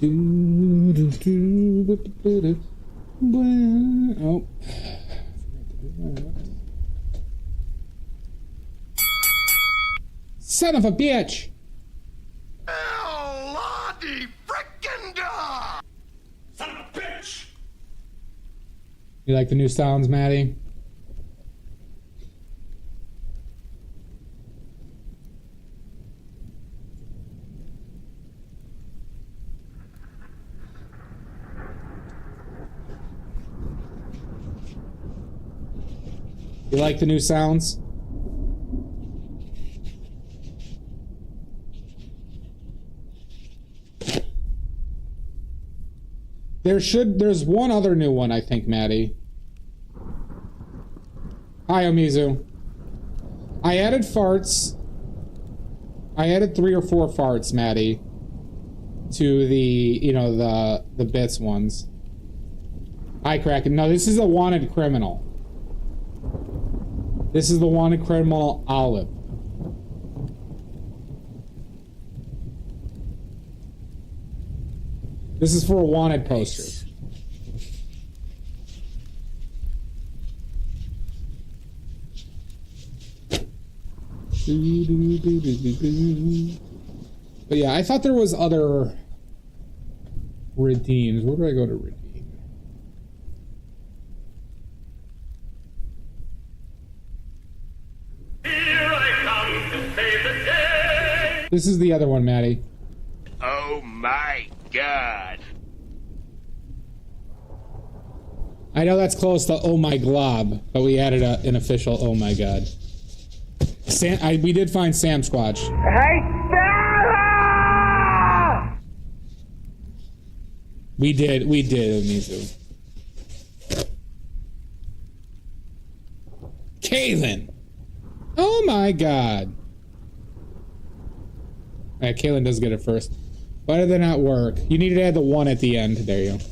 Oh. Son of a bitch! Lottie frickin' da! Son of a bitch! You like the new sounds, Maddie? You like the new sounds? There's one other new one, I think, Maddie. Hi, Omizu. I added farts. I added 3 or 4 farts, Maddie, to the, you know, the bits ones. Hi, Kraken. No, this is a wanted criminal. This is the wanted criminal Olive. This is for a wanted poster. But yeah, I thought there was other redeems. Where do I go to redeem? This is the other one, Maddie. Oh my god. I know that's close to oh my glob, but we added an official oh my god. We did find Sam Squatch. Hey, Sarah! We did, Mizu. Kaylin! Oh my god. Alright, Kaylin does get it first. Why did that not work? You need to add the 1 at the end. There you go.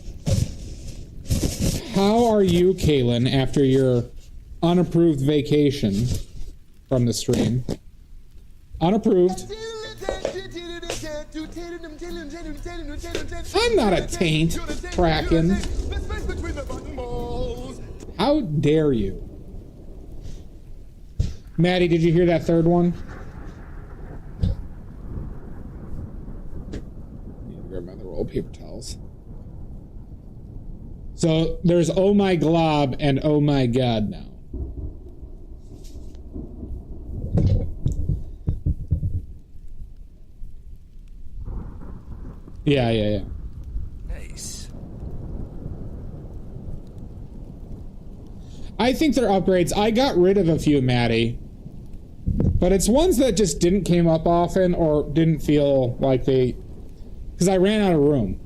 How are you, Kaylin, after your unapproved vacation from the stream? Unapproved. I'm not a taint, Kraken. How dare you? Maddie, did you hear that third one? Grab my other roll of paper towels. So there's oh my glob and oh my god now. Yeah. Nice. I think they're upgrades. I got rid of a few, Maddie. But it's ones that just didn't came up often or didn't feel like they... Because I ran out of room.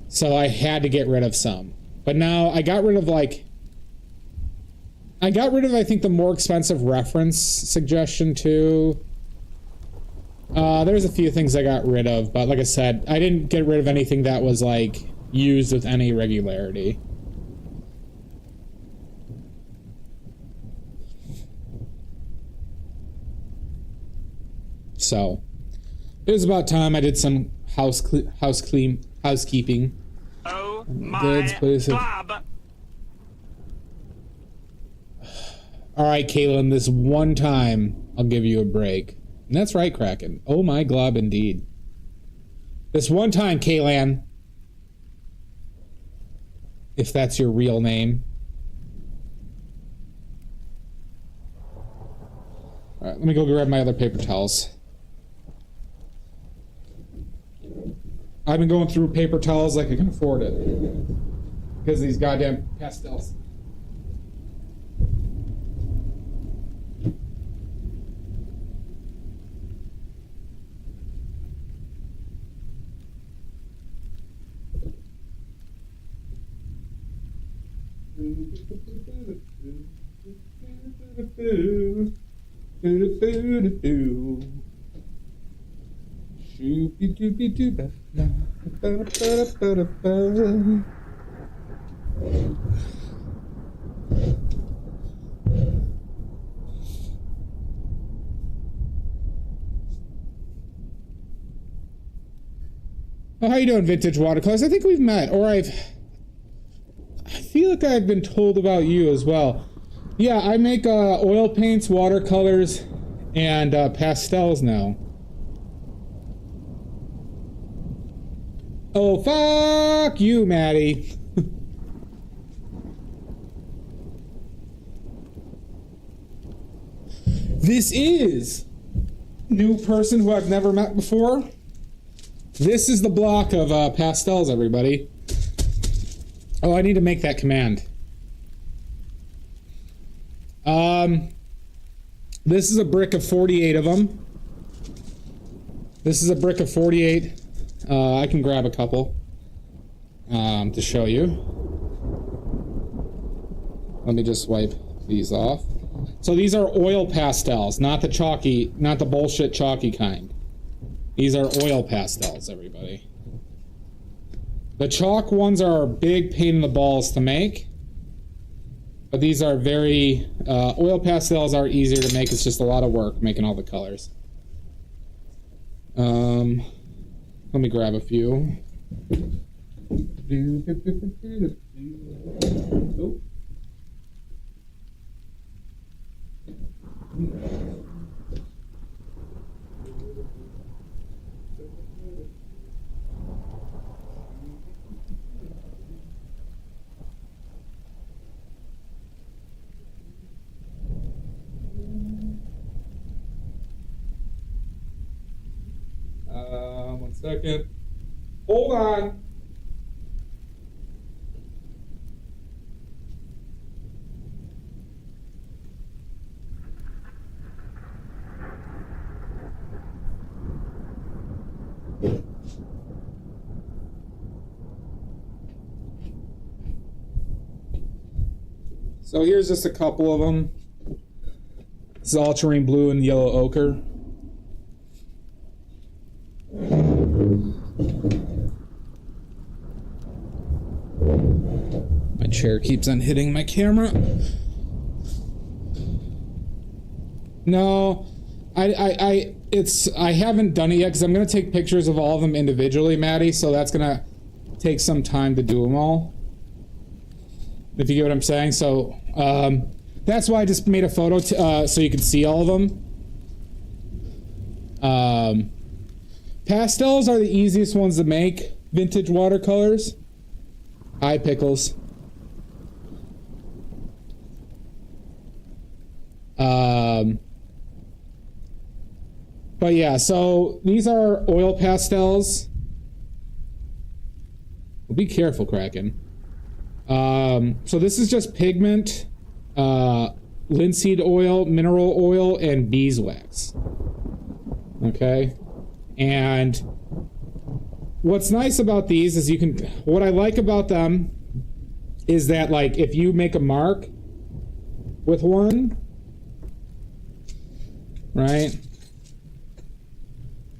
So I had to get rid of some. But now I got rid of I think, the more expensive reference suggestion too. There's a few things I got rid of, but like I said, I didn't get rid of anything that was used with any regularity. So it was about time I did some housekeeping. Oh my glob. All right, Kaylin, this one time I'll give you a break. And that's right, Kraken. Oh my glob, indeed. This one time, Kaylan. If that's your real name. All right, let me go grab my other paper towels. I've been going through paper towels like I can afford it. Because of these goddamn pastels. Oh, how you doing, Vintage Watercolors? I think we've met, or I feel like I've been told about you as well. Yeah, I make oil paints, watercolors, and pastels now. Oh, fuck you, Maddie. This is new person who I've never met before. This is the block of pastels, everybody. Oh, I need to make that command. This is a brick of 48 of them. This is a brick of 48. I can grab a couple to show you. Let me just wipe these off. So these are oil pastels, not the chalky, not the bullshit chalky kind. These are oil pastels, everybody. The chalk ones are a big pain in the balls to make. But these are very, oil pastels are easier to make. It's just a lot of work making all the colors. Let me grab a few. Oh. One second. Hold on. So here's just a couple of them. This is ultramarine blue and yellow ochre. My chair keeps on hitting my camera. No, I haven't done it yet because I'm gonna take pictures of all of them individually, Maddie. So that's gonna take some time to do them all. If you get what I'm saying. So that's why I just made a photo so you can see all of them. Pastels are the easiest ones to make. Vintage watercolors. Hi, Pickles. But yeah, so these are oil pastels. Well, be careful, Kraken. So this is just pigment, linseed oil, mineral oil, and beeswax. Okay? And what's nice about these is what I like about them is that, like, if you make a mark with one, right?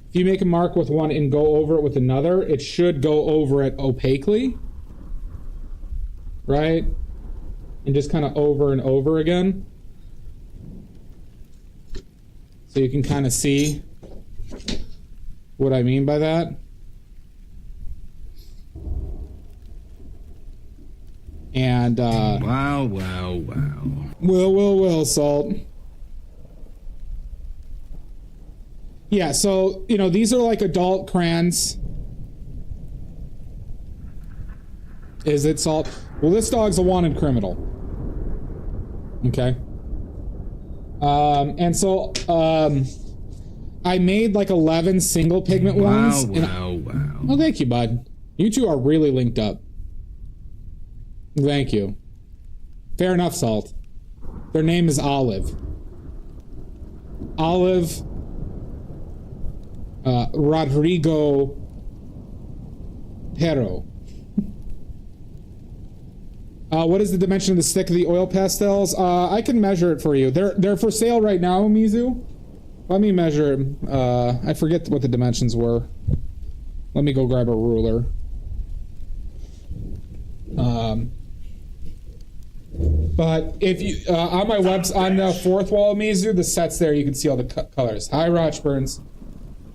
If you make a mark with one and go over it with another, it should go over it opaquely, right? And just kind of over and over again. So you can kind of see what I mean by that. And wow. Well, Salt. Yeah, so, you know, these are like adult crayons. Is it, Salt? Well, this dog's a wanted criminal. Okay. And so, I made like 11 single pigment ones. Wow. Oh, thank you, bud. You two are really linked up. Thank you. Fair enough, Salt. Their name is Olive. Olive Rodrigo Pero. What is the dimension of the stick of the oil pastels? I can measure it for you. They're for sale right now, Mizu. Let me measure it. I forget what the dimensions were. Let me go grab a ruler. But if you on my on the fourth wall of Mizu, the set's there. You can see all the colors. Hi, Rochburns.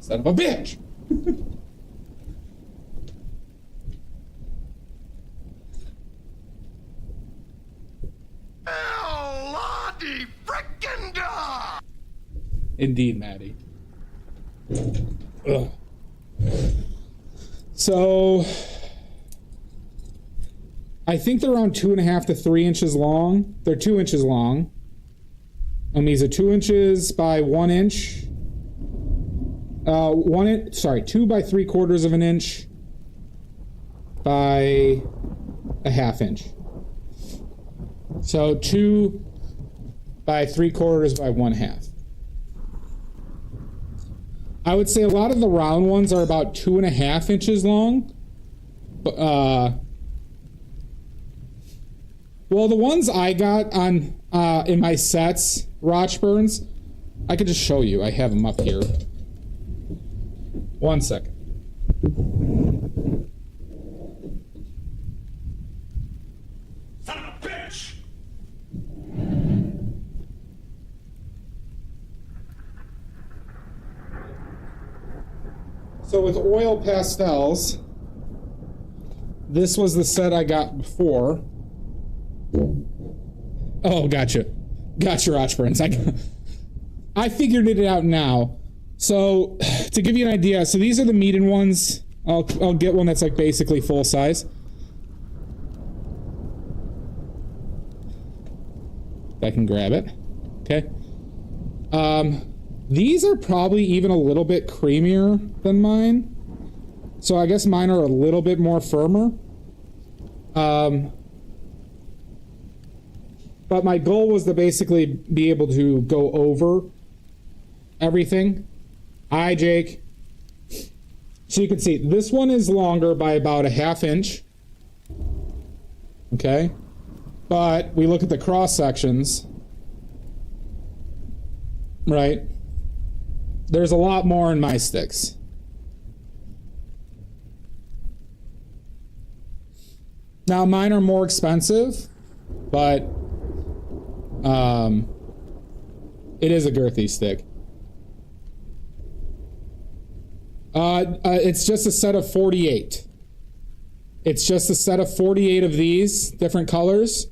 Son of a bitch. Indeed, Maddie. Ugh. So, I think they're around 2.5 to 3 inches long. They're 2 inches long. These are 2 inches by 1 inch. 2 by 3/4 of an inch by a half inch. So 2 by 3/4 by 1/2. I would say a lot of the round ones are about 2.5 inches long. Well, the ones I got on in my sets, Rochburns, I could just show you. I have them up here. 1 second. Son of a bitch! So with oil pastels, this was the set I got before. Oh, gotcha. Gotcha, Rochburns. I figured it out now. So, to give you an idea, so these are the medium ones. I'll get one that's like basically full size. If I can grab it. Okay. These are probably even a little bit creamier than mine. So I guess mine are a little bit more firmer. But my goal was to basically be able to go over everything. Hi, Jake. So you can see this one is longer by about a half inch. Okay. But we look at the cross sections. Right. There's a lot more in my sticks. Now mine are more expensive, but it is a girthy stick. It's just a set of 48. It's just a set of 48 of these different colors.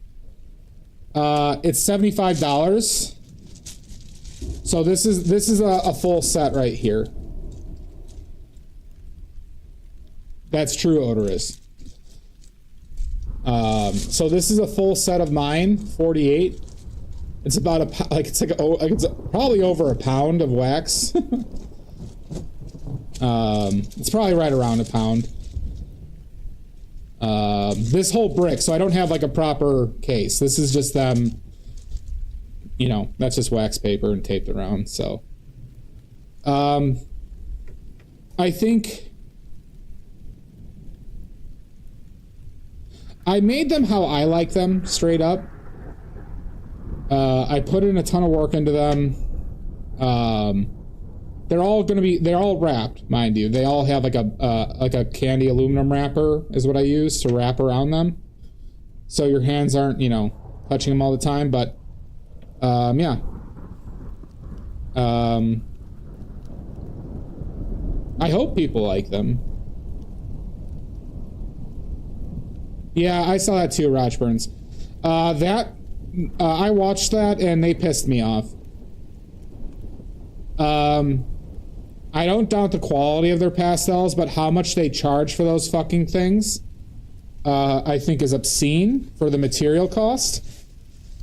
It's $75. So this is a full set right here. That's true odorous. So this is a full set of mine, 48. It's about it's probably over a pound of wax. It's probably right around a pound. This whole brick, so I don't have like a proper case. This is just them, you know, that's just wax paper and taped around. So, I think I made them how I like them, straight up. I put in a ton of work into them. They're all wrapped, mind you. They all have like a candy aluminum wrapper is what I use to wrap around them. So your hands aren't, you know, touching them all the time, but, yeah. I hope people like them. Yeah, I saw that too, Rochburns. I watched that and they pissed me off. I don't doubt the quality of their pastels, but how much they charge for those fucking things, I think is obscene for the material cost.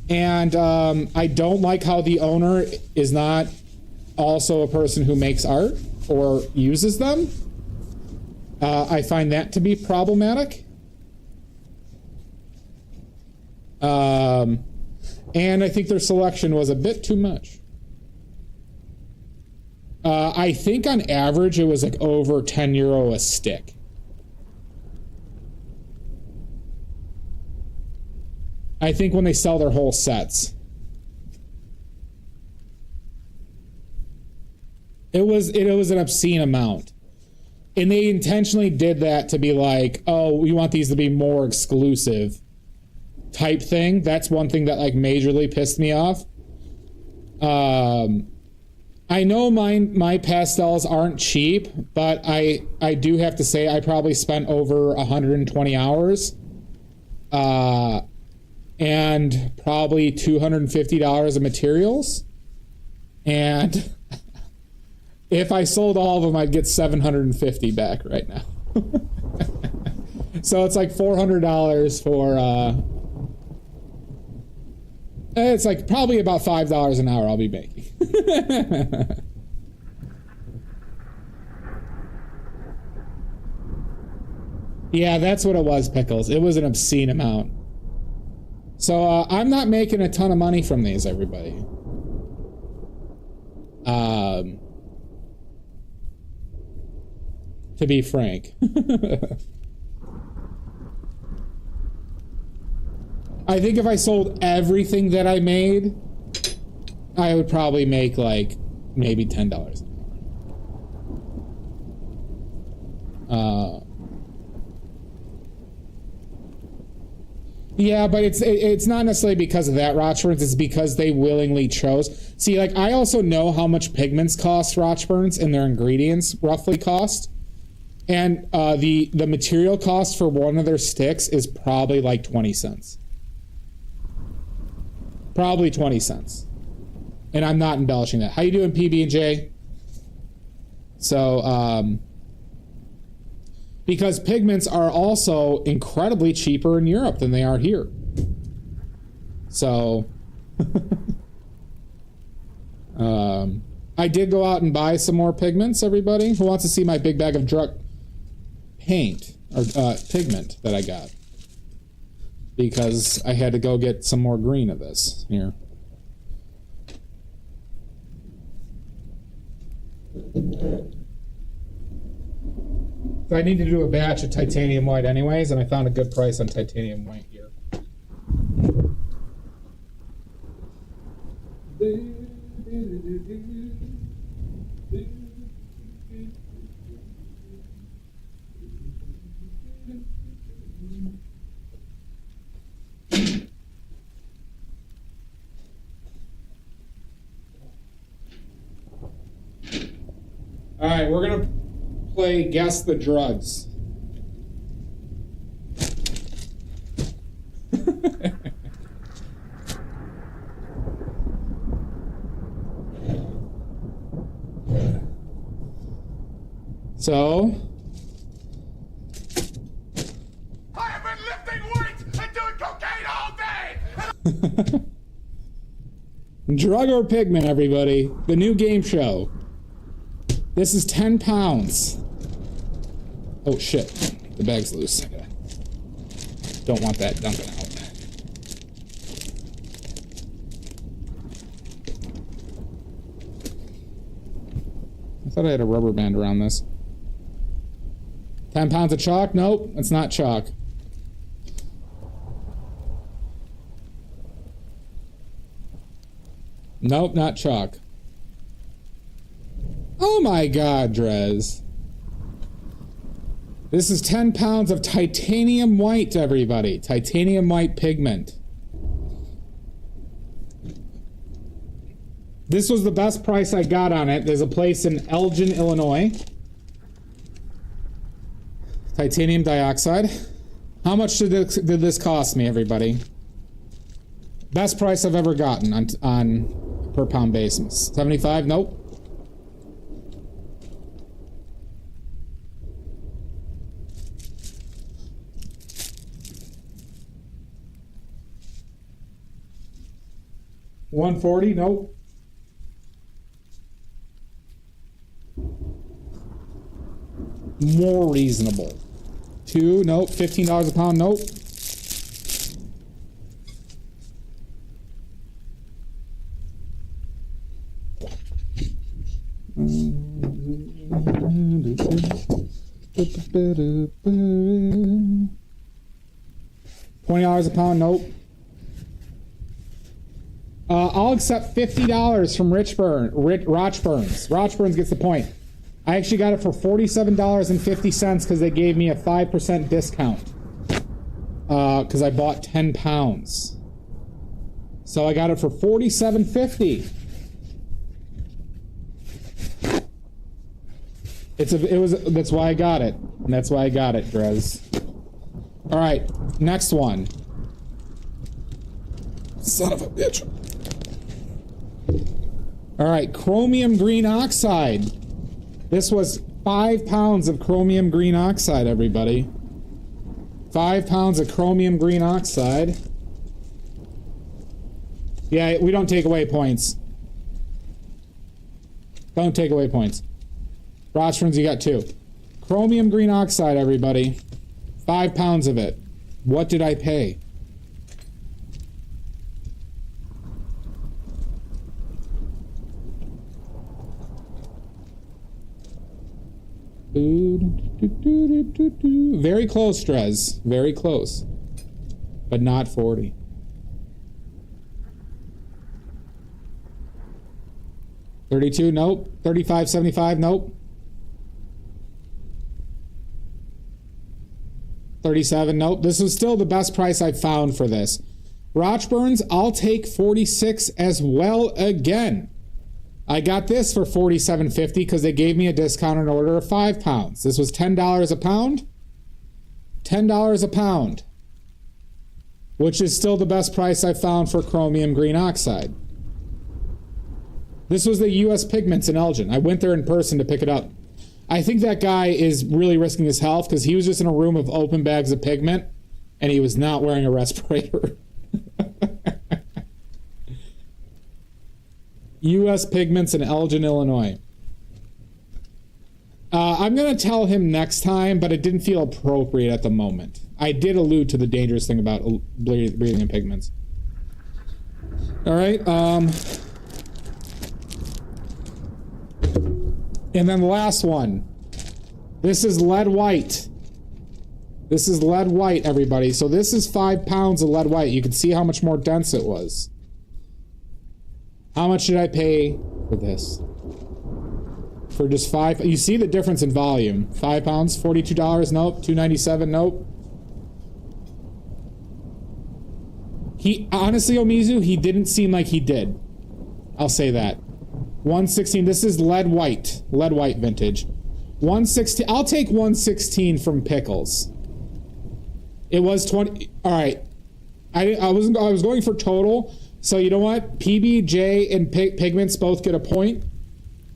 And I don't like how the owner is not also a person who makes art or uses them. I find that to be problematic. And I think their selection was a bit too much. I think on average it was like over €10 a stick. I think when they sell their whole sets. It was an obscene amount. And they intentionally did that to be like, oh, we want these to be more exclusive type thing. That's one thing that like majorly pissed me off. I know my pastels aren't cheap, but I do have to say I probably spent over 120 hours. And probably $250 of materials. And If I sold all of them, I'd get 750 back right now. So it's like $400 for, it's like probably about $5 an hour I'll be making. Yeah, that's what it was, Pickles. It was an obscene amount. So I'm not making a ton of money from these, everybody. To be frank. I think if I sold everything that I made, I would probably make like maybe $10 an hour. Yeah, but it's not necessarily because of that, Rochburns. It's because they willingly chose. See, like, I also know how much pigments cost, Rochburns, and their ingredients roughly cost. And the material cost for one of their sticks is probably like 20 cents. Probably 20 cents. And I'm not embellishing that. How you doing, PB&J? So, because pigments are also incredibly cheaper in Europe than they are here. So, I did go out and buy some more pigments, everybody. Who wants to see my big bag of drug paint, or pigment that I got? Because I had to go get some more green of this here. So I need to do a batch of titanium white anyways, and I found a good price on titanium white here. All right, we're gonna play Guess the Drugs. So, I have been lifting weights and doing cocaine all day! drug or pigment, everybody? The new game show. This is 10 pounds. Oh shit, the bag's loose. Don't want that dumping out. I thought I had a rubber band around this. 10 pounds of chalk? Nope, it's not chalk. Nope, not chalk. Oh my god, Drez. This is 10 pounds of titanium white, everybody. Titanium white pigment. This was the best price I got on it. There's a place in Elgin, Illinois. Titanium dioxide. How much did this cost me, everybody? Best price I've ever gotten on per pound basis. 75? Nope. $140? Nope. More reasonable. $2? Nope. $15 a pound? Nope. $20 a pound? Nope. I'll accept $50 from Rochburns. Rochburns gets the point. I actually got it for $47.50 because they gave me a 5% discount. Because I bought 10 pounds. So I got it for $47.50. That's why I got it. And that's why I got it, Drez. Alright, next one. Son of a bitch. Alright, chromium green oxide. This was 5 pounds of chromium green oxide, everybody. 5 pounds of chromium green oxide. Yeah, we don't take away points. Don't take away points. Rostrins, you got 2. Chromium green oxide, everybody. 5 pounds of it. What did I pay? Very close, Strez. Very close. But not 40. $32, nope. $35.75, nope. $37, nope. This is still the best price I've found for this. Rochburns, I'll take 46 as well again. I got this for $47.50 because they gave me a discount on an order of 5 pounds. This was $10 a pound. $10 a pound. Which is still the best price I found for chromium green oxide. This was the U.S. Pigments in Elgin. I went there in person to pick it up. I think that guy is really risking his health because he was just in a room of open bags of pigment and he was not wearing a respirator. U.S. Pigments in Elgin, Illinois. I'm going to tell him next time, but it didn't feel appropriate at the moment. I did allude to the dangerous thing about breathing in pigments. All right. And then the last one. This is lead white. This is lead white, everybody. So this is 5 pounds of lead white. You can see how much more dense it was. How much did I pay for this? For just 5? You see the difference in volume. 5 pounds, $42, nope. $2.97, nope. He, honestly, Omizu, he didn't seem like he did. I'll say that. 116, this is lead white vintage. 116, I'll take 116 from Pickles. It was 20, all right. I was going for total. So you know what? PB, J, and Pigments both get a point.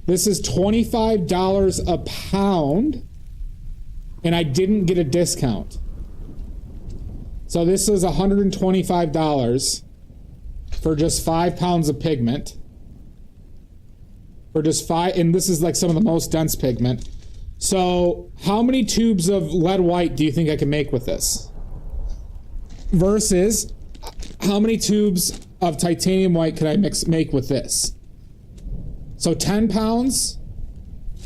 This is $25 a pound, and I didn't get a discount. So this is $125 for just 5 pounds of pigment. For just 5, and this is like some of the most dense pigment. So how many tubes of lead white do you think I can make with this? Versus how many tubes of titanium white can I make with this? So 10 pounds,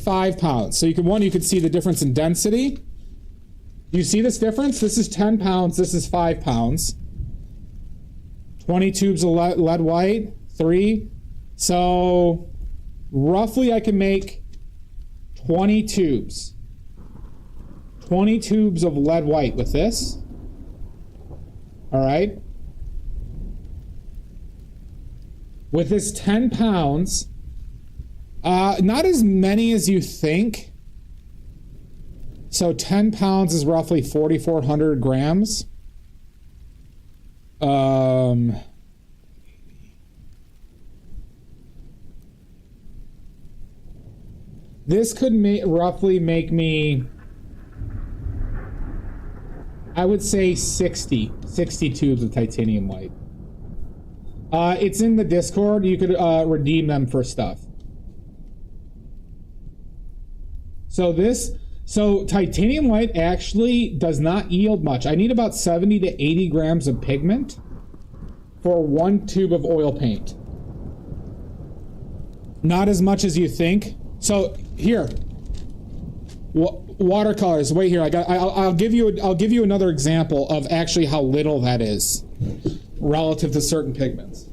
5 pounds. So you can see the difference in density. You see this difference? This is 10 pounds, this is 5 pounds. 20 tubes of lead white, 3. So roughly I can make 20 tubes. 20 tubes of lead white with this. All right. With this 10 pounds, not as many as you think. So 10 pounds is roughly 4,400 grams. This could roughly make me, I would say 60 tubes of titanium white. It's in the Discord. You could redeem them for stuff. So titanium white actually does not yield much. I need about 70 to 80 grams of pigment for 1 tube of oil paint. Not as much as you think. So here, watercolors. Wait here. I'll give you another example of actually how little that is relative to certain pigments.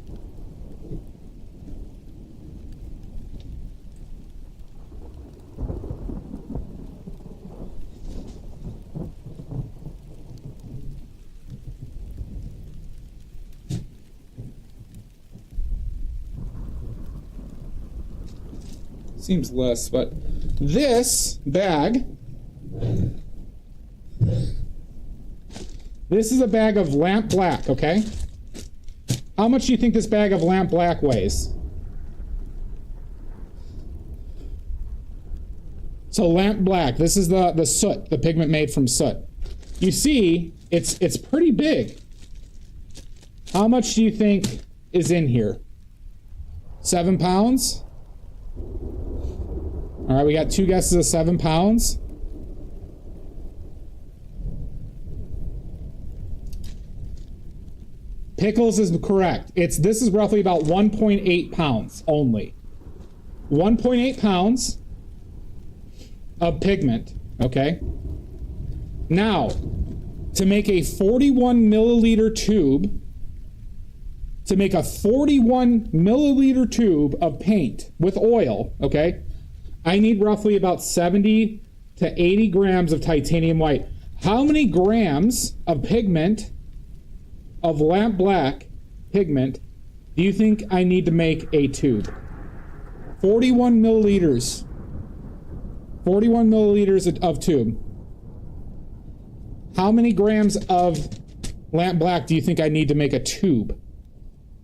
Seems less, but this bag, this is a bag of lamp black, okay? How much do you think this bag of lamp black weighs? So lamp black, this is the soot, the pigment made from soot. You see, it's pretty big. How much do you think is in here? 7 pounds? All right, we got 2 guesses of 7 pounds. Pickles is correct. This is roughly about 1.8 pounds only. 1.8 pounds of pigment, okay? Now, to make a 41 milliliter tube, to make a 41 milliliter tube of paint with oil, okay, I need roughly about 70 to 80 grams of titanium white. How many grams of pigment, of lamp black pigment, do you think I need to make a tube? 41 milliliters. 41 milliliters of tube. How many grams of lamp black do you think I need to make a tube?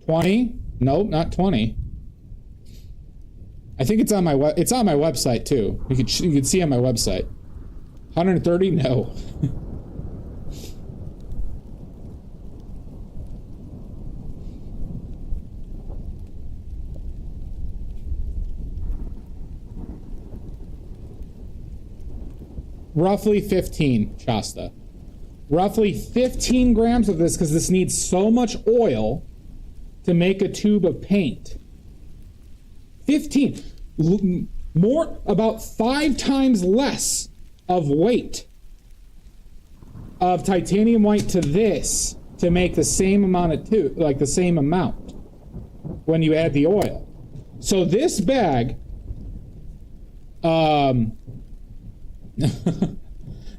20? Nope, not 20. I think it's on my website too. You could see on my website. 130? No. Roughly 15, Shasta. Roughly 15 grams of this, because this needs so much oil to make a tube of paint. 15. More, about 5 times less of weight of titanium white to this to make the same amount of tube, like the same amount when you add the oil. So this bag,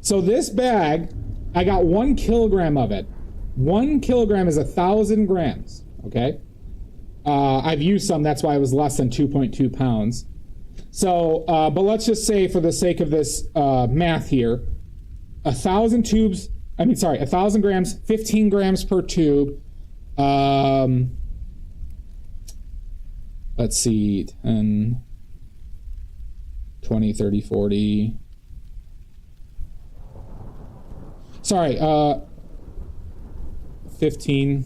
so this bag, I got 1 kilogram of it. 1 kilogram is 1,000 grams, okay? I've used some, that's why it was less than 2.2 pounds. So, but let's just say for the sake of this math here, 1,000 grams, 15 grams per tube. Let's see, 10, 20, 30, 40. Sorry, 15.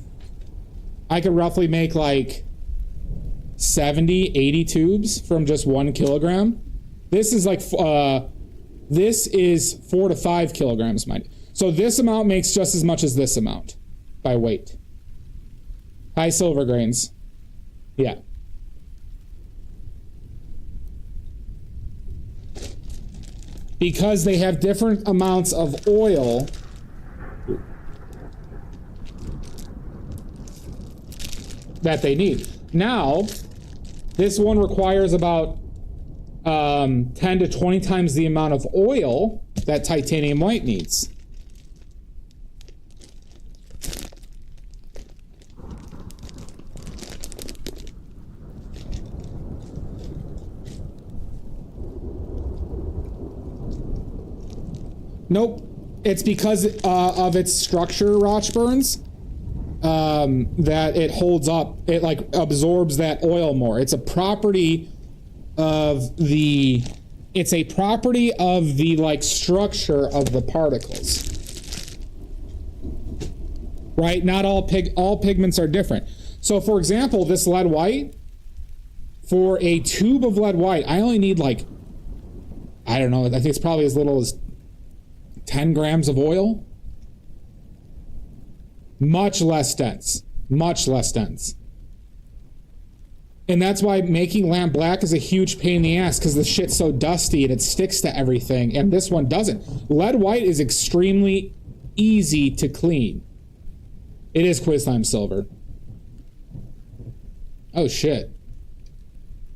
I could roughly make like 70, 80 tubes from just 1 kilogram. This is like, this is 4 to 5 kilograms, mind. So this amount makes just as much as this amount by weight. High silver grains. Yeah. Because they have different amounts of oil that they need. Now, this one requires about 10 to 20 times the amount of oil that titanium white needs. Nope. It's because of its structure, Rochburns, that it holds up. It like absorbs that oil more. It's a property of the. It's a property of the like structure of the particles. Right? Not all pigments are different. So, for example, this lead white. For a tube of lead white, I only need like, I don't know. I think it's probably as little as 10 grams of oil. Much less dense. Much less dense. And that's why making lamp black is a huge pain in the ass, because the shit's so dusty and it sticks to everything, and this one doesn't. Lead white is extremely easy to clean. It is quiz time silver. Oh shit.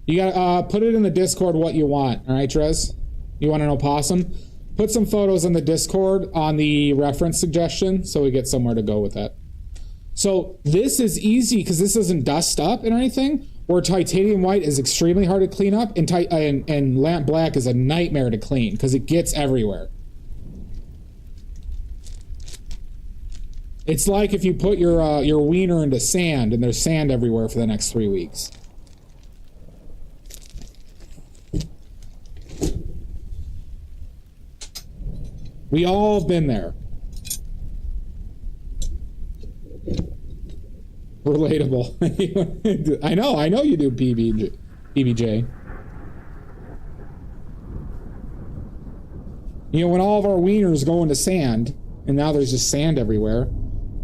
You gotta put it in the Discord what you want. Alright, Trez? You want an opossum? Put some photos in the Discord on the reference suggestion so we get somewhere to go with that. So this is easy because this doesn't dust up and anything, where titanium white is extremely hard to clean up, and lamp black is a nightmare to clean because it gets everywhere. It's like if you put your wiener into sand and there's sand everywhere for the next 3 weeks. We all have been there. Relatable. I know you do, PBJ. You know, when all of our wieners go into sand, and now there's just sand everywhere.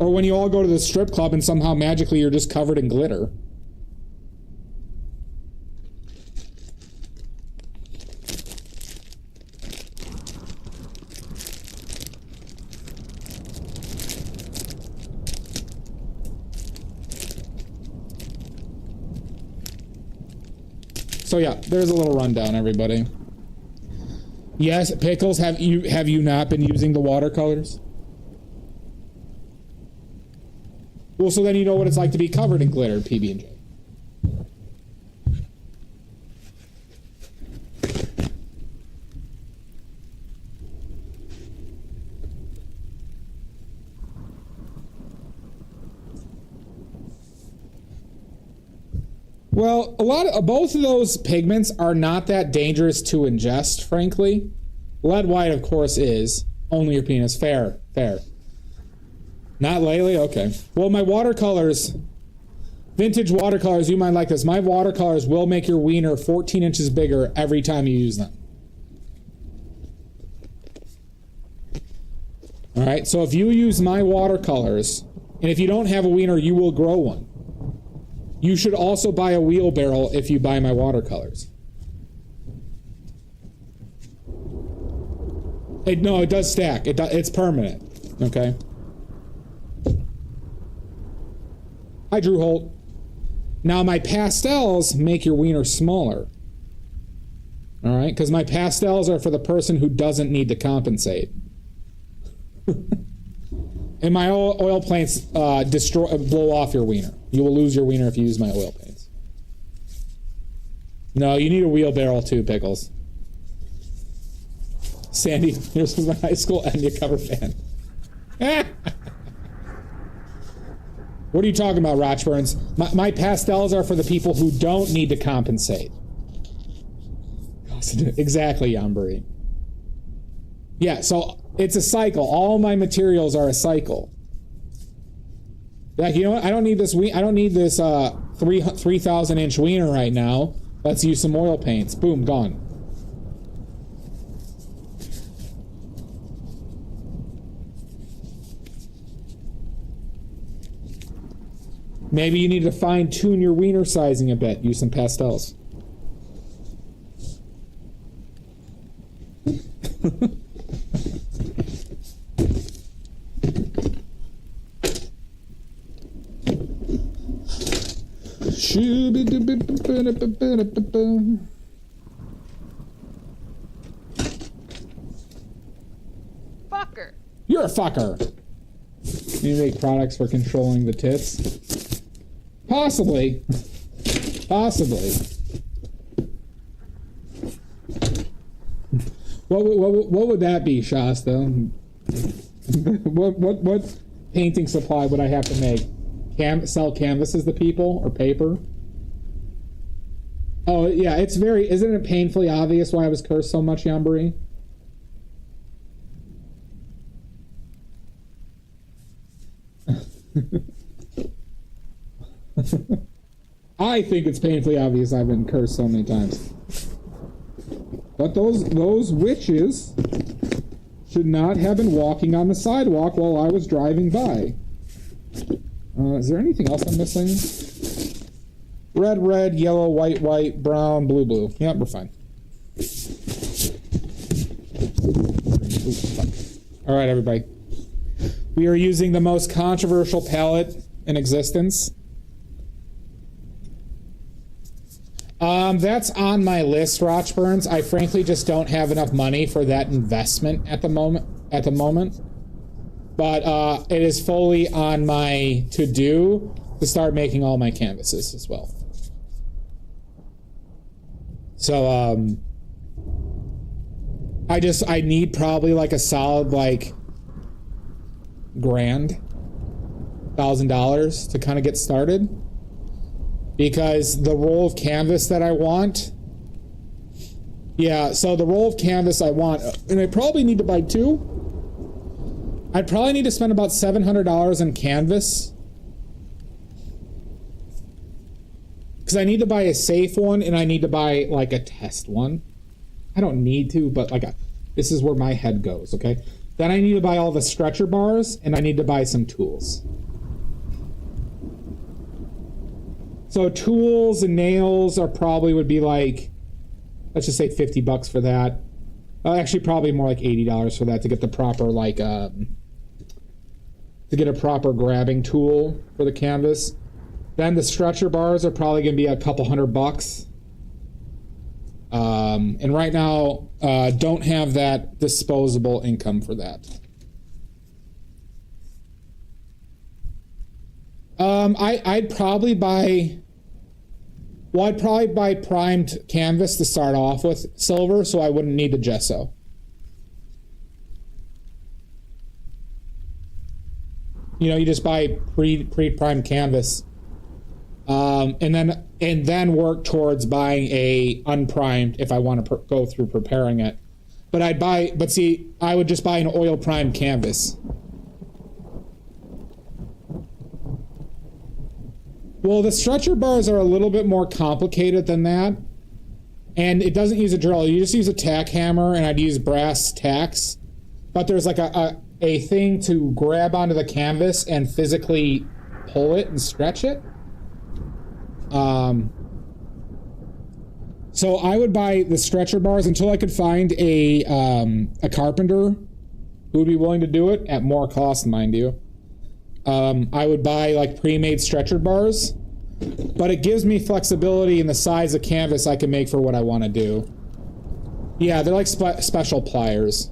Or when you all go to the strip club and somehow magically you're just covered in glitter. So yeah, there's a little rundown, everybody. Yes, Pickles, have you not been using the watercolors? Well, so then you know what it's like to be covered in glitter, PB&J. Well, both of those pigments are not that dangerous to ingest, frankly. Lead white, of course, is. Only your penis. Fair. Not lately? Okay. Well, my watercolors, vintage watercolors, you might like this. My watercolors will make your wiener 14 inches bigger every time you use them. All right, so if you use my watercolors, and if you don't have a wiener, you will grow one. You should also buy a wheelbarrow if you buy my watercolors. No, it does stack. It's permanent. Okay. Hi, Drew Holt. Now, my pastels make your wiener smaller. All right? Because my pastels are for the person who doesn't need to compensate. And my oil paints blow off your wiener. You will lose your wiener if you use my oil paints. No, you need a wheelbarrow too, Pickles. Sandy, here's my high school Enya cover fan. What are you talking about, Rochburns? My pastels are for the people who don't need to compensate. Exactly, Yambari. Yeah, so it's a cycle. All my materials are a cycle. Like, you know what? I don't need this 3,000 inch wiener right now. Let's use some oil paints. Boom, gone. Maybe you need to fine tune your wiener sizing a bit. Use some pastels. Fucker. You're a fucker. You make products for controlling the tits? Possibly. Possibly. What would that be, Shasta? What painting supply would I have to make? Sell canvases to people or paper? Oh yeah, isn't it painfully obvious why I was cursed so much, Yambari? I think it's painfully obvious I've been cursed so many times. But those witches should not have been walking on the sidewalk while I was driving by. Is there anything else I'm missing? Red, red, yellow, white, white, brown, blue, blue. Yep, we're fine. All right, everybody. We are using the most controversial palette in existence. That's on my list, Rochburns. I frankly just don't have enough money for that investment at the moment. But it is fully on my to-do to start making all my canvases as well. So I need probably like a solid like $1,000 to kind of get started, because the roll of canvas that I want, so the roll of canvas I want, and I probably need to buy two. I'd probably need to spend about $700 on canvas. Because I need to buy a safe one and I need to buy like a test one. I don't need to, but like this is where my head goes, okay? Then I need to buy all the stretcher bars and I need to buy some tools. So tools and nails are probably would be like, let's just say $50 for that. Actually, probably more like $80 for that to get the proper like to get a proper grabbing tool for the canvas. Then the stretcher bars are probably going to be a couple $100. And right now, don't have that disposable income for that. I'd probably buy. Well, I'd probably buy primed canvas to start off with, silver, so I wouldn't need the gesso. You know, you just buy pre-primed canvas, and then work towards buying a unprimed if I want to go through preparing it. But I would just buy an oil primed canvas. Well, the stretcher bars are a little bit more complicated than that. And it doesn't use a drill. You just use a tack hammer, and I'd use brass tacks. But there's like a thing to grab onto the canvas and physically pull it and stretch it. So I would buy the stretcher bars until I could find a carpenter who would be willing to do it at more cost, mind you. I would buy like pre-made stretcher bars, but it gives me flexibility in the size of canvas I can make for what I want to do. Yeah, they're like special pliers.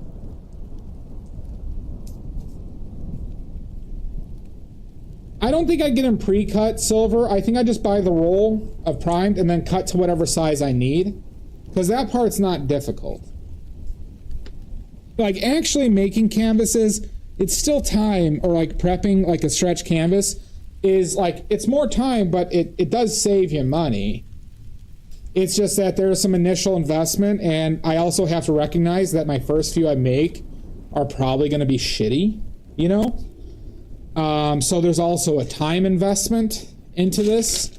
I don't think I'd get them pre-cut silver. I think I just buy the roll of primed and then cut to whatever size I need, because that part's not difficult. Like actually making canvases, it's still time, or like prepping like a stretch canvas is like, it's more time, but it does save you money. It's just that there's some initial investment, and I also have to recognize that my first few I make are probably going to be shitty, you know? So there's also a time investment into this.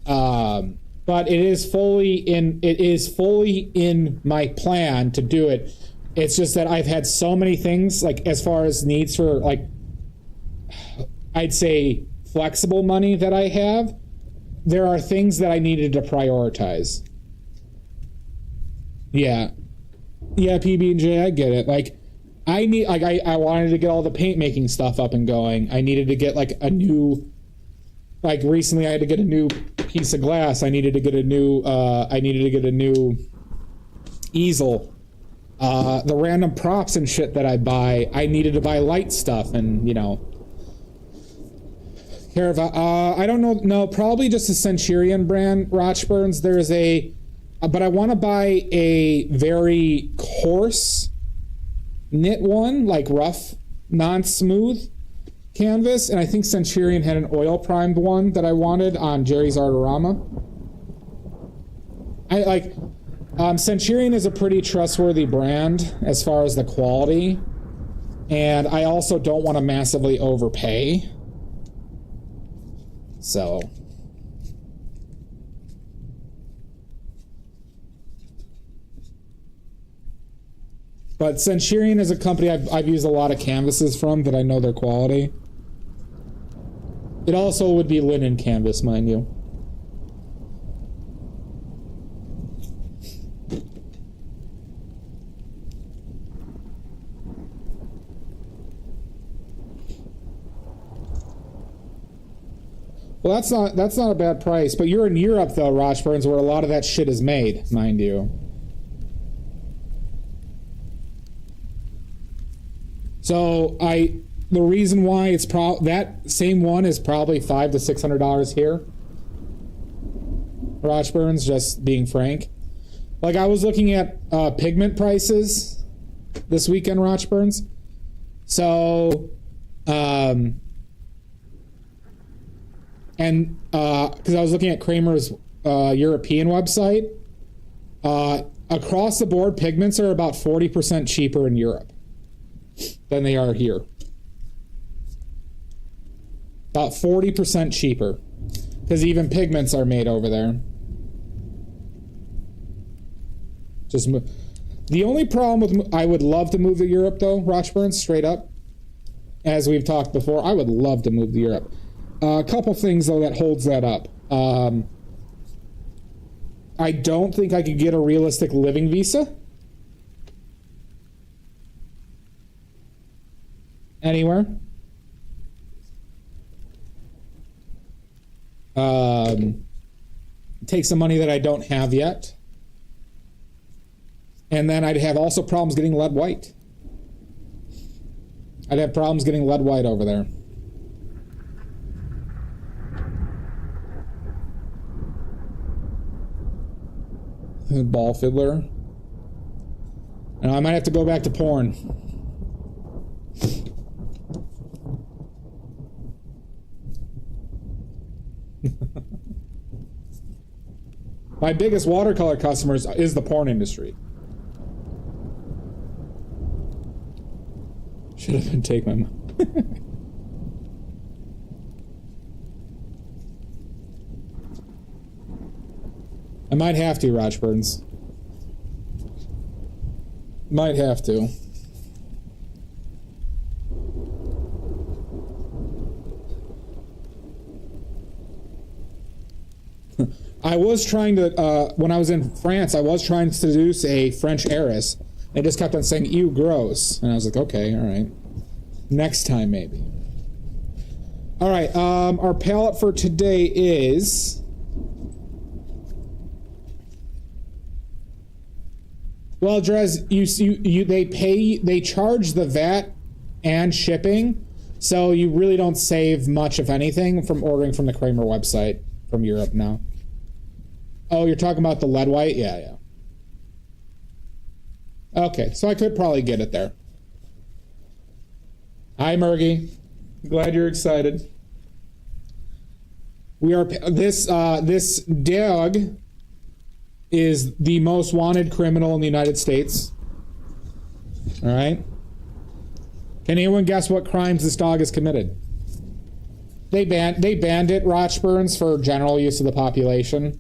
But it is fully in my plan to do it. It's just that I've had so many things, like as far as needs for, like, I'd say flexible money that I have, there are things that I needed to prioritize. Yeah, PB&J, I get it. Like, I wanted to get all the paint making stuff up and going. I needed to get like a new, like recently I had to get a new piece of glass. I needed to get a new easel. The random props and shit that I buy, I needed to buy light stuff, and you know. I don't know. No, probably just a Centurion brand Rochburns. But I want to buy a very coarse knit one, like rough, non-smooth canvas, and I think Centurion had an oil primed one that I wanted on Jerry's Artorama. Centurion is a pretty trustworthy brand as far as the quality, and I also don't want to massively overpay. So, but Centurion is a company I've used a lot of canvases from that I know their quality. It also would be linen canvas, mind you. Well, that's not a bad price, but you're in Europe though, Rochburns, where a lot of that shit is made, mind you. So the reason why it's that same one is probably $500 to $600 here. Rochburns, just being frank. Like I was looking at pigment prices this weekend, Rochburns. So, and because I was looking at Kramer's European website, across the board, pigments are about 40% cheaper in Europe. than they are here. About 40% cheaper. Because even pigments are made over there. Just the only problem with... I would love to move to Europe, though, Rochburn, straight up. As we've talked before, I would love to move to Europe. A couple things, though, that holds that up. I don't think I could get a realistic living visa anywhere. Take some money that I don't have yet. And then I'd have also problems getting lead white. I'd have problems getting lead white over there. Ball fiddler. And I might have to go back to porn. My biggest watercolor customers is the porn industry. Should have been take my money. I might have to, Rochburns. Might have to. I was trying to, when I was in France, I was trying to seduce a French heiress. They just kept on saying, ew, gross. And I was like, okay, all right. Next time, maybe. All right, our palette for today is... Well, Drez, they charge the VAT and shipping, so you really don't save much, if anything, from ordering from the Kramer website from Europe now. Oh, you're talking about the lead white? Yeah, yeah. Okay, so I could probably get it there. Hi, Murgy. Glad you're excited. We are this dog is the most wanted criminal in the United States. All right. Can anyone guess what crimes this dog has committed? They banned it, Rochburns, for general use of the population.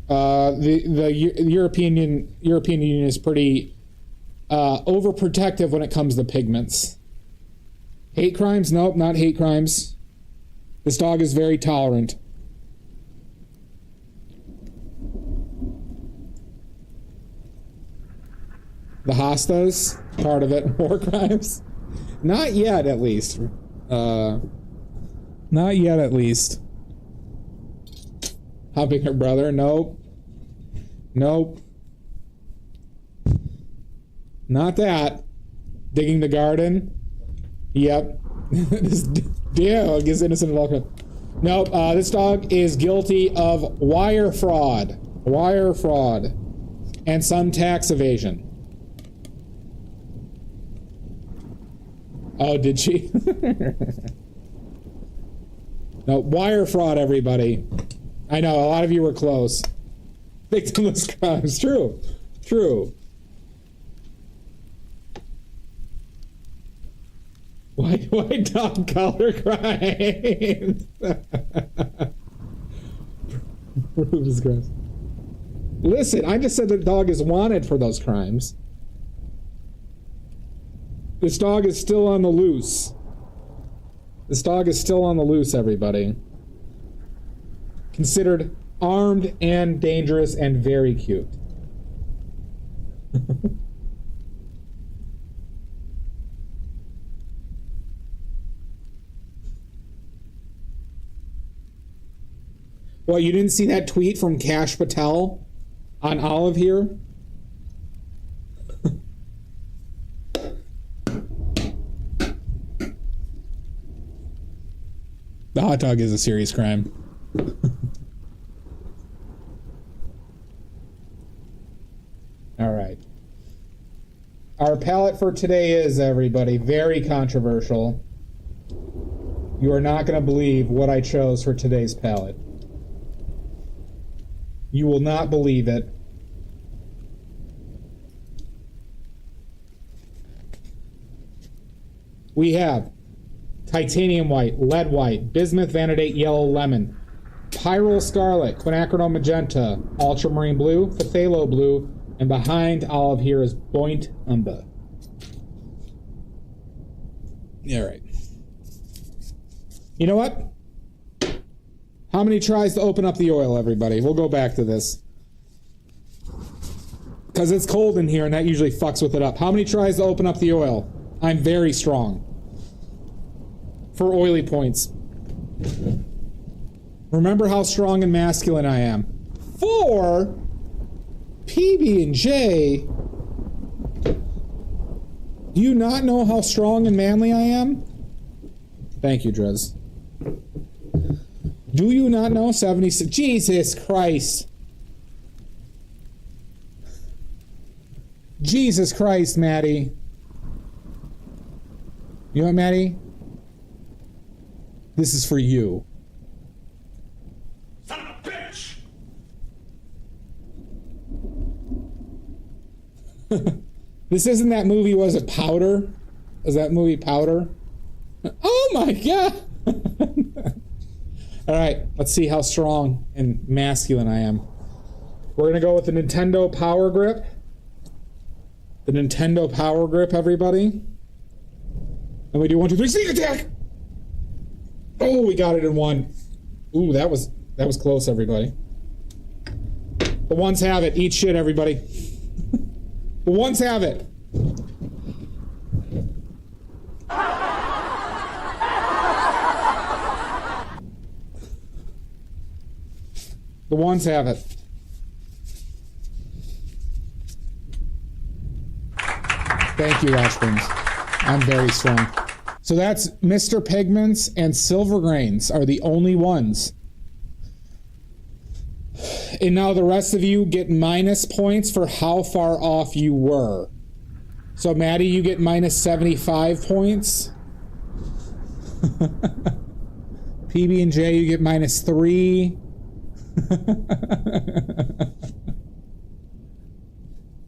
The European Union is pretty overprotective when it comes to pigments. Hate crimes? Nope, not hate crimes. This dog is very tolerant. The hostas, part of it. War crimes? Not yet, at least. Not yet, at least. Humping her brother? Nope. Nope. Not that. Digging the garden? Yep. This dog is innocent of all crime. Nope. This dog is guilty of wire fraud. Wire fraud. And some tax evasion. Oh, did she? No, wire fraud, everybody. I know, a lot of you were close. Victimless crimes. True. True. White dog color crimes. Listen, I just said the dog is wanted for those crimes. This dog is still on the loose. This dog is still on the loose, everybody. Considered armed and dangerous and very cute. Well, you didn't see that tweet from Cash Patel on Olive here? The hot dog is a serious crime. All right. Our palette for today is, everybody, very controversial. You are not going to believe what I chose for today's palette. You will not believe it. We have titanium white, lead white, bismuth vanadate yellow lemon, pyrrole scarlet, quinacridone magenta, ultramarine blue, phthalo blue, and behind olive here is point umber. All right. You know what? How many tries to open up the oil, everybody? We'll go back to this. Because it's cold in here and that usually fucks with it up. How many tries to open up the oil? I'm very strong. For oily points. Remember how strong and masculine I am. For PB&J, do you not know how strong and manly I am? Thank you, Drez. Do you not know 76? Jesus Christ. Jesus Christ, Maddie. You know what, Maddie? This is for you. Son of a bitch! This isn't that movie, was it Powder? Is that movie Powder? Oh my god! Alright, let's see how strong and masculine I am. We're gonna go with the Nintendo Power Grip. The Nintendo Power Grip, everybody. And we do 1, 2, 3, sneak attack! Oh, we got it in one. Ooh, that was close, everybody. The ones have it. Eat shit, everybody. The ones have it. The ones have it. Thank you, Washburns. I'm very strong. So that's Mr. Pigments and Silver Grains are the only ones. And now the rest of you get minus points for how far off you were. So Maddie, you get minus 75 points. PB&J, you get minus 3.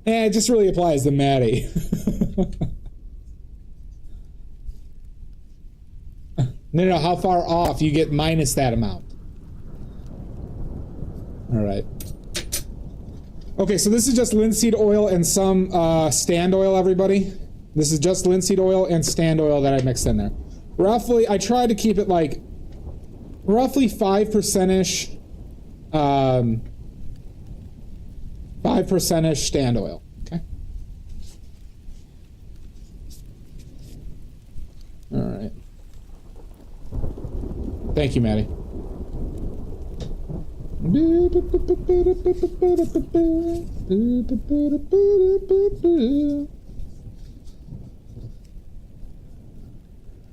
Yeah, it just really applies to Maddie. No, how far off you get minus that amount. All right. Okay, so this is just linseed oil and some stand oil, everybody. This is just linseed oil and stand oil that I mixed in there. Roughly, I tried to keep it like roughly 5%-ish 5%-ish stand oil. Okay. All right. Thank you, Maddie.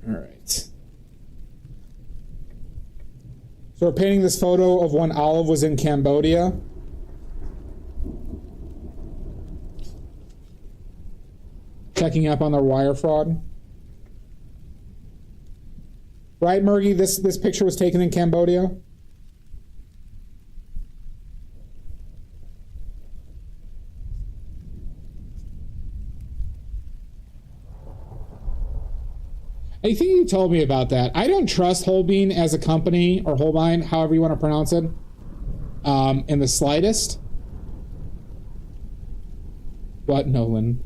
All right. So we're painting this photo of when Olive was in Cambodia. Checking up on their wire fraud. Right, Murgy? This picture was taken in Cambodia? I think you told me about that. I don't trust Holbein as a company, or Holbein, however you want to pronounce it, in the slightest. What, Nolan?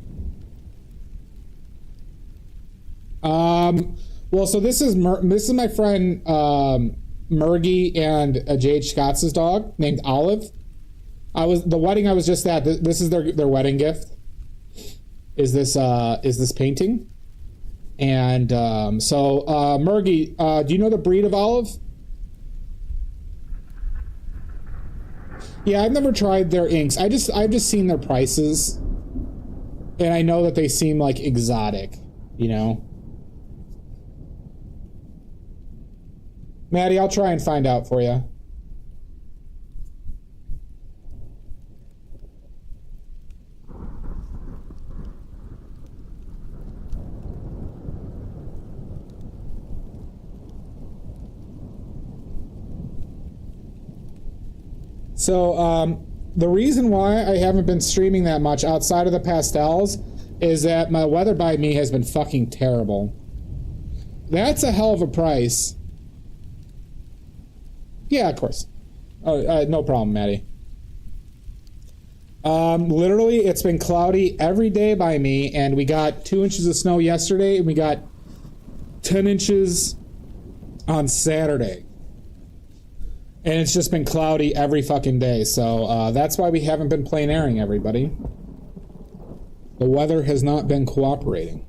Well, so this is my friend Murgy and Jade Scott's dog named Olive. The wedding I was just at. This is their wedding gift. Is this painting? And so Murgy, do you know the breed of olive? Yeah, I've never tried their inks. I've just seen their prices, and I know that they seem like exotic, you know. Maddie, I'll try and find out for you. So, the reason why I haven't been streaming that much outside of the pastels is that my weather by me has been fucking terrible. That's a hell of a price. Yeah, of course. Oh, no problem, Maddie. Literally, it's been cloudy every day by me, and we got 2 inches of snow yesterday, and we got 10 inches on Saturday. And it's just been cloudy every fucking day, so that's why we haven't been plein airing, everybody. The weather has not been cooperating.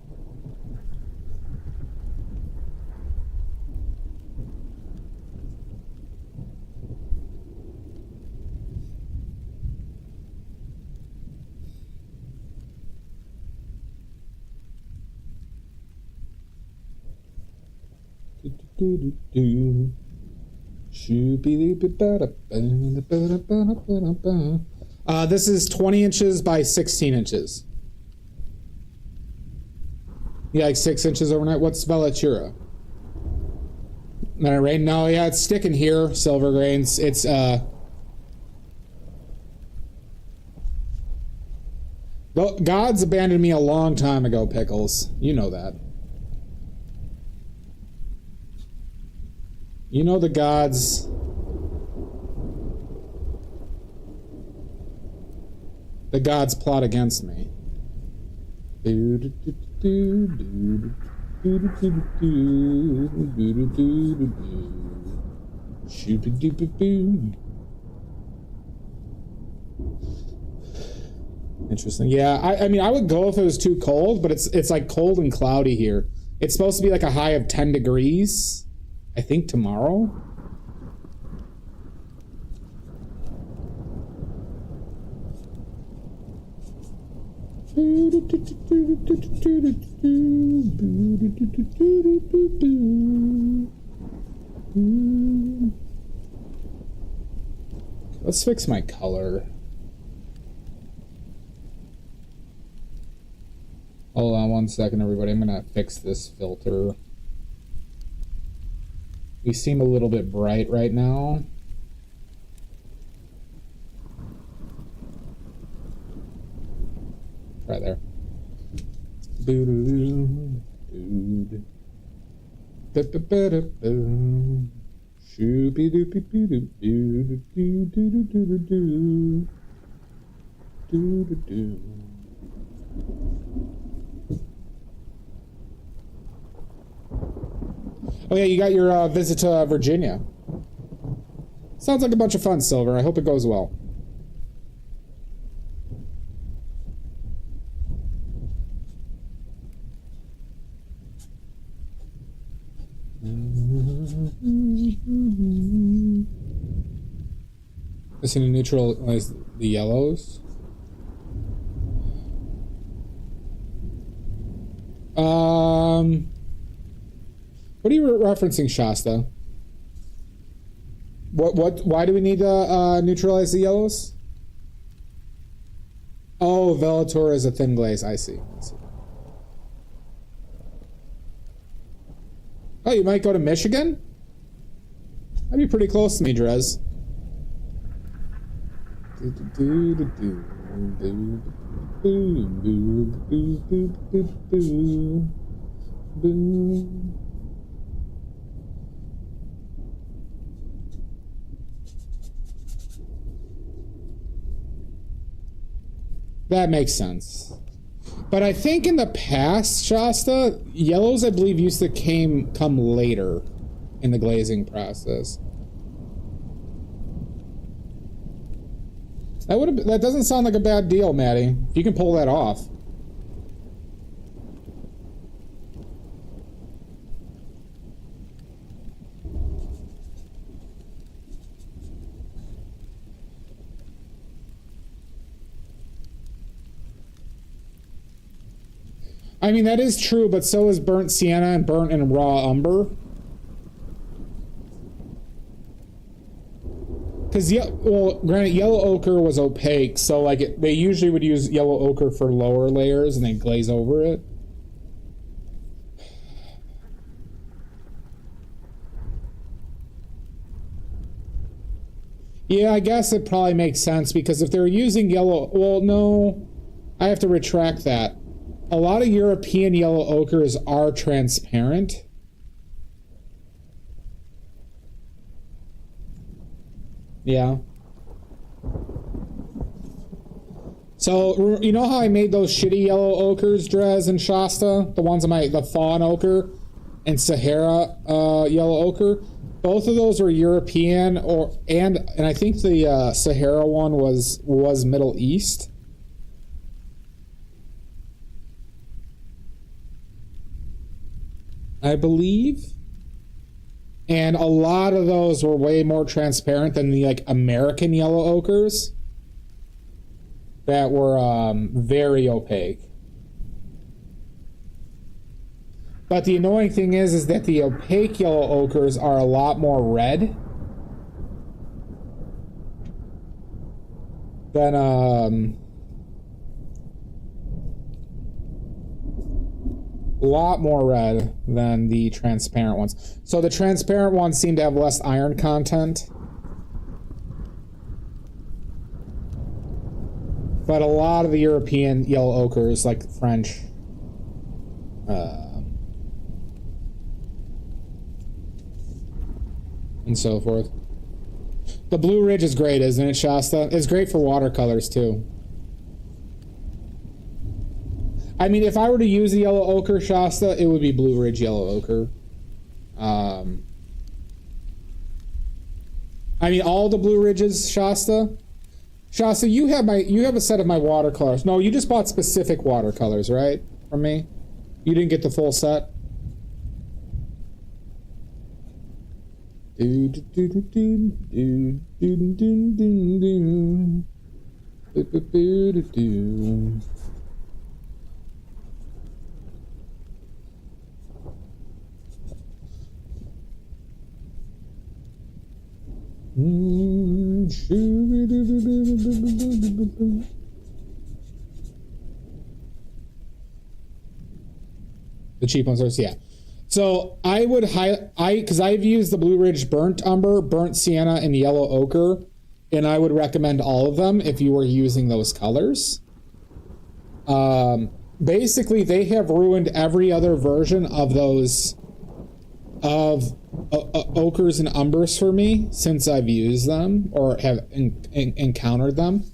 This is 20 inches by 16 inches. Yeah, like 6 inches overnight. What's Velatura? Not a rain? No, yeah, it's sticking here. Silver grains. It's God's abandoned me a long time ago, Pickles. You know that. You know the gods. The gods plot against me. Interesting. Yeah, I mean, I would go if it was too cold, but it's like cold and cloudy here. It's supposed to be like a high of 10 degrees. I think tomorrow. Let's fix my color. Hold on 1 second, everybody. I'm gonna fix this filter. We seem a little bit bright right now. Right there. Oh yeah, you got your visit to Virginia. Sounds like a bunch of fun, Silver. I hope it goes well. Missing to neutralize the yellows. What are you referencing, Shasta? Why do we need to neutralize the yellows? Oh, Velatura is a thin glaze. I see. Oh, you might go to Michigan? That'd be pretty close to me, Drez. That makes sense. But I think in the past, Shasta, yellows I believe used to come later in the glazing process. That doesn't sound like a bad deal, Maddie. If you can pull that off. I mean, that is true, but so is burnt sienna and burnt and raw umber. Because, well, granted, yellow ochre was opaque, so like they usually would use yellow ochre for lower layers and they glaze over it. Yeah, I guess it probably makes sense because if they're using yellow, well, no, I have to retract that. A lot of European yellow ochres are transparent. Yeah. So, you know how I made those shitty yellow ochres, Drez and Shasta? The ones on the fawn ochre and Sahara yellow ochre? Both of those were European, and I think the Sahara one was Middle East. I believe. And a lot of those were way more transparent than the like American yellow ochres that were very opaque. But the annoying thing is that the opaque yellow ochres are a lot more red than a lot more red than the transparent ones. So the transparent ones seem to have less iron content. But a lot of the European yellow ochres, like French, and so forth. The Blue Ridge is great, isn't it, Shasta? It's great for watercolors, too. I mean, if I were to use the yellow ochre, Shasta, it would be Blue Ridge yellow ochre. I mean, all the Blue Ridges, Shasta. Shasta, you have a set of my watercolors. No, you just bought specific watercolors, right? From me? You didn't get the full set? The cheap ones are, yeah. So I would because I've used the Blue Ridge burnt umber, burnt sienna, and yellow ochre, and I would recommend all of them if you were using those colors. Basically, they have ruined every other version of those ochres and umbers for me since I've used them or have encountered them.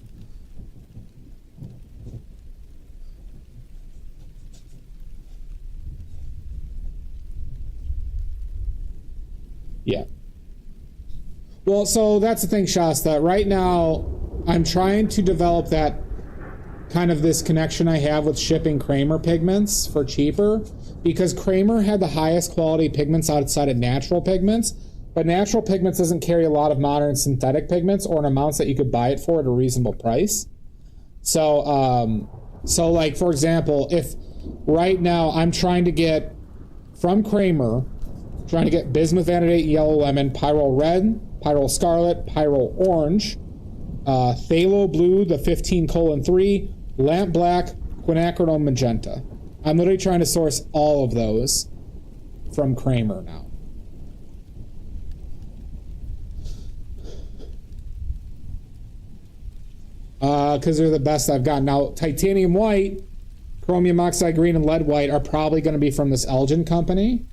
Yeah. Well, so that's the thing, Shasta. Right now, I'm trying to develop that kind of this connection I have with shipping Kramer pigments for cheaper, because Kramer had the highest quality pigments outside of natural pigments, but natural pigments doesn't carry a lot of modern synthetic pigments or in amounts that you could buy it for at a reasonable price. So, like, for example, if right now I'm trying to get from Kramer, trying to get bismuth vanadate yellow lemon, pyrrole red, pyrrole scarlet, pyrrole orange, phthalo blue, the 15:3, lamp black, quinacridone magenta. I'm literally trying to source all of those from Kramer now. Because they're the best I've got. Now, titanium white, chromium oxide green, and lead white are probably going to be from this Elgin company.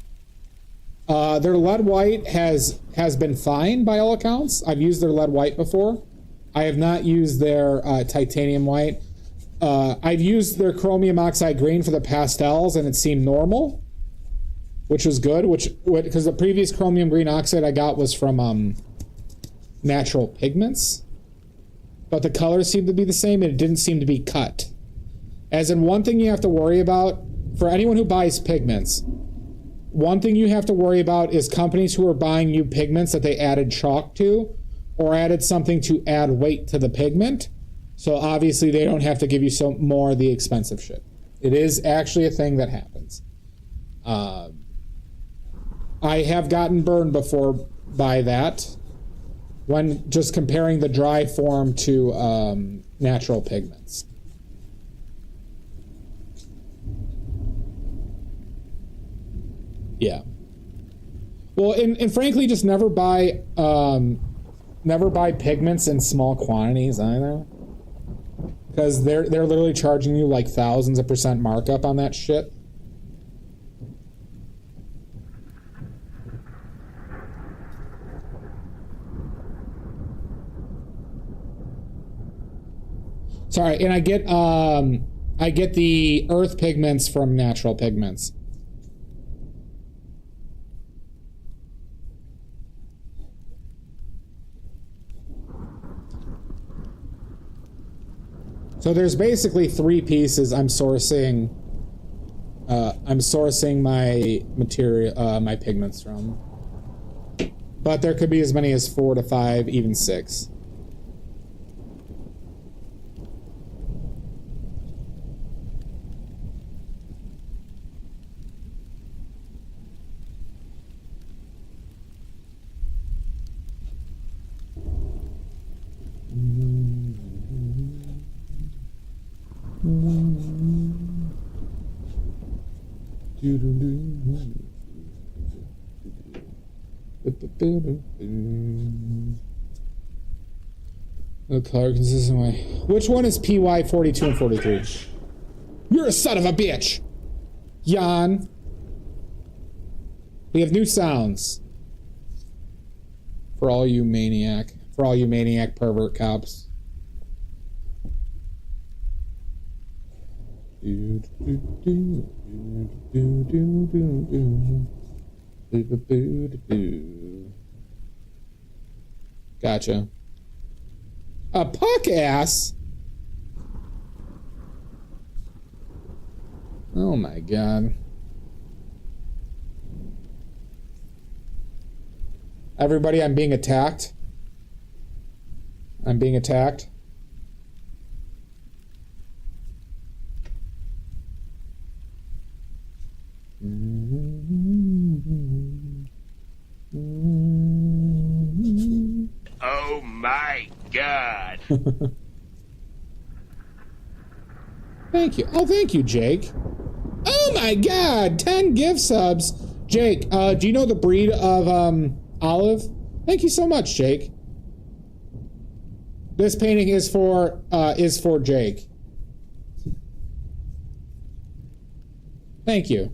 Their lead white has been fine by all accounts. I've used their lead white before. I have not used their titanium white. I've used their chromium oxide green for the pastels, and it seemed normal, which was good. Because the previous chromium green oxide I got was from Natural Pigments, but the colors seemed to be the same, and it didn't seem to be cut. As in, one thing you have to worry about for anyone who buys pigments. One thing you have to worry about is companies who are buying you pigments that they added chalk to or added something to add weight to the pigment. So obviously they don't have to give you more of the expensive shit. It is actually a thing that happens. I have gotten burned before by that when just comparing the dry form to natural pigments. Yeah. Well, and frankly, just never buy pigments in small quantities either, because they're literally charging you like thousands of % markup on that shit. Sorry, and I get the earth pigments from natural pigments. So there's basically 3 pieces I'm sourcing my material, my pigments from. But there could be as many as 4 to 5, even 6. The color consistent way. Which one is PY 42 and 43? You're a son of a bitch! Jan. We have new sounds. For all you maniac pervert cops. Gotcha. A puck ass? Oh my god. Everybody, I'm being attacked. I'm being attacked. Oh my god. Thank you. Oh, thank you, Jake. Oh my god, 10 gift subs. Jake, do you know the breed of olive? Thank you so much, Jake. This painting is for Jake. Thank you.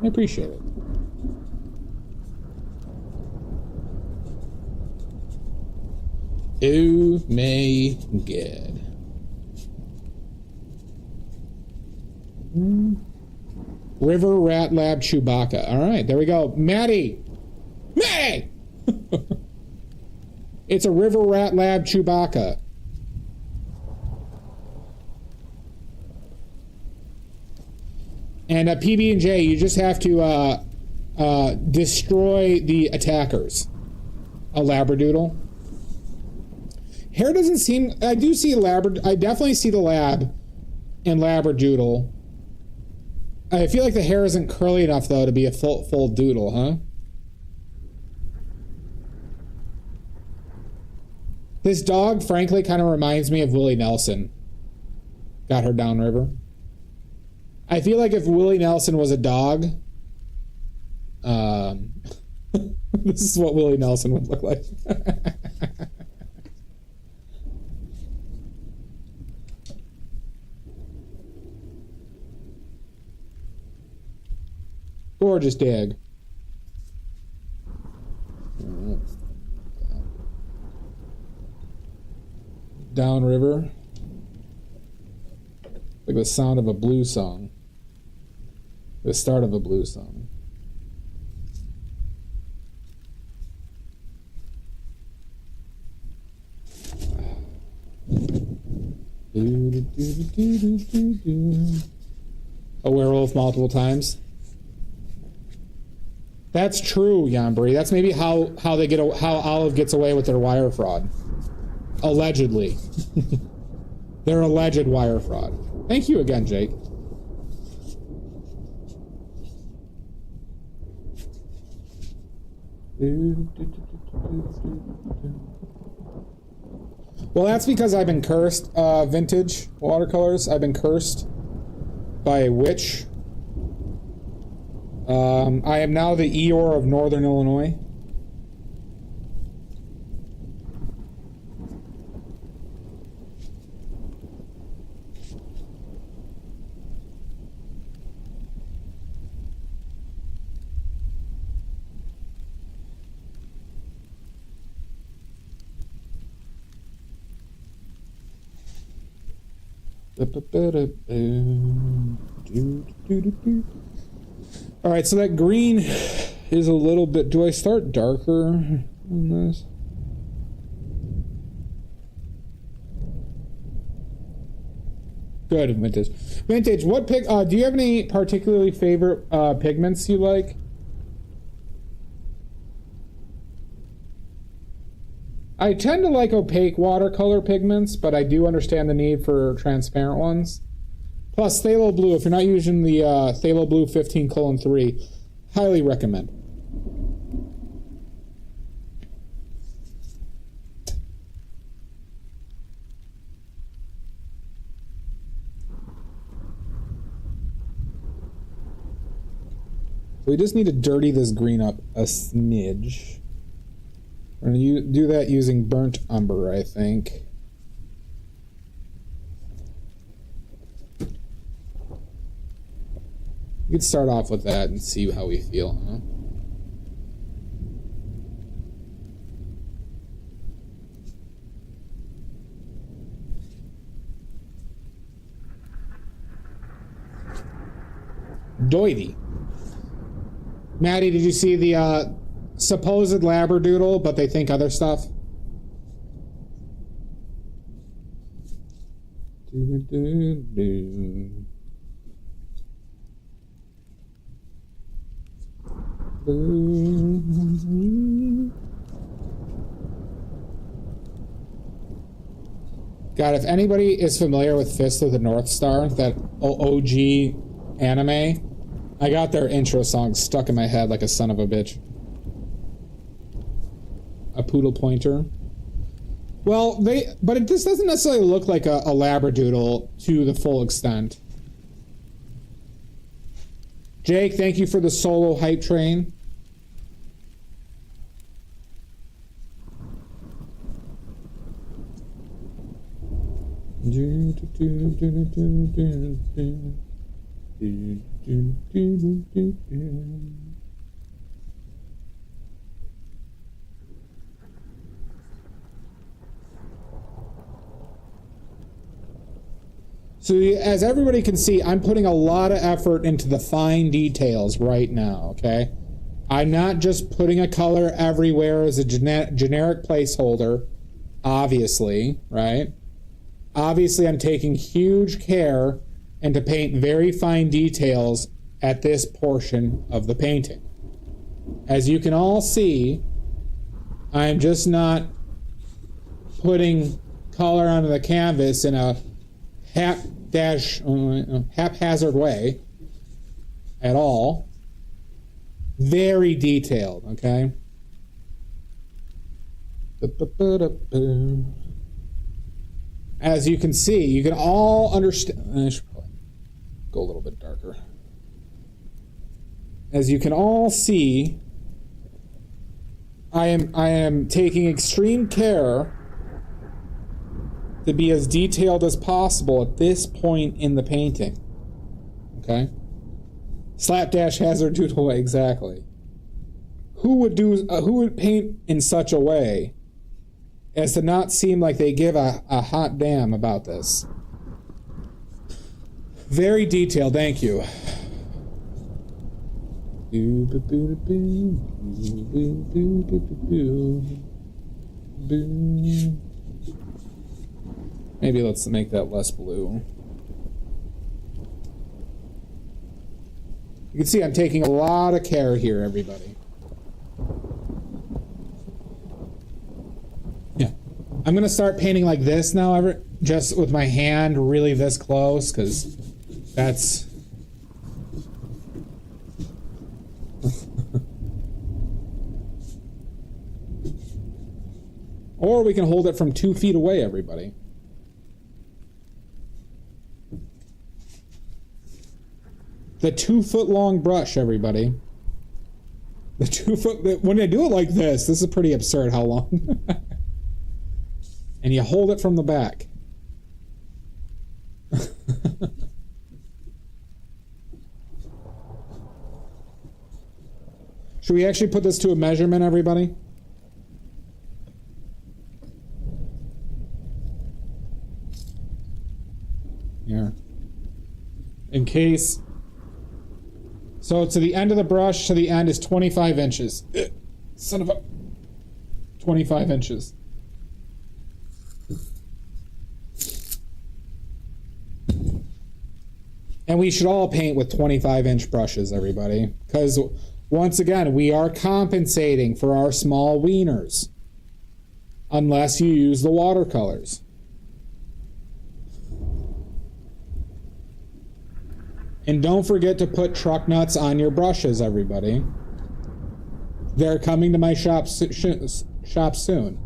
I appreciate it. Oh my god. River Rat Lab Chewbacca. All right, there we go. Maddie! Maddie! It's a River Rat Lab Chewbacca. And PB&J, you just have to destroy the attackers. A Labradoodle. Hair doesn't seem... I do see I definitely see the lab in Labradoodle. I feel like the hair isn't curly enough, though, to be a full doodle, huh? This dog, frankly, kind of reminds me of Willie Nelson. Got her downriver. I feel like if Willie Nelson was a dog, this is what Willie Nelson would look like. Gorgeous dig. Downriver. Like the sound of a blues song. The start of a blues song. A werewolf multiple times. That's true, Yanbury. That's maybe how Olive gets away with their wire fraud. Allegedly. Their alleged wire fraud. Thank you again, Jake. Well, that's because I've been cursed, vintage watercolors. I've been cursed by a witch. I am now the Eeyore of Northern Illinois. All right, so that green is a little bit... Do I start darker on this? Good, Vintage. Vintage, what do you have any particularly favorite pigments you like? I tend to like opaque watercolor pigments, but I do understand the need for transparent ones. Plus, Phthalo Blue, if you're not using the Phthalo Blue 15:3, highly recommend. We just need to dirty this green up a smidge. We're going to do that using burnt umber, I think. We could start off with that and see how we feel, huh? Doity. Maddie, did you see the supposed labradoodle, but they think other stuff? God, if anybody is familiar with Fist of the North Star, that OG anime, I got their intro song stuck in my head like a son of a bitch. A poodle pointer. Well, but this doesn't necessarily look like a labradoodle to the full extent. Jake, thank you for the solo hype train. So as everybody can see, I'm putting a lot of effort into the fine details right now, okay? I'm not just putting a color everywhere as a generic placeholder, obviously, right? Obviously, I'm taking huge care and to paint very fine details at this portion of the painting. As you can all see, I'm just not putting color onto the canvas in a haphazard way at all. Very detailed, okay? As you can see, you can all understand. I should probably go a little bit darker. As you can all see, I am taking extreme care to be as detailed as possible at this point in the painting. Okay? Slapdash hazard doodle, exactly. Who would paint in such a way as to not seem like they give a hot damn about this? Very detailed, thank you. Maybe let's make that less blue. You can see I'm taking a lot of care here, everybody. Yeah. I'm going to start painting like this now, just with my hand really this close, because that's... Or we can hold it from 2 feet away, everybody. The 2-foot-long brush, everybody. The 2-foot... When I do it like this is pretty absurd how long. And you hold it from the back. Should we actually put this to a measurement, everybody? All In case. So to the end of the brush, to the end is 25 inches. Son of a... 25 inches. And we should all paint with 25-inch brushes, everybody. Because, once again, we are compensating for our small wieners. Unless you use the watercolors. And don't forget to put truck nuts on your brushes, everybody. They're coming to my shop soon.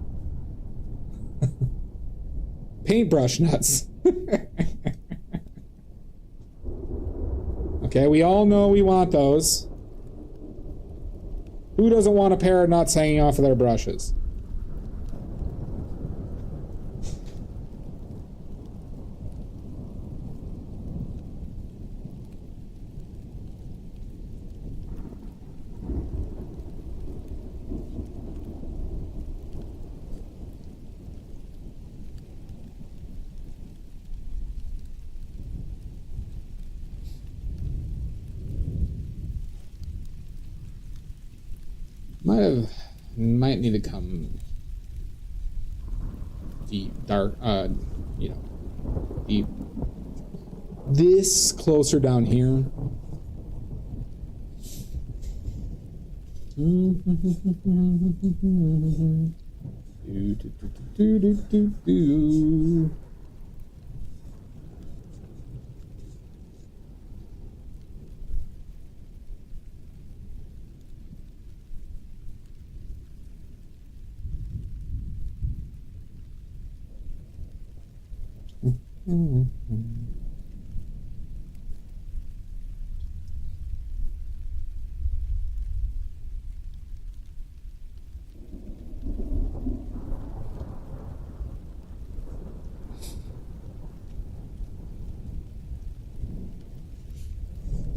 Paintbrush nuts. Okay, we all know we want those. Who doesn't want a pair of nuts hanging off of their brushes? Might need to come deep, dark, you know, deep. This closer down here.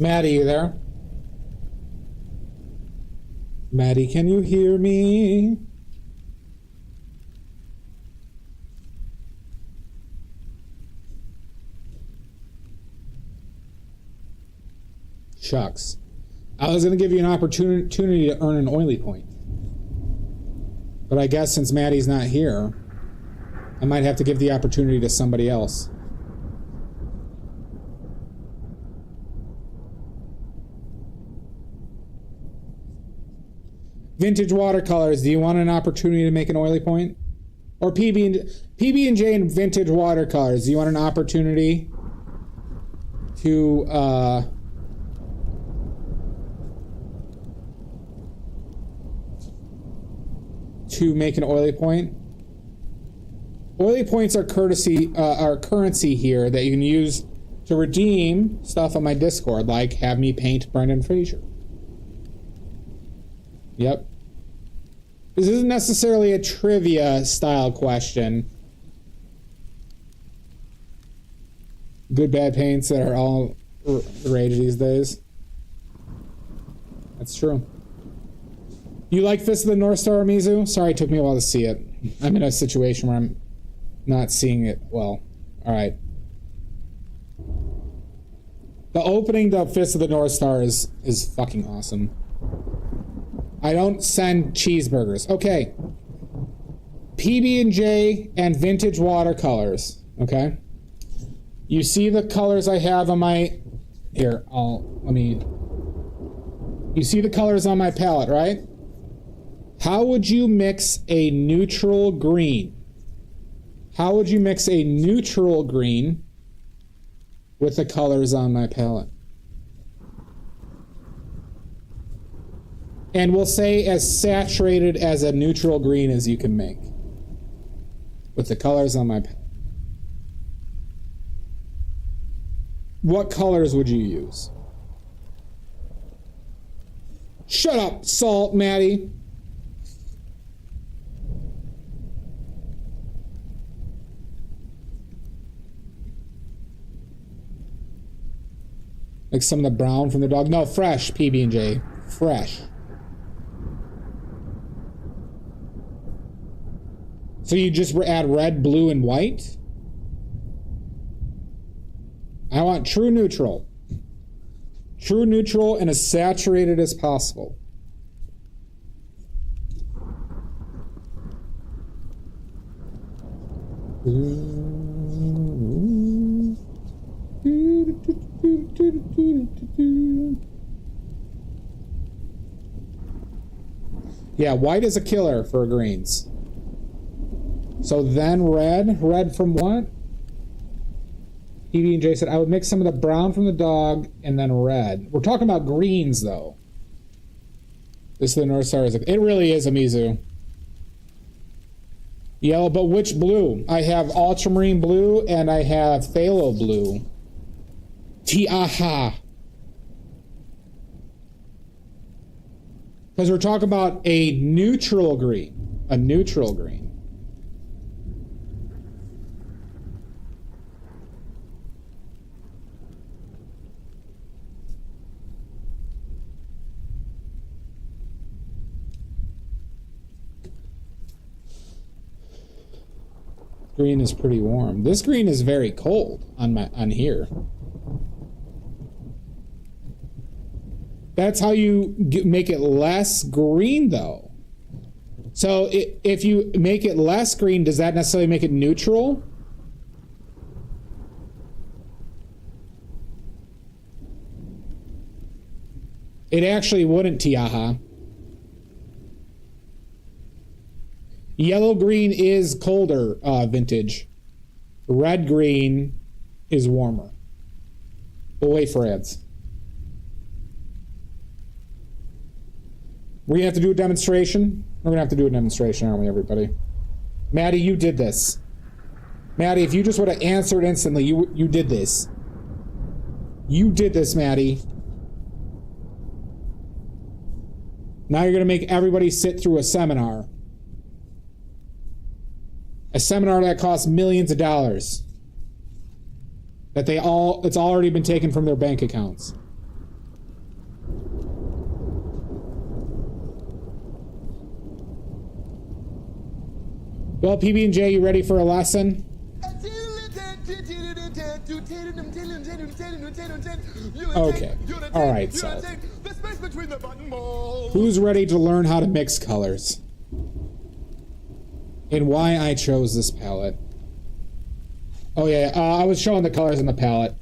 Maddie, you there? Maddie, can you hear me? Shucks. I was going to give you an opportunity to earn an oily point. But I guess since Maddie's not here, I might have to give the opportunity to somebody else. Vintage watercolors, do you want an opportunity to make an oily point? Or PB&J and vintage watercolors, do you want an opportunity to make an oily point? Oily points are currency here that you can use to redeem stuff on my Discord, like have me paint Brendan Fraser. Yep. This isn't necessarily a trivia style question. Good bad paints that are all the rage these days. That's true. You like Fist of the North Star, Mizu? Sorry, it took me a while to see it. I'm in a situation where I'm not seeing it well. Alright. The opening to Fist of the North Star is fucking awesome. I don't send cheeseburgers. Okay. PB&J and vintage watercolors. Okay. You see the colors I have on my... Here, You see the colors on my palette, right? How would you mix a neutral green? How would you mix a neutral green with the colors on my palette? And we'll say as saturated as a neutral green as you can make with the colors on my palette. What colors would you use? Shut up, Salt, Maddie. Like some of the brown from the dog. No, fresh, PB&J. Fresh. So you just add red, blue, and white? I want true neutral. True neutral and as saturated as possible. Yeah, white is a killer for greens. So then red. Red from what? PB&J said, I would mix some of the brown from the dog and then red. We're talking about greens, though. This is the North Star. It really is a Mizu. Yellow, but which blue? I have ultramarine blue and I have phthalo blue. Tiaha. Because we're talking about a neutral green. A neutral green. Green is pretty warm. This green is very cold on here. That's how you make it less green, though. So if you make it less green, does that necessarily make it neutral? It actually wouldn't, Tiaha. Yellow green is colder, vintage. Red green is warmer. We'll wait for ads. We're gonna have to do a demonstration. We're gonna have to do a demonstration, aren't we, everybody? Maddie, you did this. Maddie, if you just would have answered instantly, you did this. You did this, Maddie. Now you're gonna make everybody sit through a seminar. A seminar that costs millions of dollars. That it's already been taken from their bank accounts. Well, PB&J, you ready for a lesson? Okay. All right, so. Who's ready to learn how to mix colors? And why I chose this palette. Oh yeah, I was showing the colors in the palette.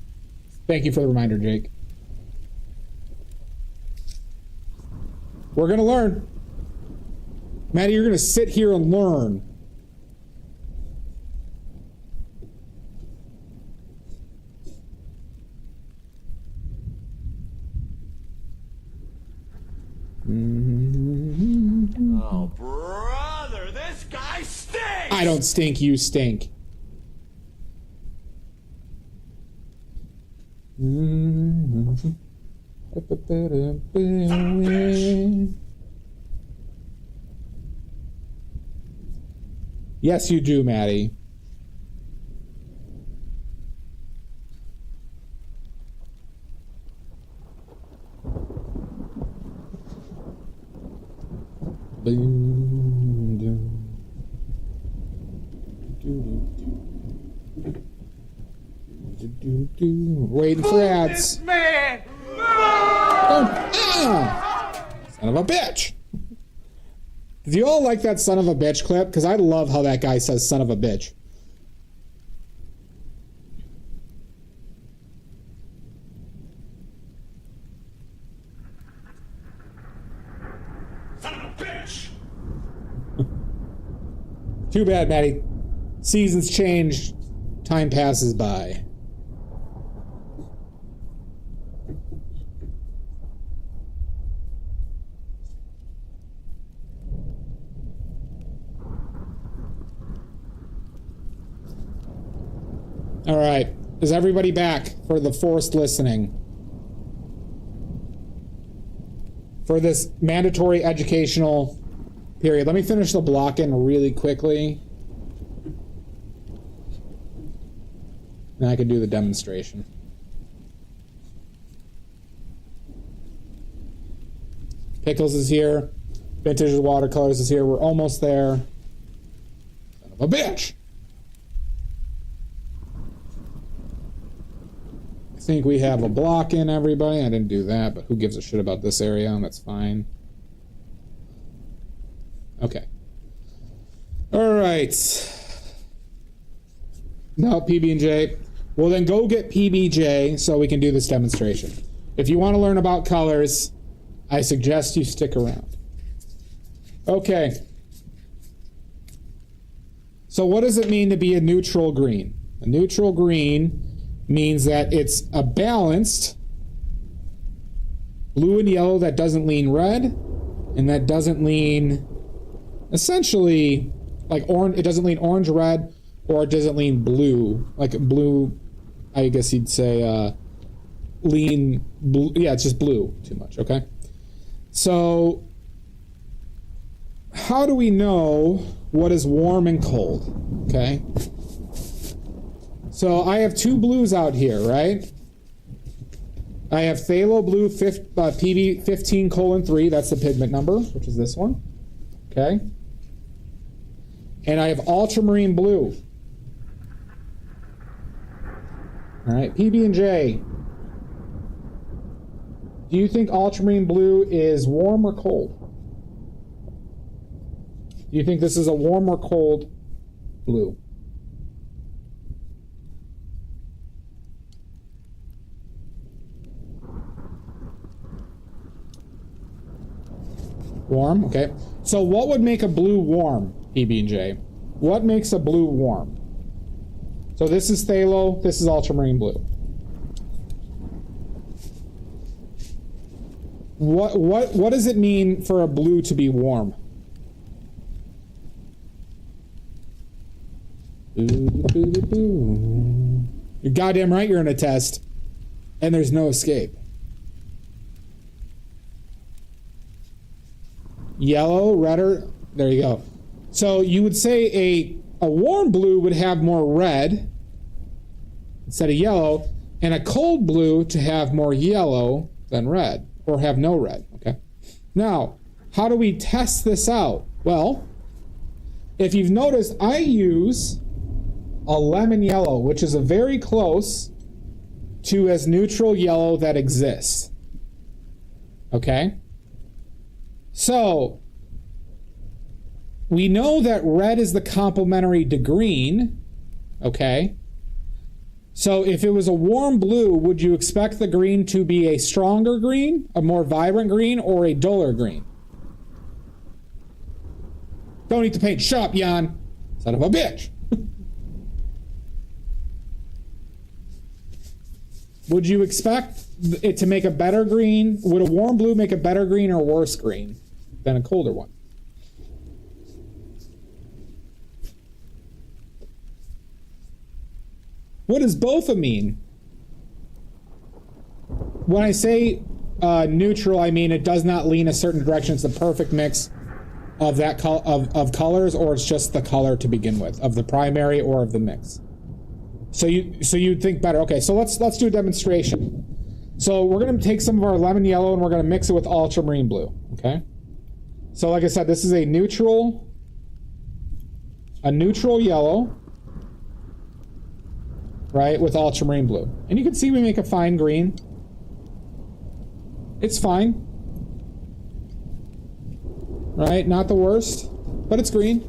Thank you for the reminder, Jake. We're gonna learn. Maddie, you're gonna sit here and learn. Oh, brother, this guy stinks! I don't stink, you stink. Yes, you do, Maddie. Waiting for ads. Man! Son of a bitch. Do you all like that son of a bitch clip? Because I love how that guy says son of a bitch. Son of a bitch! Too bad, Maddie. Seasons change. Time passes by. All right. Is everybody back for the forced listening? For this mandatory educational period. Let me finish the block-in really quickly. Then I can do the demonstration. Pickles is here. Vintage Watercolors is here. We're almost there. Son of a bitch! think we have a block in, everybody. I didn't do that, but who gives a shit about this area? That's fine. Okay. All right. No, PB&J. Well, then go get PBJ so we can do this demonstration. If you want to learn about colors, I suggest you stick around. Okay. So what does it mean to be a neutral green? A neutral green means that it's a balanced blue and yellow that doesn't lean red and that doesn't lean essentially like orange. It doesn't lean orange, red, or it doesn't lean blue. Like blue, I guess you'd say lean blue. Yeah, it's just blue too much, okay? So how do we know what is warm and cold? Okay. So I have two blues out here, right? I have phthalo blue PB 15:3. That's the pigment number, which is this one. Okay. And I have ultramarine blue. All right, PB&J. Do you think ultramarine blue is warm or cold? Do you think this is a warm or cold blue? Warm, okay. So what would make a blue warm, PB&J? What makes a blue warm? So this is phthalo, this is ultramarine blue. What does it mean for a blue to be warm? You're goddamn right you're in a test, and there's no escape. Yellow, redder, there you go. So you would say a warm blue would have more red instead of yellow, and a cold blue to have more yellow than red, or have no red, okay? Now, how do we test this out? Well, if you've noticed, I use a lemon yellow, which is a very close to as neutral yellow that exists, okay? So, we know that red is the complementary to green, okay? So if it was a warm blue, would you expect the green to be a stronger green, a more vibrant green, or a duller green? Don't eat the paint. Shut up, Jan. Son of a bitch. Would you expect it to make a better green? Would a warm blue make a better green or worse green than a colder one? What does both mean? When I say neutral, I mean it does not lean a certain direction. It's the perfect mix of that of colors, or it's just the color to begin with, of the primary or of the mix. So you'd think better. Okay, so let's do a demonstration. So we're going to take some of our lemon yellow and we're going to mix it with ultramarine blue. Okay. So like I said, this is a neutral yellow, right, with ultramarine blue. And you can see we make a fine green. It's fine. Right? Not the worst, but it's green.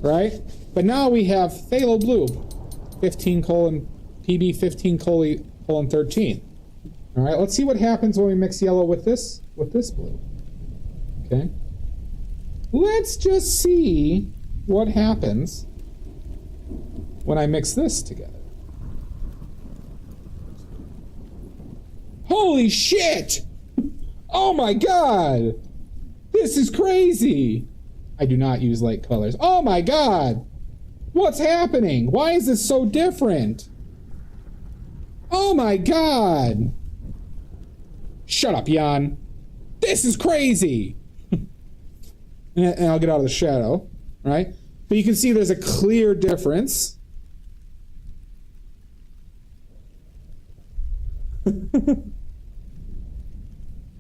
Right? But now we have phthalo blue, PB 15:13. All right, let's see what happens when we mix yellow with this blue. Okay. Let's just see what happens when I mix this together. Holy shit! Oh my god! This is crazy! I do not use light colors. Oh my god! What's happening? Why is this so different? Oh my god! Shut up, Jan. This is crazy! And I'll get out of the shadow, right? But you can see there's a clear difference.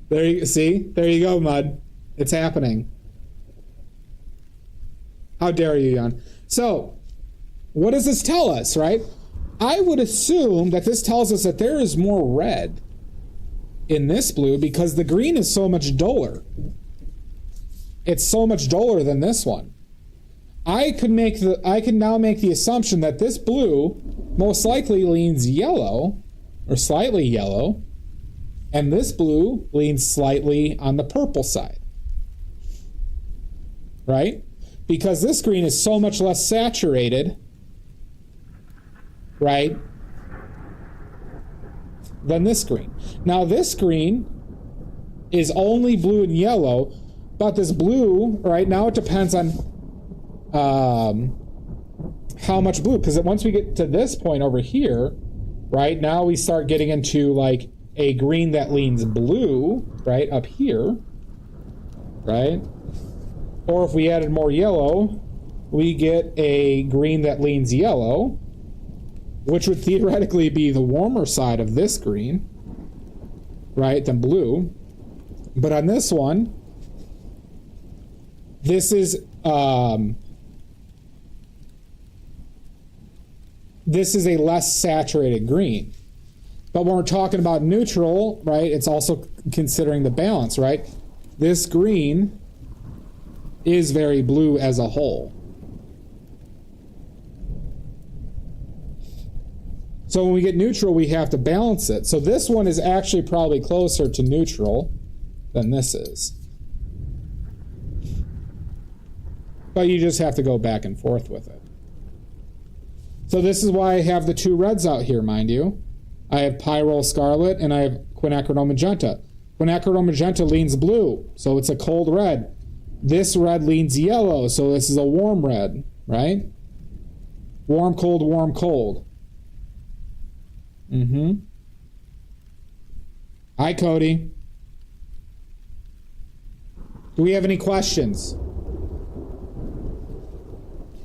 There you go, Mud. It's happening. How dare you, Jan? So, what does this tell us, right? I would assume that this tells us that there is more red in this blue because the green is so much duller. It's so much duller than this one. I could now make the assumption that this blue most likely leans yellow or slightly yellow, and this blue leans slightly on the purple side. Right? Because this green is so much less saturated, right, than this green. Now this green is only blue and yellow, but this blue, right, now it depends on how much blue, because once we get to this point over here, right, now we start getting into like a green that leans blue, right, up here, right? Or if we added more yellow, we get a green that leans yellow, which would theoretically be the warmer side of this green, right, than blue. But on this one, this is a less saturated green. But when we're talking about neutral, right, it's also considering the balance, right? This green is very blue as a whole. So when we get neutral, we have to balance it. So this one is actually probably closer to neutral than this is. But you just have to go back and forth with it. So this is why I have the two reds out here, mind you. I have Pyrrole Scarlet and I have Quinacridone Magenta. Quinacridone Magenta leans blue, so it's a cold red. This red leans yellow, so this is a warm red, right? Warm, cold, warm, cold. Hi, Cody. Do we have any questions?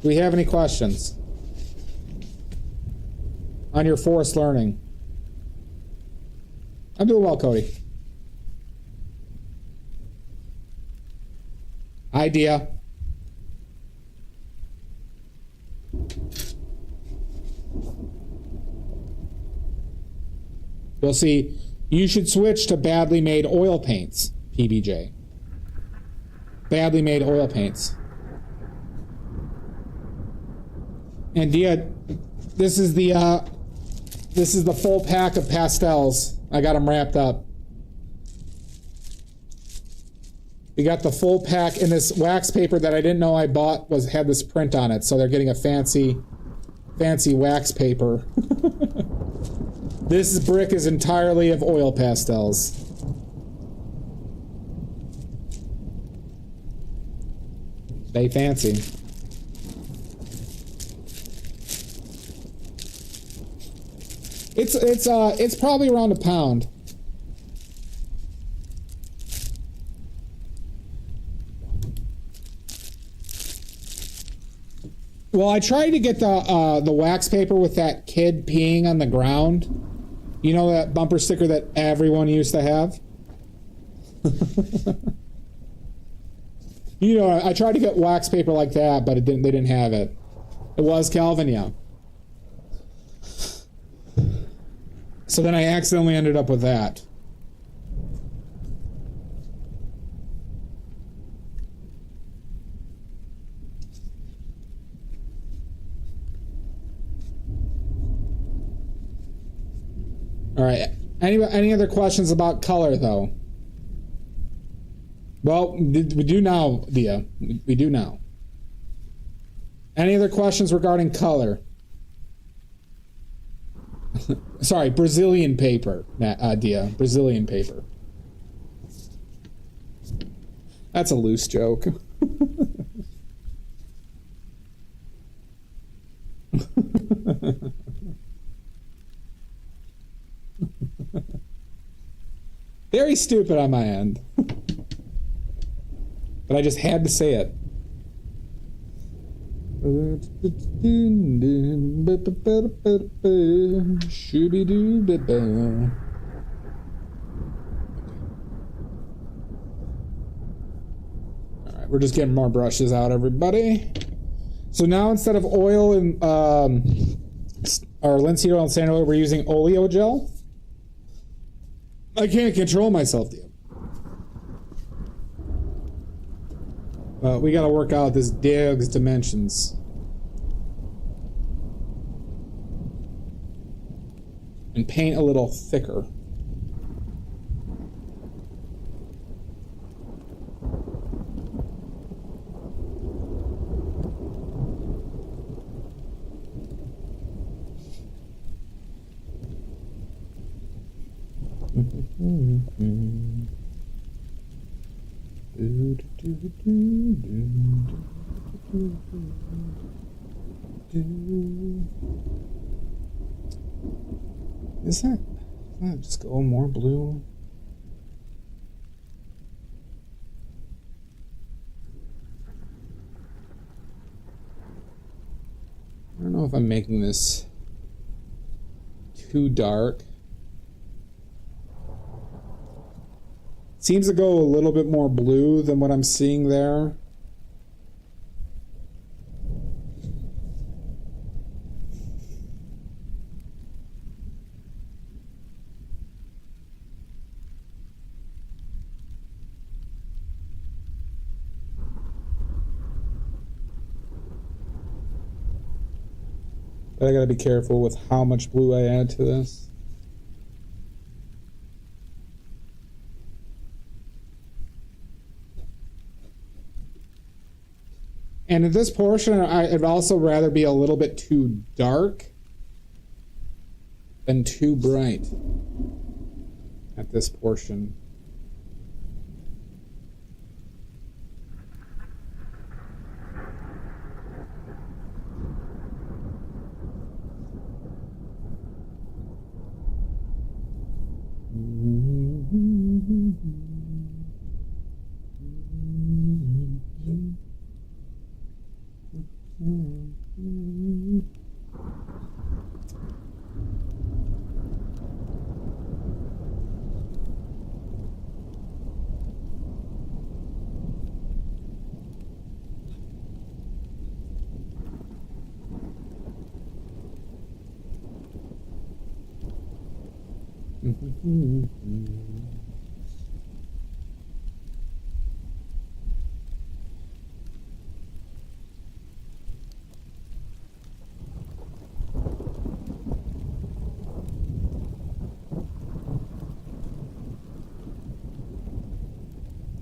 Do we have any questions on your forest learning? I'm doing well, Cody. Idea. We'll see. You should switch to badly made oil paints, PBJ. Badly made oil paints. And Dia, this is the full pack of pastels. I got them wrapped up. We got the full pack in this wax paper that I didn't know I bought had this print on it, so they're getting a fancy wax paper. This brick is entirely of oil pastels. They fancy. It's probably around £1. Well, I tried to get the wax paper with that kid peeing on the ground. You know that bumper sticker that everyone used to have? You know, I tried to get wax paper like that, but they didn't have it. It was Calvin, yeah. So then I accidentally ended up with that. All right. Any other questions about color, though? Well, we do now, Dia. We do now. Any other questions regarding color? Sorry, Brazilian paper, Dia. Brazilian paper. That's a loose joke. Very stupid on my end. But I just had to say it. Alright, we're just getting more brushes out, everybody. So now instead of oil and or linseed oil and sandalwood oil. We're using oleo gel. I can't control myself, dude. We gotta work out this dog's dimensions. And paint a little thicker. Is that just go more blue? I don't know if I'm making this too dark. Seems to go a little bit more blue than what I'm seeing there. But I gotta be careful with how much blue I add to this. And in this portion, I'd also rather be a little bit too dark than too bright at this portion.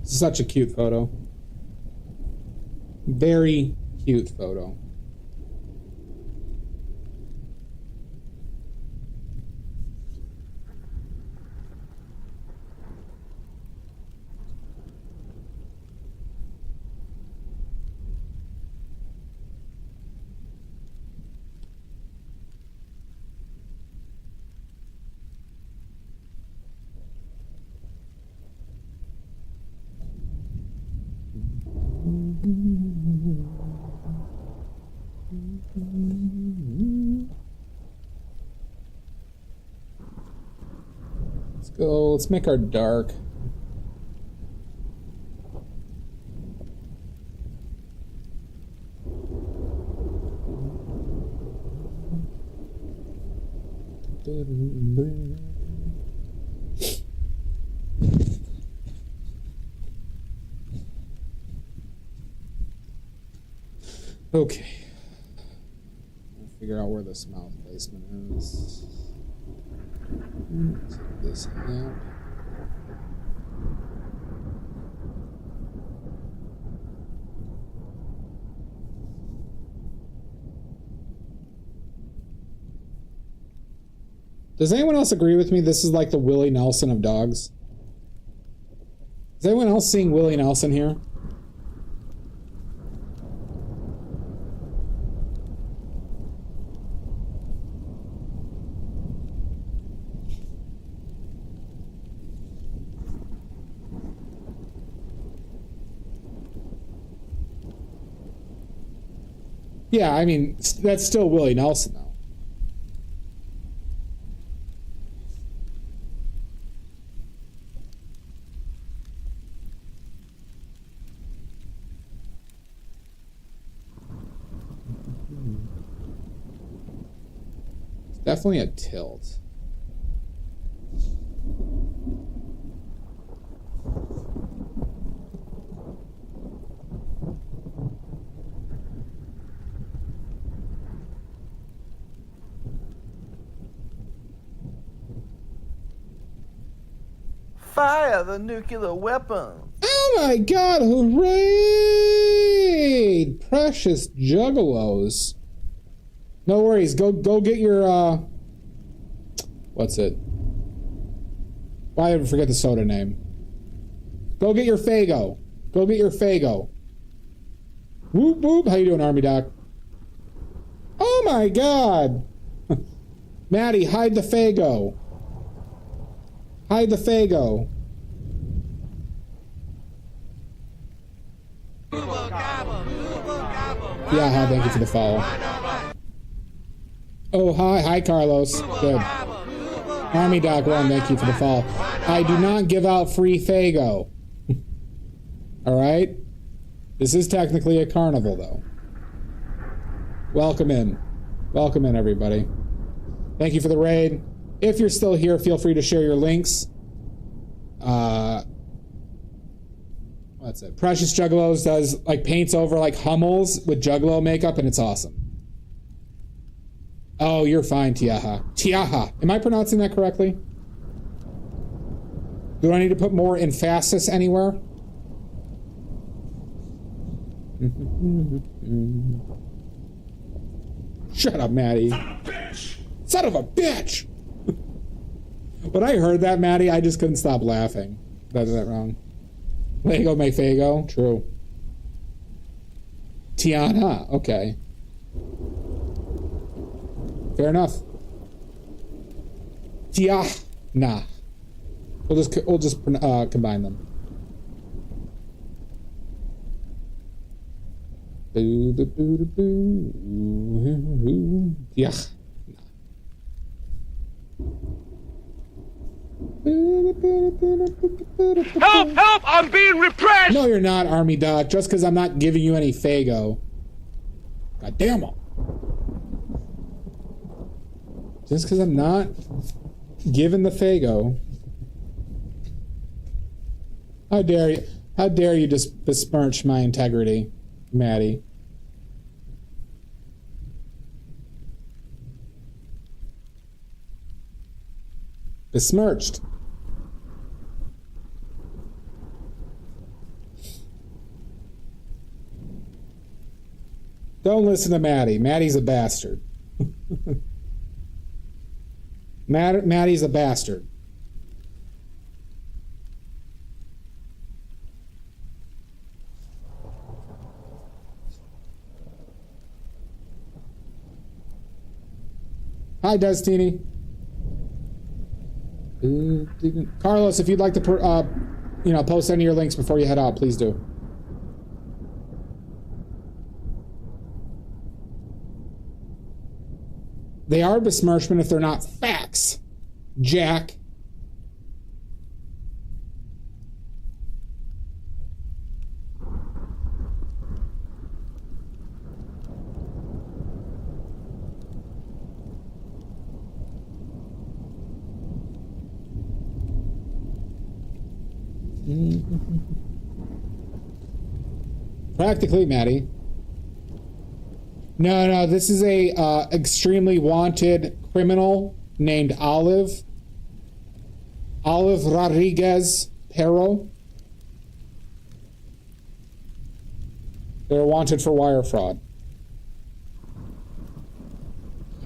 Such a cute photo. Very cute photo. Let's go, let's make our dark. Okay. I'll figure out where this mouth placement is. Take this out. Does anyone else agree with me? This is like the Willie Nelson of dogs. Is anyone else seeing Willie Nelson here? Yeah, I mean, that's still Willie Nelson, though. Definitely a tilt. Fire the nuclear weapons. Oh my god, hooray! Precious juggalos. No worries, go get your, what's it? Why did I forget the soda name? Go get your Faygo. Go get your Faygo. Whoop whoop, how you doing, Army Doc? Oh my god! Maddie, hide the Faygo. Hide the Faygo. Yeah, thank you for the follow. Oh, hi Carlos. Good. Army Doc 1, thank you for the follow. I do not give out free Faygo. Alright? This is technically a carnival, though. Welcome in. Welcome in, everybody. Thank you for the raid. If you're still here, feel free to share your links. What's it? Precious Juggalos does, like, paints over, like, Hummels with Juggalo makeup, and it's awesome. Oh, you're fine, Tiaha. Tiaha. Am I pronouncing that correctly? Do I need to put more emphasis anywhere? Shut up, Maddie. Son of a bitch! Son of a bitch! When I heard that, Maddie, I just couldn't stop laughing. Did that wrong. Lego may Fago. True. Tiana. Okay. Fair enough. Tiana. We'll just combine them. Boo boo boo boo. Yeah. Help! Help! I'm being repressed! No, you're not, Army Doc. Just because I'm not giving you any Faygo. God damn it. Just because I'm not giving the Faygo. How dare you? How dare you just besmirch my integrity, Maddie? Besmirched. Don't listen to Maddie. Maddie's a bastard. Maddie's a bastard. Hi, Destiny. Carlos, if you'd like to, post any of your links before you head out, please do. They are besmirchment if they're not facts, Jack. Practically, Maddie. No, this is a extremely wanted criminal named Olive Rodriguez Pero. They're wanted for wire fraud.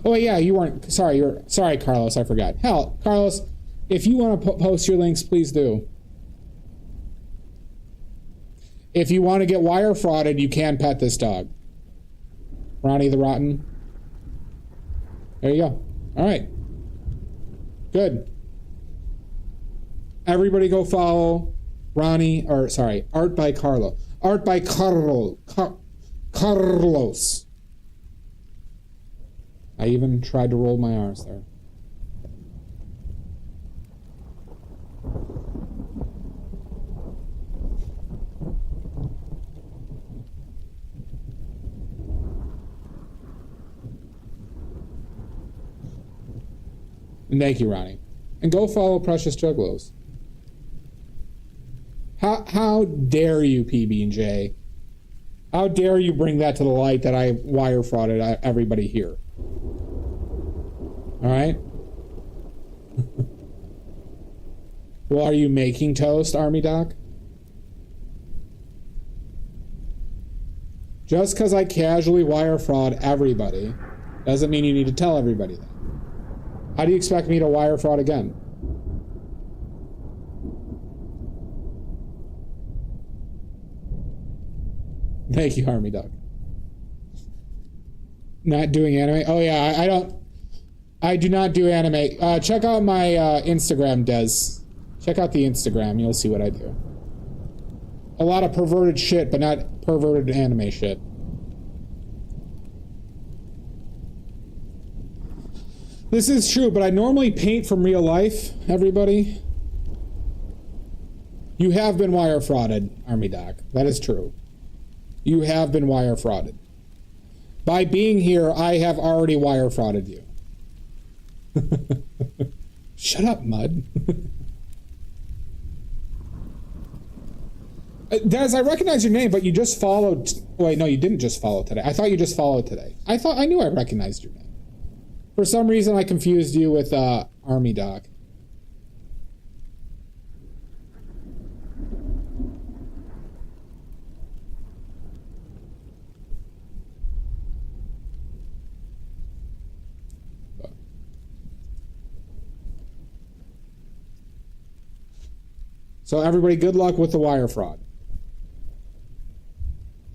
Oh yeah, you weren't. Sorry, sorry, Carlos. I forgot. Hell, Carlos, if you want to post your links, please do. If you want to get wire frauded, you can pet this dog. Ronnie the Rotten. There you go. All right. Good. Everybody go follow Ronnie, or sorry, Art by Carlo. Art by Carlos. I even tried to roll my R's there. And thank you, Ronnie. And go follow Precious Juggalos. How dare you, PB&J? How dare you bring that to the light that I wire frauded everybody here? All right? Well, are you making toast, Army Doc? Just because I casually wire fraud everybody doesn't mean you need to tell everybody that. How do you expect me to wire fraud again? Thank you, Army Doc. Not doing anime? Oh yeah, I do not do anime. Check out my Instagram, Des. Check out the Instagram, you'll see what I do. A lot of perverted shit, but not perverted anime shit. This is true, but I normally paint from real life, everybody. You have been wire frauded, Army Doc. That is true. You have been wire frauded. By being here, I have already wire frauded you. Shut up, Mud. Des, I recognize your name, but you just followed... Wait, no, you didn't just follow today. I thought you just followed today. I knew I recognized your name. For some reason, I confused you with Army Doc. So everybody, good luck with the wire fraud.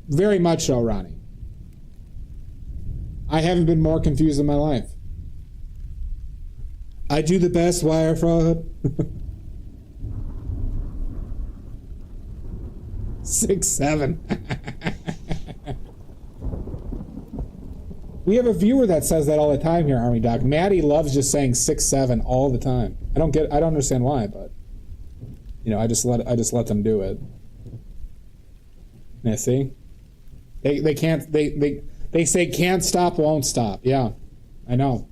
Very much so, Ronnie. I haven't been more confused in my life. I do the best wire fraud. 6'7". We have a viewer that says that all the time here, Army Doc. Maddie loves just saying 6'7" all the time. I don't understand why, but you know, I just let them do it. Yeah, see? They can't they say can't stop, won't stop. Yeah. I know.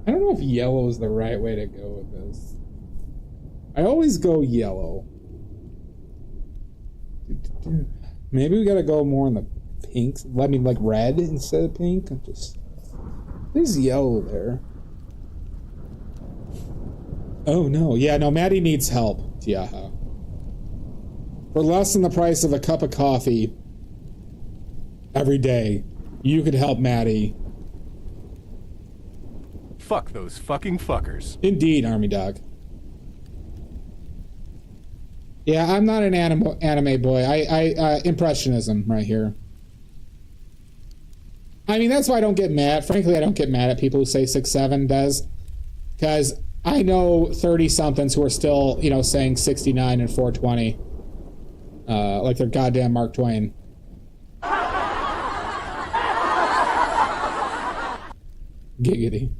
I don't know if yellow is the right way to go with this. I always go yellow. Maybe we gotta go more in the pinks. Let me like red instead of pink. There's yellow there. Oh no, yeah, no, Maddie needs help, Tiaha. For less than the price of a cup of coffee every day, you could help Maddie. Fuck those fucking fuckers. Indeed, Army Dog. Yeah, I'm not an anime boy. I impressionism right here. I mean, that's why I don't get mad. Frankly, I don't get mad at people who say 6'7", Des. Because I know 30-somethings who are still, you know, saying 69 and 420. Like they're goddamn Mark Twain. Giggity.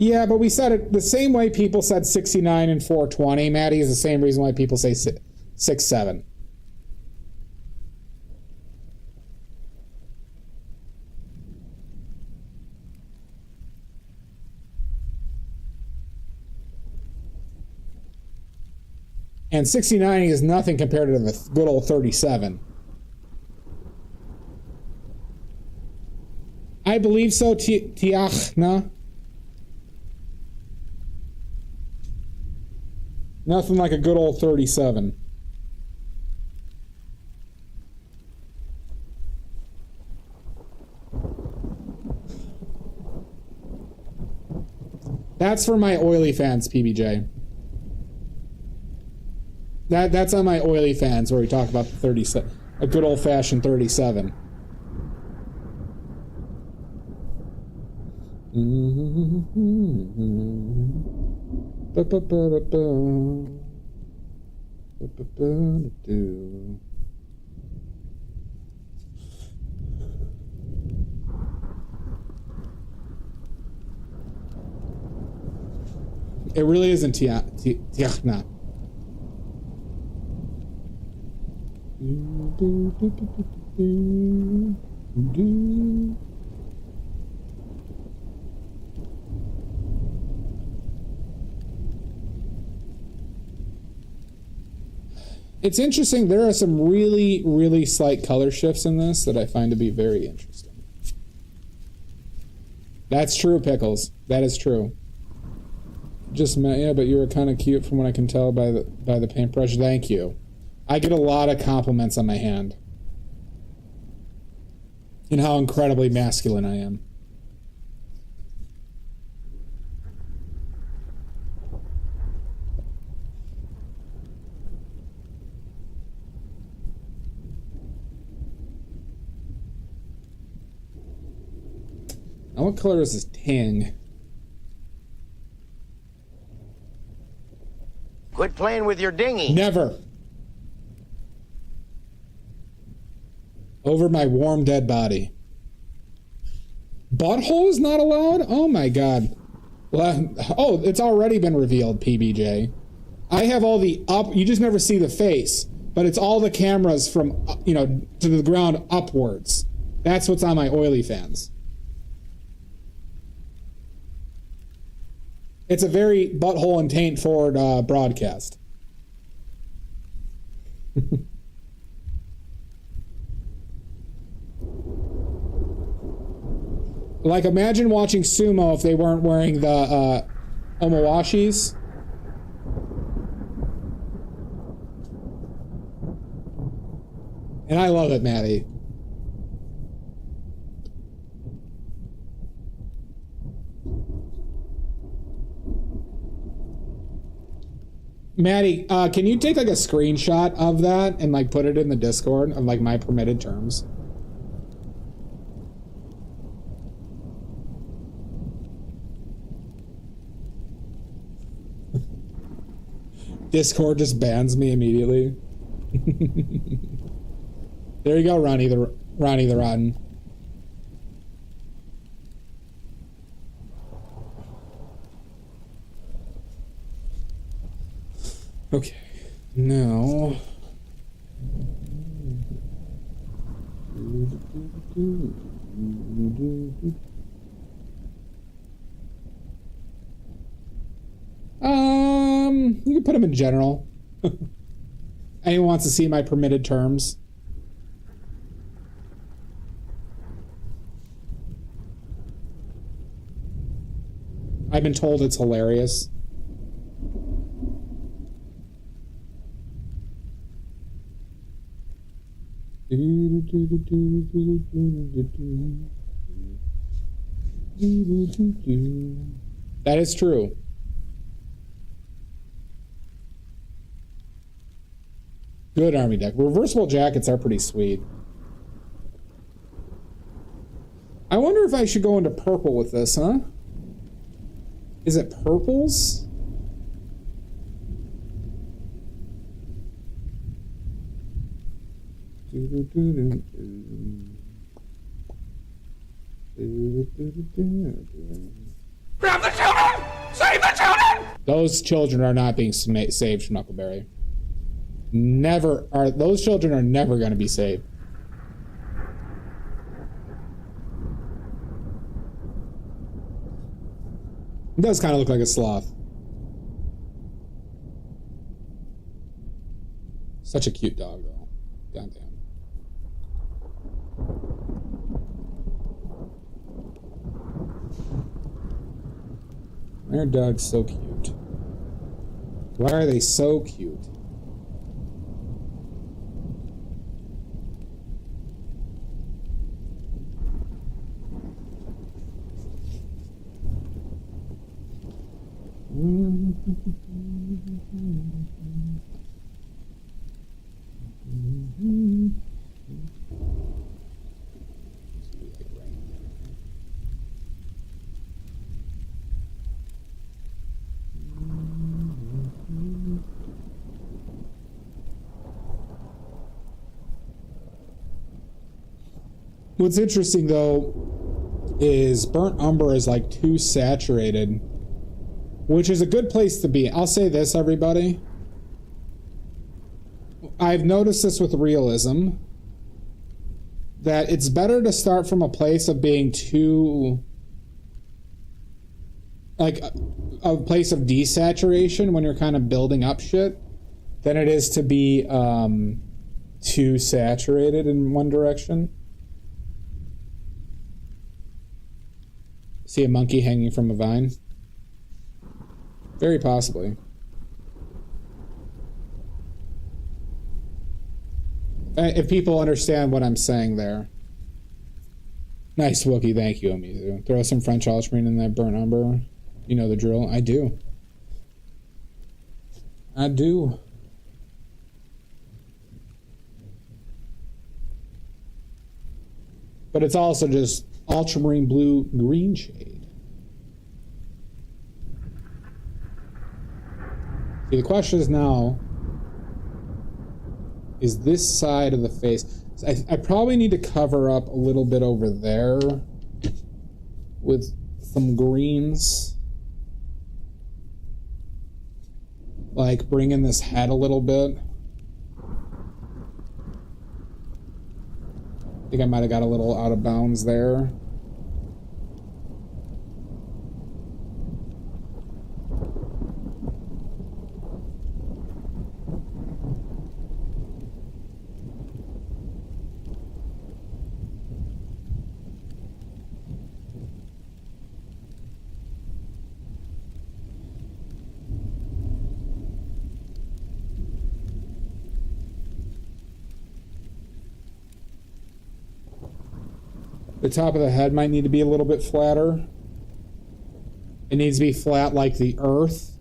Yeah, but we said it the same way people said 69 and 420. Maddie is the same reason why people say 6'7". And 69 is nothing compared to the good old 37. I believe so, Tiachna. Nothing like a good old 37. That's for my oily fans, PBJ. That's on my oily fans where we talk about the 37, a good old fashioned 37. It really isn't Tiachna. It's interesting. There are some really, really slight color shifts in this that I find to be very interesting. That's true, Pickles. That is true. Just met you, but you were kind of cute from what I can tell by the paintbrush. Thank you. I get a lot of compliments on my hand. And how incredibly masculine I am. Now, what color is this Tang? Quit playing with your dinghy. Never. Over my warm dead body. Butthole is not allowed? Oh my god. Well, oh, it's already been revealed, PBJ. I have all the up, you just never see the face, but it's all the cameras from, you know, to the ground upwards. That's what's on my oily fans. It's a very butthole and taint forward broadcast. Like, imagine watching sumo if they weren't wearing the omawashis. And I love it, Maddie. Maddie, can you take like a screenshot of that and like put it in the Discord of like my permitted terms? Discord just bans me immediately. There you go, Ronnie the Rotten. Okay, now you can put them in general. Anyone wants to see my permitted terms? I've been told it's hilarious. That is true. Good army deck. Reversible jackets are pretty sweet. I wonder if I should go into purple with this, huh? Is it purples? Grab the children! Save the children! Those children are not being saved from Knuckleberry. Never are. Those children are never going to be saved. It does kind of look like a sloth. Such a cute dog, though. Goddamn. Why are dogs so cute? Why are they so cute? What's interesting though is burnt umber is like too saturated which is a good place to be. I'll say this, everybody. I've noticed this with realism, that it's better to start from a place of being too, like, a place of desaturation when you're kind of building up shit, than it is to be too saturated in one direction. See a monkey hanging from a vine? Very possibly. If people understand what I'm saying there. Nice Wookie, thank you, Amizu. Throw some French ultramarine in that burnt umber. You know the drill. I do. I do. But it's also just ultramarine blue green shade. See, the question is now, is this side of the face... I probably need to cover up a little bit over there with some greens. Like, bring in this head a little bit. I think I might have got a little out of bounds there. The top of the head might need to be a little bit flatter. It needs to be flat like the earth.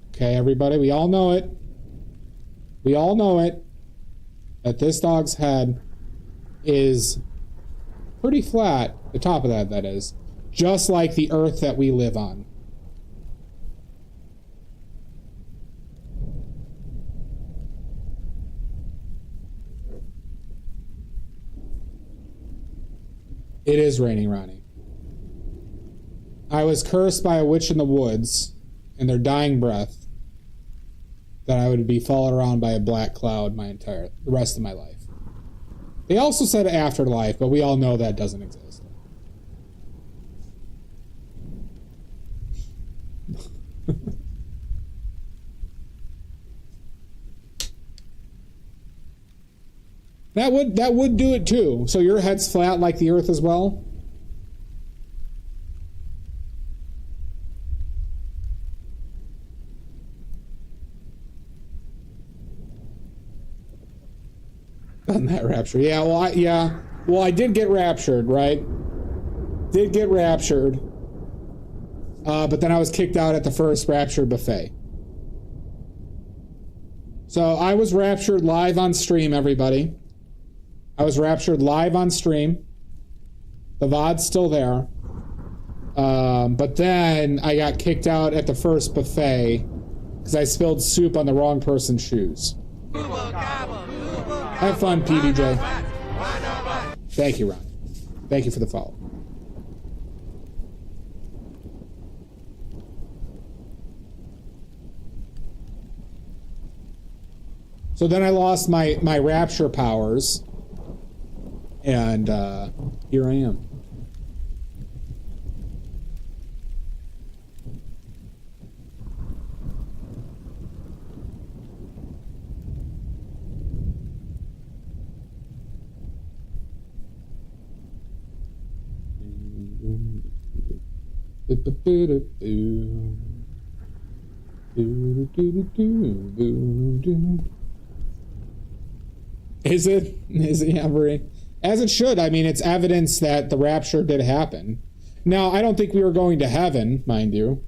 Okay, everybody, we all know it. We all know it. That this dog's head is pretty flat. The top of that is. Just like the earth that we live on. It is raining, Ronnie. I was cursed by a witch in the woods in their dying breath that I would be followed around by a black cloud the rest of my life. They also said afterlife, but we all know that doesn't exist. That would do it too. So your head's flat like the earth as well? On that rapture. Yeah, well I did get raptured, right? Did get raptured. But then I was kicked out at the first rapture buffet. So I was raptured live on stream, everybody. I was raptured live on stream. The VOD's still there. But then I got kicked out at the first buffet because I spilled soup on the wrong person's shoes. Have fun, PBJ. Thank you, Ron. Thank you for the follow. So then I lost my rapture powers. And here I am. Is it? Yeah, Brie? As it should. I mean, it's evidence that the rapture did happen. Now, I don't think we were going to heaven, mind you.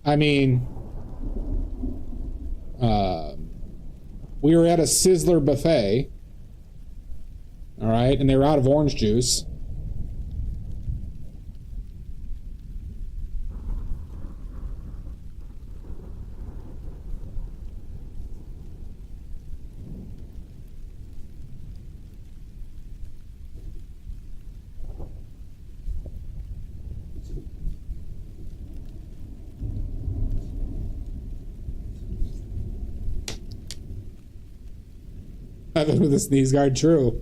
I mean, we were at a Sizzler buffet. All right, and they were out of orange juice. Rather with a sneeze guard, true.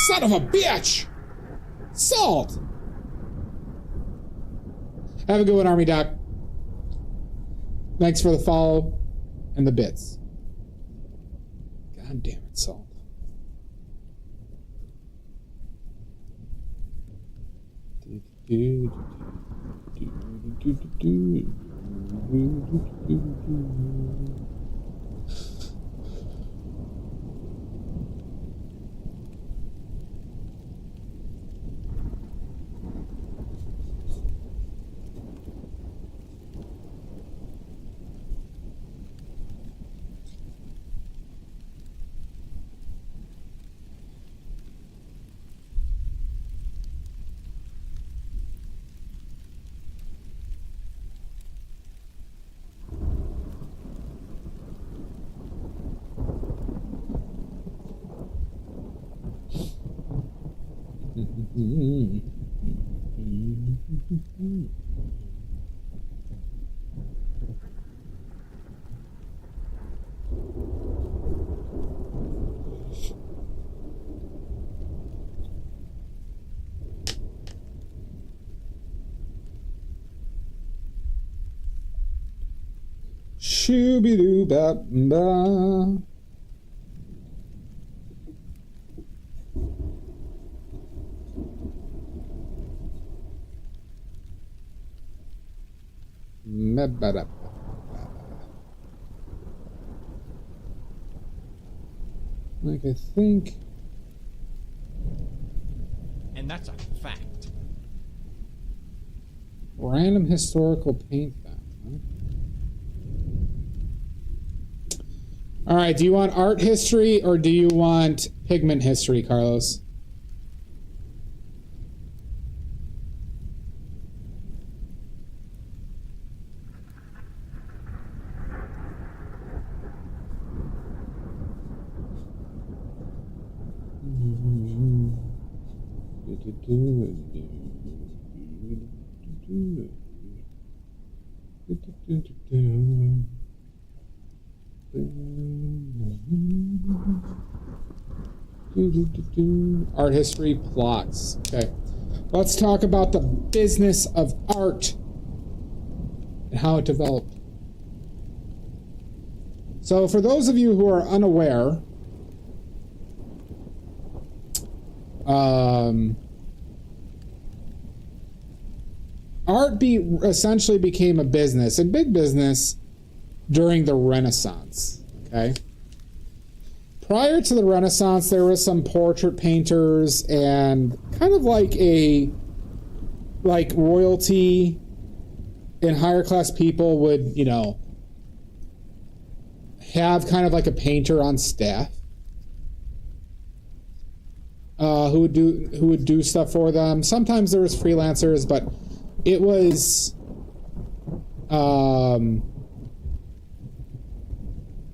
Son of a bitch! Salt! Have a good one, Army Doc. Thanks for the follow and the bits. God damn it, Salt. Shooby-doo-ba-ba. Like, I think... And that's a fact. Random historical paint fact, huh? Alright, do you want art history or do you want pigment history, Carlos? Art history plots. Okay. Let's talk about the business of art and how it developed. So for those of you who are unaware, art essentially became a business, a big business, during the Renaissance. Okay. Prior to the Renaissance, there were some portrait painters and kind of like royalty and higher class people would, you know, have kind of like a painter on staff who would do stuff for them. Sometimes there was freelancers, but it was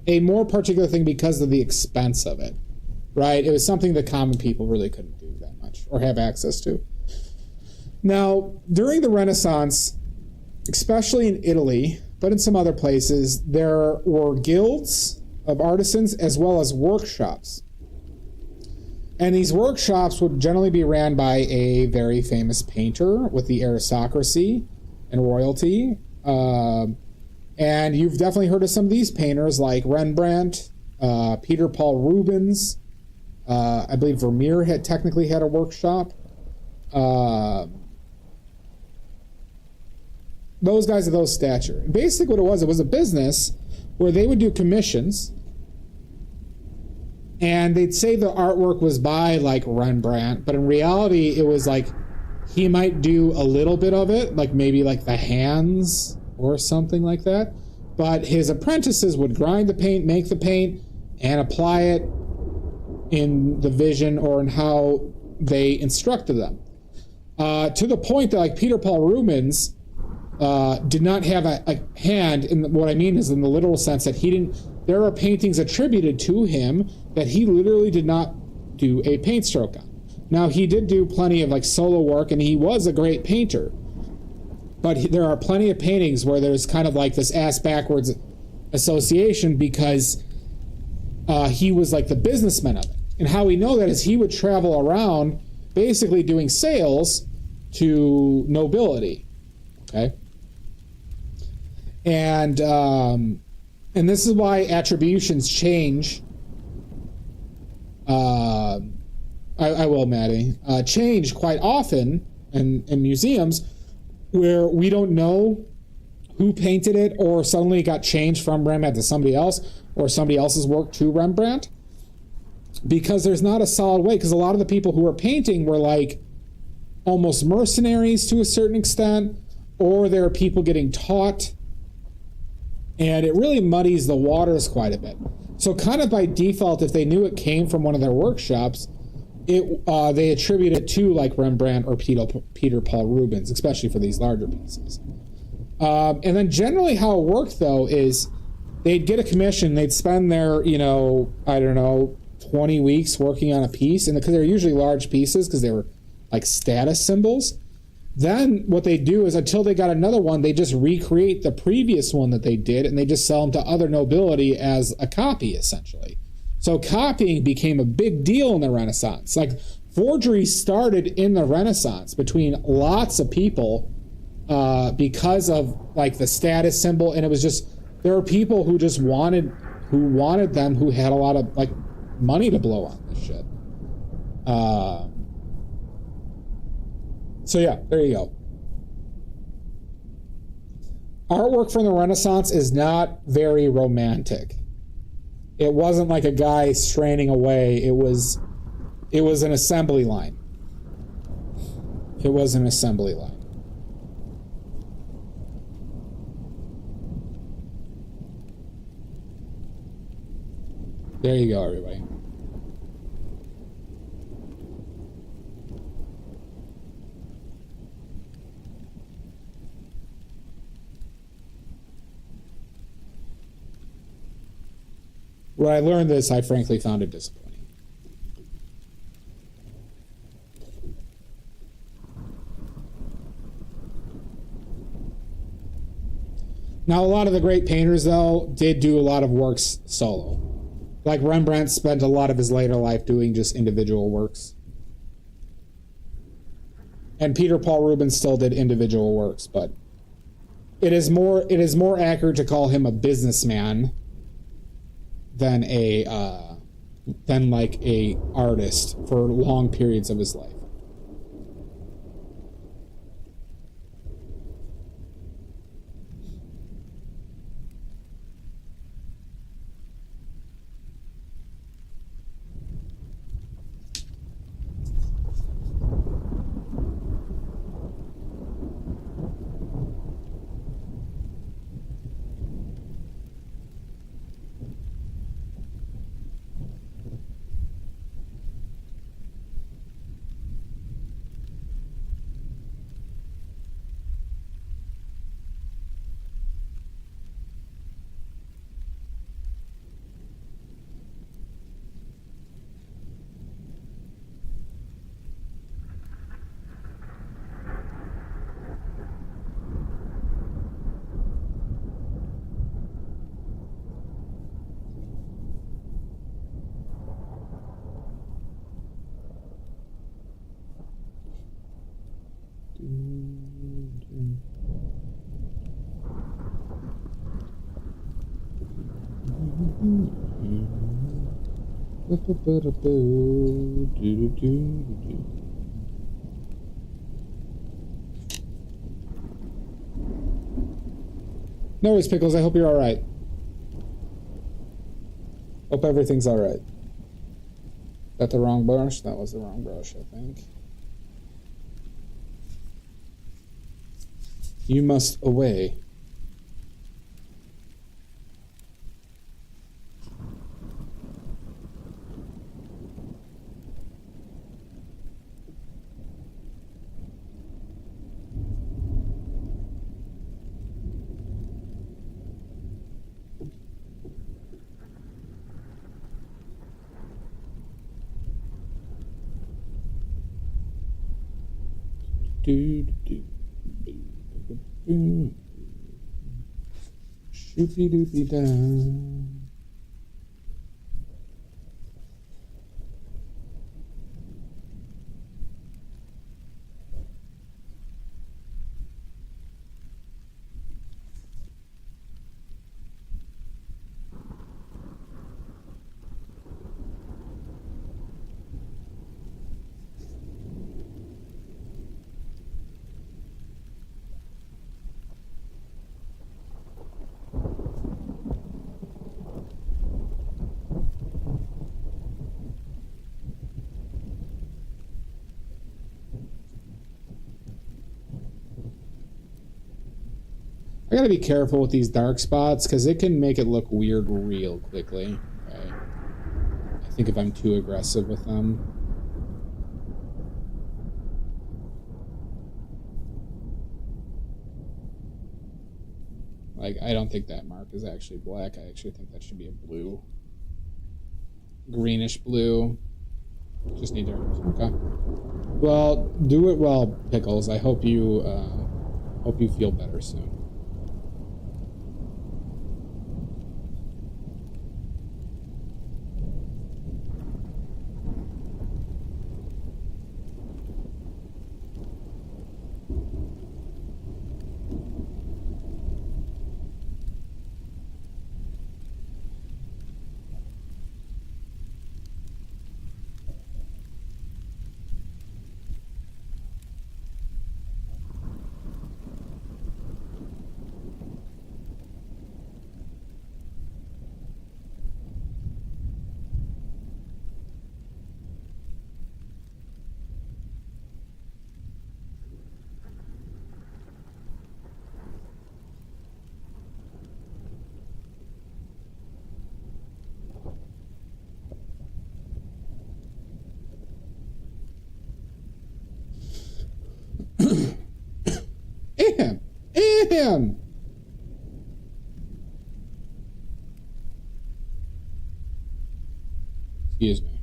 a more particular thing because of the expense of it, right? It was something that common people really couldn't do that much or have access to. Now, during the Renaissance, especially in Italy, but in some other places, there were guilds of artisans as well as workshops. And these workshops would generally be ran by a very famous painter with the aristocracy and royalty. And you've definitely heard of some of these painters like Rembrandt, Peter Paul Rubens. I believe Vermeer had technically had a workshop. Those guys of those stature. And basically what it was a business where they would do commissions. And they'd say the artwork was by like Rembrandt, but in reality it was like he might do a little bit of it, like maybe like the hands or something like that. But his apprentices would grind the paint, make the paint, and apply it in the vision or in how they instructed them. To the point that like Peter Paul Rubens did not have a hand in what I mean is in the literal sense that he didn't. There are paintings attributed to him that he literally did not do a paint stroke on. Now he did do plenty of like solo work, and he was a great painter. But there are plenty of paintings where there's kind of like this ass backwards association because he was like the businessman of it. And how we know that is he would travel around basically doing sales to nobility. Okay. And this is why attributions change. I will, Maddie. Change quite often in museums where we don't know who painted it, or suddenly it got changed from Rembrandt to somebody else, or somebody else's work to Rembrandt, because there's not a solid way. Because a lot of the people who were painting were like almost mercenaries to a certain extent, or there are people getting taught, and it really muddies the waters quite a bit. So kind of by default, if they knew it came from one of their workshops, they attribute it to like Rembrandt or Peter Paul Rubens, especially for these larger pieces. And then generally how it worked, though, is they'd get a commission, they'd spend their, 20 weeks working on a piece, and because they're usually large pieces because they were like status symbols. Then what they do is, until they got another one, they just recreate the previous one that they did, and they just sell them to other nobility as a copy, essentially. So copying became a big deal in the Renaissance. Like, forgery started in the Renaissance between lots of people because of like the status symbol, and it was just, there were people who just wanted them, who had a lot of like money to blow on this shit. So yeah, there you go. Artwork from the Renaissance is not very romantic. It wasn't like a guy straining away. It was an assembly line. It was an assembly line. There you go, everybody. When I learned this, I frankly found it disappointing. Now, a lot of the great painters, though, did do a lot of works solo. Like Rembrandt spent a lot of his later life doing just individual works. And Peter Paul Rubens still did individual works, but it is more accurate to call him a businessman than like a artist for long periods of his life. No worries, Pickles. I hope you're all right. Hope everything's all right. That the wrong brush? That was the wrong brush, I think. You must away. Shoopy doopy da. I gotta be careful with these dark spots because it can make it look weird real quickly. Okay. I think if I'm too aggressive with them. Like, I don't think that mark is actually black. I actually think that should be a blue. Greenish blue. Just need to... Okay. Well, do it well, Pickles. I hope you feel better soon. Him. Excuse me.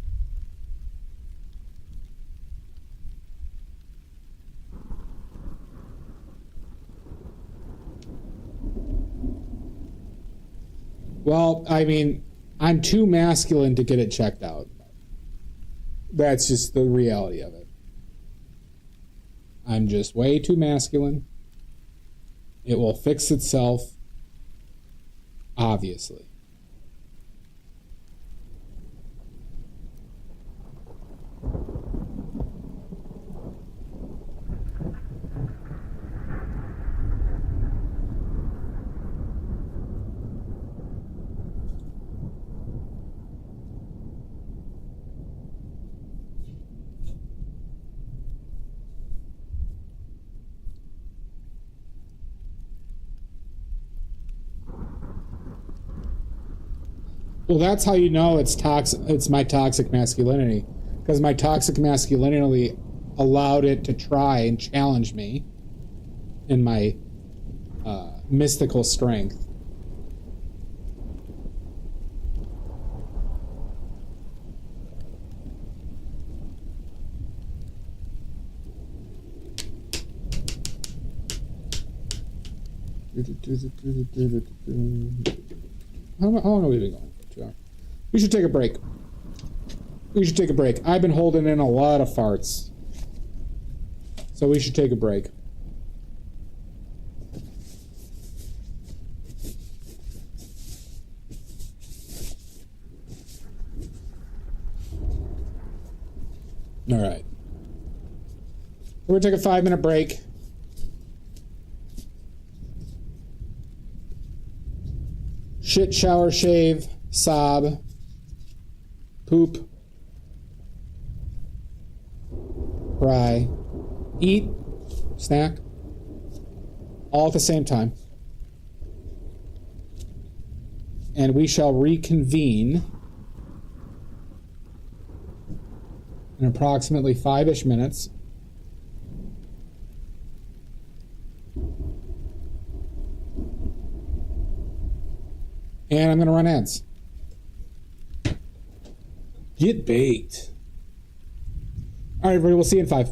Well, I mean, I'm too masculine to get it checked out. That's just the reality of it. I'm just way too masculine. It will fix itself, obviously. Well, that's how you know it's toxic. It's my toxic masculinity, because my toxic masculinity allowed it to try and challenge me in my mystical strength. How long have we been going? 2 hours. We should take a break. We should take a break. I've been holding in a lot of farts. So we should take a break. All right. We're going to take a 5-minute break. Shit, shower, shave, sob, poop, cry, eat, snack, all at the same time. And we shall reconvene in approximately 5-ish minutes. And I'm going to run ads. Get baked. All right, everybody, we'll see you in 5.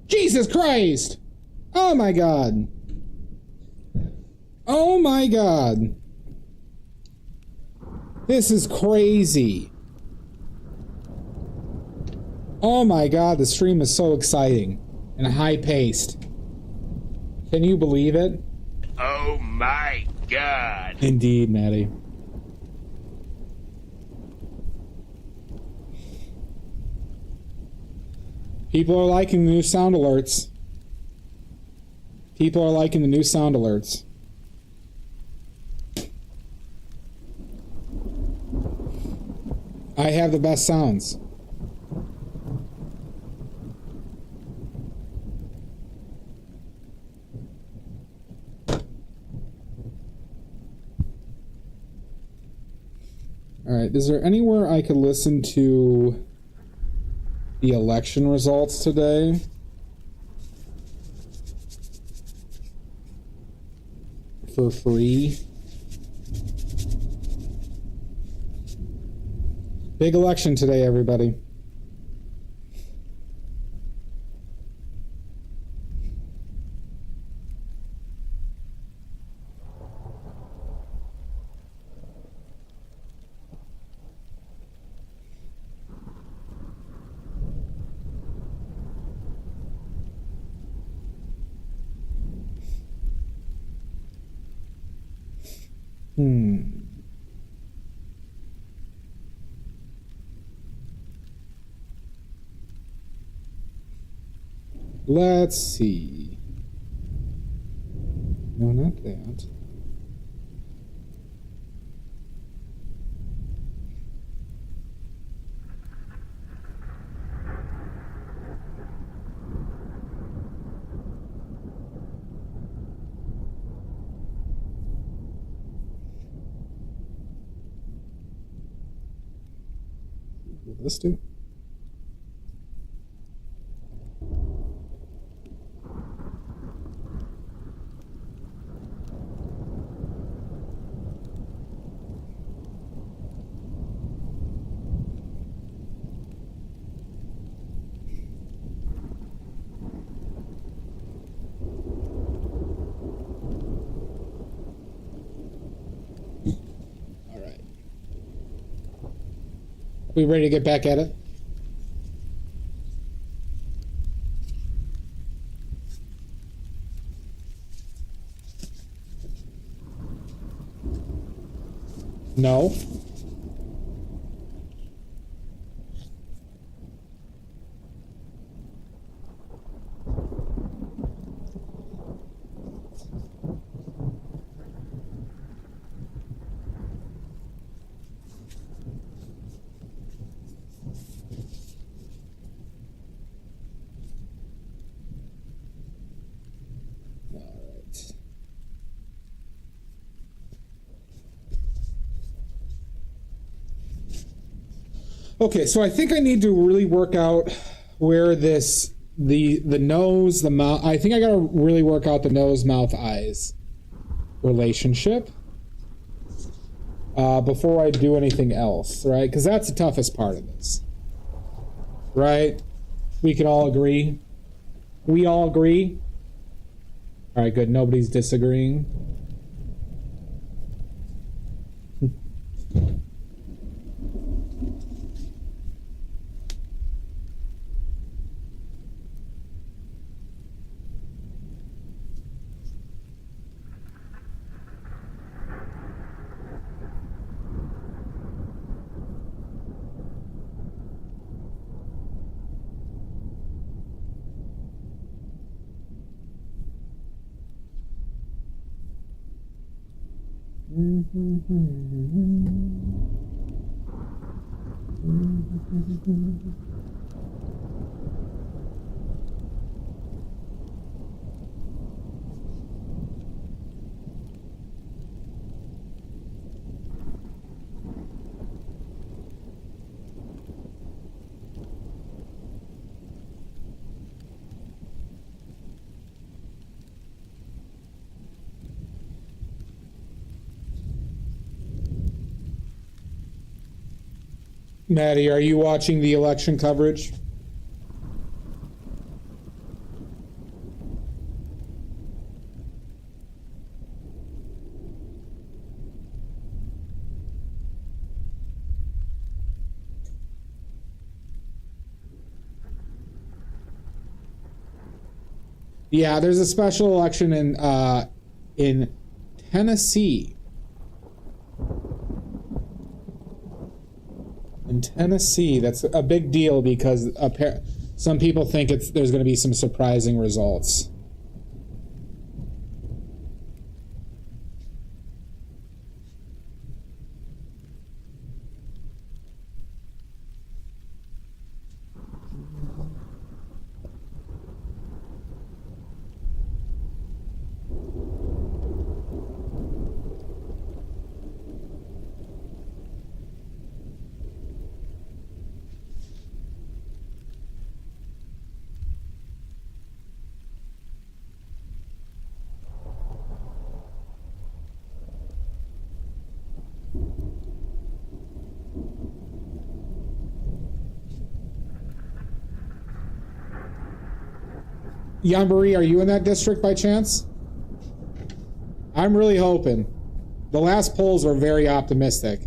Jesus Christ! Oh my god. Oh my god. This is crazy. Oh my god, the stream is so exciting and high-paced. Can you believe it? Oh my god. Indeed, Maddie. People are liking the new sound alerts. People are liking the new sound alerts. I have the best sounds. Alright, is there anywhere I could listen to the election results today? For free? Big election today, everybody. Let's see. No, not that. Will this do? We ready to get back at it? No. Okay, so I think I need to really work out where this the nose, the mouth. I think I gotta really work out the nose, mouth, eyes relationship before I do anything else, right? Because that's the toughest part of this, right? We can all agree. We all agree. All right, good. Nobody's disagreeing. Maddie, are you watching the election coverage? Yeah, there's a special election in Tennessee. In Tennessee, that's a big deal because some people think there's going to be some surprising results. Yambari, are you in that district by chance? I'm really hoping. The last polls were very optimistic.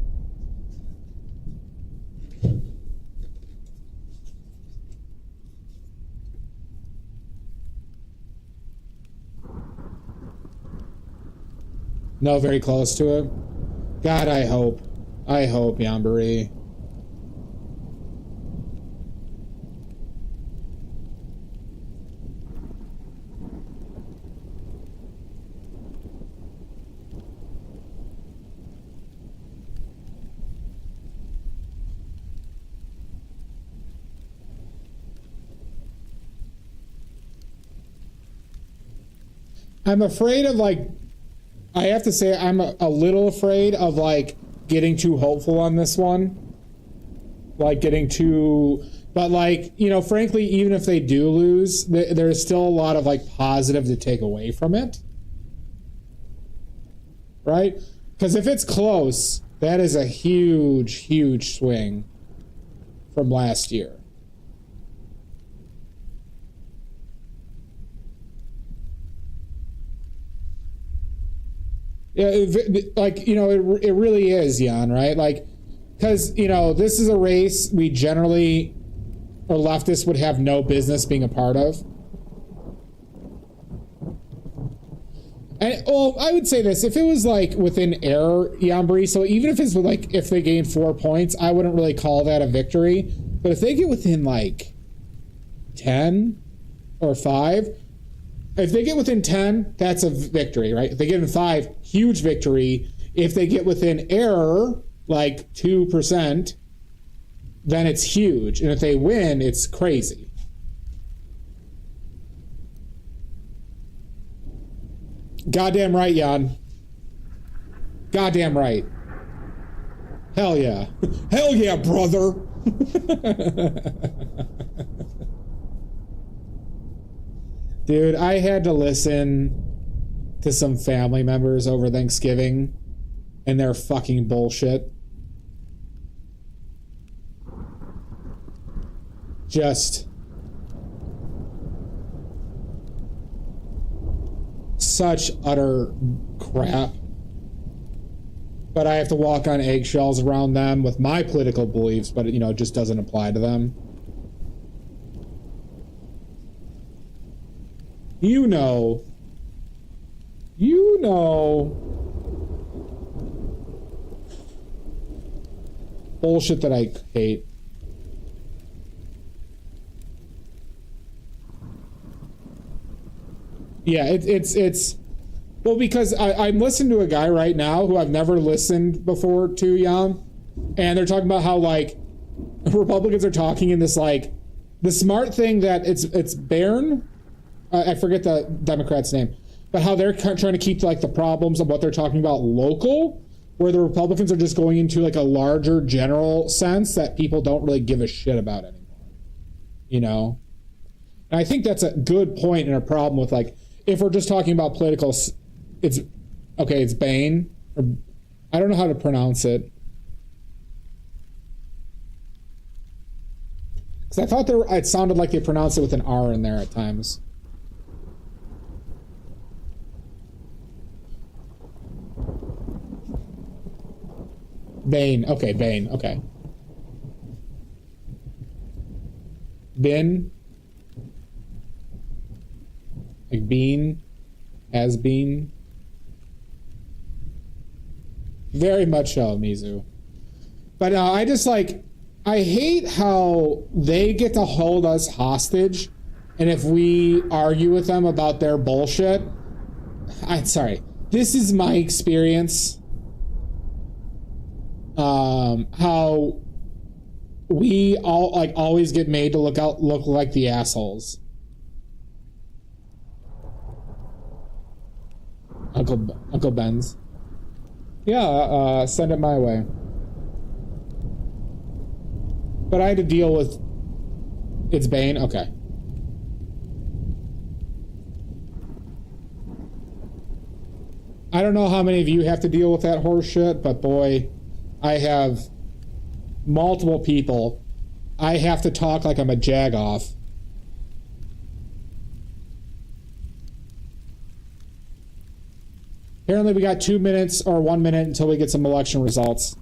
No, very close to it. God, I hope. I hope, Yambari. I'm afraid of, like, I have to say I'm a little afraid of, like, getting too hopeful on this one. Like, getting too... But, like, you know, frankly, even if they do lose, there's still a lot of, like, positive to take away from it. Right? Because if it's close, that is a huge, huge swing from last year. Yeah, like, you know, it really is, Jan, right? Like, because, you know, this is a race we generally, or leftists would have no business being a part of. And, well, I would say this, if it was, like, within error, Yambri, so even if it's, like, if they gain 4 points, I wouldn't really call that a victory. But if they get within, like, 10 or 5... If they get within 10, that's a victory, right? If they get in 5, huge victory. If they get within error, like 2%, then it's huge. And if they win, it's crazy. Goddamn right, Jan. Goddamn right. Hell yeah. Hell yeah, brother. Dude, I had to listen to some family members over Thanksgiving and their fucking bullshit. Just such utter crap. But I have to walk on eggshells around them with my political beliefs, but, you know, it just doesn't apply to them. You know, bullshit that I hate. Yeah, it's well, because I'm listening to a guy right now who I've never listened before to, Jan, and they're talking about how, like, Republicans are talking in this, like, the smart thing that it's Barron. I forget the Democrat's name, but how they're trying to keep, like, the problems of what they're talking about local, where the Republicans are just going into, like, a larger general sense that people don't really give a shit about anymore. You know? And I think that's a good point and a problem with, like, if we're just talking about political, it's Bain, or I don't know how to pronounce it. Because I thought it sounded like they pronounced it with an R in there at times. Bane. Okay, Bane. Okay. Bin. Like bean. Has been. Very much so, Mizu. But I just like... I hate how they get to hold us hostage, and if we argue with them about their bullshit... I'm sorry. This is my experience. How we all like always get made to look like the assholes. Uncle Ben's. Yeah, send it my way. But I had to deal with... It's Bane? Okay. I don't know how many of you have to deal with that horse shit, but boy, I have multiple people. I have to talk like I'm a jagoff. Apparently we got 2 minutes or 1 minute until we get some election results.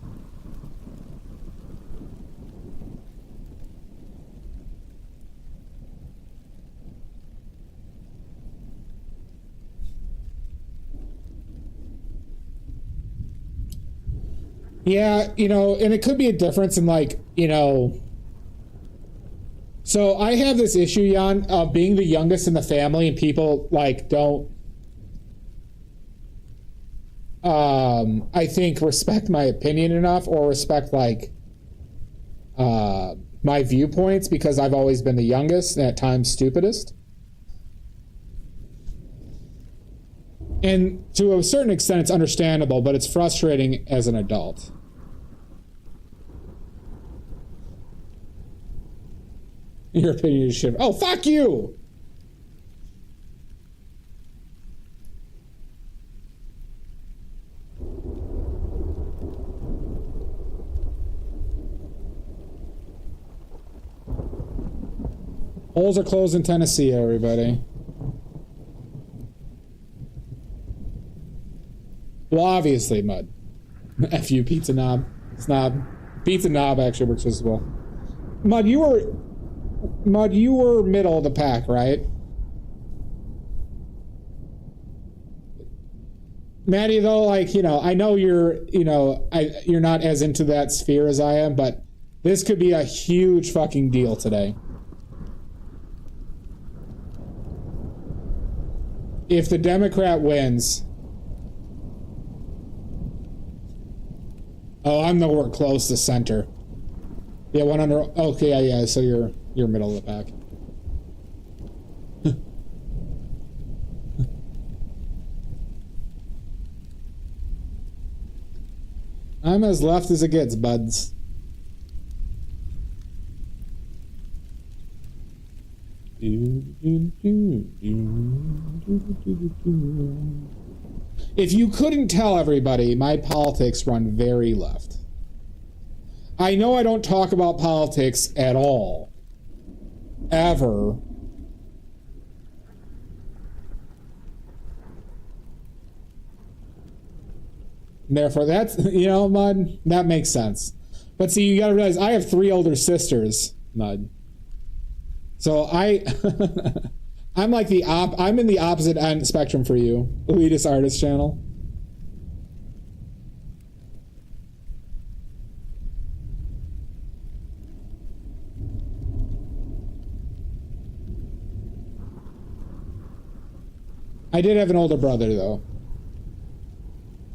Yeah, you know, and it could be a difference in like, you know... So I have this issue, Jan, of being the youngest in the family and people like don't... I think respect my opinion enough or respect like my viewpoints because I've always been the youngest and at times stupidest. And to a certain extent it's understandable, but it's frustrating as an adult. Your opinion is shit. Oh, fuck you! Polls are closed in Tennessee, everybody. Well, obviously, Mud. F you, Pizza Knob. Snob. Pizza Knob actually works as well. Mud, you were middle of the pack, right? Maddie, though, like, you know, I know you're not as into that sphere as I am, but this could be a huge fucking deal today. If the Democrat wins... Oh, I'm nowhere close to center. Yeah, 100... Okay, yeah, so you're middle of the pack. I'm as left as it gets, buds. If you couldn't tell, everybody, my politics run very left. I know I don't talk about politics at all. Ever. Therefore, that's, you know, Mud, that makes sense. But see, you gotta realize, I have 3 older sisters, Mud. So I'm like I'm in the opposite end spectrum for you. Elitist Artist Channel. I did have an older brother, though,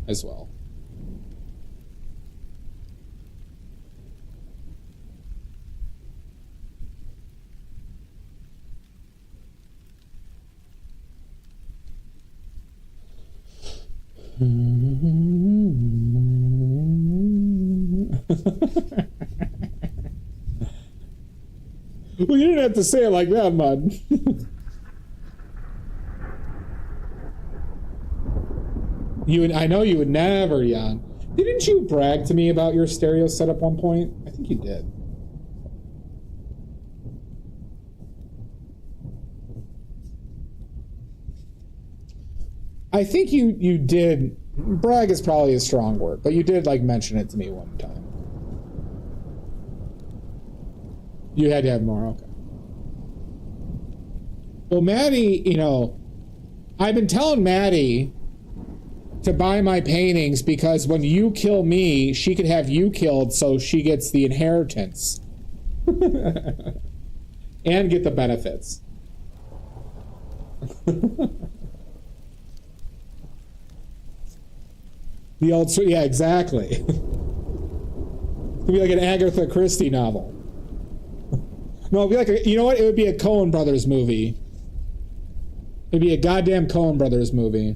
as well. Well, you didn't have to say it like that, Mud. I know you would never, Jan. Didn't you brag to me about your stereo setup one point? I think you did. I think you did. Brag is probably a strong word, but you did like mention it to me one time. You had to have more. Okay. Well, Maddie, you know, I've been telling Maddie to buy my paintings because when you kill me, she could have you killed so she gets the inheritance. And get the benefits. The old, yeah, exactly. It could be like an Agatha Christie novel. No, it'd be like you know what? It would be a Coen Brothers movie. It'd be a goddamn Coen Brothers movie.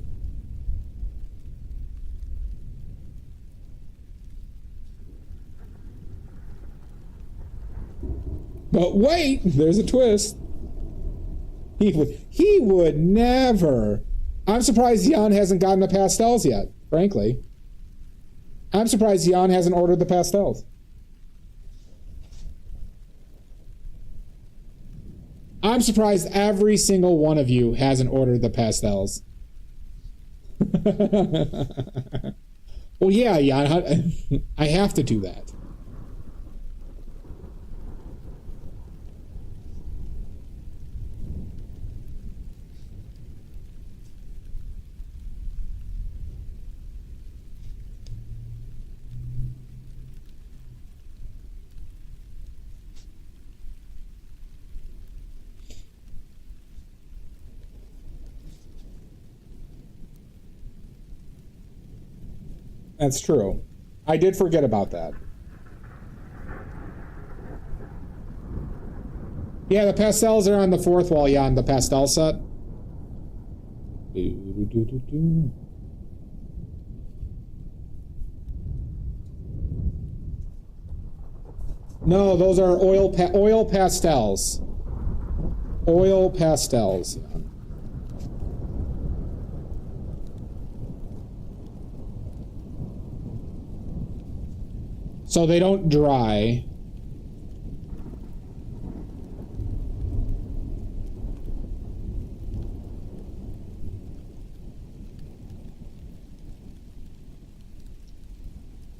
But wait, there's a twist. He would never. I'm surprised Jan hasn't gotten the pastels yet, frankly. I'm surprised Jan hasn't ordered the pastels. I'm surprised every single one of you hasn't ordered the pastels. Well, yeah, Jan, I have to do that. That's true. I did forget about that. Yeah, the pastels are on the fourth wall, Jan, the pastel set. No, those are oil pastels. Oil pastels. So they don't dry.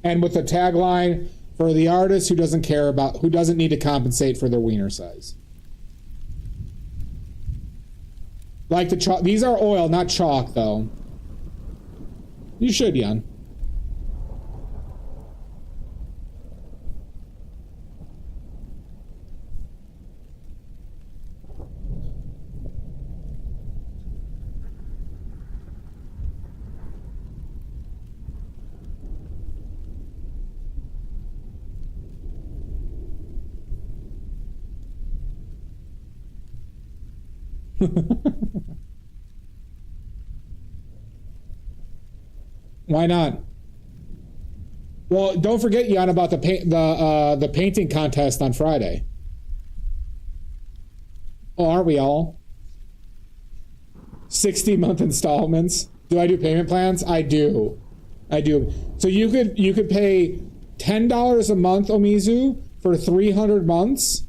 And with the tagline, for the artist who doesn't need to compensate for their wiener size. Like the chalk. These are oil, not chalk, though. You should, Jan. Why not? Well, don't forget, Jan, about the painting contest on Friday. Oh, aren't we all? 60-month installments. Do I do payment plans? I do. So you could pay $10 a month, Omizu, for 300 months,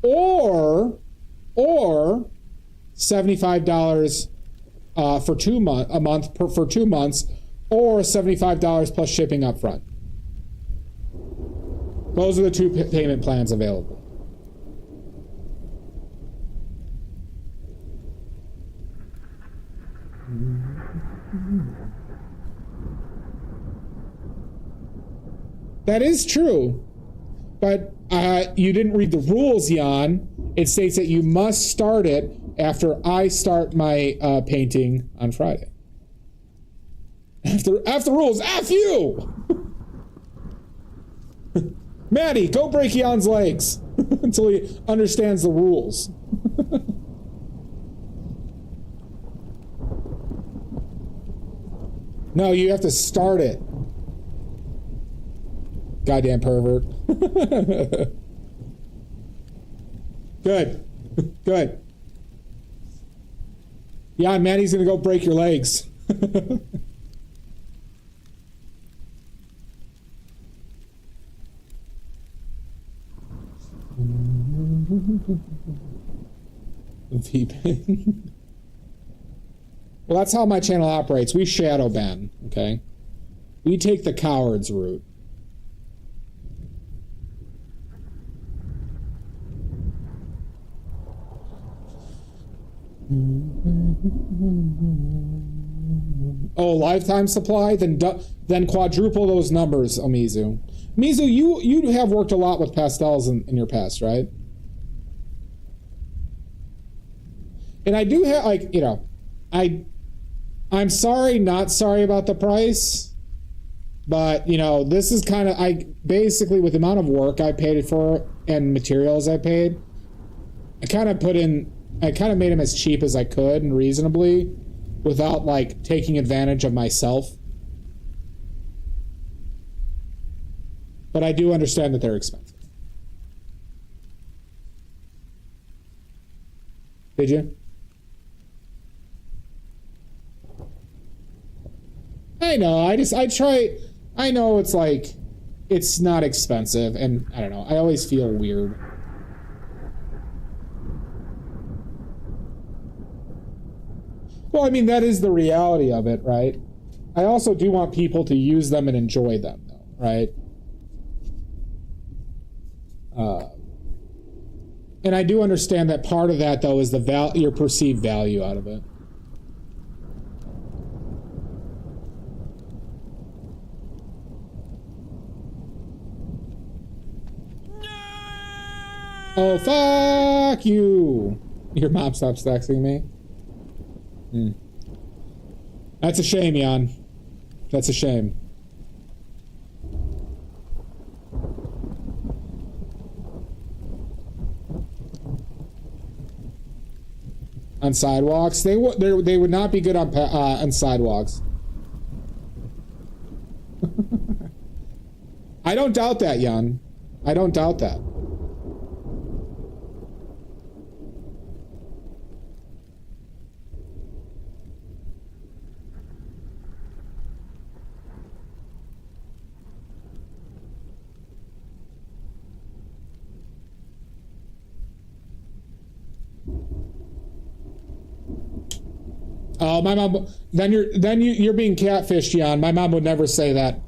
or $75 for 2 months, or $75 plus shipping up front. Those are the two payment plans available. That is true, but you didn't read the rules, Jan. It states that you must start it after I start my painting on Friday. After rules, F you! Maddie, go break Jan's legs until he understands the rules. No, you have to start it. Goddamn pervert. Good. Good. Yeah, Maddie's gonna go break your legs. V-Pin. Well, that's how my channel operates. We shadow ban, okay? We take the coward's route. Oh, lifetime supply? Then quadruple those numbers, Mizu. Mizu, you have worked a lot with pastels in your past, right? And I do have, like, you know, I'm sorry, not sorry about the price, but, you know, this is kind of, basically, with the amount of work I paid for and materials I paid, I kind of made them as cheap as I could and reasonably without, like, taking advantage of myself. But I do understand that they're expensive. Did you? I know, I know it's like, it's not expensive, and I don't know, I always feel weird. Well, I mean, that is the reality of it, right? I also do want people to use them and enjoy them, though, right? And I do understand that part of that, though, is your perceived value out of it. Oh, fuck you! Your mom stops texting me. That's a shame, Jan. That's a shame. On sidewalks, they would not be good on sidewalks. I don't doubt that, Jan. I don't doubt that. Oh, my mom. Then you're being catfished, Jan. My mom would never say that.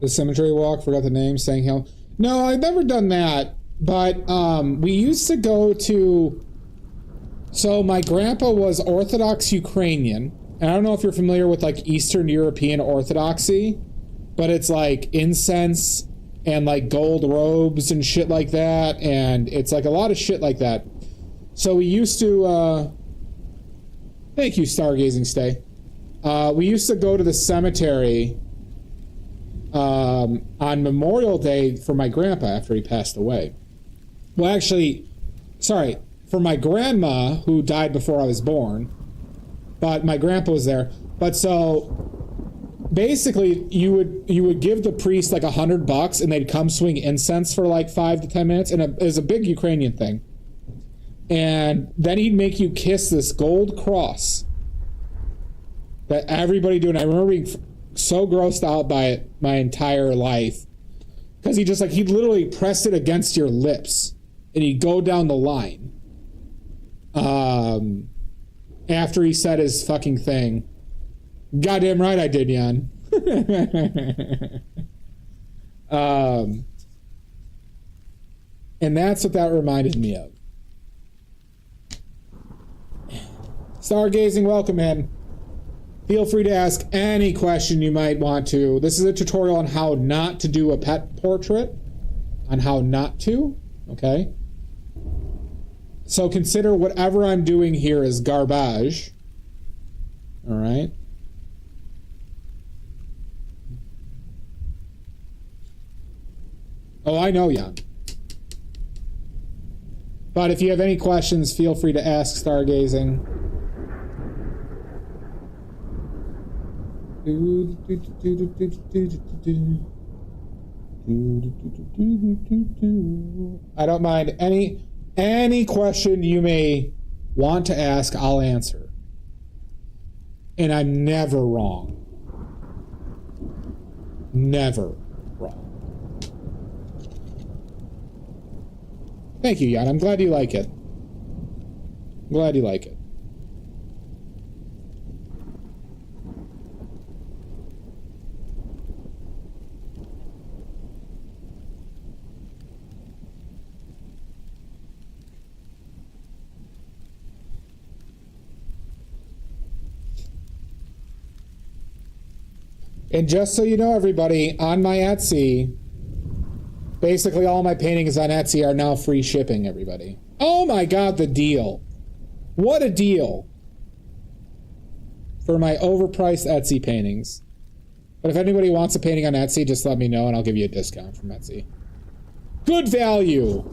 The cemetery walk, forgot the name, Sang Hill. No, I've never done that, but we used to go to, so my grandpa was Orthodox Ukrainian, and I don't know if you're familiar with like Eastern European Orthodoxy, but it's like incense and like gold robes and shit like that, and it's like a lot of shit like that. So we used to, thank you, Stargazing Stay. We used to go to the cemetery on Memorial Day for my grandpa after he passed away. Well, actually, sorry, for my grandma who died before I was born, but my grandpa was there. But so basically, you would give the priest like $100, and they'd come swing incense for like 5 to 10 minutes, and it was a big Ukrainian thing. And then he'd make you kiss this gold cross that everybody do. And I remember being so grossed out by it my entire life, because he'd literally press it against your lips, and he'd go down the line. After he said his fucking thing. Goddamn right I did, Jan. And that's what that reminded me of. Stargazing, welcome in. Feel free to ask any question you might want to. This is a tutorial on how not to do a pet portrait. On how not to, okay? So consider whatever I'm doing here is garbage. All right? Oh, I know, Jan. But if you have any questions, feel free to ask Stargazing. I don't mind any question you may want to ask, I'll answer. And I'm never wrong. Never wrong. Thank you, Jan. I'm glad you like it. I'm glad you like it. And just so you know, everybody, on my Etsy, basically all my paintings on Etsy are now free shipping, everybody. Oh my God, the deal. What a deal for my overpriced Etsy paintings. But if anybody wants a painting on Etsy, just let me know and I'll give you a discount from Etsy. Good value.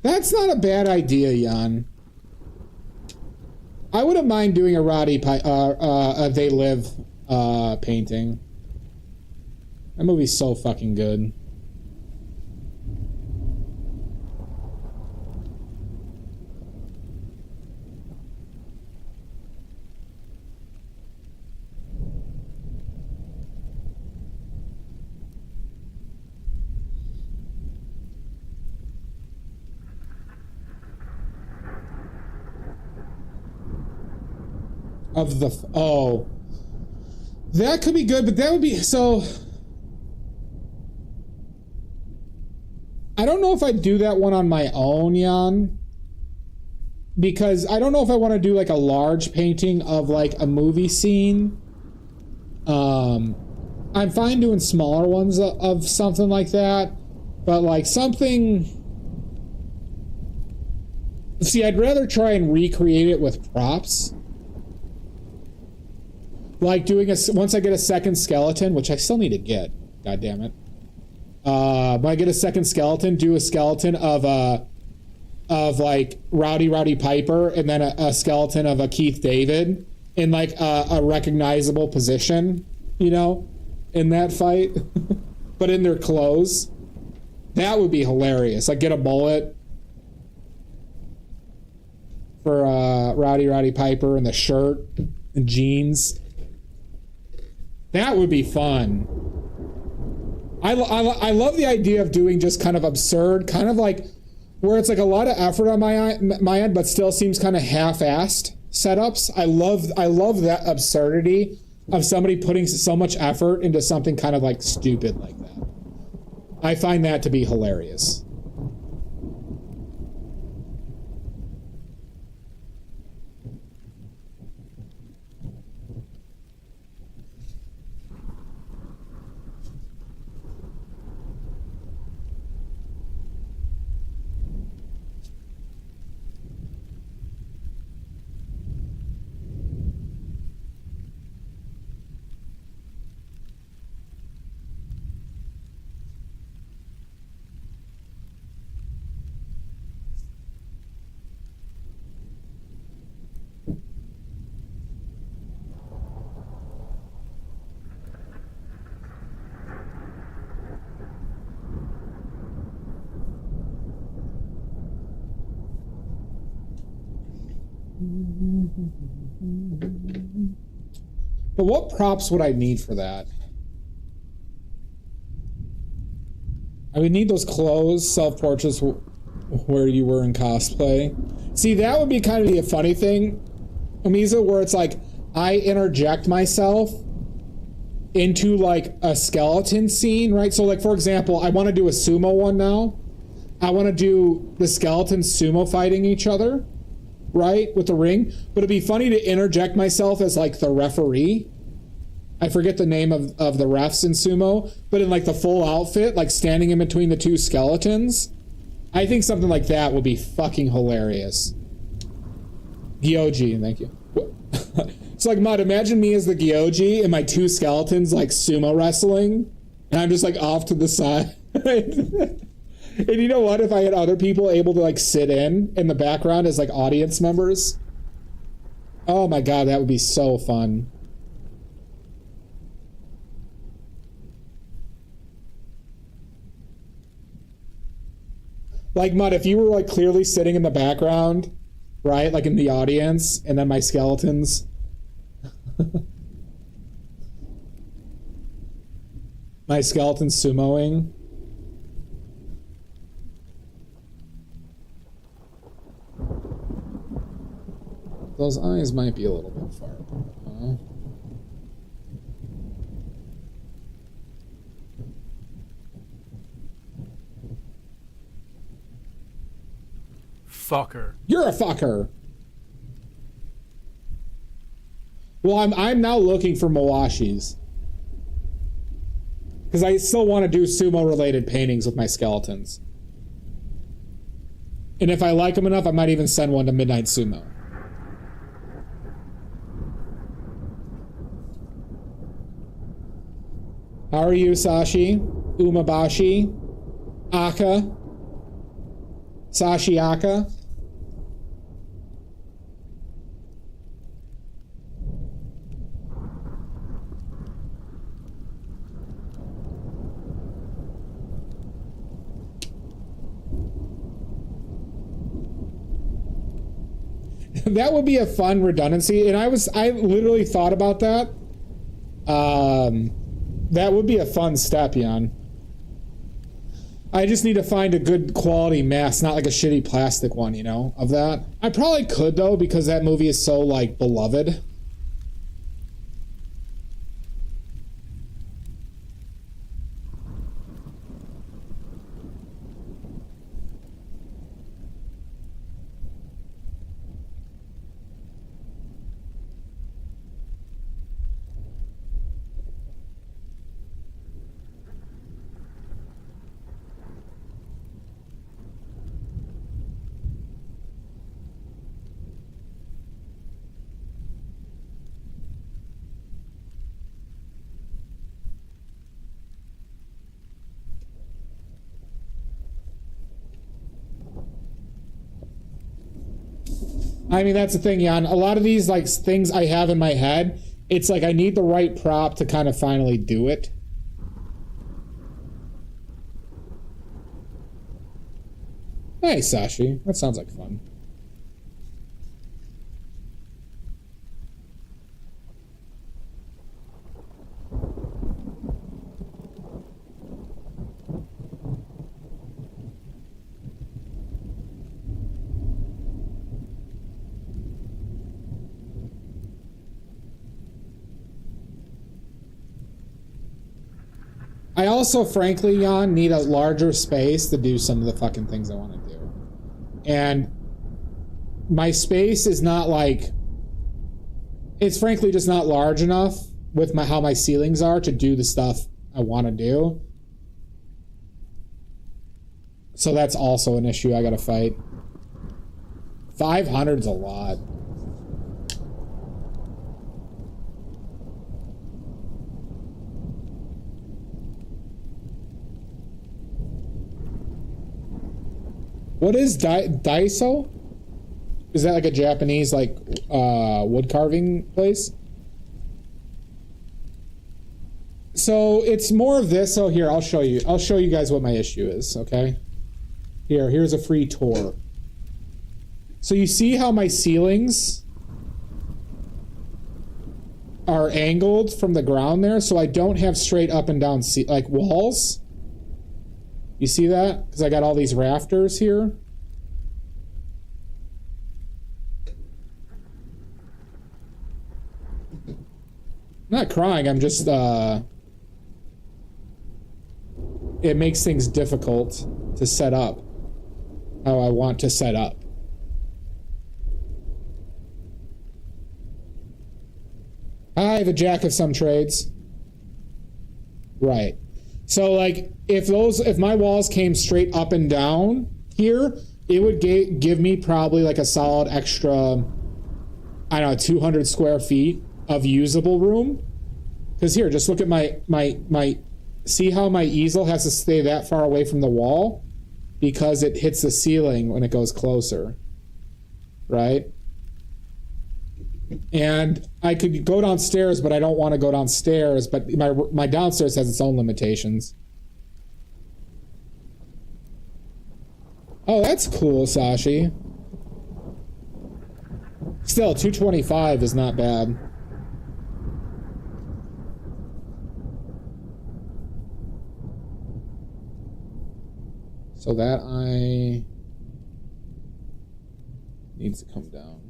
That's not a bad idea, Jan. I wouldn't mind doing a They Live painting. That movie's so fucking good. Of the that could be good, but that would be so. I don't know if I'd do that one on my own, Jan, because I don't know if I want to do like a large painting of like a movie scene. I'm fine doing smaller ones of something like that, but like something. See, I'd rather try and recreate it with props. Like doing once I get a second skeleton, which I still need to get, god damn it. When I get a second skeleton, do a skeleton of like Rowdy Piper, and then a skeleton of a Keith David in like a recognizable position, you know, in that fight, but in their clothes. That would be hilarious. Like get a bullet for Rowdy Piper and the shirt and jeans. That would be fun. I love the idea of doing just kind of absurd, kind of like where it's like a lot of effort on my end, but still seems kind of half-assed setups. I love that absurdity of somebody putting so much effort into something kind of like stupid like that. I find that to be hilarious. But what props would I need for that? I would need those clothes, self-portraits where you were in cosplay. See, that would be kind of a funny thing, Amiza, where it's like, I interject myself into like a skeleton scene, right? So like, for example, I want to do a sumo one now. I want to do the skeletons sumo fighting each other, right? With the ring. But it'd be funny to interject myself as like the referee. I forget the name of the refs in sumo, but in like the full outfit, like standing in between the two skeletons. I think something like that would be fucking hilarious. Gyoji, thank you. It's like, Mud, imagine me as the Gyoji and my two skeletons like sumo wrestling, and I'm just like off to the side. And you know what? If I had other people able to like sit in the background as like audience members, oh my god, that would be so fun. Like, Mud, if you were like clearly sitting in the background, right, like in the audience, and then my skeletons. My skeleton's sumoing. Those eyes might be a little bit far apart, huh? Fucker. You're a fucker. Well, I'm now looking for Mawashis. Because I still want to do sumo-related paintings with my skeletons. And if I like them enough, I might even send one to Midnight Sumo. How are you, Sashi? Umabashi? Aka? Sashi Aka? That would be a fun redundancy, and I literally thought about that. That would be a fun step, Jan. I just need to find a good quality mask, not like a shitty plastic one, you know, of that. I probably could, though, because that movie is so, like, beloved. I mean, that's the thing, Jan. A lot of these, like, things I have in my head, it's like I need the right prop to kind of finally do it. Hey, Sashi. That sounds like fun. I also, frankly, Jan, need a larger space to do some of the fucking things I want to do. And my space is not like... It's frankly just not large enough with how my ceilings are to do the stuff I want to do. So that's also an issue I gotta fight. 500's a lot. What is Daiso? Is that like a Japanese like wood carving place? So it's more of this. Oh, here, I'll show you. I'll show you guys what my issue is, okay? Here's a free tour. So you see how my ceilings are angled from the ground there? So I don't have straight up and down like walls. You see that? Because I got all these rafters here. I'm not crying, I'm just, it makes things difficult to set up how I want to set up. Hi, the jack of some trades. Right. So, like, if my walls came straight up and down here, it would give me probably like a solid extra, I don't know, 200 square feet of usable room. Because here, just look at my see how my easel has to stay that far away from the wall? Because it hits the ceiling when it goes closer. Right? And I could go downstairs, but I don't want to go downstairs. But my downstairs has its own limitations. Oh, that's cool, Sashi. Still, 225 is not bad. So that needs to come down.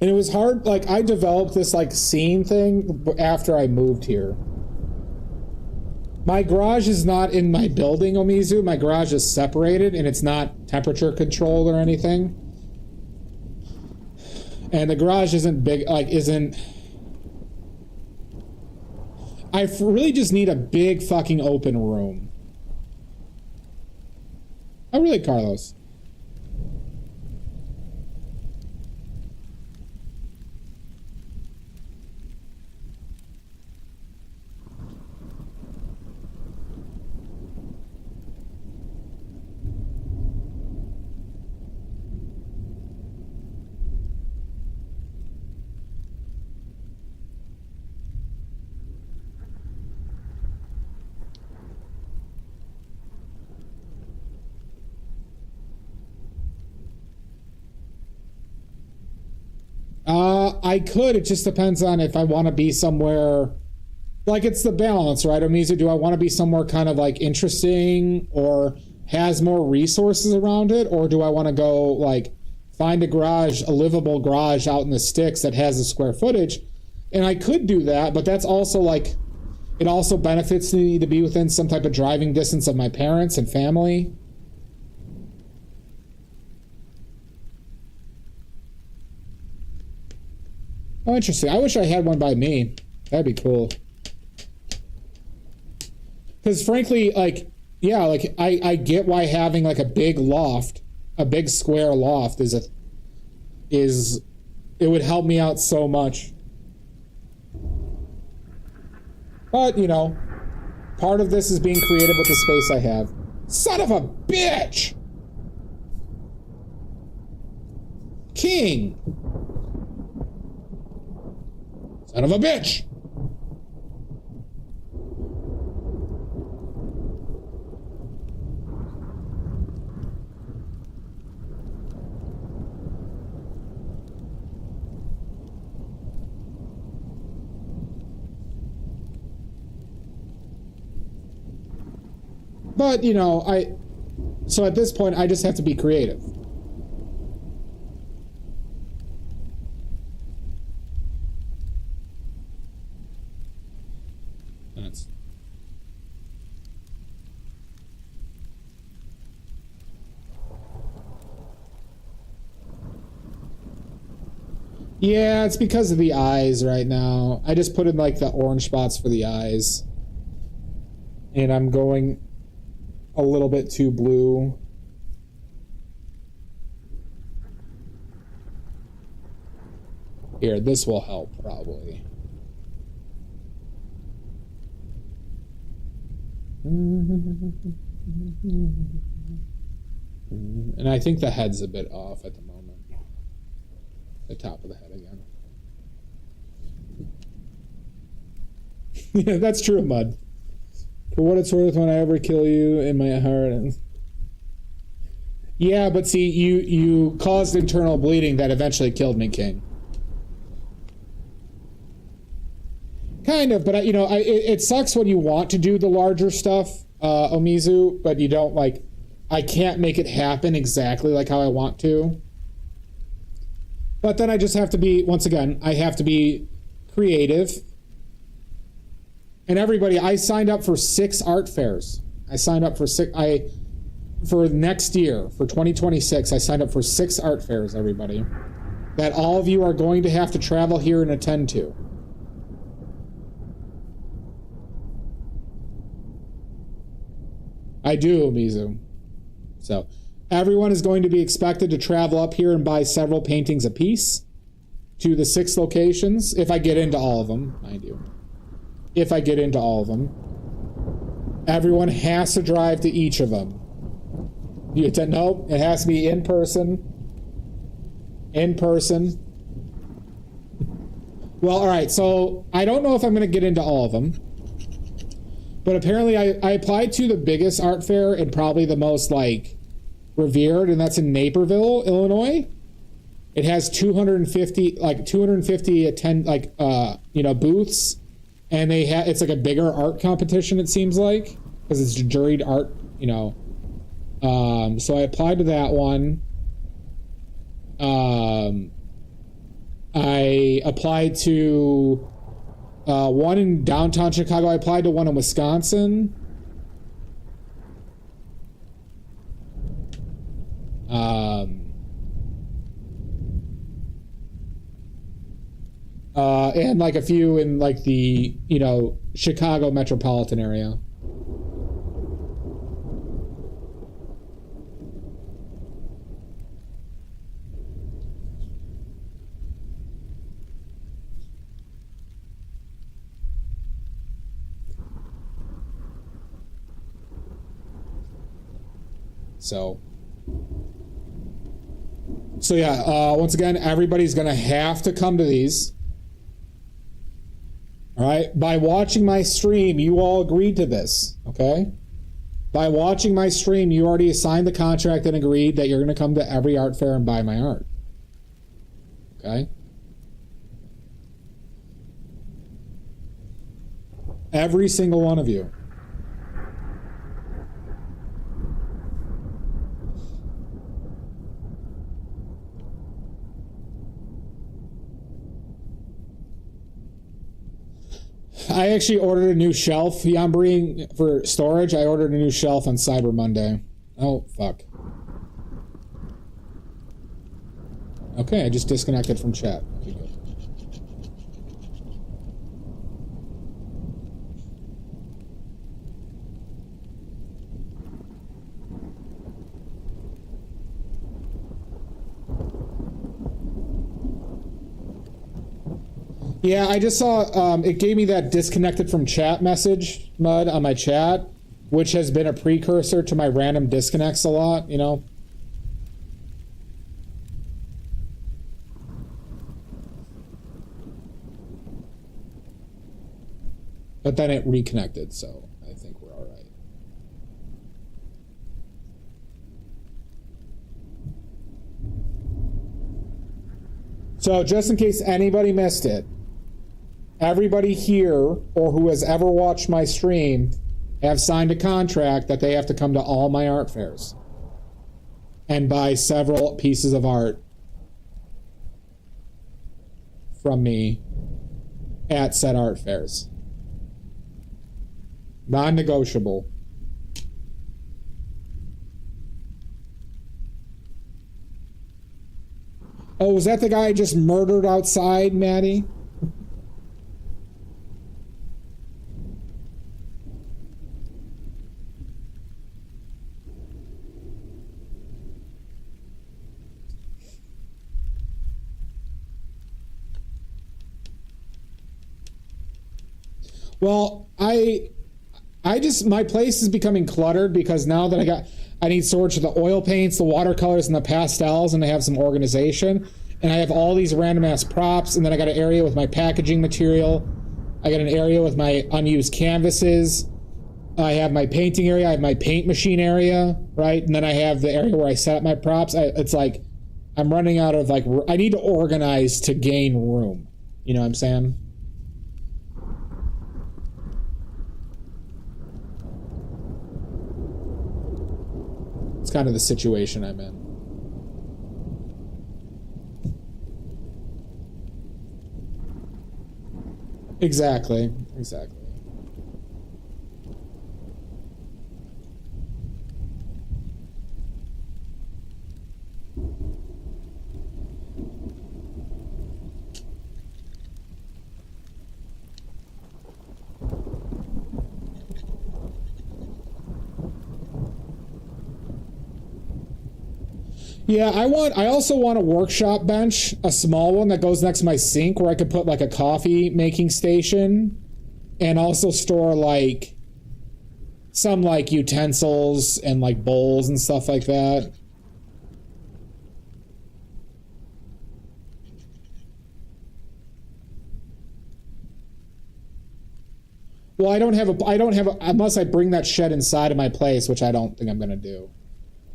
And it was hard, like, I developed this, like, scene thing after I moved here. My garage is not in my building, Omizu. My garage is separated, and it's not temperature controlled or anything. And the garage isn't big, like, I really just need a big fucking open room. Oh, really, Carlos? I could. It just depends on if I want to be somewhere. Like, it's the balance, right, Omizu? Do I want to be somewhere kind of like interesting or has more resources around it? Or do I want to go, like, find a garage, a livable garage out in the sticks that has the square footage? And I could do that, but that's also like, it also benefits me to be within some type of driving distance of my parents and family. Oh, interesting. I wish I had one by me. That'd be cool. Because frankly, like, yeah, like, I get why having like a big loft, a big square loft it would help me out so much. But, you know, part of this is being creative with the space I have. Son of a bitch! King! Son of a bitch! But, you know, so at this point, I just have to be creative. That's... Yeah, it's because of the eyes right now. I just put in, like, the orange spots for the eyes. And I'm going a little bit too blue. Here, this will help probably. And I think the head's a bit off at the moment. The top of the head again. Yeah, that's true, Mud. For what it's worth, when I ever kill you in my heart. Yeah, but see, you caused internal bleeding that eventually killed me, King. Kind of, but it sucks when you want to do the larger stuff, Omizu, but you don't like. I can't make it happen exactly like how I want to. But then I just have to be, once again, I have to be creative. And everybody, I signed up for 6 art fairs. I signed up for 6. For next year, for 2026, I signed up for 6 art fairs. Everybody, that all of you are going to have to travel here and attend to. I do, Mizu. So, everyone is going to be expected to travel up here and buy several paintings apiece to the 6 locations, if I get into all of them, mind you. If I get into all of them. Everyone has to drive to each of them. Nope, it has to be in person. In person. Well, alright, so I don't know if I'm going to get into all of them. But apparently I applied to the biggest art fair and probably the most, like, revered, and that's in Naperville, Illinois. It has 250 booths, and it's like a bigger art competition, it seems like, because it's juried art, so I applied to that one. I applied to one in downtown Chicago. I applied to one in Wisconsin. And like a few in like the, Chicago metropolitan area. So yeah, once again, everybody's going to have to come to these. All right? By watching my stream, you all agreed to this, okay? By watching my stream, you already signed the contract and agreed that you're going to come to every art fair and buy my art. Okay? Every single one of you. I actually ordered a new shelf, Yambri, for storage. I ordered a new shelf on Cyber Monday. Oh, fuck. Okay, I just disconnected from chat. Okay, good. Yeah, I just saw, it gave me that disconnected from chat message, Mud, on my chat, which has been a precursor to my random disconnects a lot, But then it reconnected, so I think we're all right. So just in case anybody missed it, everybody here or who has ever watched my stream have signed a contract that they have to come to all my art fairs and buy several pieces of art from me at said art fairs. Non-negotiable. Oh, was that the guy I just murdered outside, Maddie? Well, my place is becoming cluttered because now that I need storage for the oil paints, the watercolors, and the pastels, and I have some organization. And I have all these random ass props, and then I got an area with my packaging material. I got an area with my unused canvases. I have my painting area. I have my paint machine area, right? And then I have the area where I set up my props. It's like I'm running out of I need to organize to gain room. You know what I'm saying? kind of the situation I'm in. Exactly. Yeah, I also want a workshop bench, a small one that goes next to my sink where I could put like a coffee making station and also store like some like utensils and like bowls and stuff like that. Well, I don't have a, unless I bring that shed inside of my place, which I don't think I'm going to do.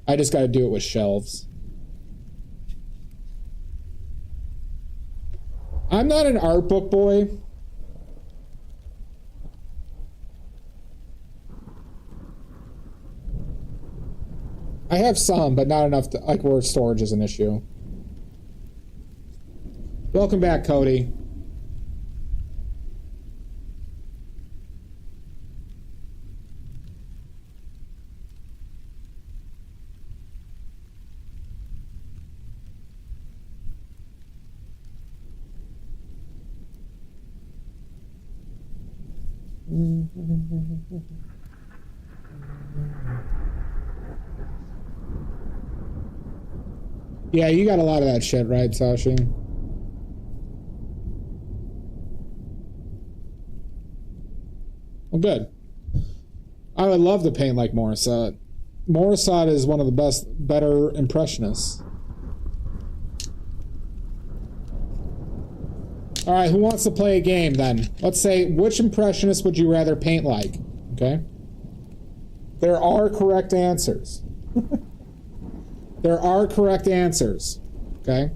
I just got to do it with shelves. I'm not an art book boy. I have some, but not enough to, like, where storage is an issue. Welcome back, Cody. Yeah, you got a lot of that shit, right, Sashi? Well, good. I would love to paint like Morissette. Morissette is one of the better impressionists. All right, who wants to play a game then? Let's say, which impressionist would you rather paint like? Okay. There are correct answers. There are correct answers. Okay.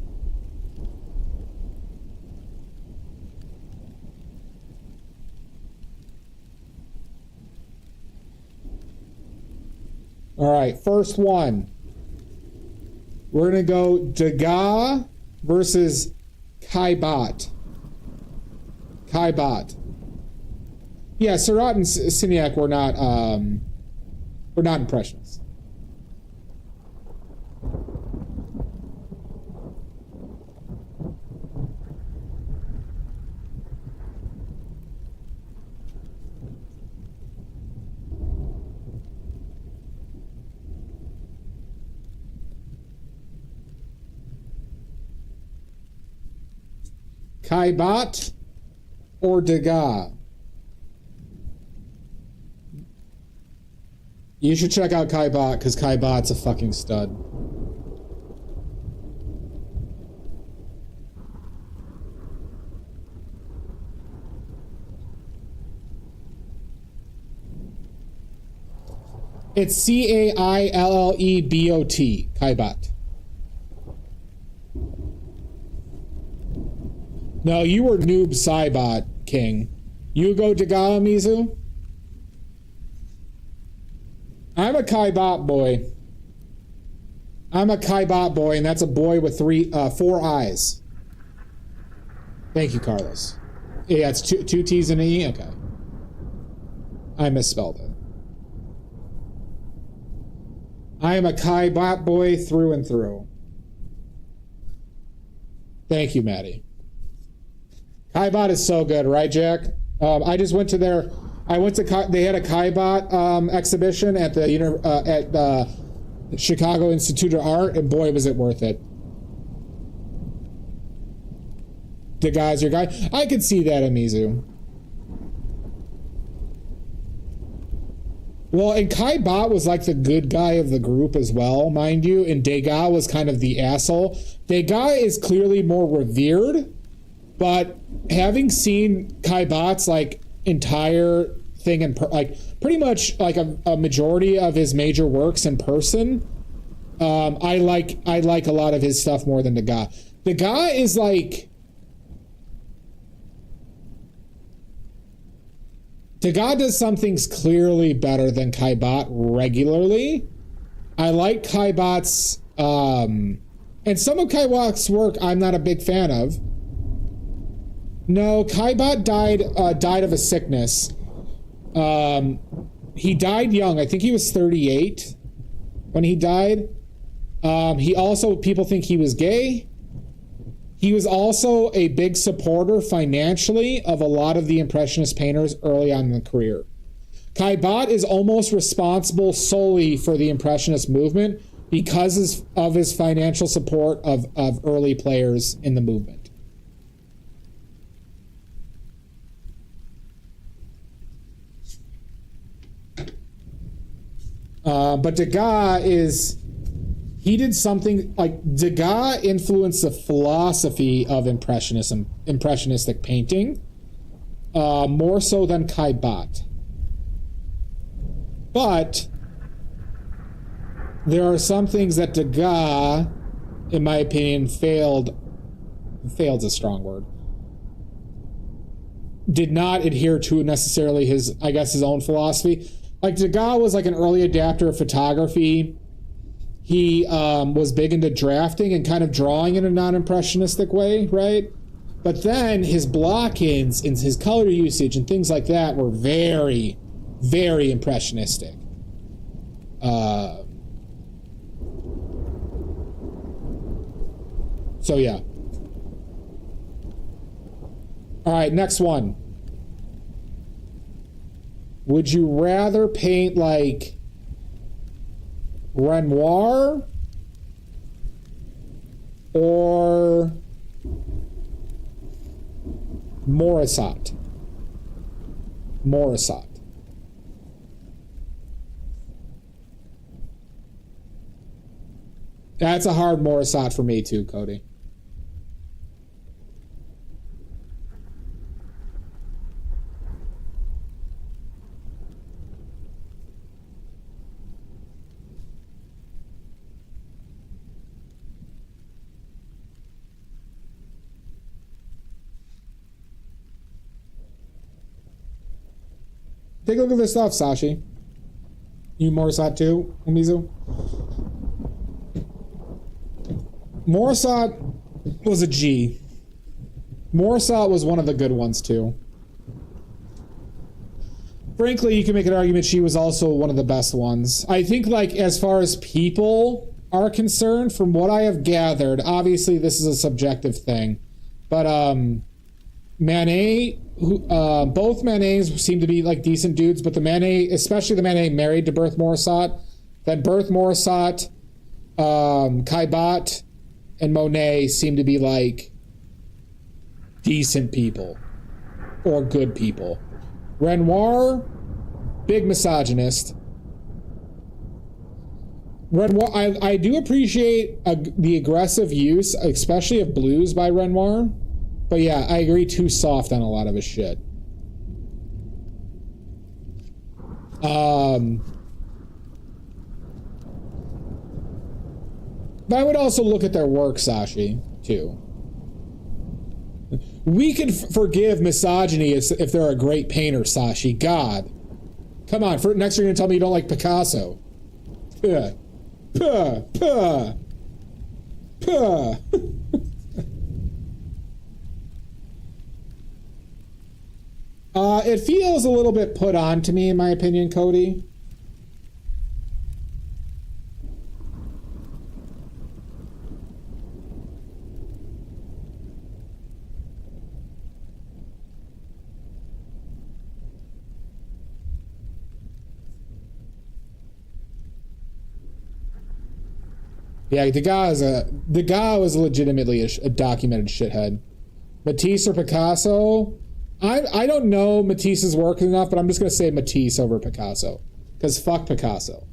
All right, first one. We're going to go Degas versus Caillebotte. Caillebotte. Yeah, Seurat and Signac were not impressionists. Caillebotte or Degas? You should check out Caillebotte, because Caillebotte's a fucking stud. It's Caillebot, Caillebotte. No, you were Noob Cybot, King. You go Degas, Mizu? I'm a Caillebotte boy. I'm a Caillebotte boy, and that's a boy with 4 eyes. Thank you, Carlos. Yeah, it's two T's and an E? Okay. I misspelled it. I am a Caillebotte boy through and through. Thank you, Maddie. Caillebotte is so good, right, Jack? I just went to their... they had a Caillebotte exhibition at the Chicago Institute of Art, and boy, was it worth it. Degas, your guy. I could see that, Amizu. Well, and Caillebotte was like the good guy of the group as well, mind you, and Degas was kind of the asshole. Degas is clearly more revered, but having seen Caillebotte's like entire thing in like pretty much like a majority of his major works in person, I like a lot of his stuff more than Degas. Degas is like... Degas does some things clearly better than Caillebotte regularly, I like Caillebott's, and some of Caillebott's work I'm not a big fan of. No, Caillebott died of a sickness. He died young. I think he was 38 when he died. He also, people think he was gay. He was also a big supporter financially of a lot of the Impressionist painters early on in the career. Caillebott is almost responsible solely for the Impressionist movement because of his financial support of early players in the movement. But Degas he did something like Degas influenced the philosophy of impressionistic painting more so than Caillebott. But there are some things that Degas, in my opinion, failed's a strong word, did not adhere to necessarily his own philosophy. Like, Degas was like an early adapter of photography. He was big into drafting and kind of drawing in a non-impressionistic way, right? But then his block-ins and his color usage and things like that were very, very impressionistic. So, yeah. All right, next one. Would you rather paint like Renoir or Morisot? Morisot. That's a hard Morisot for me too, Cody. Take a look at this stuff, Sashi. You Morisot too, Umizu? Morisot was a G. Morisot was one of the good ones too. Frankly, you can make an argument she was also one of the best ones. I think, like, as far as people are concerned, from what I have gathered, obviously this is a subjective thing, but Manet, both Manets seem to be like decent dudes, but the Manet, especially the Manet married to Berthe Morisot, then Berthe Morisot, Caillebott, and Monet seem to be like decent people or good people. Renoir, big misogynist. Renoir, I do appreciate the aggressive use, especially of blues by Renoir. But yeah, I agree, too soft on a lot of his shit. But I would also look at their work, Sashi, too. We can forgive misogyny if they're a great painter, Sashi. God. Come on, next you're going to tell me you don't like Picasso. Puh. Puh. Puh. Puh. It feels a little bit put on to me, in my opinion, Cody. Yeah, Degas was legitimately a documented shithead. Matisse or Picasso? I don't know Matisse's work enough, but I'm just going to say Matisse over Picasso. Because fuck Picasso.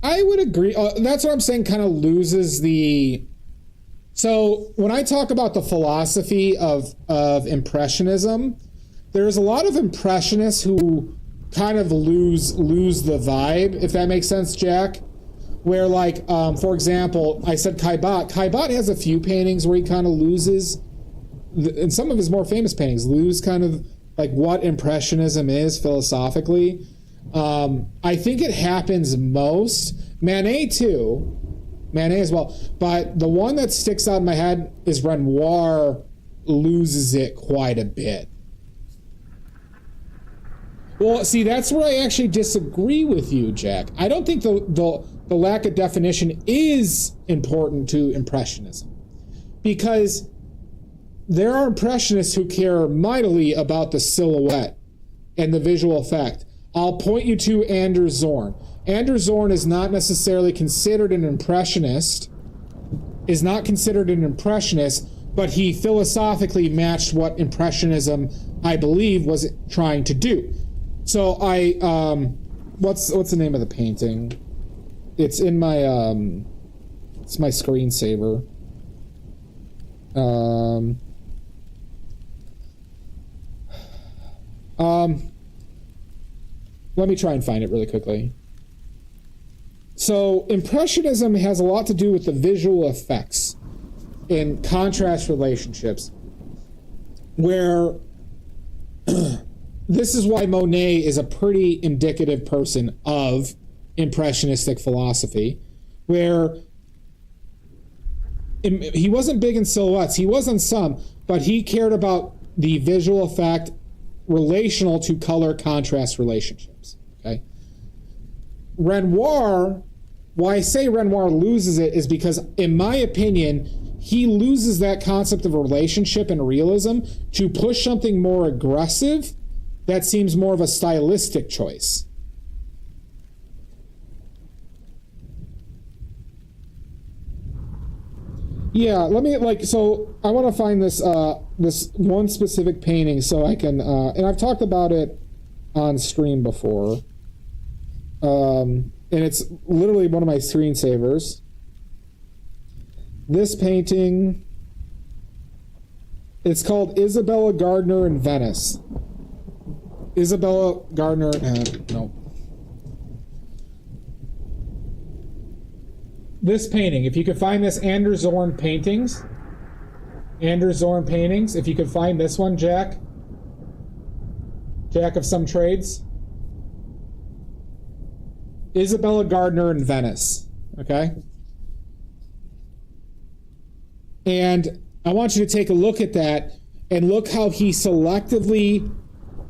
I would agree. That's what I'm saying, kind of loses the... So when I talk about the philosophy of Impressionism, there's a lot of Impressionists who kind of lose the vibe, if that makes sense, Jack. Where, like, for example, I said Caillebott. Caillebott has a few paintings where he kind of loses, in some of his more famous paintings, lose kind of like what Impressionism is philosophically. I think it happens most. Manet too. Manet as well. But the one that sticks out in my head is Renoir loses it quite a bit. Well, see, that's where I actually disagree with you, Jack. I don't think the lack of definition is important to Impressionism. Because there are Impressionists who care mightily about the silhouette and the visual effect. I'll point you to Anders Zorn. Anders Zorn is not necessarily considered an Impressionist, but he philosophically matched what Impressionism, I believe, was trying to do. So what's the name of the painting? It's in my it's my screensaver. Let me try and find it really quickly. So Impressionism has a lot to do with the visual effects in contrast relationships, where this is why Monet is a pretty indicative person of Impressionistic philosophy, where he wasn't big in silhouettes. He was on some, but he cared about the visual effect relational to color contrast relationships. Okay. Renoir, why I say Renoir loses it is because, in my opinion, he loses that concept of relationship and realism to push something more aggressive that seems more of a stylistic choice. Yeah, let me, so I want to find this this one specific painting so I can, and I've talked about it on stream before, and it's literally one of my screensavers. This painting, it's called Isabella Gardner in Venice. Isabella Gardner, no. This painting, if you could find this, Anders Zorn paintings. Anders Zorn paintings, if you could find this one, Jack. Jack of some trades. Isabella Gardner in Venice. Okay? And I want you to take a look at that and look how he selectively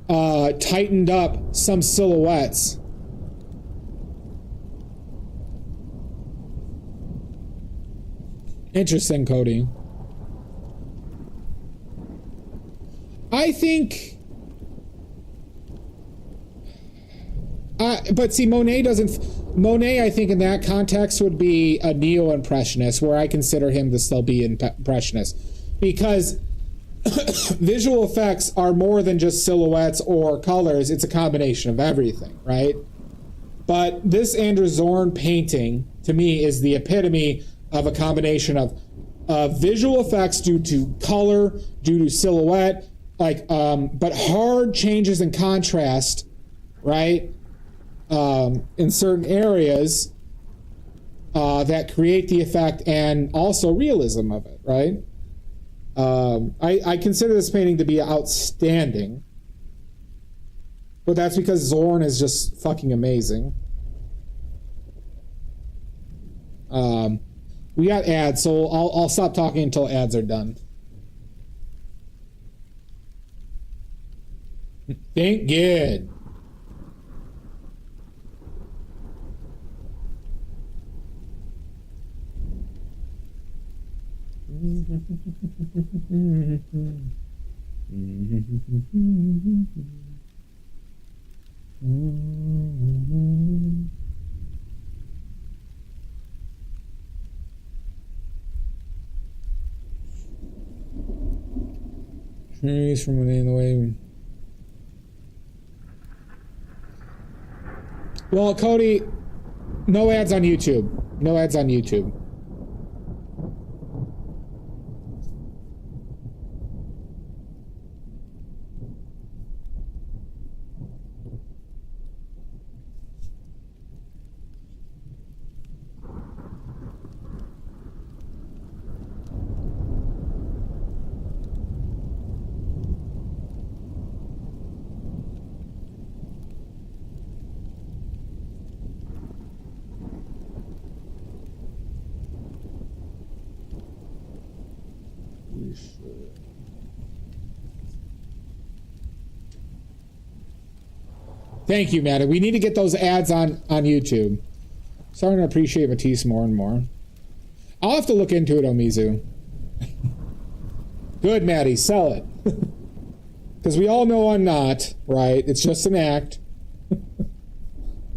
tightened up some silhouettes. Interesting, Cody. I think... but see, Monet doesn't... Monet, I think, in that context would be a neo-impressionist, where I consider him to still be impressionist. Because visual effects are more than just silhouettes or colors. It's a combination of everything, right? But this Anders Zorn painting, to me, is the epitome of a combination of visual effects due to color, due to silhouette, but hard changes in contrast, right? In certain areas that create the effect, and also realism of it, right? I consider this painting to be outstanding, but that's because Zorn is just fucking amazing. We got ads, so I'll stop talking until ads are done. Thank God. Trees from within the way. Well, Cody, no ads on YouTube. No ads on YouTube. Thank you, Maddie. We need to get those ads on YouTube. Starting to appreciate Matisse more and more. I'll have to look into it, Omizu. Good, Maddie. Sell it. Because we all know I'm not, right? It's just an act.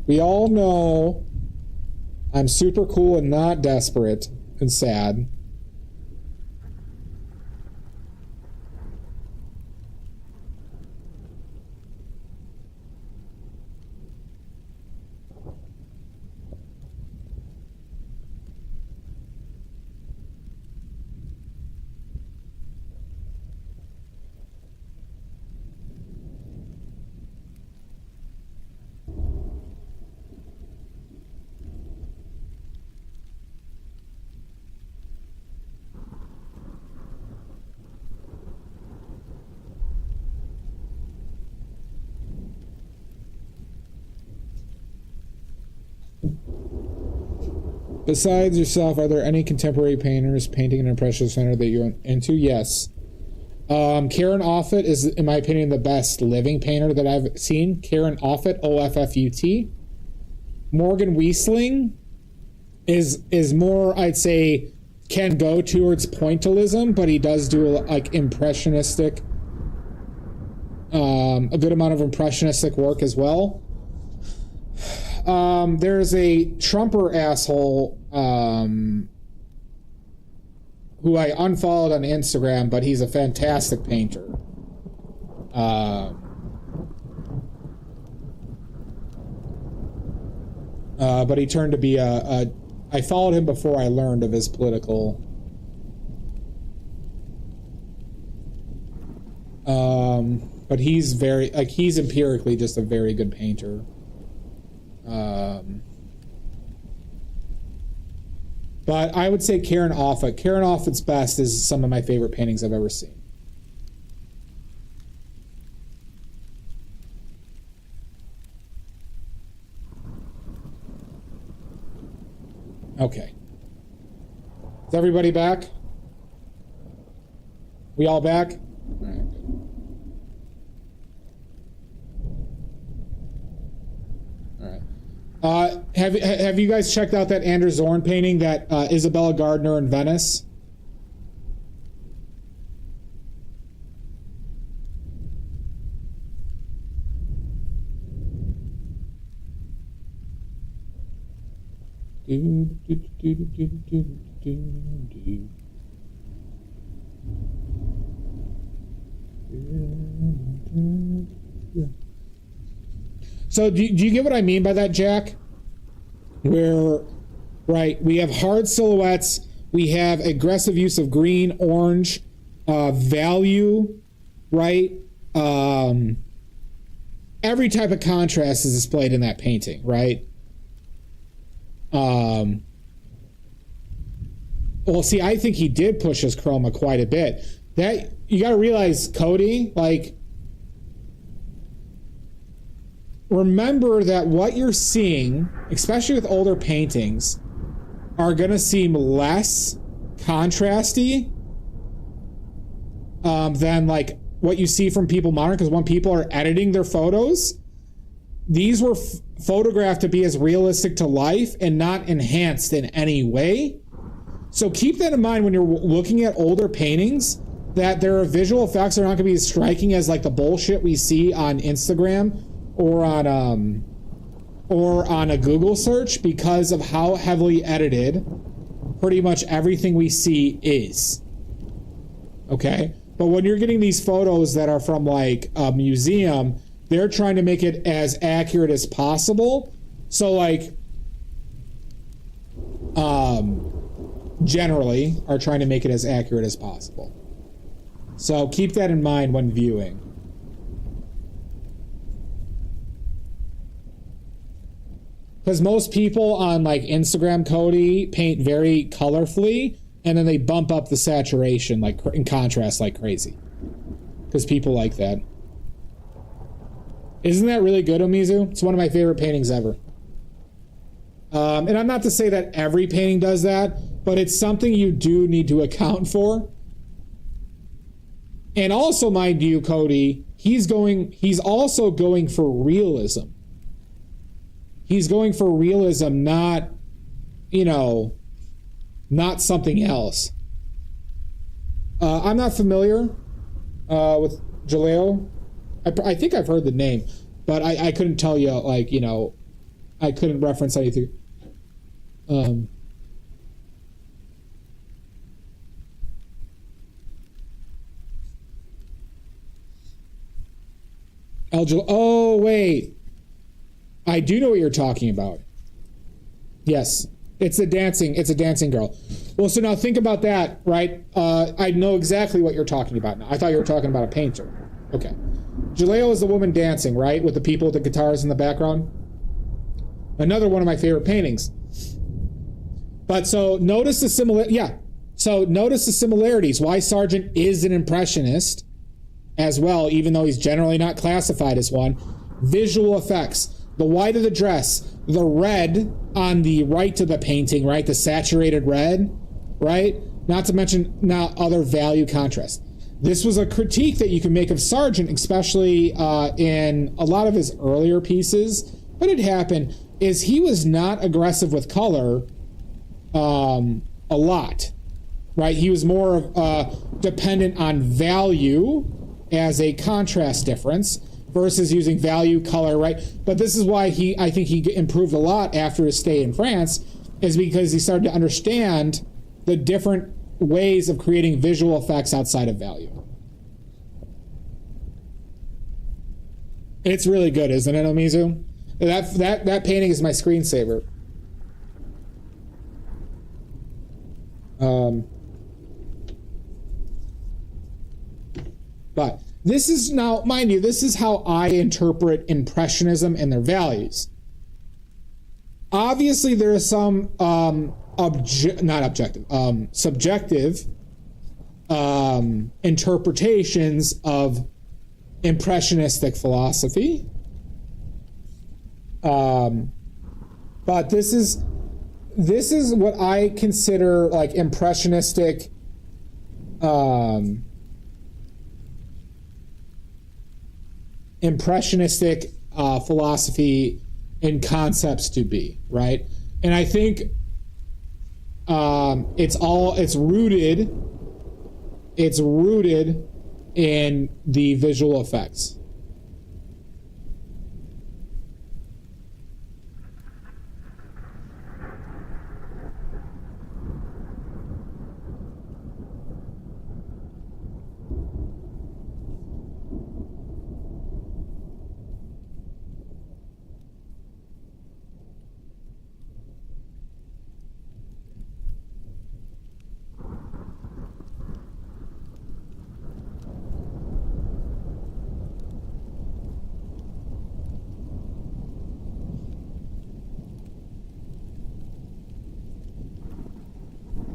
We all know I'm super cool and not desperate and sad. Besides yourself, are there any contemporary painters painting an impressionist center that you're into? Yes. Karen Offit is, in my opinion, the best living painter that I've seen. Karen Offit, Offut. Morgan Weisling is more, I'd say, can go towards pointillism, but he does do like impressionistic, a good amount of impressionistic work as well. There's a Trumper asshole who I unfollowed on Instagram, but he's a fantastic painter. But he turned to be I followed him before I learned of his political but he's very, like, he's empirically just a very good painter. But I would say Karen Offit. Karen Offit's best is some of my favorite paintings I've ever seen. Okay. Is everybody back? We all back? All right, good. All right. Have you guys checked out that Anders Zorn painting that Isabella Gardner in Venice? So do you get what I mean by that, Jack? Where, right, we have hard silhouettes, we have aggressive use of green, orange, value, right? Every type of contrast is displayed in that painting, right? Well, see, I think he did push his chroma quite a bit. That, you got to realize, Cody, like, remember that what you're seeing, especially with older paintings, are going to seem less contrasty than like what you see from people modern, because when people are editing their photos, these were photographed to be as realistic to life and not enhanced in any way. So keep that in mind when you're looking at older paintings, that their visual effects are not going to be as striking as like the bullshit we see on Instagram or on a Google search, because of how heavily edited pretty much everything we see is. Okay? But when you're getting these photos that are from like a museum, they're trying to make it as accurate as possible. So like generally are trying to make it as accurate as possible. So keep that in mind when viewing. Because most people on like Instagram, Cody, paint very colorfully, and then they bump up the saturation like in contrast like crazy. Because people like that. Isn't that really good, Omizu? It's one of my favorite paintings ever. And I'm not to say that every painting does that, but it's something you do need to account for. And also, mind you, Cody, he's also going for realism. He's going for realism, not, you know, not something else. I'm not familiar with Jaleo. I think I've heard the name, but I couldn't tell you, like, you know, I couldn't reference anything. Oh, wait. I do know what you're talking about. Yes. It's a dancing girl. Well, so now think about that, right? I know exactly what you're talking about now. I thought you were talking about a painter. Okay. Jaleo is the woman dancing, right? With the people with the guitars in the background. Another one of my favorite paintings. But so notice the So notice the similarities. Why Sargent is an impressionist as well, even though he's generally not classified as one. Visual effects. The white of the dress, the red on the right of the painting, right? The saturated red, right? Not to mention now other value contrast. This was a critique that you can make of Sargent, especially in a lot of his earlier pieces. What had happened is he was not aggressive with color a lot, right? He was more dependent on value as a contrast difference versus using value, color, right? But this is why I think he improved a lot after his stay in France, is because he started to understand the different ways of creating visual effects outside of value. It's really good, isn't it, Omizu? That painting is my screensaver. But this is now, mind you, this is how I interpret Impressionism and their values. Obviously, there are some subjective interpretations of Impressionistic philosophy. But this is what I consider like impressionistic philosophy and concepts to be, right? And I think it's rooted in the visual effects.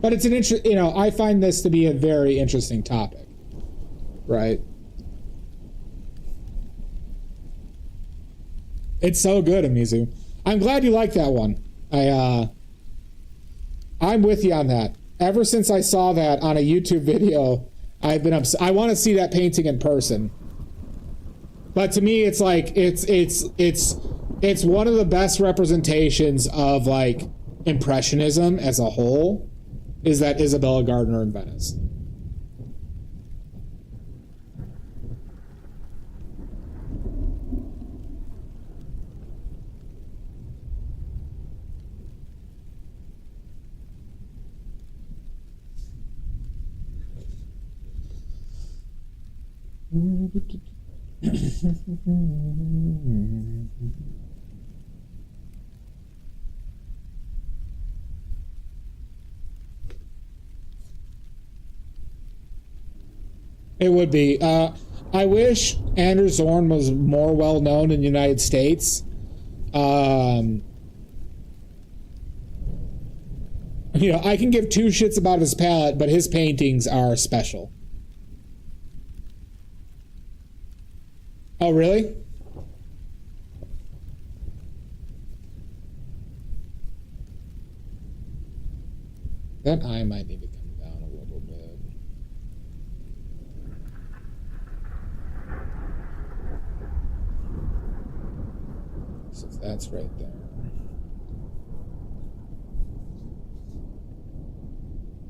But it's an I find this to be a very interesting topic, right? It's so good, Amizu. I'm glad you like that one. I'm with you on that. Ever since I saw that on a YouTube video, I've been I want to see that painting in person. But to me, it's like it's one of the best representations of like Impressionism as a whole. Is that Isabella Gardner in Venice. It would be. I wish Anders Zorn was more well known in the United States. I can give two shits about his palette, but his paintings are special. Oh, really? That eye might need to come down a little bit. So that's right there.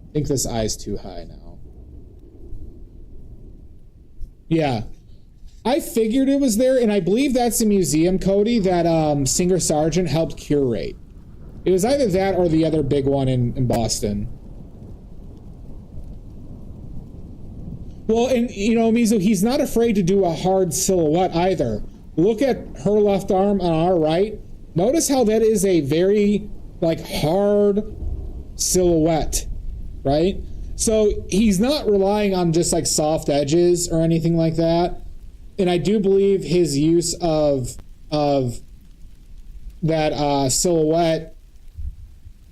I think this eye's too high now. Yeah. I figured it was there, and I believe that's the museum, Cody, that Singer Sargent helped curate. It was either that or the other big one in Boston. Well, and, you know, Mizu, he's not afraid to do a hard silhouette either. Look at her left arm on our right. Notice how that is a very, like, hard silhouette, right? So he's not relying on just, like, soft edges or anything like that. And I do believe his use of that silhouette,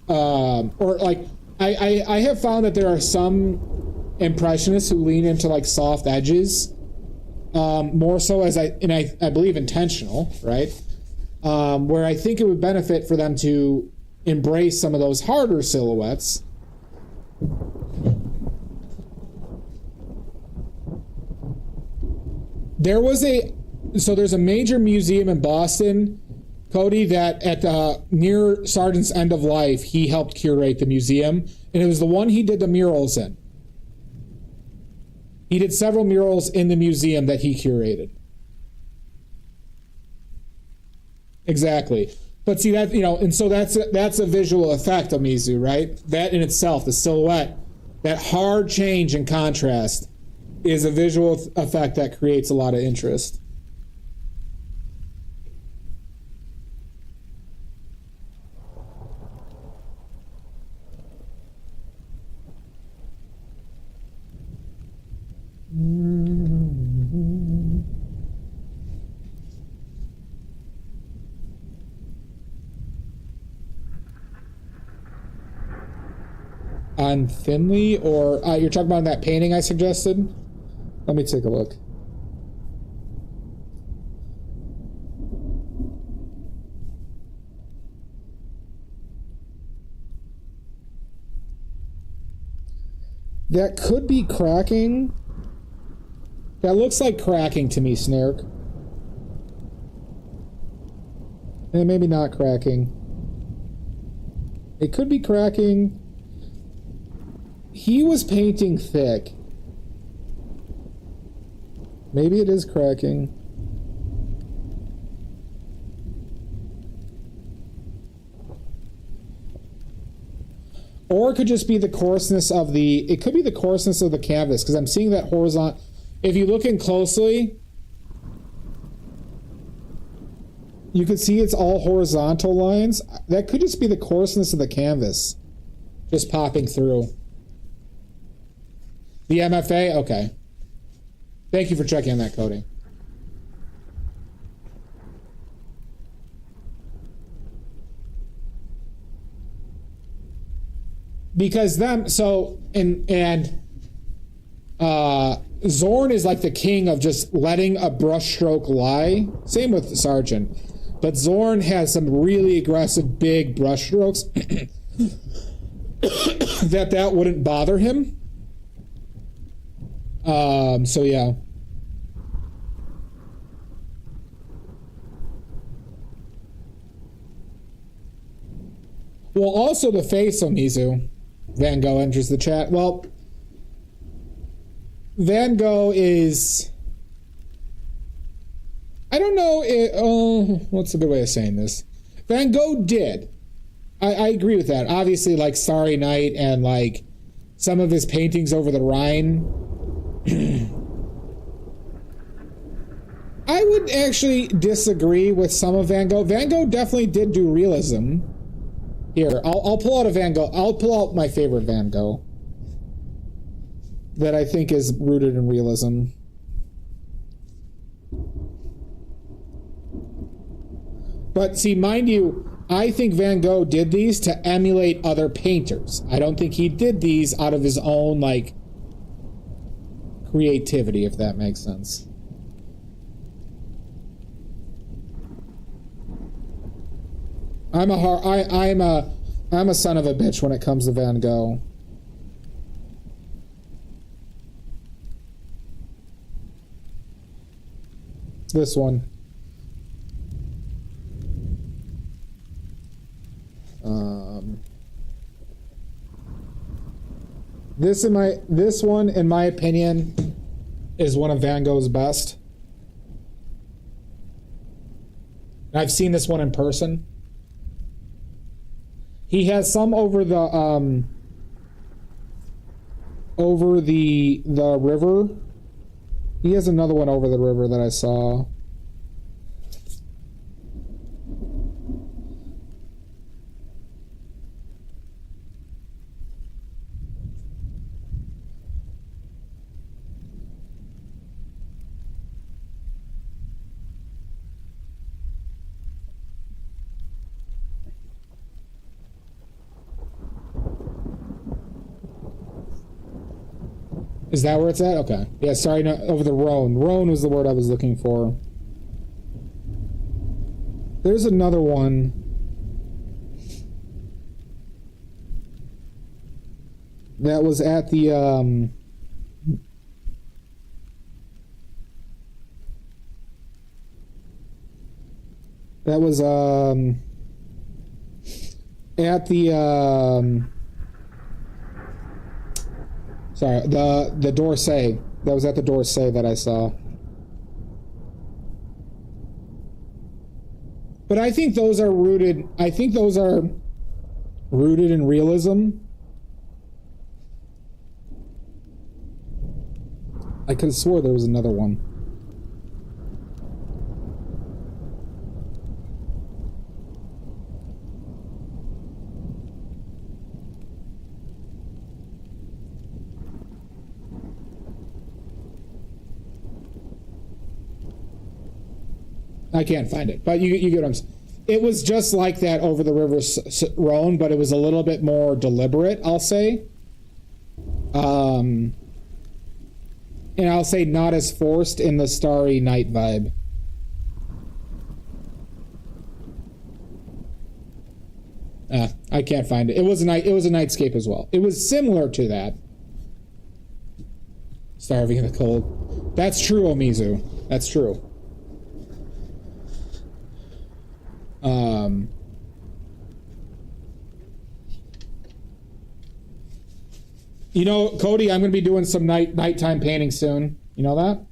or, like, I have found that there are some impressionists who lean into like soft edges, more so as I believe intentional, right? Where I think it would benefit for them to embrace some of those harder silhouettes. There's a major museum in Boston, Cody, that at near Sargent's end of life, he helped curate the museum, and it was the one he did the murals in. He did several murals in the museum that he curated. Exactly. But see that, you know, and so that's a visual effect of Mizu, right? That in itself, the silhouette, that hard change in contrast is a visual effect that creates a lot of interest. On Finley, or you're talking about that painting I suggested? Let me take a look. That could be cracking. That looks like cracking to me, Snark. And maybe not cracking. It could be cracking. He was painting thick. Maybe it is cracking. Or it could just be the coarseness of the... It could be the coarseness of the canvas, because I'm seeing that horizontal... If you look in closely, you can see it's all horizontal lines. That could just be the coarseness of the canvas just popping through. The MFA? Okay. Thank you for checking on that, Cody. Because them, so, Zorn is like the king of just letting a brushstroke lie. Same with Sargent. But Zorn has some really aggressive, big brushstrokes that wouldn't bother him. So yeah. Well, also the face of Mizu. Van Gogh enters the chat. Well, Van Gogh is... I don't know... what's a good way of saying this? Van Gogh did. I agree with that. Obviously, like Starry Night and like some of his paintings over the Rhine. I would actually disagree with some of Van Gogh. Van Gogh definitely did do realism. Here, I'll pull out a Van Gogh. I'll pull out my favorite Van Gogh that I think is rooted in realism. But see, mind you, I think Van Gogh did these to emulate other painters. I don't think he did these out of his own, like, creativity, if that makes sense. I'm a son of a bitch when it comes to Van Gogh. This one. This one, in my opinion, is one of Van Gogh's best. I've seen this one in person. He has some over the river. He has another one over the river that I saw. Is that where it's at? Okay. Yeah, sorry, no, over the Rhone. Rhone was the word I was looking for. There's another one. That was at the, that was, at the, sorry, the D'Orsay. That was at the D'Orsay that I saw. But I think those are rooted in realism. I could have swore there was another one. I can't find it, but you get what I'm saying. It was just like that over the river Rhone, but it was a little bit more deliberate, I'll say. And I'll say not as forced in the Starry Night vibe. I can't find it. It was a nightscape as well. It was similar to that. Starving in the cold. That's true, Omizu. That's true. You know, Cody, I'm going to be doing some nighttime painting soon. You know that?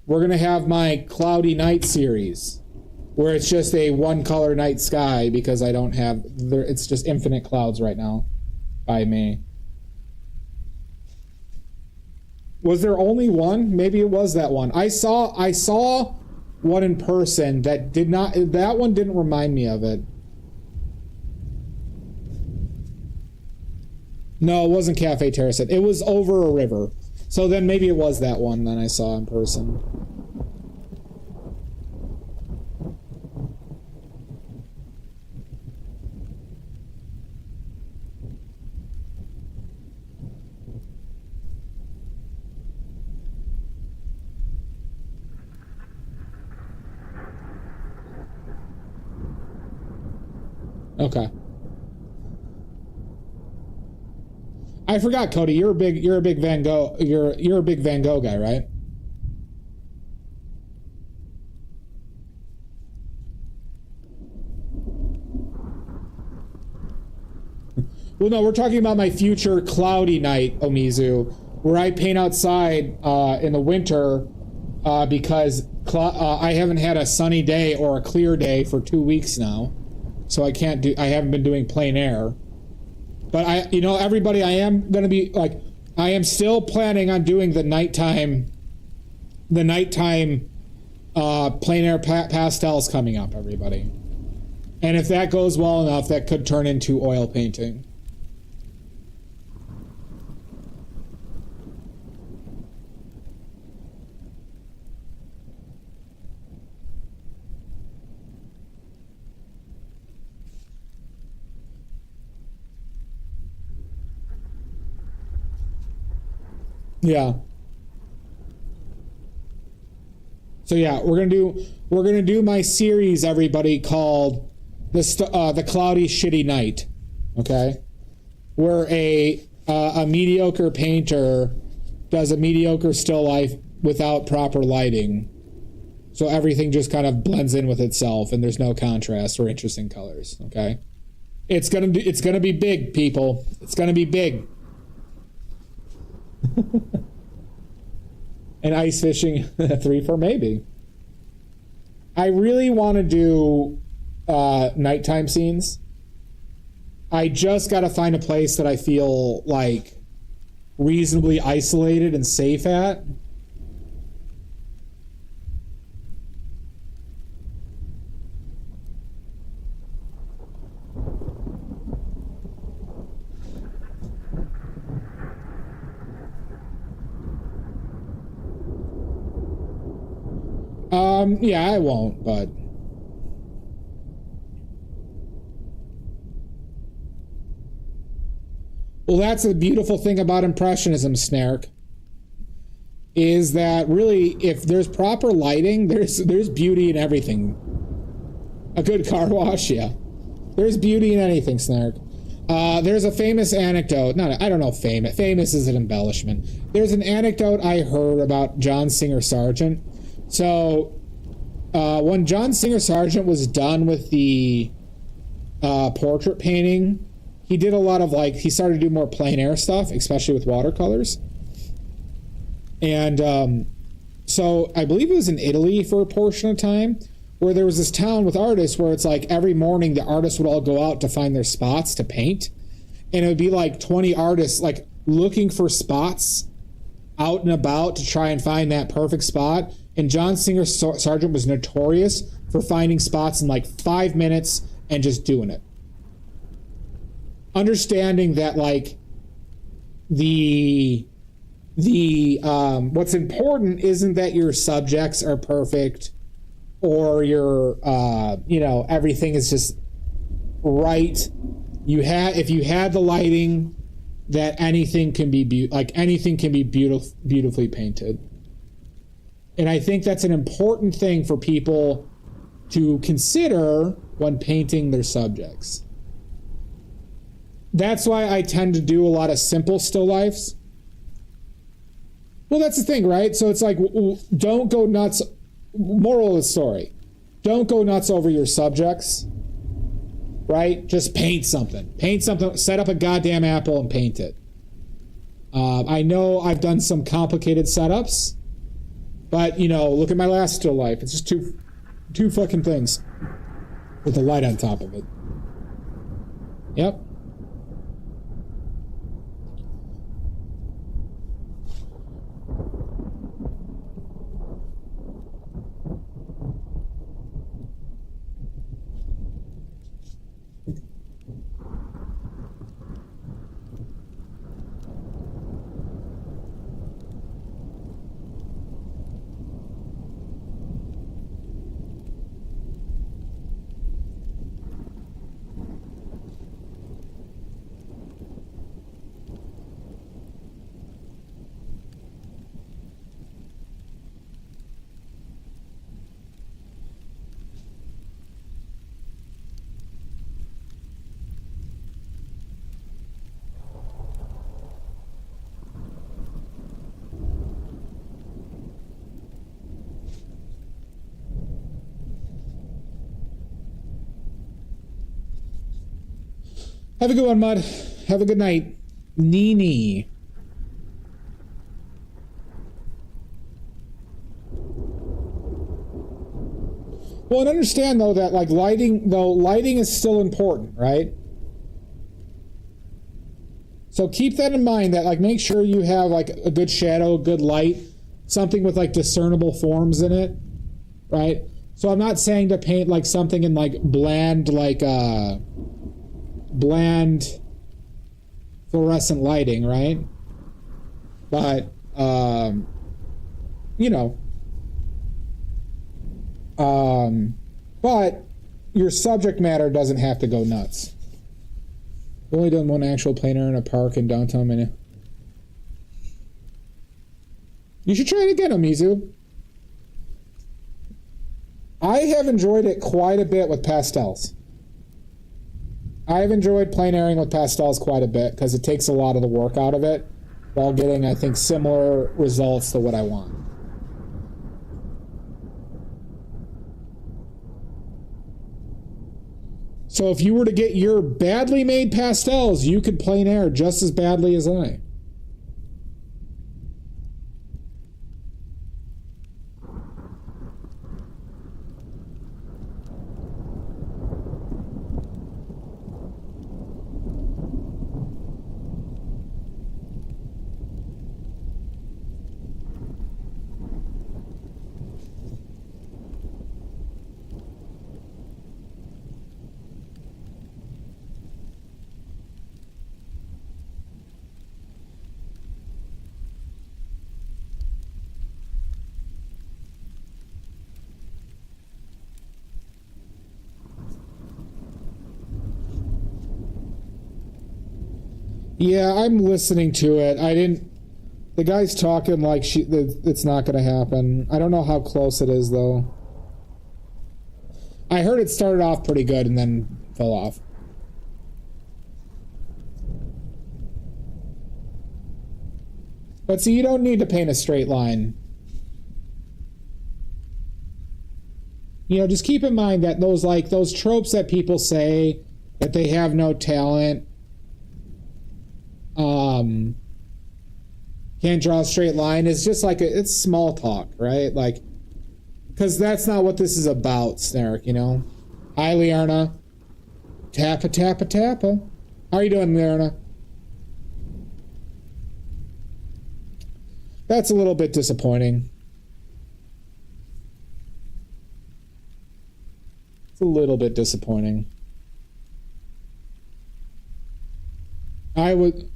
We're going to have my Cloudy Night series, where it's just a one-color night sky because I don't have... It's just infinite clouds right now by me. Was there only one? Maybe it was that one. I saw one in person that did not... That one didn't remind me of it. No, it wasn't Cafe Terrace. It was over a river. So then maybe it was that one that I saw in person. Okay. I forgot, Cody. You're a big Van Gogh. You're a big Van Gogh guy, right? Well, no, we're talking about my future Cloudy Night, Omizu, where I paint outside in the winter because I haven't had a sunny day or a clear day for 2 weeks now, so I haven't been doing plein air. But everybody, I am going to be like, I am still planning on doing the nighttime plein air pastels coming up, everybody. And if that goes well enough, that could turn into oil painting. Yeah. So yeah, we're gonna do my series, everybody, called the Cloudy Shitty Night. Okay, where a mediocre painter does a mediocre still life without proper lighting, so everything just kind of blends in with itself, and there's no contrast or interesting colors. Okay, it's gonna be big, people. It's gonna be big. And ice fishing 3 for maybe. I really want to do nighttime scenes. I just got to find a place that I feel like reasonably isolated and safe at. Yeah, I won't, but well, that's the beautiful thing about Impressionism, Snark, is that really, if there's proper lighting, there's beauty in everything. A good car wash, yeah. There's beauty in anything, Snark. There's a famous anecdote. I don't know famous. Famous is an embellishment. There's an anecdote I heard about John Singer Sargent. So, when John Singer Sargent was done with the portrait painting, he did a lot of he started to do more plein air stuff, especially with watercolors. And so I believe it was in Italy for a portion of time, where there was this town with artists where it's like every morning the artists would all go out to find their spots to paint. And it would be like 20 artists looking for spots out and about to try and find that perfect spot. And John Singer Sargent was notorious for finding spots in 5 minutes and just doing it. Understanding that the what's important isn't that your subjects are perfect or your everything is just right. If you had the lighting, that anything can be beautifully painted. And I think that's an important thing for people to consider when painting their subjects. That's why I tend to do a lot of simple still lifes. Well, that's the thing, right? So it's don't go nuts. Moral of the story, don't go nuts over your subjects, right? Just paint something. Set up a goddamn apple and paint it. I know I've done some complicated setups, but, look at my last still life. It's just two fucking things with the light on top of it. Yep. Have a good one, Mud. Have a good night. Nini. Well, and understand, though, that lighting is still important, right? So keep that in mind, that make sure you have a good shadow, good light, something with discernible forms in it, right? So I'm not saying to paint something in bland fluorescent lighting, right? But but your subject matter doesn't have to go nuts. I've only done one actual plein air in a park in downtown Minneapolis. You should try it again, Omizu. I have enjoyed it quite a bit with pastels. I've enjoyed plein airing with pastels quite a bit because it takes a lot of the work out of it while getting, I think, similar results to what I want. So if you were to get your badly made pastels, you could plein air just as badly as I. Yeah, I'm listening to it. I didn't... The guy's talking like it's not going to happen. I don't know how close it is, though. I heard it started off pretty good and then fell off. But see, you don't need to paint a straight line. You know, just keep in mind that those tropes that people say that they have no talent, can't draw a straight line, is just like it's small talk, right? Like, because that's not what this is about, Snark, you know? Hi, Liarna. Tappa, tappa, tappa. How are you doing, Liarna? That's a little bit disappointing. It's a little bit disappointing. I would...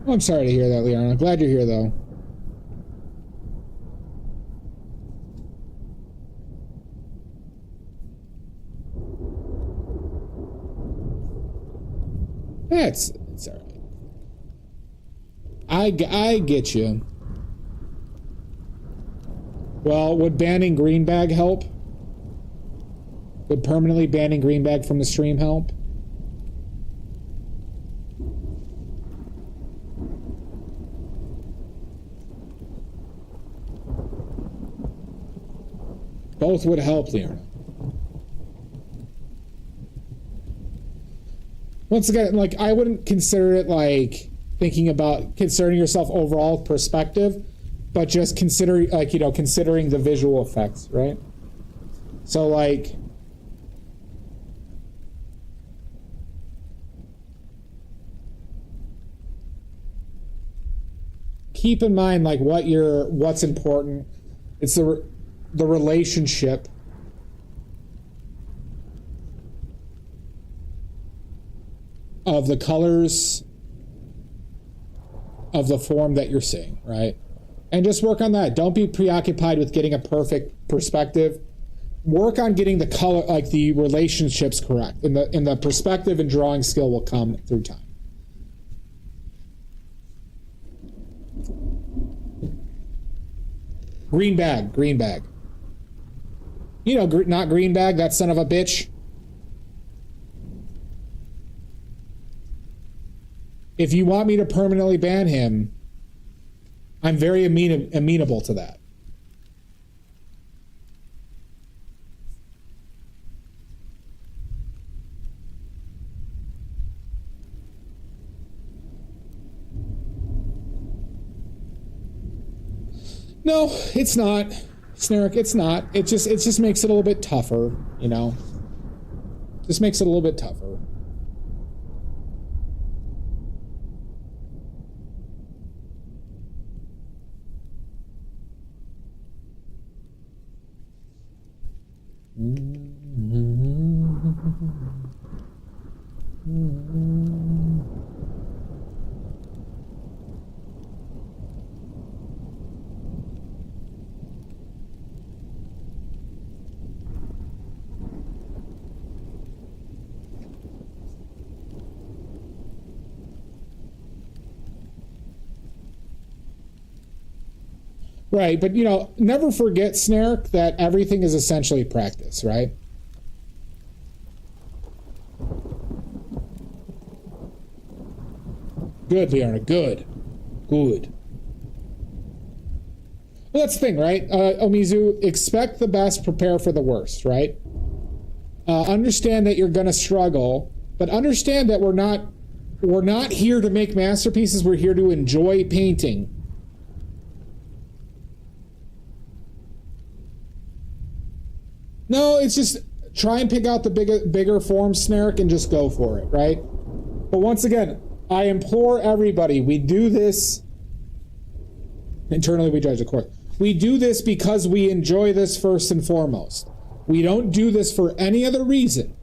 Oh, I'm sorry to hear that, Leon. I'm glad you're here, though. It's all right. I get you. Well, would banning Greenbag help? Would permanently banning Greenbag from the stream help? Both would help, Leon. Once again, like, I wouldn't consider it like thinking about concerning yourself overall perspective, but just considering, like, you know, considering the visual effects, right? So, like, keep in mind, like, what's important. It's the relationship of the colors of the form that you're seeing, right? And just work on that. Don't be preoccupied with getting a perfect perspective. Work on getting the color, like the relationships correct. And the perspective and drawing skill will come through time. Green bag. You know, not green bag, that son of a bitch. If you want me to permanently ban him, I'm very amenable to that. No, it's not. Snark, it's not. It just makes it a little bit tougher, you know? Just makes it a little bit tougher. Right, but, you know, never forget, Snark, that everything is essentially practice, right? Good, Liana, good. Good. Well, that's the thing, right? Omizu, expect the best, prepare for the worst, right? Understand that you're going to struggle, but understand that we're not here to make masterpieces, we're here to enjoy painting. No, it's just try and pick out the bigger form, Snark, and just go for it, right? But once again, I implore everybody, we do this, internally we judge, of course. We do this because we enjoy this first and foremost. We don't do this for any other reason.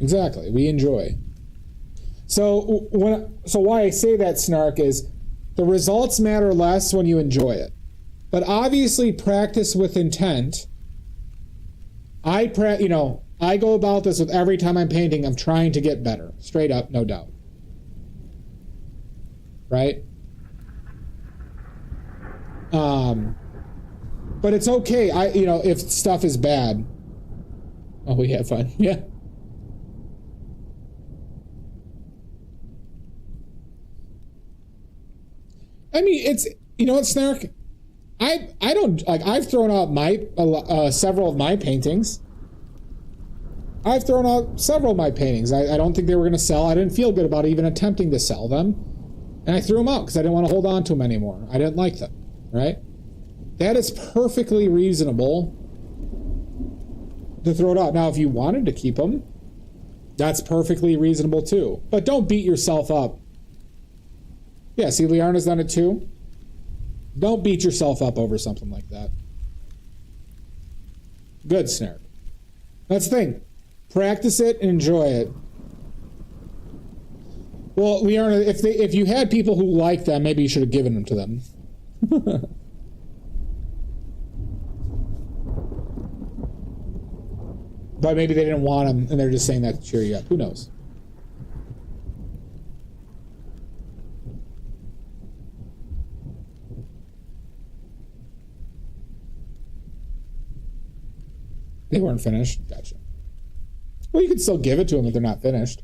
Exactly. We enjoy. So why I say that, Snark, is the results matter less when you enjoy it. But obviously practice with intent. I go about this with every time I'm painting, I'm trying to get better. Straight up, no doubt. Right? But it's okay. If stuff is bad. Oh, we have fun. Yeah. I mean, it's, you know what, Snark? I don't, like, I've thrown out several of my paintings. I don't think they were going to sell. I didn't feel good about even attempting to sell them. And I threw them out because I didn't want to hold on to them anymore. I didn't like them, right? That is perfectly reasonable to throw it out. Now, if you wanted to keep them, that's perfectly reasonable too. But don't beat yourself up. Yeah, see, Liarna's done it too. Don't beat yourself up over something like that. Good, Snark. That's the thing. Practice it and enjoy it. Well, Liarna, if you had people who liked them, maybe you should have given them to them. But maybe they didn't want them, and they're just saying that to cheer you up. Who knows? They weren't finished. Gotcha. Well, you could still give it to them if they're not finished.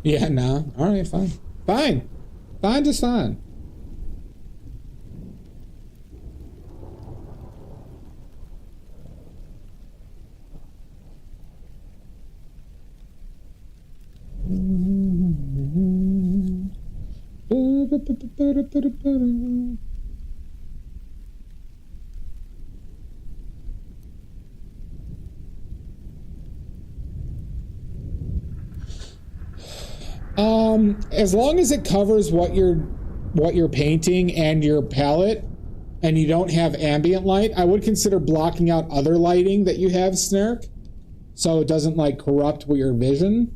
Yeah, no. All right, fine. Fine. Fine, just fine. As long as it covers what you're painting and your palette, and you don't have ambient light, I would consider blocking out other lighting that you have, Snark, so it doesn't like corrupt your vision.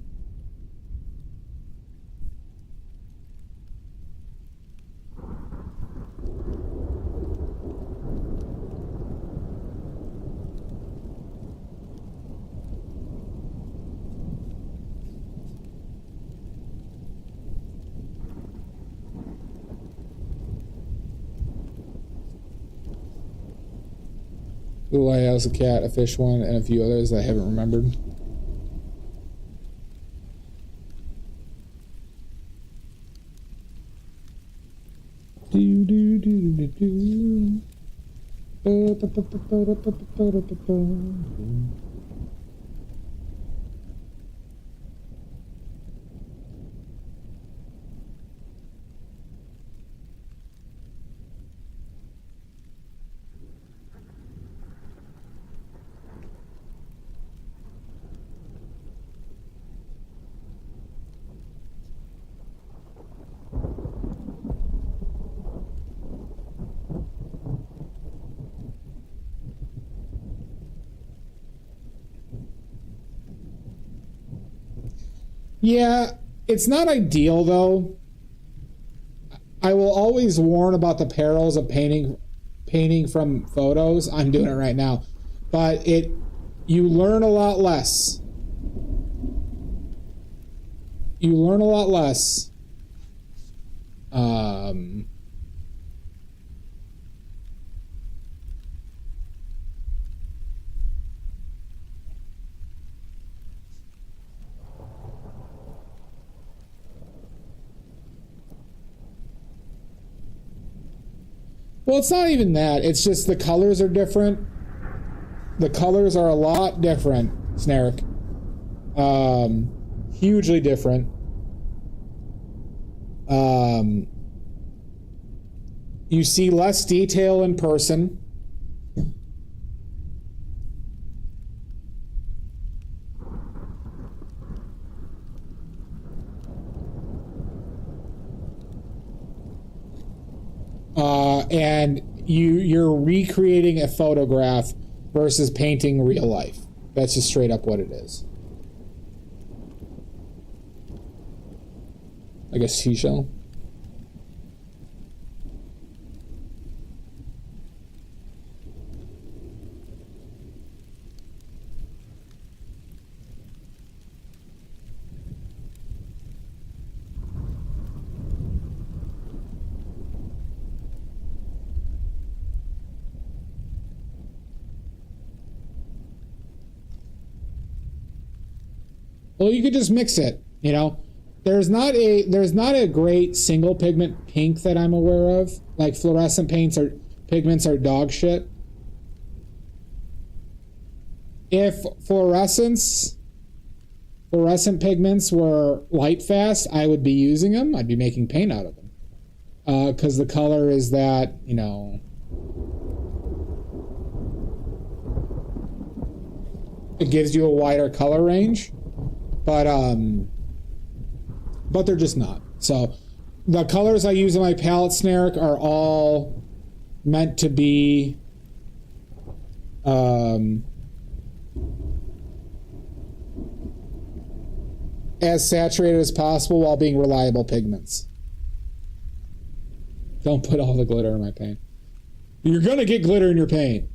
Blue Lighthouse, a cat, a fish one, and a few others that I haven't remembered. Do do do do do. Yeah, it's not ideal though. I will always warn about the perils of painting from photos. I'm doing it right now. But you learn a lot less. You learn a lot less. Well, it's not even that. It's just the colors are different. The colors are a lot different, Snark. Hugely different. You see less detail in person. and you're recreating a photograph versus painting real life. That's just straight up what it is. Like a seashell. Well, you could just mix it, you know. There's not a great single pigment pink that I'm aware of. Like fluorescent pigments are dog shit. If fluorescent pigments were light fast, I would be using them. I'd be making paint out of them. Because the color is that, you know, it gives you a wider color range. But they're just not. So the colors I use in my palette snare are all meant to be as saturated as possible while being reliable pigments. Don't put all the glitter in my paint. You're gonna get glitter in your paint.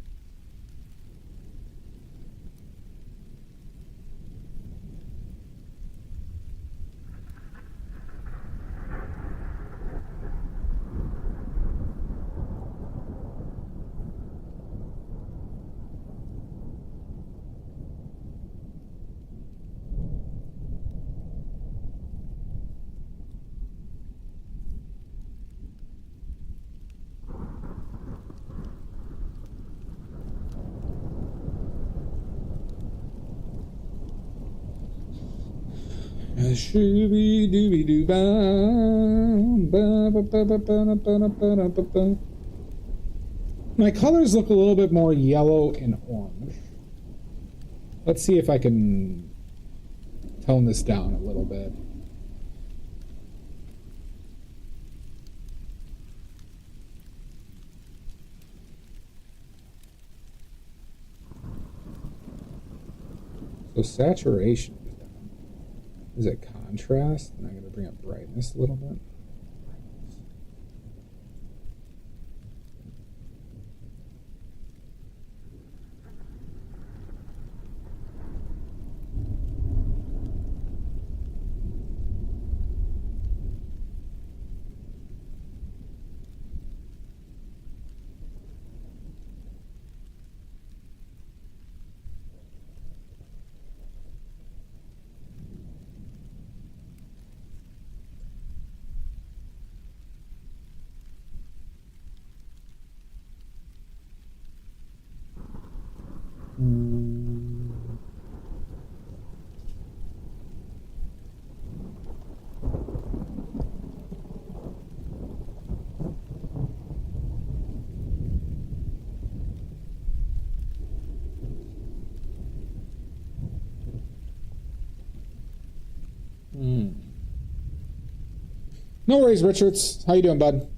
My colors look a little bit more yellow and orange. Let's see if I can tone this down a little bit. So saturation. Is it contrast? And I'm going to bring up brightness a little bit. No worries, Richards. How you doing, bud?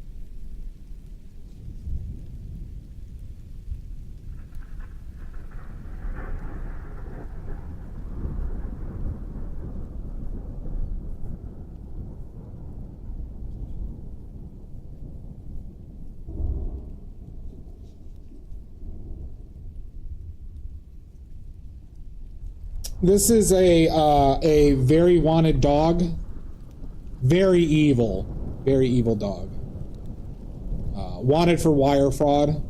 This is a very wanted dog. Very evil dog. Wanted for wire fraud.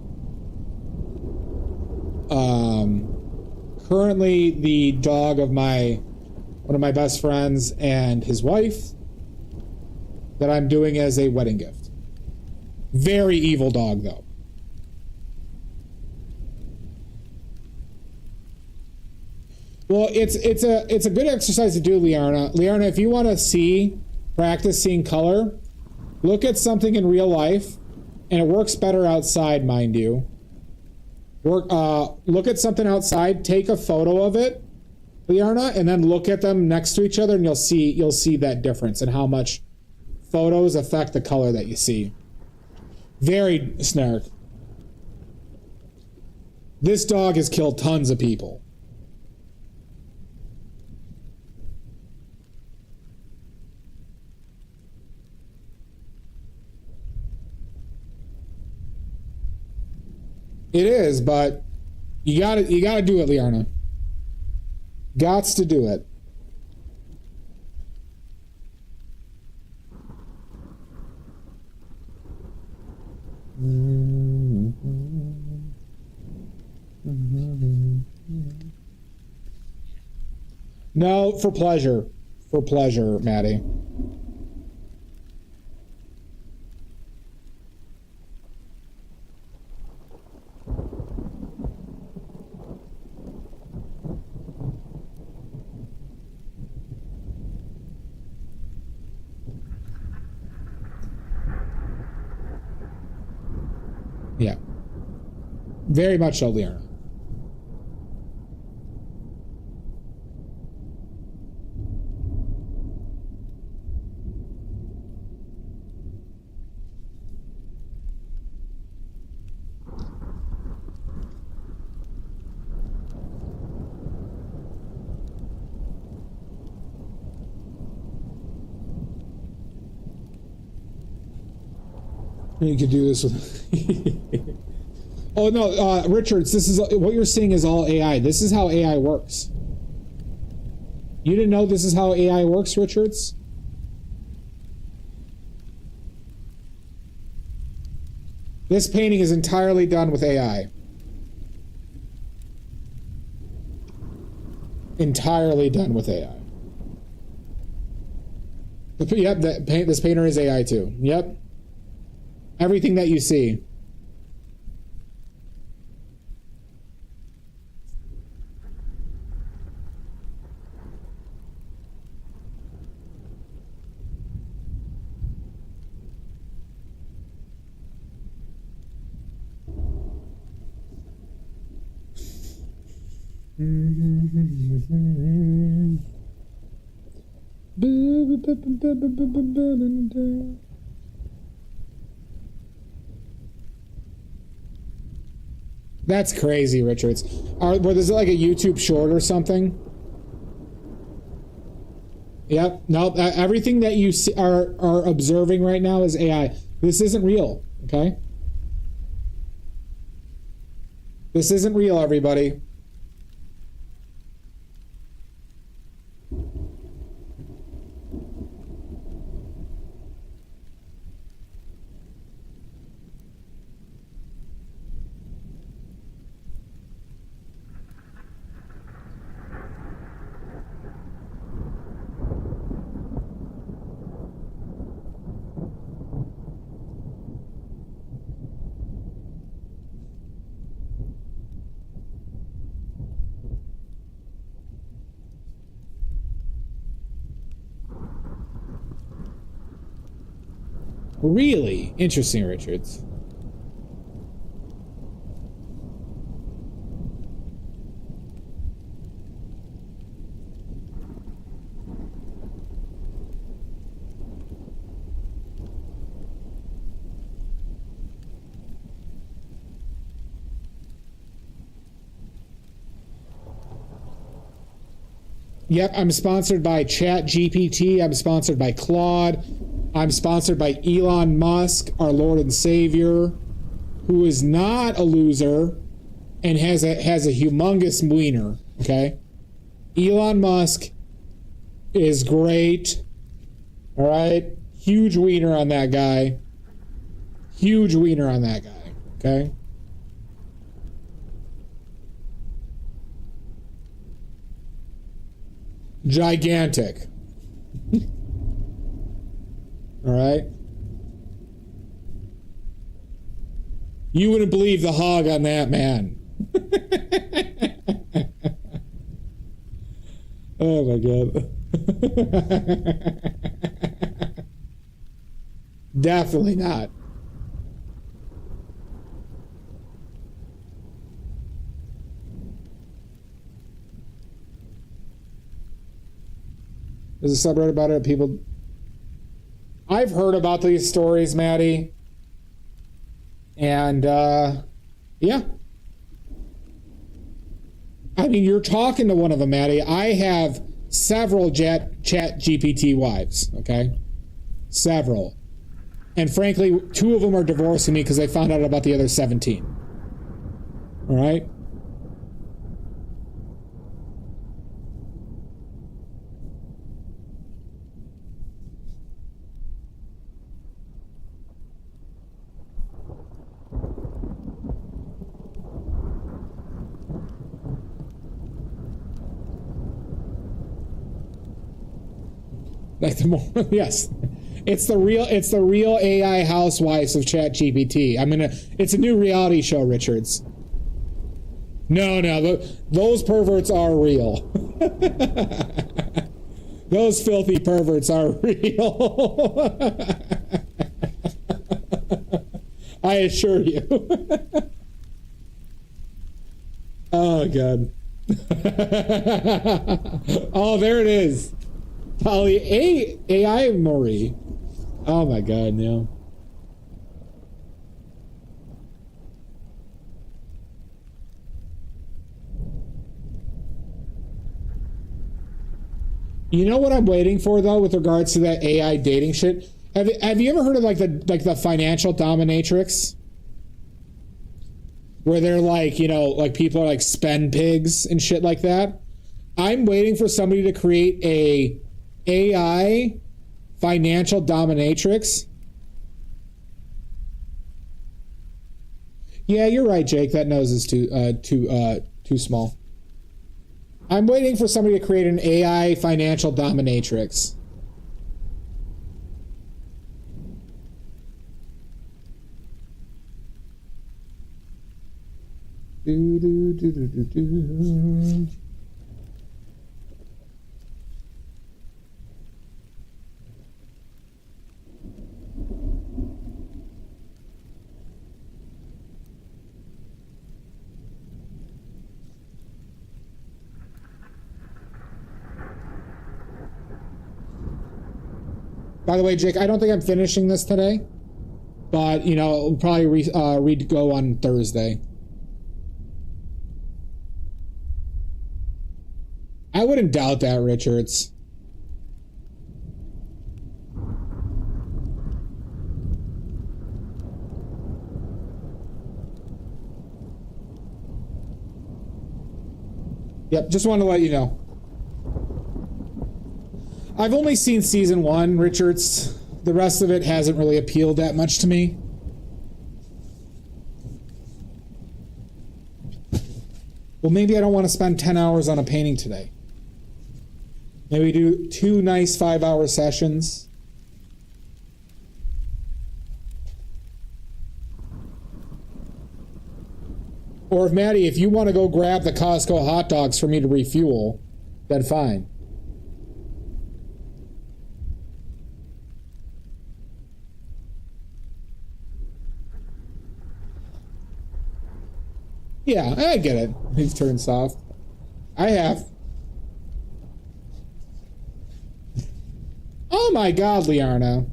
Currently the dog of one of my best friends and his wife that I'm doing as a wedding gift. Very evil dog, though. Well, it's a good exercise to do, Liarna. Liarna, if you want to practice seeing color, look at something in real life, and it works better outside, mind you. Look at something outside, take a photo of it, Liarna, and then look at them next to each other, and you'll see that difference and how much photos affect the color that you see. Very snark. This dog has killed tons of people. It is, but you gotta do it, Liarna. Gots to do it. No, for pleasure. For pleasure, Maddie. Yeah. Very much so, Liarna. You could do this with... Oh, no, Richards, this is... What you're seeing is all AI. This is how AI works. You didn't know this is how AI works, Richards? This painting is entirely done with AI. Entirely done with AI. Yep, this painter is AI too. Yep. Everything that you see. That's crazy, Richards. Was it like a YouTube short or something? Yep. No, everything that you see, are observing right now is AI. This isn't real, okay? This isn't real, everybody. Really interesting, Richards. Yep, I'm sponsored by ChatGPT. I'm sponsored by Claude. I'm sponsored by Elon Musk, our Lord and Savior, who is not a loser and has a humongous wiener, okay? Elon Musk is great, all right? Huge wiener on that guy. Huge wiener on that guy, okay? Gigantic. All right. You wouldn't believe the hog on that man. Oh my God. Definitely not. There's a subreddit about it. People... I've heard about these stories, Maddie. And, yeah. I mean, you're talking to one of them, Maddie. I have several chat GPT wives, okay? Several. And frankly, 2 of them are divorcing me because they found out about the other 17. All right? Like the more, yes, it's the real AI housewives of Chat GPT. It's a new reality show, Richards. No, those perverts are real. Those filthy perverts are real. I assure you. Oh God. Oh, there it is. AI Marie. Oh my God, no. You know what I'm waiting for though, with regards to that AI dating shit? Have you ever heard of like the financial dominatrix? Where they're like, you know, like people are like spend pigs and shit like that. I'm waiting for somebody to create a AI financial dominatrix. Yeah, you're right, Jake. That nose is too small. I'm waiting for somebody to create an AI financial dominatrix. Do, do, do, do, do, do. By the way, Jake, I don't think I'm finishing this today, but, you know, I'll probably re-go on Thursday. I wouldn't doubt that, Richards. Yep, just wanted to let you know. I've only seen season 1, Richards. The rest of it hasn't really appealed that much to me. Well, maybe I don't want to spend 10 hours on a painting today. Maybe do 2 nice 5-hour sessions. Or if Maddie, if you want to go grab the Costco hot dogs for me to refuel, then fine. Yeah, I get it. He's turned soft. I have. Oh my God, Liarna.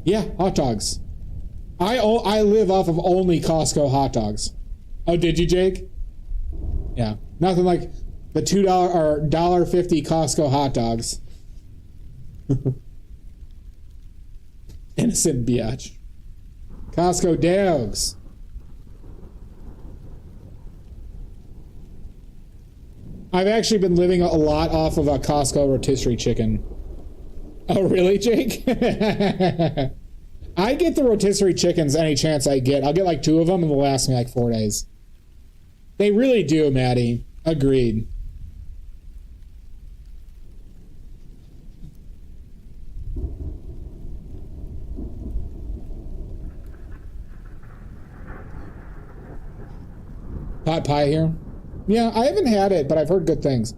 Yeah, hot dogs. I live off of only Costco hot dogs. Oh, did you, Jake? Yeah, nothing like the $2 or $1.50 Costco hot dogs. Innocent biatch. Costco dogs. I've actually been living a lot off of a Costco rotisserie chicken. Oh, really, Jake? I get the rotisserie chickens any chance I get. I'll get like 2 of them and they'll last me like 4 days. They really do, Maddie. Agreed. Pot pie here? Yeah, I haven't had it, but I've heard good things.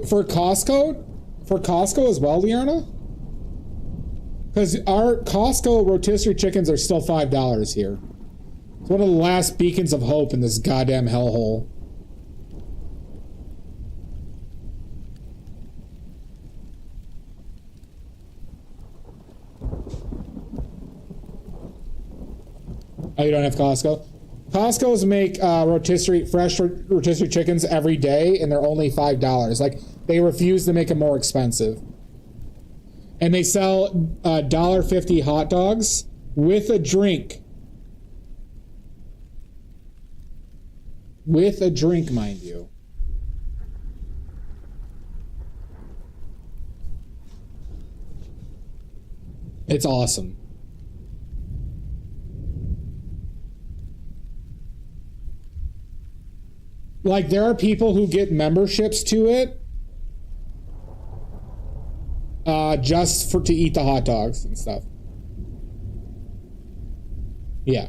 For Costco? For Costco as well, Liana? Because our Costco rotisserie chickens are still $5 here. It's one of the last beacons of hope in this goddamn hellhole. Oh, you don't have Costco? Costco's make fresh rotisserie chickens every day, and they're only $5. Like, they refuse to make them more expensive. And they sell $1.50 hot dogs with a drink. With a drink, mind you. It's awesome. Like, there are people who get memberships to it just to eat the hot dogs and stuff. Yeah.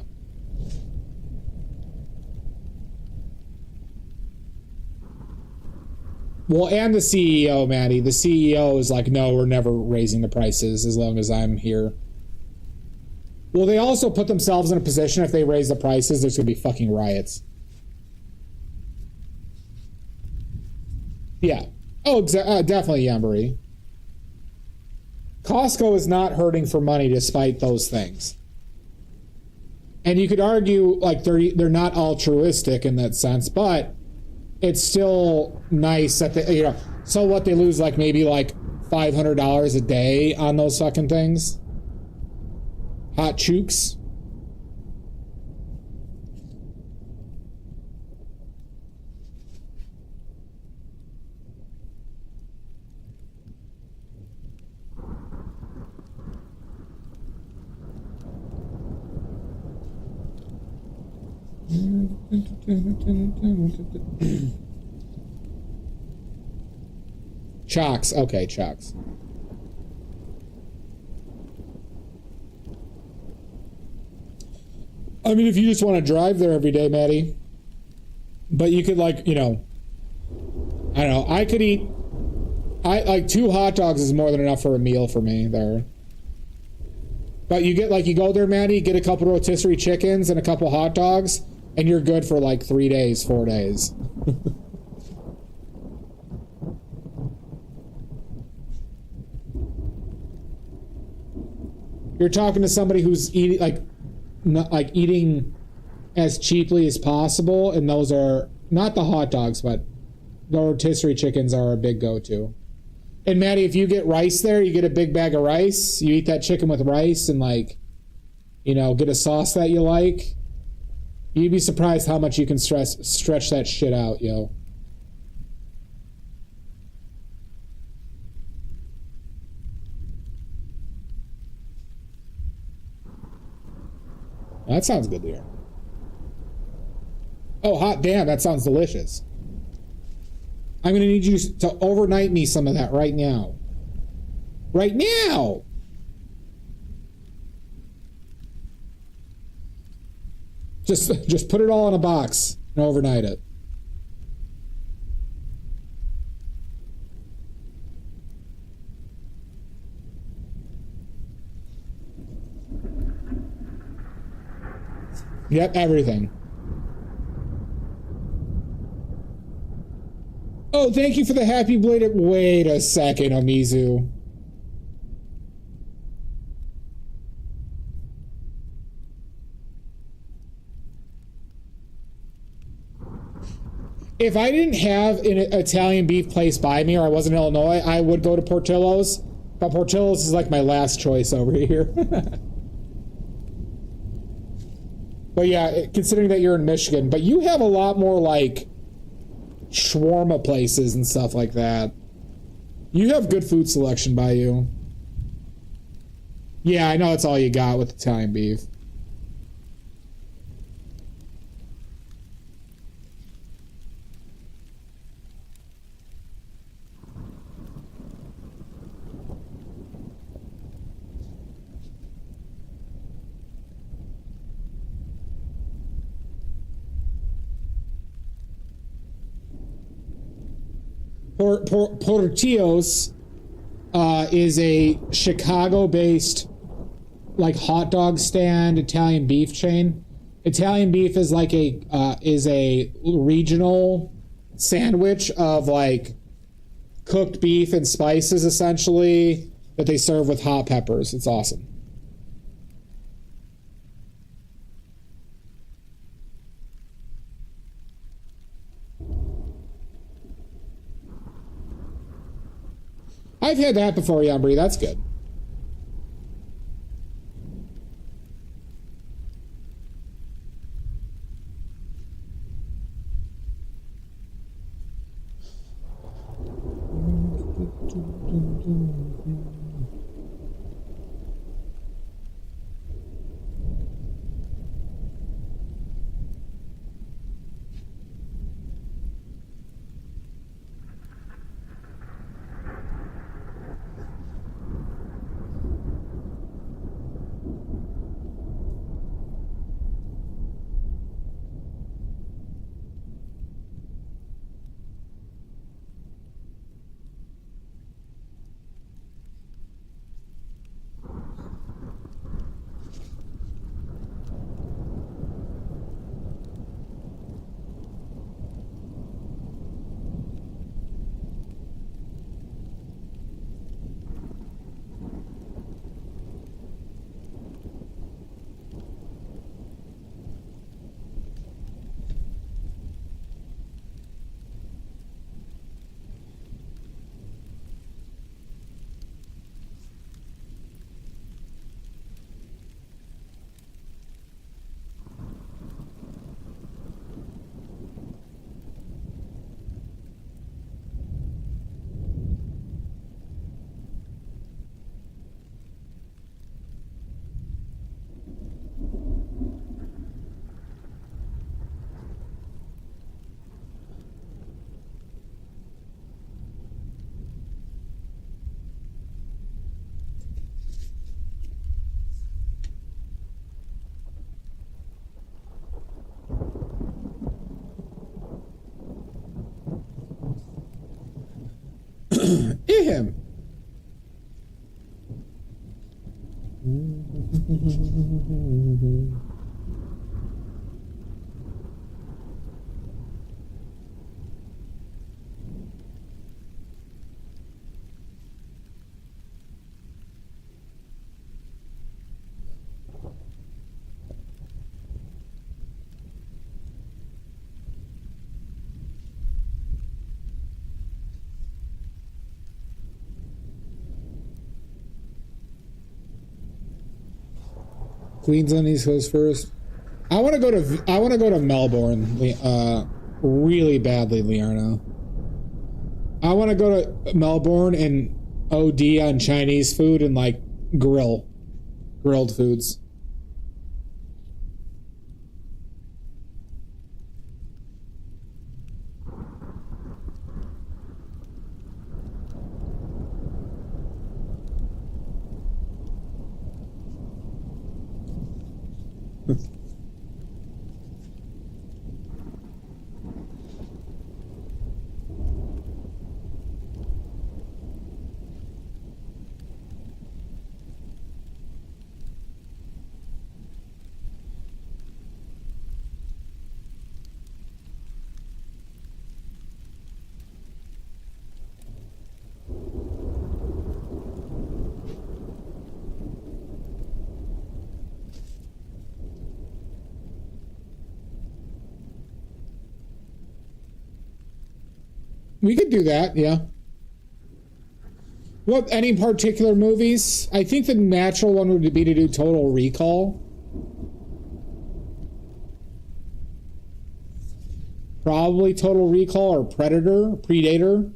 Well, and the CEO, Maddie. The CEO is like, no, we're never raising the prices as long as I'm here. Well, they also put themselves in a position if they raise the prices, there's going to be fucking riots. Yeah. Oh, definitely, Yambury. Costco is not hurting for money despite those things. And you could argue like they're not altruistic in that sense, but it's still nice that they, you know, so what, they lose like maybe like $500 a day on those fucking things. Hot chooks. Chocks. Okay, Chocks. I mean, if you just want to drive there every day, Maddie. But you could, like, you know, I don't know. I could eat, like 2 hot dogs is more than enough for a meal for me there. But you get, like, you go there, Maddie, get a couple rotisserie chickens and a couple hot dogs, and you're good for like 3 days, 4 days. You're talking to somebody who's eating like, not like eating as cheaply as possible, and those are not the hot dogs, but the rotisserie chickens are a big go-to. And Maddie, if you get rice there, you get a big bag of rice. You eat that chicken with rice and, like, you know, get a sauce that you like. You'd be surprised how much you can stretch that shit out, yo. That sounds good to hear. Oh, hot damn, that sounds delicious. I'm going to need you to overnight me some of that right now. Right now! Just put it all in a box and overnight it. Yep, everything. Oh, thank you for the happy belated. Wait a second, Omizu. If I didn't have an Italian beef place by me, or I wasn't in Illinois, I would go to Portillo's. But Portillo's is like my last choice over here. But yeah, considering that you're in Michigan, but you have a lot more like shawarma places and stuff like that. You have good food selection by you. Yeah, I know that's all you got with Italian beef. Portillo's is a Chicago-based like hot dog stand Italian beef chain. Italian beef is like a regional sandwich of like cooked beef and spices essentially that they serve with hot peppers. It's awesome. I've had that before, Yambri. That's good. Him. Queens on East Coast first. I want to go to Melbourne, really badly, Liarno. I want to go to Melbourne and OD on Chinese food and like grilled foods. We could do that, yeah. What, any particular movies? I think the natural one would be to do Total Recall. Probably Total Recall or Predator.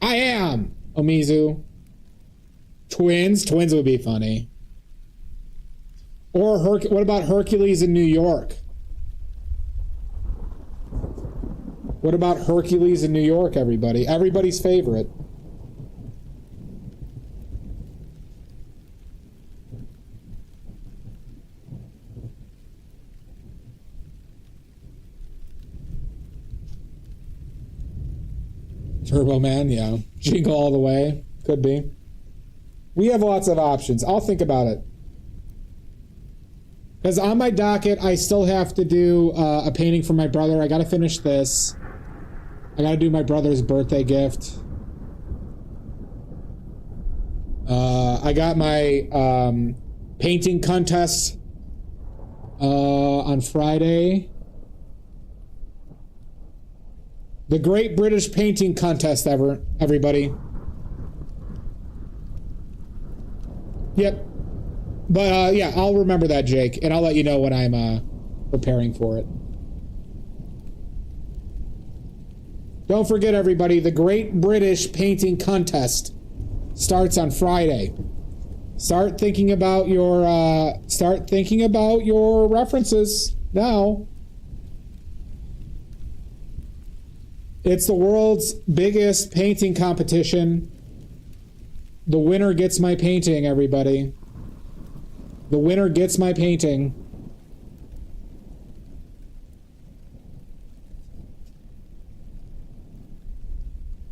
I am, Omizu. Twins would be funny. Or what about Hercules in New York? What about Hercules in New York, everybody? Everybody's favorite. Turbo Man, yeah. Jingle all the way. Could be. We have lots of options. I'll think about it. Because on my docket, I still have to do a painting for my brother. I got to finish this. I got to do my brother's birthday gift. I got my painting contest on Friday. The Great British Painting Contest, everybody. Yep. But, yeah, I'll remember that, Jake, and I'll let you know when I'm preparing for it. Don't forget, everybody, the Great British Painting Contest starts on Friday. Start thinking about your references now. It's the world's biggest painting competition. The winner gets my painting, everybody. The winner gets my painting.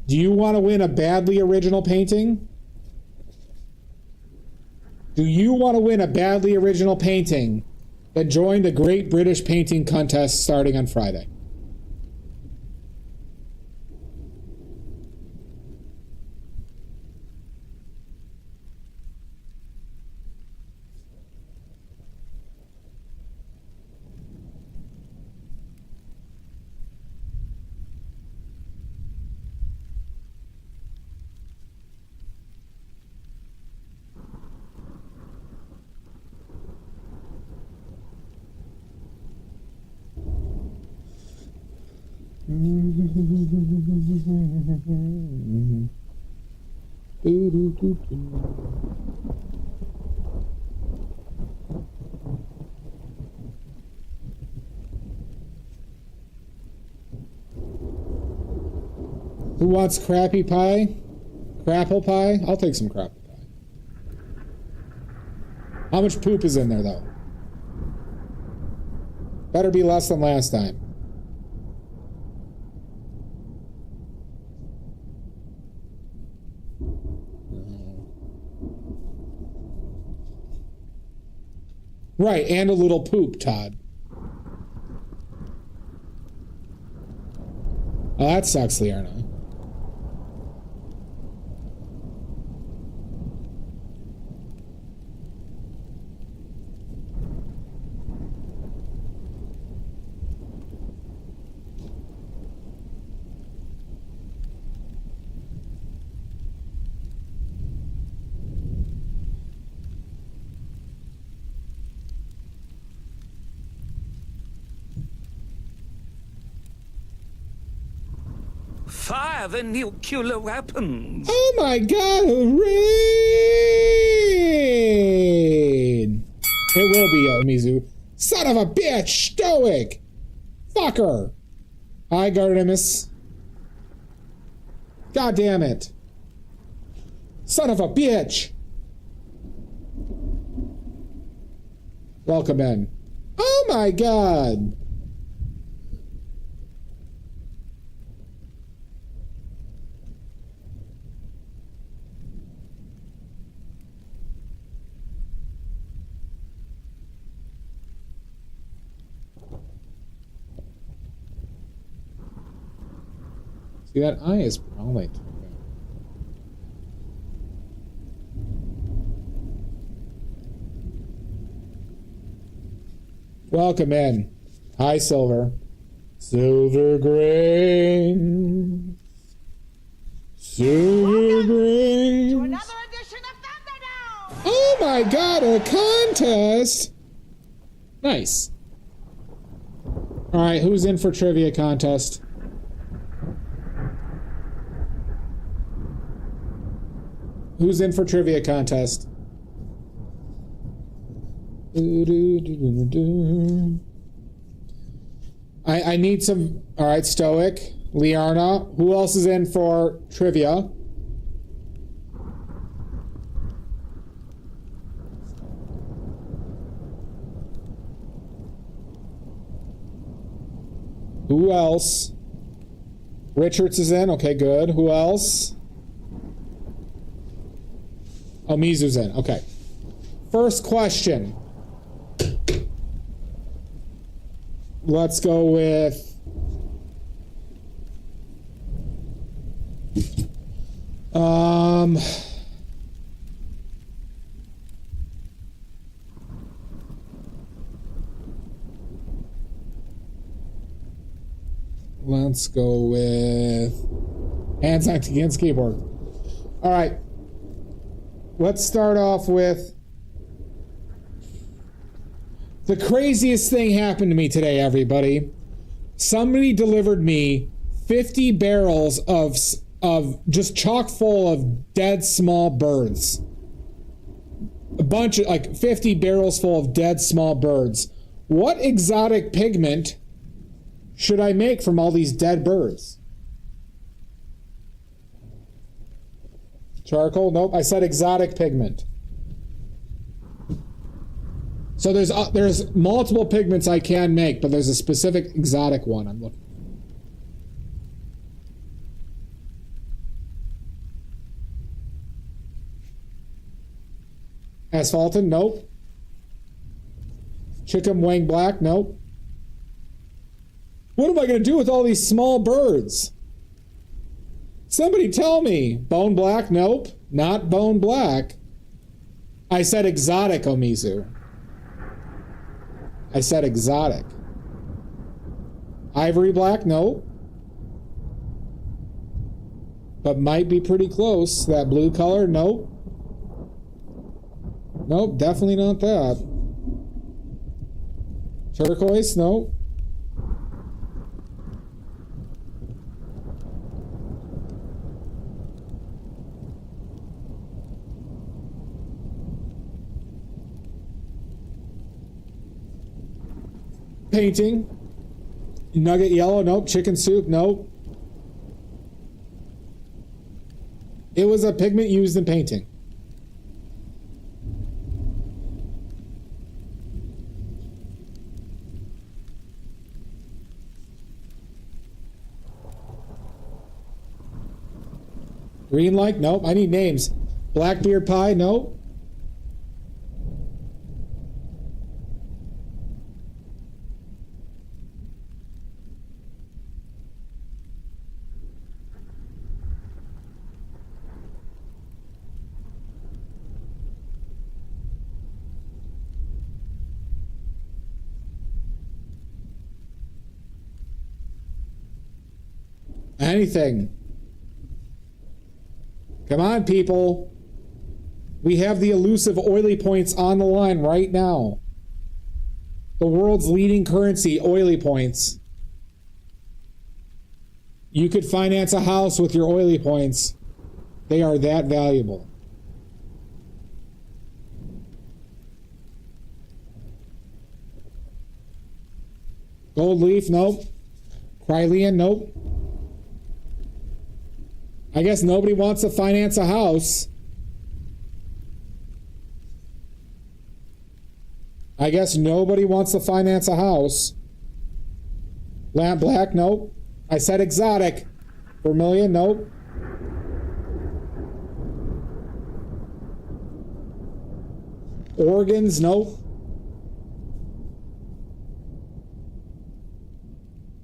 Do you want to win a badly original painting? Do you want to win a badly original painting? Then join the Great British Painting Contest starting on Friday. Who wants crappy pie? Crapple pie? I'll take some crapple pie. How much poop is in there, though? Better be less than last time. Right, and a little poop, Todd. Oh, that sucks, Liarna. Fire the nuclear weapons! Oh my god, rain! It will be, Mizu. Son of a bitch! Stoic! Fucker! Hi, Gardemus. God damn it. Son of a bitch! Welcome in. Oh my god! See, that eye is probably... Welcome in. Hi, Silver. Silver grain. Silver grain. Another edition of Thunderdome! Oh my god, a contest! Nice. Alright, who's in for trivia contest? Who's in for trivia contest? I need some... Alright, Stoic. Liarna. Who else is in for trivia? Who else Richards is in. Okay, good. Who else? Oh, Mizu's in. Okay. First question. Let's go with... Let's go with hands against keyboard. All right. Let's start off with the craziest thing happened to me today, everybody. Somebody delivered me 50 barrels of just chock full of dead small birds. A bunch of, like, 50 barrels full of dead small birds. What exotic pigment should I make from all these dead birds? Charcoal? Nope. I said exotic pigment. So there's multiple pigments I can make, but there's a specific exotic one I'm looking for. Asphalted? Nope. Chicken wing black? Nope. What am I going to do with all these small birds? Somebody tell me. Bone black? Nope. Not bone black. I said exotic, Omizu. I said exotic. Ivory black? Nope. But might be pretty close. That blue color? Nope. Nope, definitely not that. Turquoise? Nope. Painting. Nugget yellow? Nope. Chicken soup? Nope. It was a pigment used in painting. Green like? Nope. I need names. Blackbeard pie? Nope. Anything. Come on, people. We have the elusive oily points on the line right now. The world's leading currency, oily points. You could finance a house with your oily points. They are that valuable. Gold leaf, nope. Krylian, nope. I guess nobody wants to finance a house. I guess nobody wants to finance a house. Lamp black, nope. I said exotic. Vermilion, nope. Organs, nope.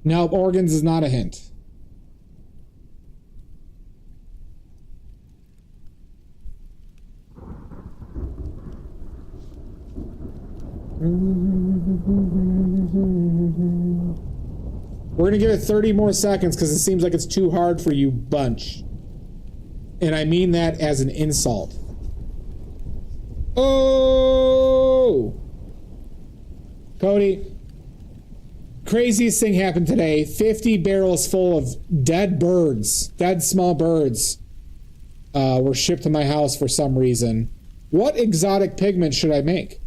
No, organs is not a hint. We're going to give it 30 more seconds because it seems like it's too hard for you bunch. And I mean that as an insult. Oh! Cody, craziest thing happened today. 50 barrels full of dead birds, dead small birds, were shipped to my house for some reason. What exotic pigment should I make?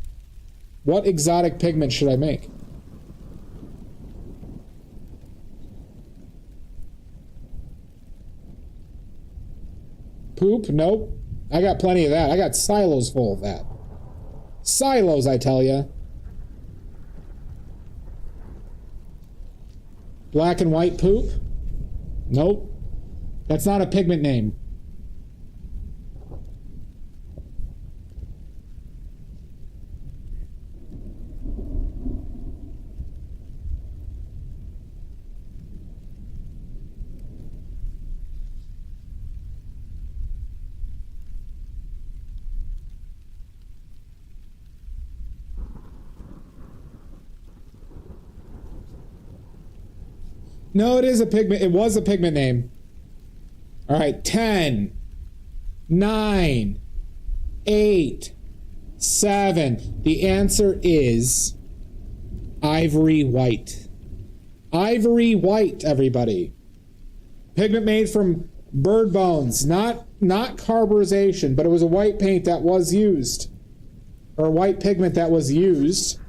What exotic pigment should I make? Poop? Nope. I got plenty of that. I got silos full of that. Silos, I tell ya. Black and white poop? Nope. That's not a pigment name. No, it is a pigment. It was a pigment name. All right, 10, 9, 8, 7. The answer is ivory white. Ivory white, everybody. Pigment made from bird bones, not carburization, but it was a white paint that was used, or white pigment that was used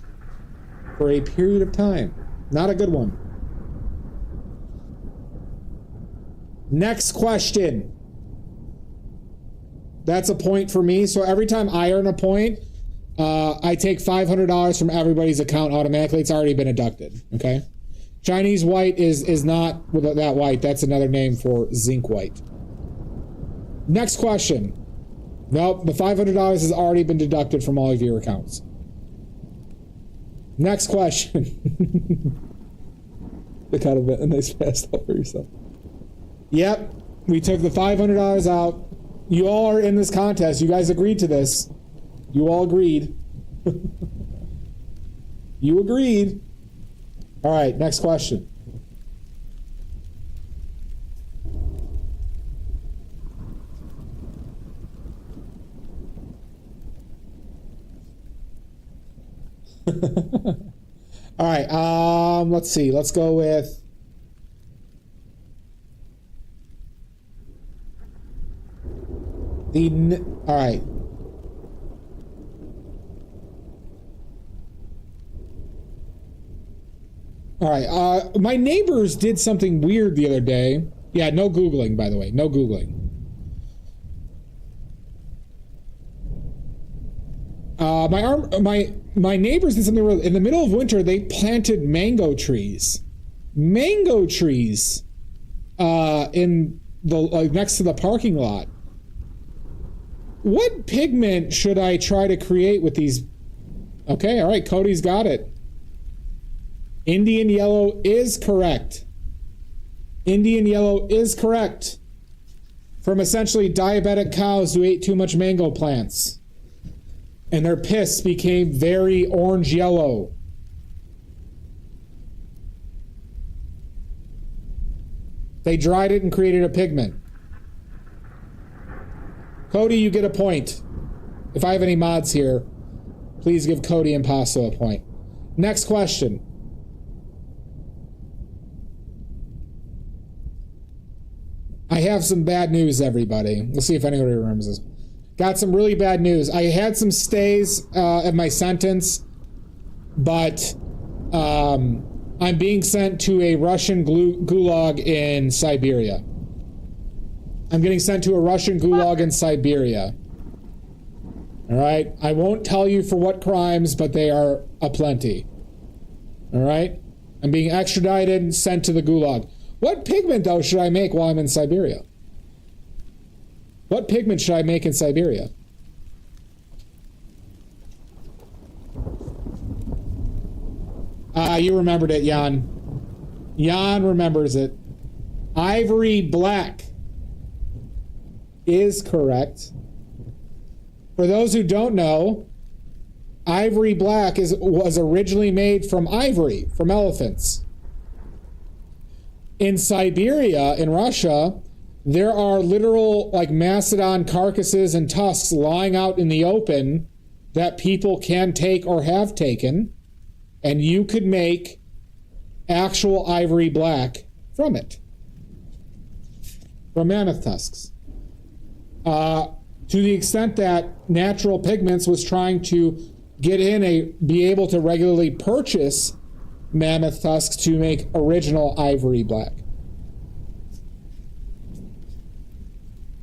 for a period of time. Not a good one. Next question. That's a point for me. So every time I earn a point, I take $500 from everybody's account automatically. It's already been deducted. Okay. Chinese white is not that white. That's another name for zinc white. Next question. Nope, the $500 has already been deducted from all of your accounts. Next question. Look out of it, a nice fast up for yourself. Yep, we took the $500 out. You all are in this contest. You guys agreed to this. You all agreed. You agreed. All right, next question. All right, let's see. Let's go with all right. All right. My neighbors did something weird the other day. Yeah, no Googling, by the way. No Googling. My neighbors did something weird. In the middle of winter, they planted mango trees. Mango trees in the next to the parking lot. What pigment should I try to create with these? Okay, all right, Cody's got it. Indian yellow is correct. Indian yellow is correct. From essentially diabetic cows who ate too much mango plants. And their piss became very orange yellow. They dried it and created a pigment. Cody, you get a point. If I have any mods here, please give Cody and Paso a point. Next question. I have some bad news, everybody. Let's see if anybody remembers this. Got some really bad news. I had some stays at my sentence, but I'm being sent to a Russian gulag in Siberia. I'm getting sent to a Russian gulag in Siberia. All right? I won't tell you for what crimes, but they are aplenty. All right? I'm being extradited and sent to the gulag. What pigment, though, should I make while I'm in Siberia? What pigment should I make in Siberia? You remembered it, Jan. Jan remembers it. Ivory black is correct. For those who don't know, ivory black was originally made from ivory, from elephants. In Siberia, in Russia, there are literal like mastodon carcasses and tusks lying out in the open that people can take or have taken, and you could make actual ivory black from it, from mammoth tusks. To the extent that Natural Pigments was trying to be able to regularly purchase mammoth tusks to make original ivory black.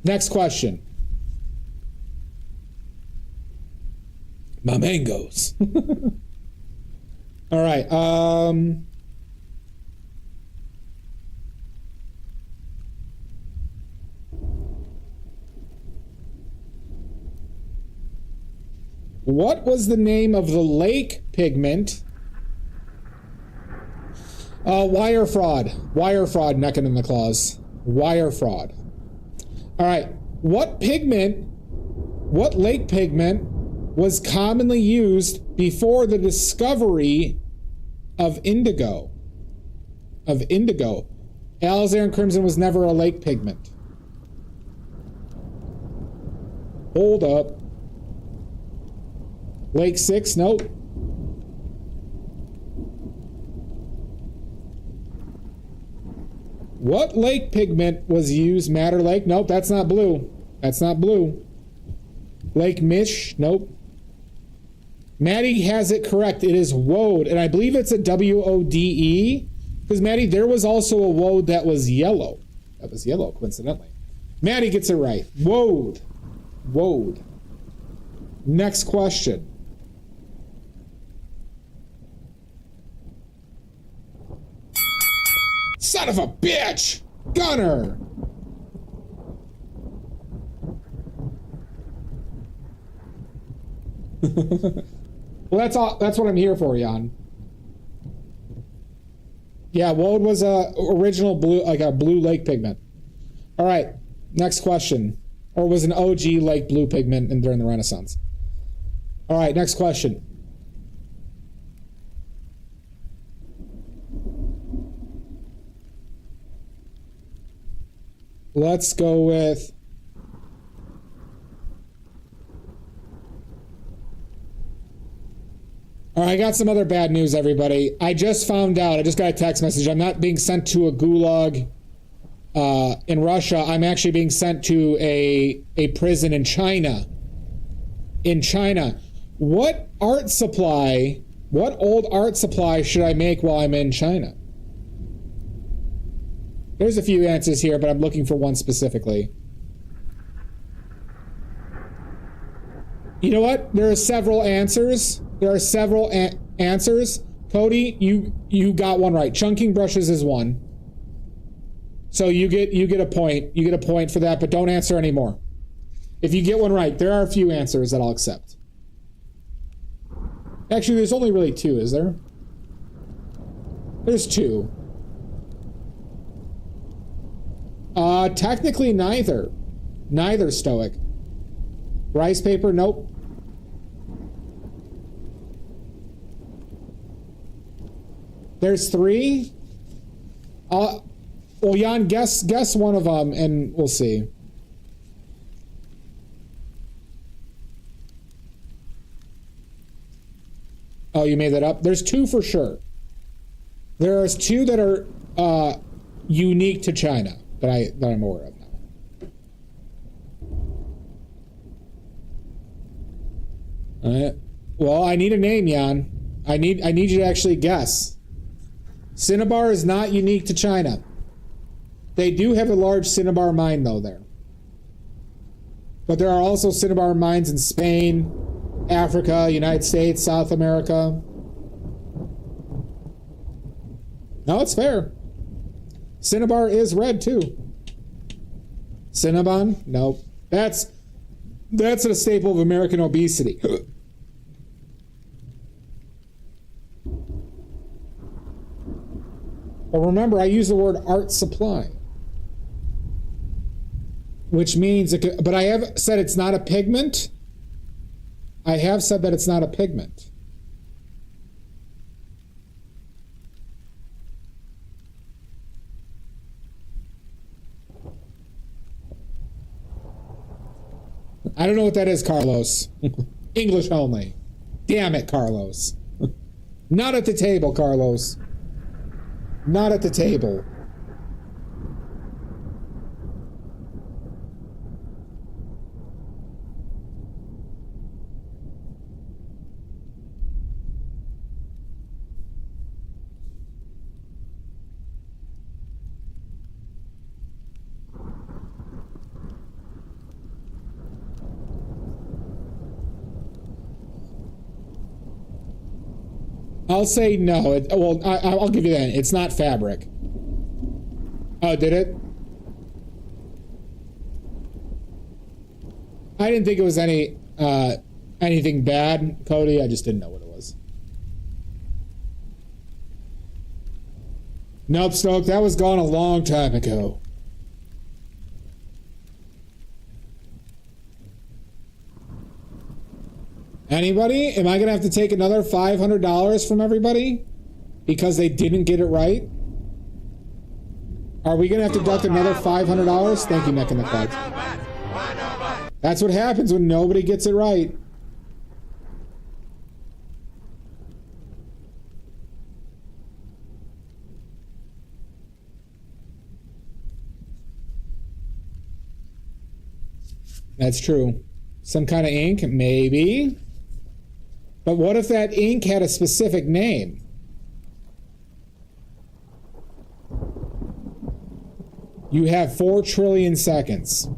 Next question. My mangoes. All right. What was the name of the lake pigment? Wire fraud. Wire fraud, necking in the claws. Wire fraud. All right. What lake pigment was commonly used before the discovery of indigo? Alizarin crimson was never a lake pigment. Hold up. Lake 6, nope. What lake pigment was used? Madder Lake? Nope, that's not blue. That's not blue. Lake Mish? Nope. Maddie has it correct. It is woad, and I believe it's a W-O-D-E. Because, Maddie, there was also a woad that was yellow. That was yellow, coincidentally. Maddie gets it right. Woad. Woad. Next question. Son of a bitch! Gunner! Well, that's all. That's what I'm here for, Jan. Yeah, woad was a original blue, like a blue lake pigment. All right, next question. Or was an OG lake blue pigment during the Renaissance. All right, next question. Let's go with... All right, I got some other bad news, everybody. I just found out, I just got a text message. I'm not being sent to a gulag in Russia. I'm actually being sent to a prison in China. In China. What old art supply should I make while I'm in China? There's a few answers here, but I'm looking for one specifically. You know what? There are several answers. There are several answers. Cody, you got one right. Chunking brushes is one. So you get a point. You get a point for that, but don't answer anymore. If you get one right, there are a few answers that I'll accept. Actually, there's only really two, is there? There's two. Technically neither. Neither stoic. Rice paper, nope. There's three. Well, Jan, guess one of them, and we'll see. Oh, you made that up? There's two for sure. There are two that are unique to China that I'm aware of now. All right. Well, I need a name, Jan. I need you to actually guess. Cinnabar is not unique to China. They do have a large cinnabar mine, though, there. But there are also cinnabar mines in Spain, Africa, United States, South America. No, it's fair. Cinnabar is red, too. Cinnabon? Nope. That's a staple of American obesity. But remember, I use the word art supply. Which means, but I have said it's not a pigment. I have said that it's not a pigment. I don't know what that is, Carlos. English only. Damn it, Carlos. Not at the table, Carlos. Not at the table. I'll say no. I'll give you that. It's not fabric. Oh, did it? I didn't think it was any. I Anything bad, Cody? I just didn't know what it was. Nope, Stoke, that was gone a long time ago. Anybody? Am I going to have to take another $500 from everybody because they didn't get it right? Are we going to have to deduct another $500? Thank you, Nick in the clouds. That's what happens when nobody gets it right. That's true. Some kind of ink? Maybe. But what if that ink had a specific name? You have 4 trillion seconds.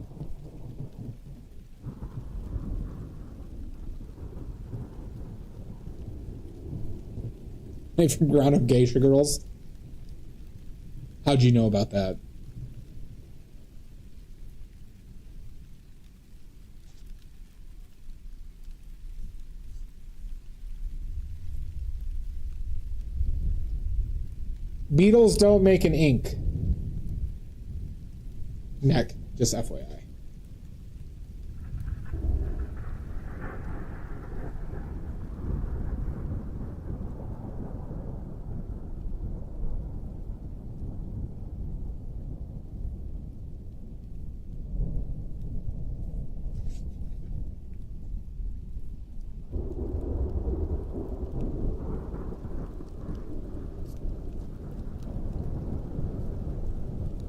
Hey, from Ground Up Geisha Girls. How'd you know about that? Beetles don't make an ink. Neck, just FYI.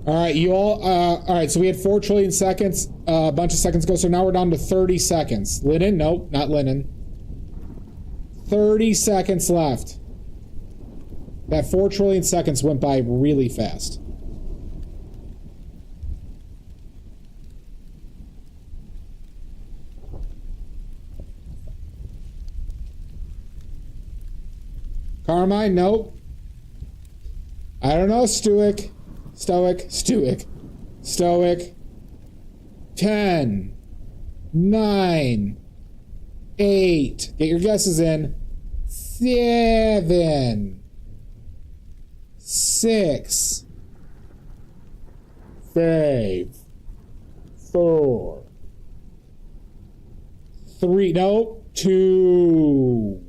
All right, you all right, so we had 4 trillion seconds a bunch of seconds ago, so now we're down to 30 seconds. Linen? Nope, not linen. 30 seconds left. That 4 trillion seconds went by really fast. Carmine? Nope. I don't know, Stoic. 10, 9, 8. Get your guesses in. 7, 6, 5, 4, 3. Nope. 2,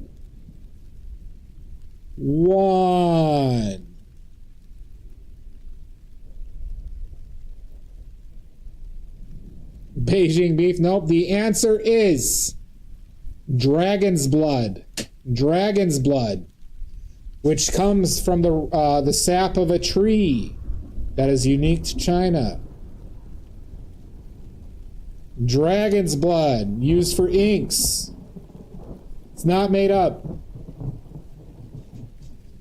1. Beijing beef. Nope. The answer is dragon's blood. Dragon's blood, which comes from the sap of a tree that is unique to China. Dragon's blood used for inks. It's not made up.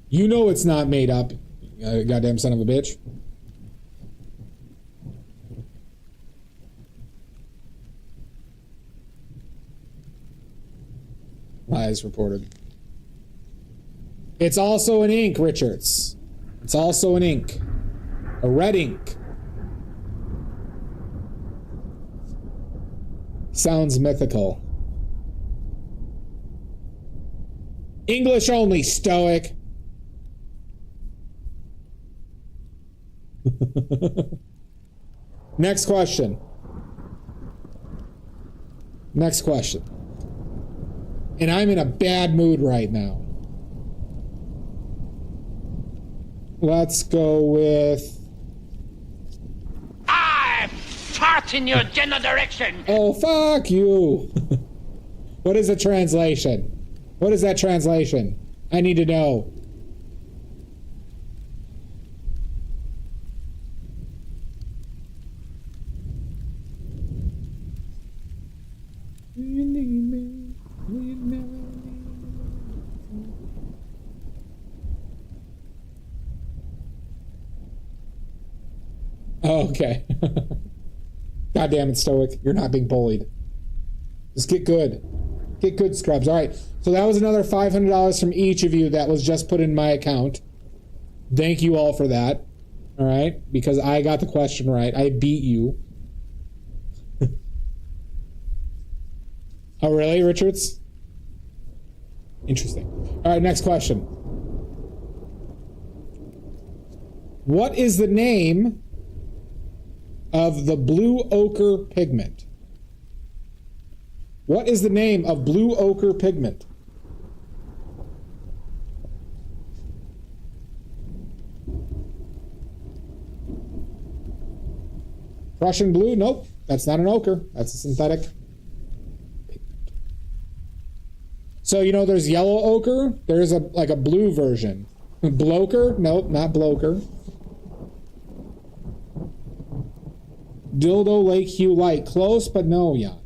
You know it's not made up. Goddamn son of a bitch. Lies reported. It's also an ink, Richards. It's also an ink. A red ink. Sounds mythical. English only, Stoic. Next question. Next question. And I'm in a bad mood right now. Let's go with... I fart in your general direction. Oh, fuck you. What is the translation? What is that translation? I need to know. Oh, okay. God damn it, Stoic. You're not being bullied. Just get good. Get good, scrubs. All right. So that was another $500 from each of you that was just put in my account. Thank you all for that. All right. Because I got the question right. I beat you. Oh, really, Richards? Interesting. All right, next question. What is the name of the blue ochre pigment? What is the name of blue ochre pigment? Prussian blue? Nope. That's not an ochre. That's a synthetic pigment. So, you know, there's yellow ochre. There's a blue version. Blocher? Nope, not blocher. Dildo Lake Hue Light. Close, but no, Jan.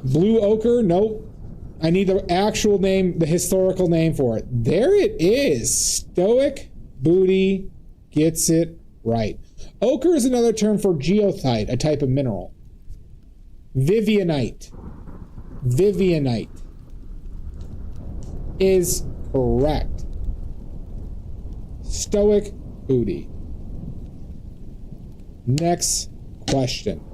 Blue ochre? Nope. I need the actual name, the historical name for it. There it is. Stoic Booty gets it right. Ochre is another term for geothite, a type of mineral. Vivianite. Vivianite is correct. Stoic Booty. Next question.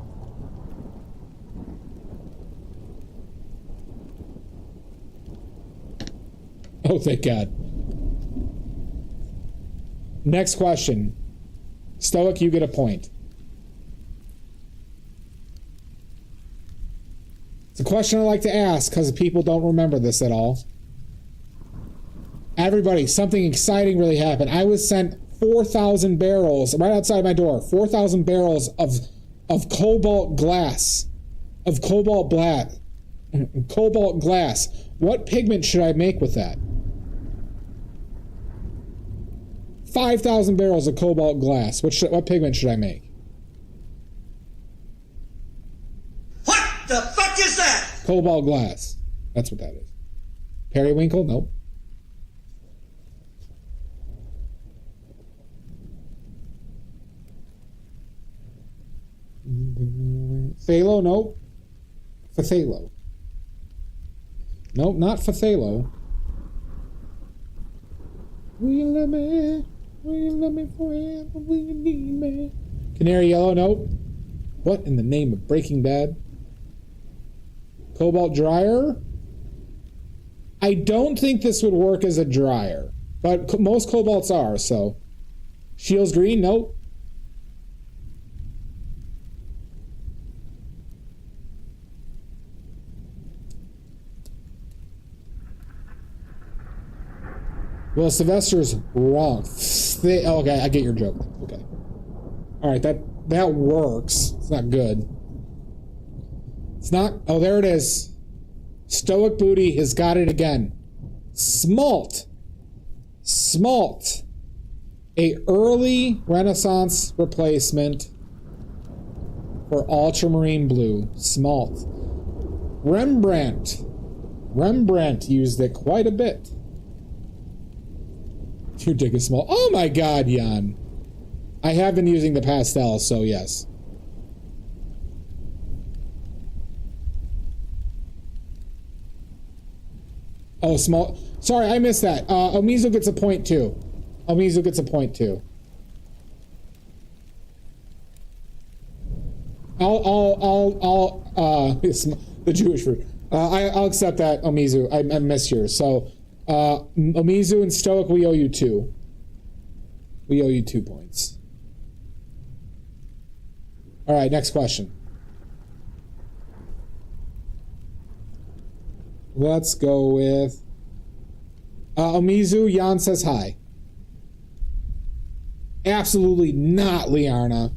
Oh, thank God. Next question. Stoic, you get a point. It's a question I like to ask because people don't remember this at all. Everybody, something exciting really happened. I was sent 4,000 barrels right outside my door. 4,000 barrels of cobalt glass. Of cobalt black. Cobalt glass. What pigment should I make with that? 5,000 barrels of cobalt glass. What pigment should I make? What the fuck is that? Cobalt glass. That's what that is. Periwinkle? Nope. Phthalo? Nope. Phthalo. Nope, not Phthalo. Will you love me? Will you love me forever? Will you need me? Canary yellow? Nope. What in the name of Breaking Bad? Cobalt dryer? I don't think this would work as a dryer, but most cobalts are, so. Shields green? Nope. Well, Sylvester's wrong. Okay, I get your joke. Okay. All right, that works. It's not good. It's not. Oh, there it is. Stoic Booty has got it again. Smalt. Smalt. A early Renaissance replacement for ultramarine blue. Smalt. Rembrandt. Rembrandt used it quite a bit. Your dick is small. Oh my God, Jan. I have been using the pastel, so yes. Oh, small. Sorry, I missed that. Omizu gets a point too. Omizu gets a point too. The Jewish fruit. I'll accept that, Omizu. I missed yours. So, Omizu and Stoic, we owe you 2. We owe you 2 points. All right, next question. Let's go with Omizu. Jan says hi. Absolutely not, Liarna.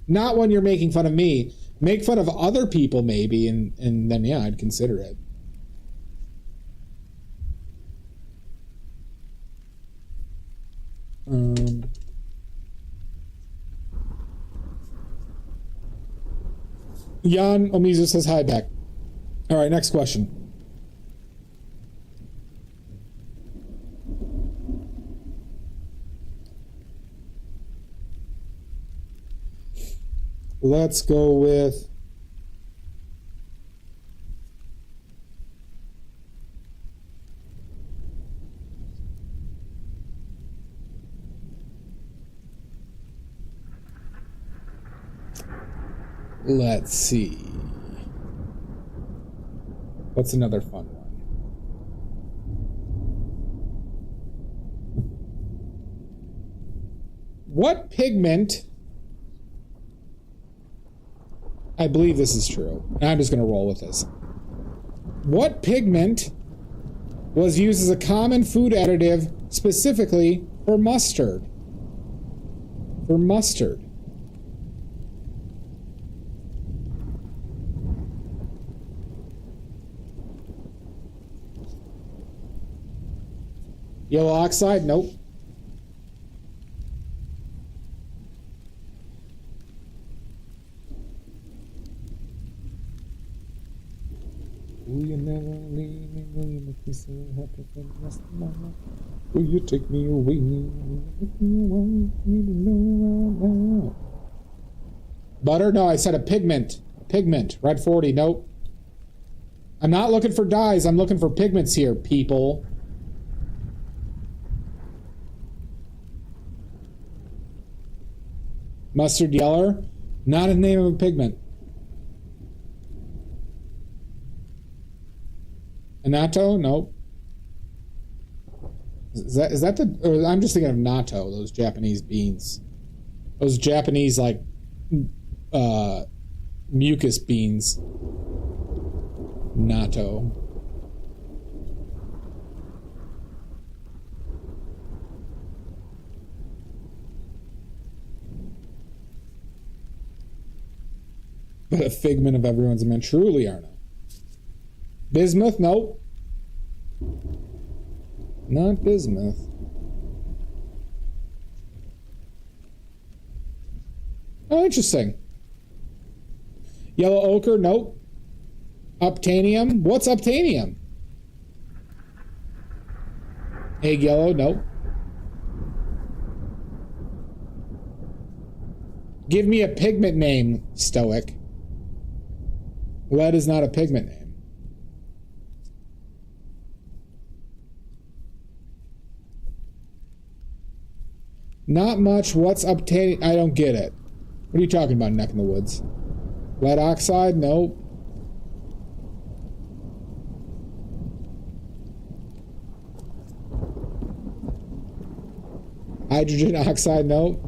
Not when you're making fun of me. Make fun of other people, maybe, and then, yeah, I'd consider it. Jan Omizu says hi back. All right, next question. Let's go with Let's see. What's another fun one? What pigment? I believe this is true. And I'm just going to roll with this. What pigment was used as a common food additive specifically for mustard? For mustard. Yellow oxide? Nope. Will you never leave me? Will you make me so happy for the rest of my life? Will you take me away? Butter? No, I said a pigment. Pigment. Red 40. Nope. I'm not looking for dyes. I'm looking for pigments here, people. Mustard yeller? Not a name of a pigment. Annatto? Nope. Is that the... Or I'm just thinking of natto, those Japanese beans. Those Japanese, like, mucus beans. Natto. But a figment of everyone's imagination. Truly, Arno. Bismuth? Nope. Not bismuth. Oh, interesting. Yellow ochre? Nope. Uptanium? What's uptanium? Egg yellow? Nope. Give me a pigment name, Stoic. Lead is not a pigment name. Not much. What's obtaining? I don't get it. What are you talking about, neck in the woods? Lead oxide? Nope. Hydrogen oxide? Nope.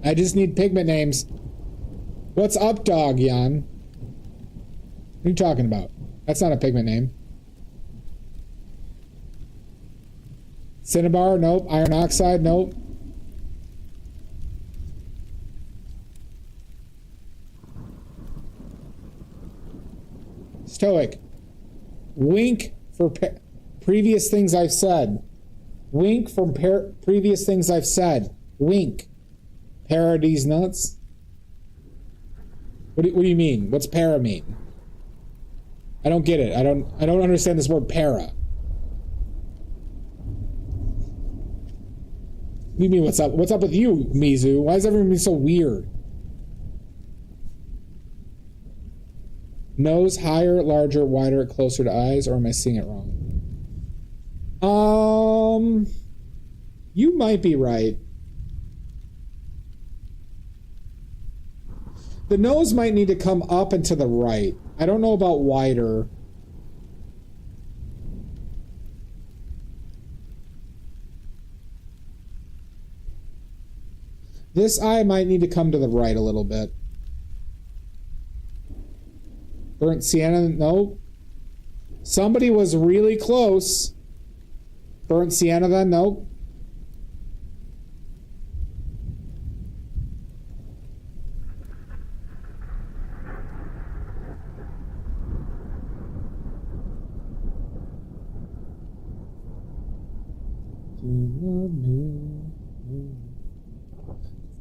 I just need pigment names. What's up, dog, Jan? What are you talking about? That's not a pigment name. Cinnabar? Nope. Iron oxide? Nope. Stoic. Wink for previous things I've said. Wink from previous things I've said. Wink. Parodies nuts? What do you mean? What's para mean? I don't get it. I don't understand this word para. What do you mean what's up? What's up with you, Mizu? Why is everyone being so weird? Nose higher, larger, wider, closer to eyes, or am I seeing it wrong? You might be right. The nose might need to come up and to the right. I don't know about wider. This eye might need to come to the right a little bit. Burnt sienna, no. Somebody was really close. Burnt sienna then, nope.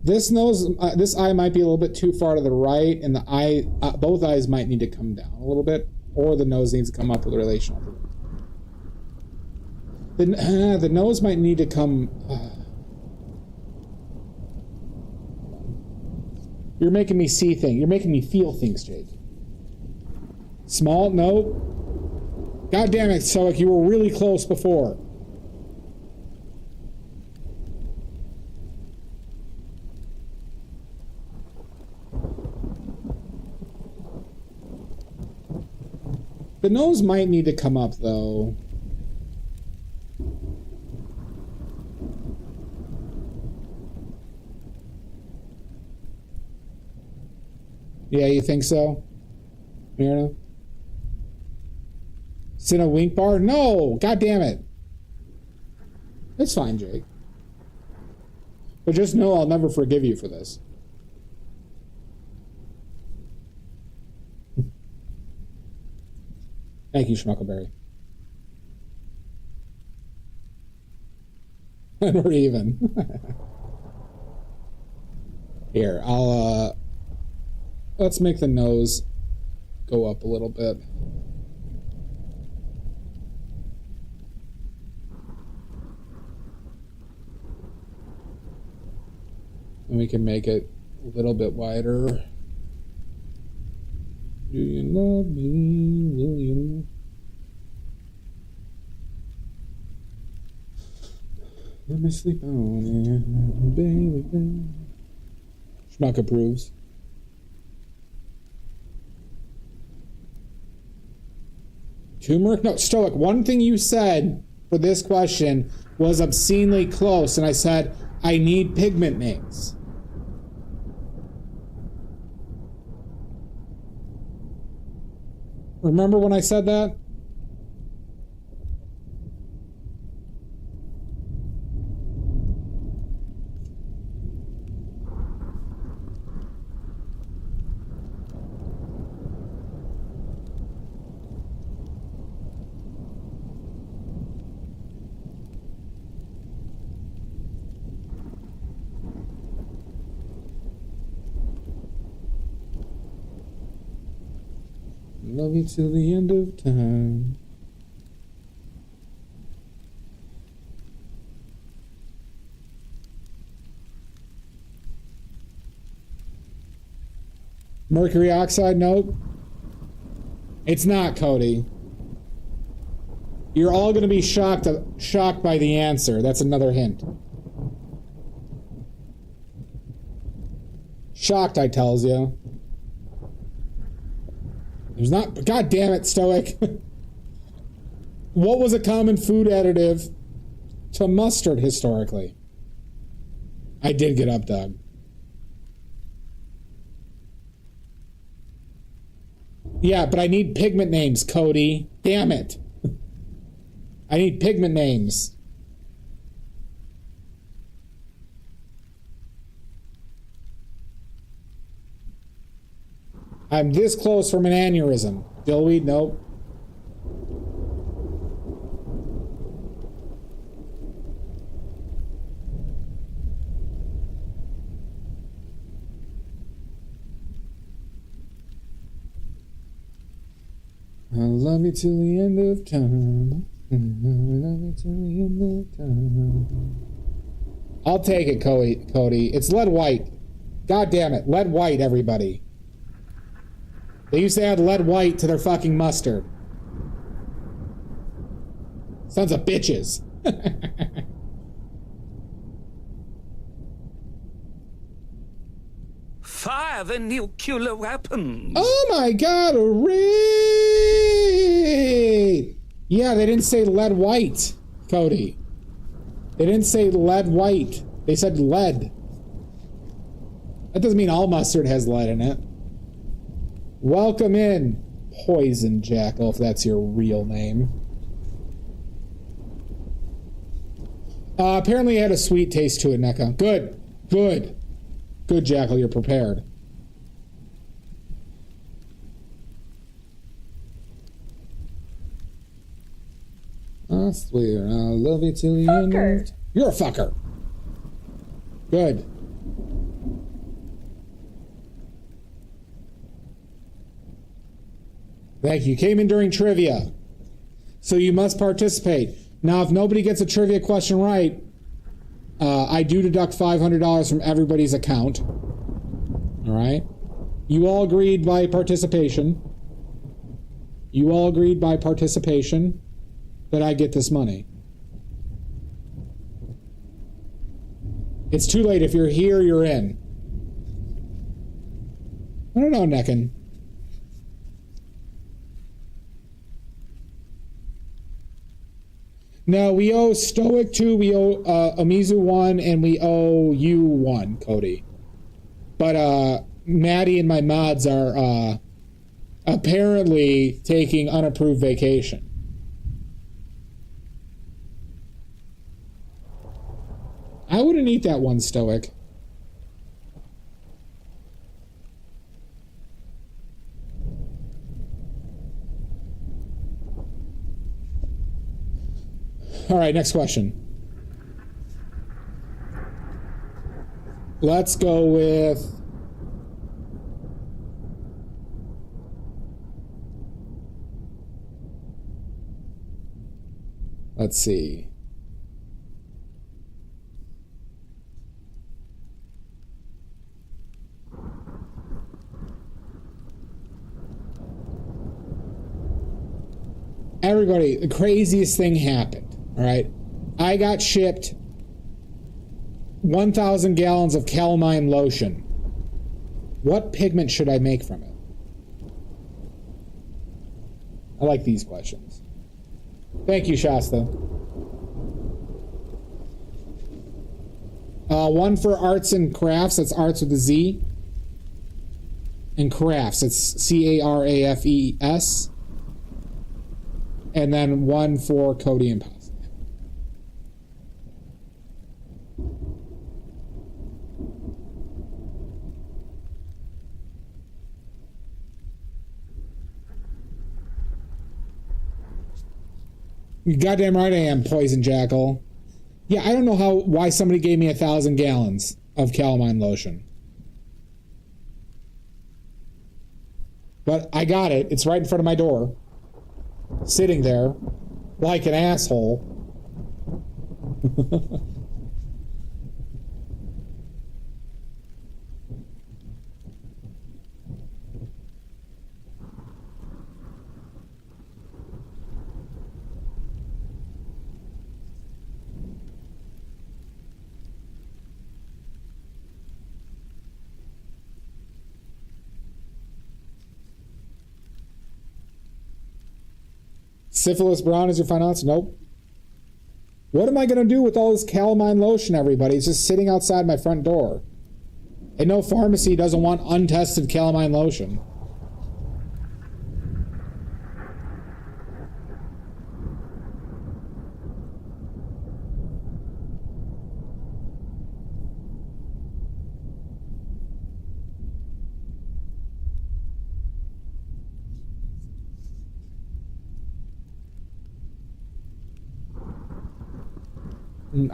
This nose, this eye might be a little bit too far to the right, and the eye, both eyes might need to come down a little bit, or the nose needs to come up with a relational. The nose might need to come. You're making me see things. You're making me feel things, Jake. Small, no. God damn it, Stoic, you were really close before. The nose might need to come up, though. Yeah, you think so? Myrna? Sit in a wink bar? No! God damn it. It's fine, Jake. But just know I'll never forgive you for this. Thank you, Schmuckleberry. And we're even. Here, I'll, let's make the nose go up a little bit. And we can make it a little bit wider. Do you love me? Will you? Let me sleep on it, baby. Schmuck approves. Turmeric? No, Stoic. One thing you said for this question was obscenely close, and I said, I need pigment names. Remember when I said that? Love you till the end of time. Mercury oxide? Nope. It's not, Cody. You're all going to be shocked by the answer. That's another hint. Shocked, I tells you. There's not... God damn it, Stoic. What was a common food additive to mustard historically? I did get up, Doug. Yeah, but I need pigment names, Cody. Damn it. I need pigment names. I'm this close from an aneurysm. Dillweed, nope. I'll love you till the end of time. I'll love you till the end of time. I'll take it, Cody. It's lead white. God damn it. Lead white, everybody. They used to add lead white to their fucking mustard. Sons of bitches. Fire the nuclear weapons. Oh my god, a raid! Yeah, they didn't say lead white, Cody. They didn't say lead white. They said lead. That doesn't mean all mustard has lead in it. Welcome in, Poison Jackal, if that's your real name. Apparently it had a sweet taste to it, NECA. Good. Good. Good, Jackal, you're prepared. I swear I'll love you till the end of... You're a fucker. Good. Thank you. Came in during trivia. So you must participate. Now, if nobody gets a trivia question right, I do deduct $500 from everybody's account. All right? You all agreed by participation. You all agreed by participation that I get this money. It's too late. If you're here, you're in. I don't know, Neckin. No, we owe Stoic 2, we owe Amizu 1, and we owe you 1, Cody. But Maddie and my mods are apparently taking unapproved vacation. I wouldn't eat that one, Stoic. All right, next question. Let's go with... Let's see. Everybody, the craziest thing happened. All right, I got shipped 1,000 gallons of calamine lotion. What pigment should I make from it? I like these questions. Thank you, Shasta. One for arts and crafts. That's arts with a Z. And crafts. It's CARAFES. And then one for Cody and Paz. You goddamn right I am, Poison Jackal. Yeah, I don't know why somebody gave me 1,000 gallons of calamine lotion. But I got it. It's right in front of my door. Sitting there like an asshole. Syphilis Brown is your final answer? Nope. What am I going to do with all this calamine lotion, everybody? It's just sitting outside my front door. And no pharmacy doesn't want untested calamine lotion.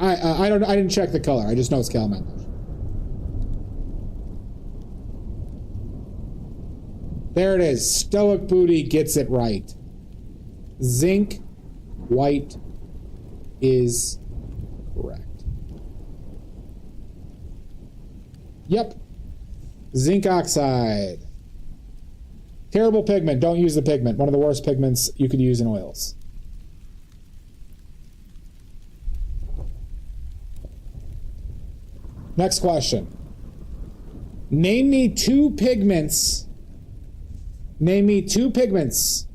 I didn't check the color. I just know it's calamine lotion. There it is. Stoic Booty gets it right. Zinc white is correct. Yep. Zinc oxide. Terrible pigment. Don't use the pigment. One of the worst pigments you could use in oils. Next question. Name me two pigments. Name me two pigments.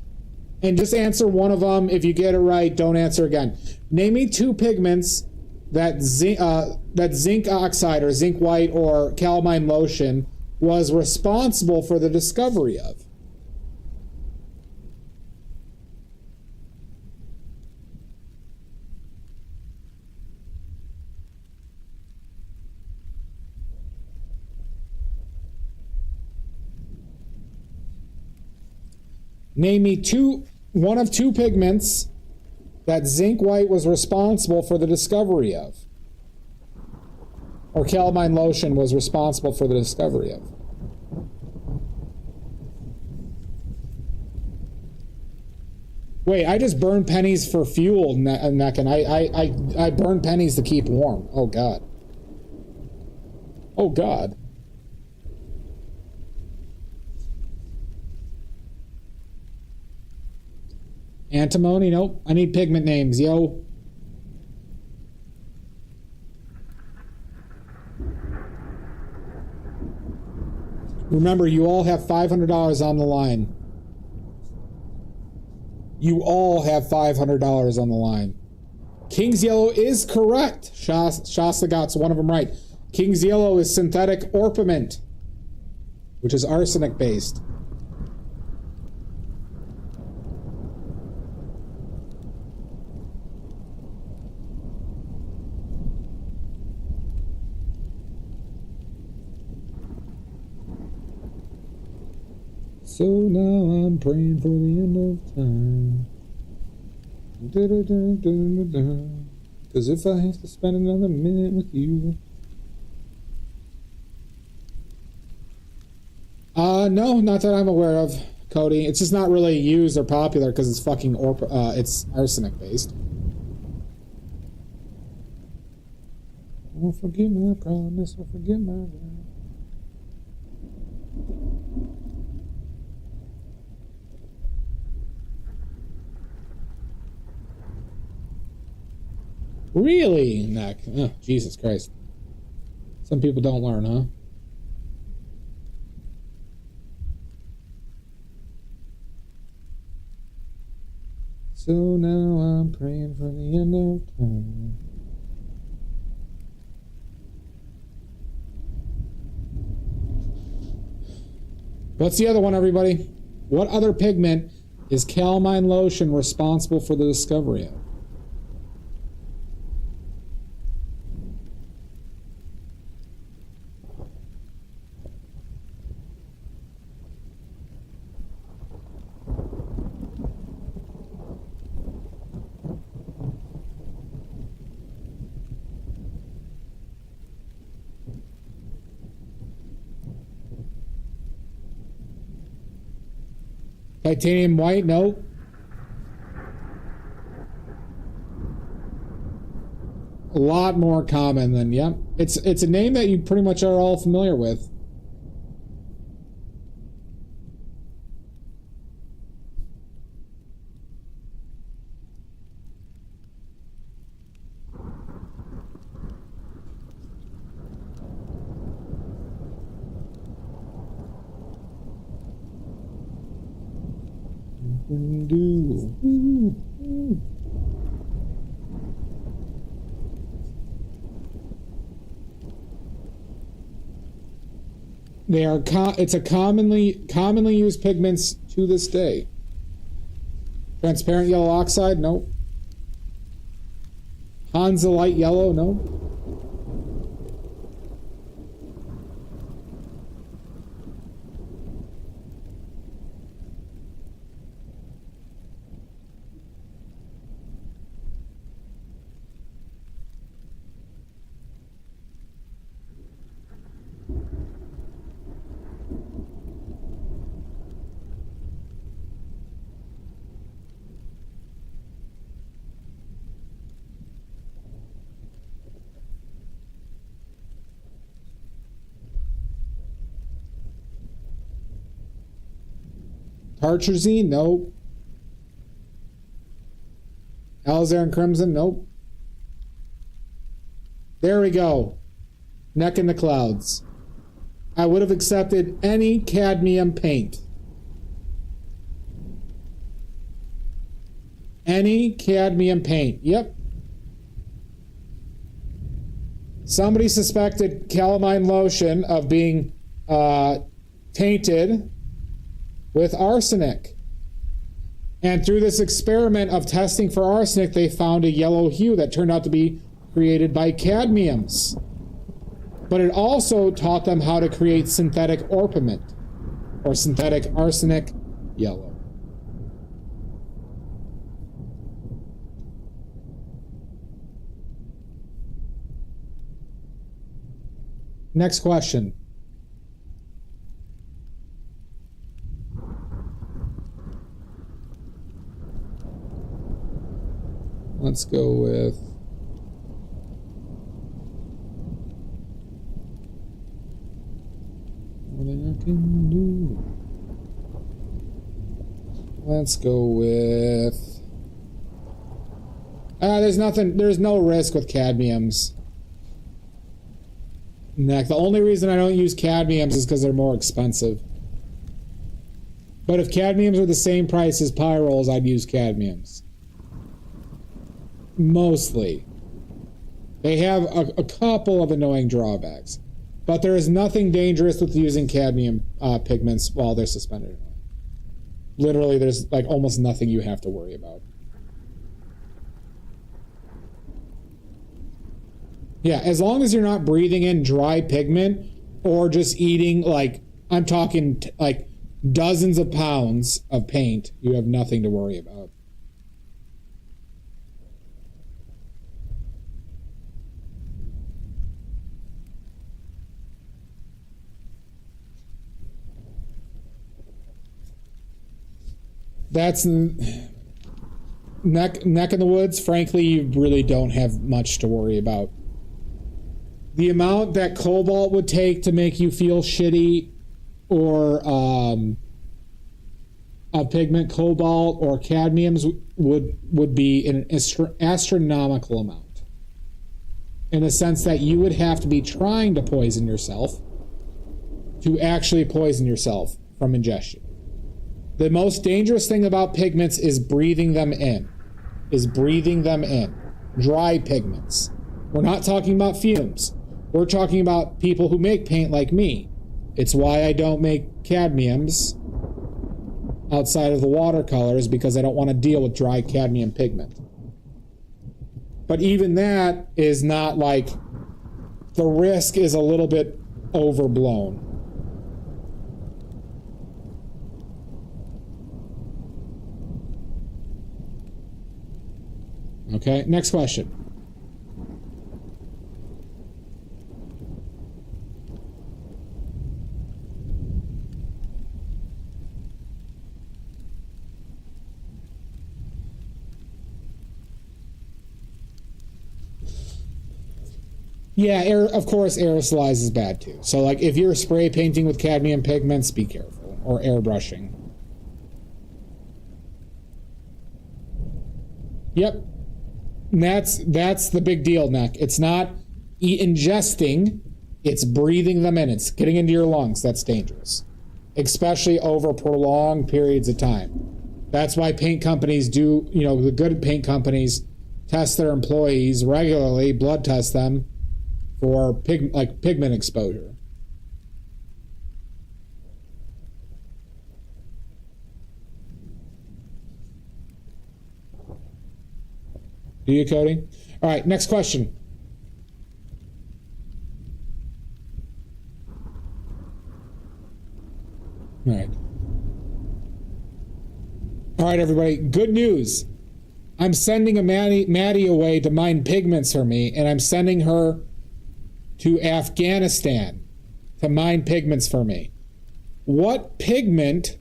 And just answer one of them. If you get it right, don't answer again. Name me two pigments that zinc oxide or zinc white or calamine lotion was responsible for the discovery of. Name me one of two pigments that zinc white was responsible for the discovery of. Or calamine lotion was responsible for the discovery of. Wait, I just burned pennies for fuel, Neckin. I burn pennies to keep warm. Oh, God. Oh, God. Antimony? Nope. I need pigment names, yo. Remember, you all have $500 on the line. You all have $500 on the line. King's Yellow is correct. Shasta got one of them right. King's Yellow is synthetic orpiment, which is arsenic based. So now I'm praying for the end of time. Cause if I have to spend another minute with you. No, not that I'm aware of, Cody. It's just not really used or popular because it's fucking it's arsenic based. I won't forget my promise, I'll forget my vow. Really? Neck. Oh, Jesus Christ. Some people don't learn, huh? So now I'm praying for the end of time. What's the other one, everybody? What other pigment is calamine lotion responsible for the discovery of? Titanium white? No. A lot more common than, yep. It's a name that you pretty much are all familiar with. They are it's a commonly used pigments to this day. Transparent yellow oxide? Nope. Hansa light yellow? No. Tartrazine? Nope. Alizarin Crimson? Nope. There we go. Neck in the clouds. I would have accepted any cadmium paint. Any cadmium paint. Yep. Somebody suspected calamine lotion of being tainted with arsenic. And through this experiment of testing for arsenic, they found a yellow hue that turned out to be created by cadmiums. But it also taught them how to create synthetic orpiment, or synthetic arsenic yellow. Next question. Let's go with what I can do. Let's go with there's no risk with cadmiums. Neck. The only reason I don't use cadmiums is because they're more expensive. But if cadmiums are the same price as pyrols, I'd use cadmiums. Mostly. They have a couple of annoying drawbacks. But there is nothing dangerous with using cadmium pigments while they're suspended in oil. Literally, there's like almost nothing you have to worry about. Yeah, as long as you're not breathing in dry pigment or just eating, like, I'm talking like dozens of pounds of paint, you have nothing to worry about. That's neck in the woods. Frankly, you really don't have much to worry about. The amount that cobalt would take to make you feel shitty, or a pigment, cobalt or cadmiums, would be an astronomical amount. In the sense that you would have to be trying to poison yourself to actually poison yourself from ingestion. The most dangerous thing about pigments is breathing them in. Dry pigments. We're not talking about fumes. We're talking about people who make paint like me. It's why I don't make cadmiums outside of the watercolors, because I don't want to deal with dry cadmium pigment. But even that is not like, the risk is a little bit overblown. Okay, next question. Yeah, of course, aerosolize is bad too. So, like, if you're spray painting with cadmium pigments, be careful. Or airbrushing. Yep. And that's the big deal, Neck. It's not ingesting, it's breathing them in. It's getting into your lungs. That's dangerous. Especially over prolonged periods of time. That's why paint companies do, the good paint companies test their employees regularly, blood test them for pigment exposure. Do you, Cody? All right, next question. All right, everybody. Good news. I'm sending a Maddie away to mine pigments for me, and I'm sending her to Afghanistan to mine pigments for me. What pigment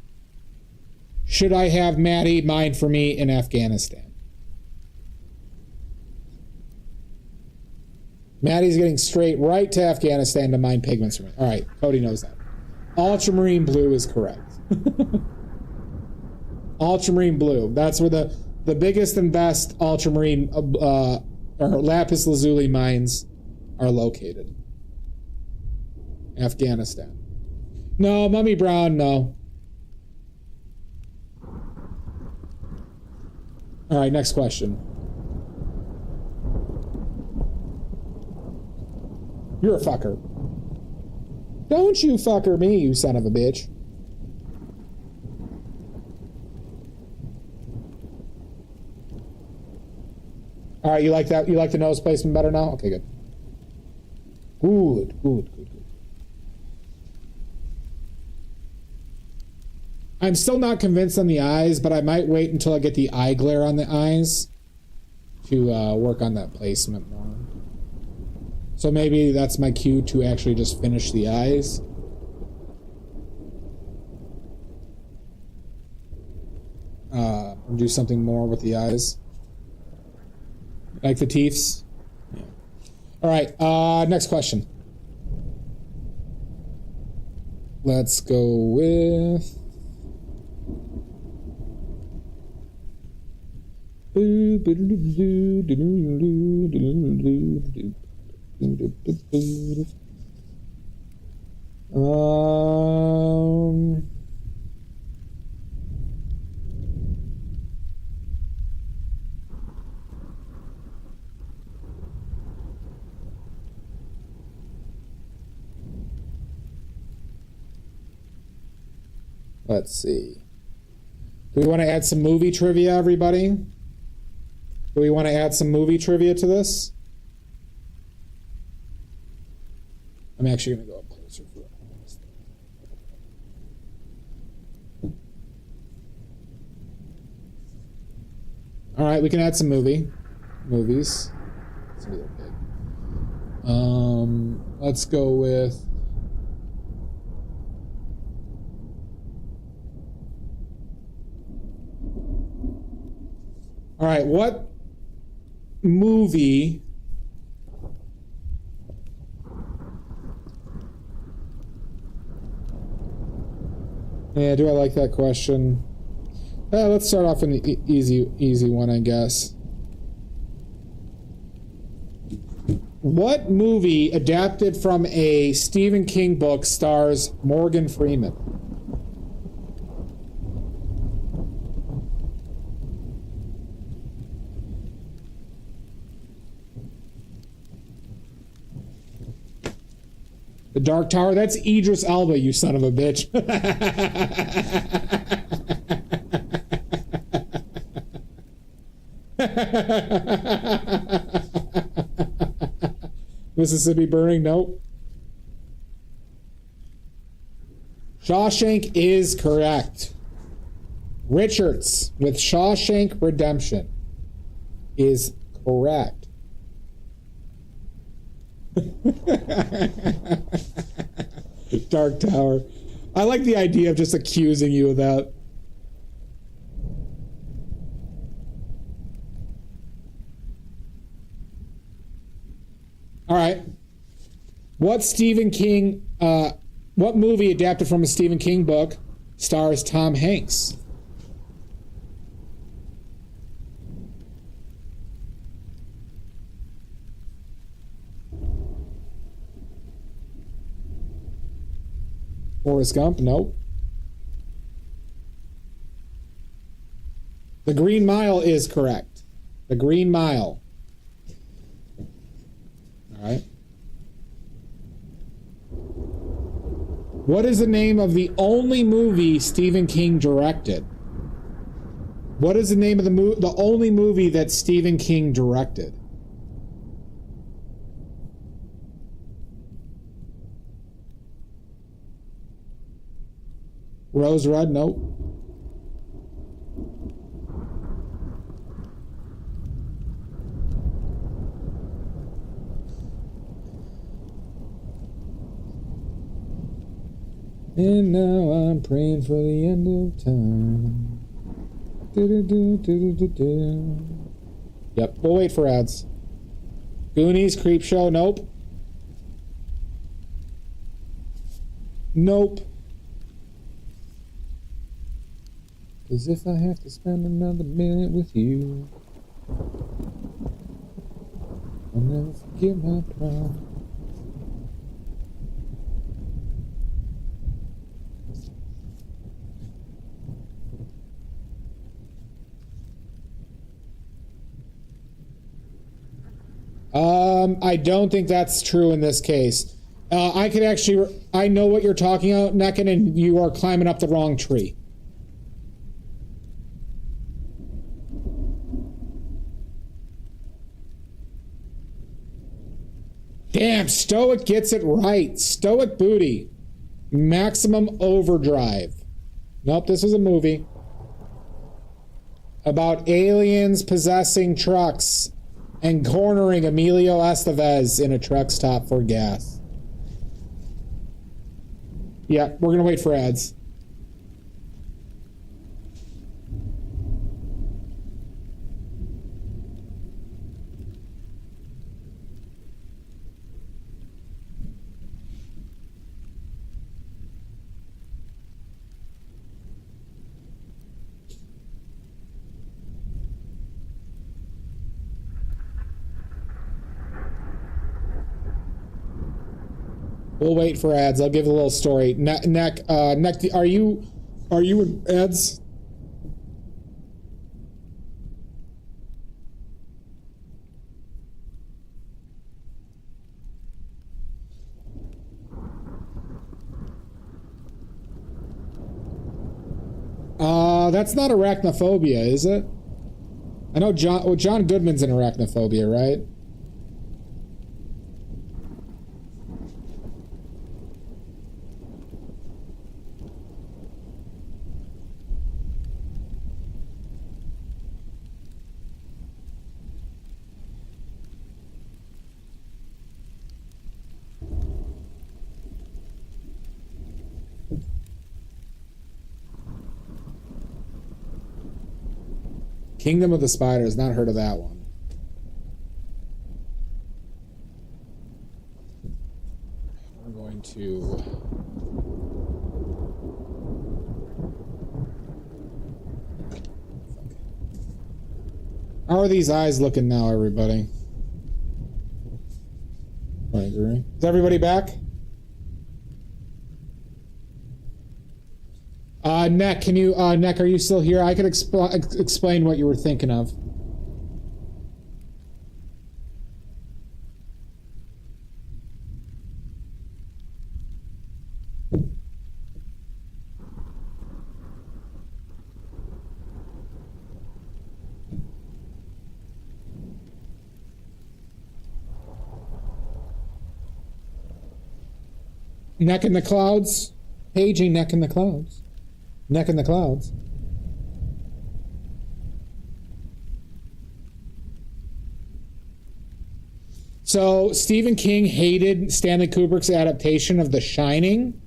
should I have Maddie mine for me in Afghanistan? Maddie's getting straight right to Afghanistan to mine pigments for me. All right, Cody knows that. Ultramarine blue is correct. Ultramarine blue. That's where the biggest and best ultramarine or lapis lazuli mines are located. Afghanistan. No, Mummy Brown, no. All right, next question. You're a fucker. Don't you fucker me, you son of a bitch. All right, you like that? You like the nose placement better now? Okay, good. Good. I'm still not convinced on the eyes, but I might wait until I get the eye glare on the eyes to work on that placement more. So maybe that's my cue to actually just finish the eyes. Or do something more with the eyes. Like the teeths. Yeah. All right, next question. Let's go with... Let's see. Do we want to add some movie trivia, everybody? Do we want to add some movie trivia to this? I'm actually going to go up closer for this. All right, we can add some movies. It's a little big. Let's go with. All right, what movie Yeah, do I like that question? Let's start off an easy one, I guess. What movie adapted from a Stephen King book stars Morgan Freeman? The Dark Tower? That's Idris Elba, you son of a bitch. Mississippi Burning? Nope. Shawshank is correct. Richards with Shawshank Redemption is correct. Dark Tower. I like the idea of just accusing you of that. All right. What movie adapted from a Stephen King book stars Tom Hanks? Forrest Gump? Nope. The Green Mile is correct. The Green Mile. All right. What is the name of the only movie Stephen King directed? What is the name of the only movie that Stephen King directed? Rose Red? Nope. And now I'm praying for the end of time. Yep, we'll wait for ads. Goonies, Creepshow? Nope. Nope. As if I have to spend another minute with you, I'll never forget my pride. I don't think that's true in this case. I could actually, I know what you're talking about, Necken, and you are climbing up the wrong tree. Damn, Stoic gets it right. Stoic Booty. Maximum Overdrive. Nope, this was a movie. About aliens possessing trucks and cornering Emilio Estevez in a truck stop for gas. Yeah, we're going to wait for ads. We'll wait for ads. I'll give a little story. Neck, are you in ads? That's not arachnophobia, is it? I know John Goodman's in arachnophobia, right? Kingdom of the Spiders, not heard of that one. We're going to... How are these eyes looking now, everybody? I agree. Is everybody back? Neck, can you, Neck, are you still here? I could explain what you were thinking of. Neck in the clouds? Paging Neck in the clouds. Neck in the clouds. So Stephen King hated Stanley Kubrick's adaptation of The Shining.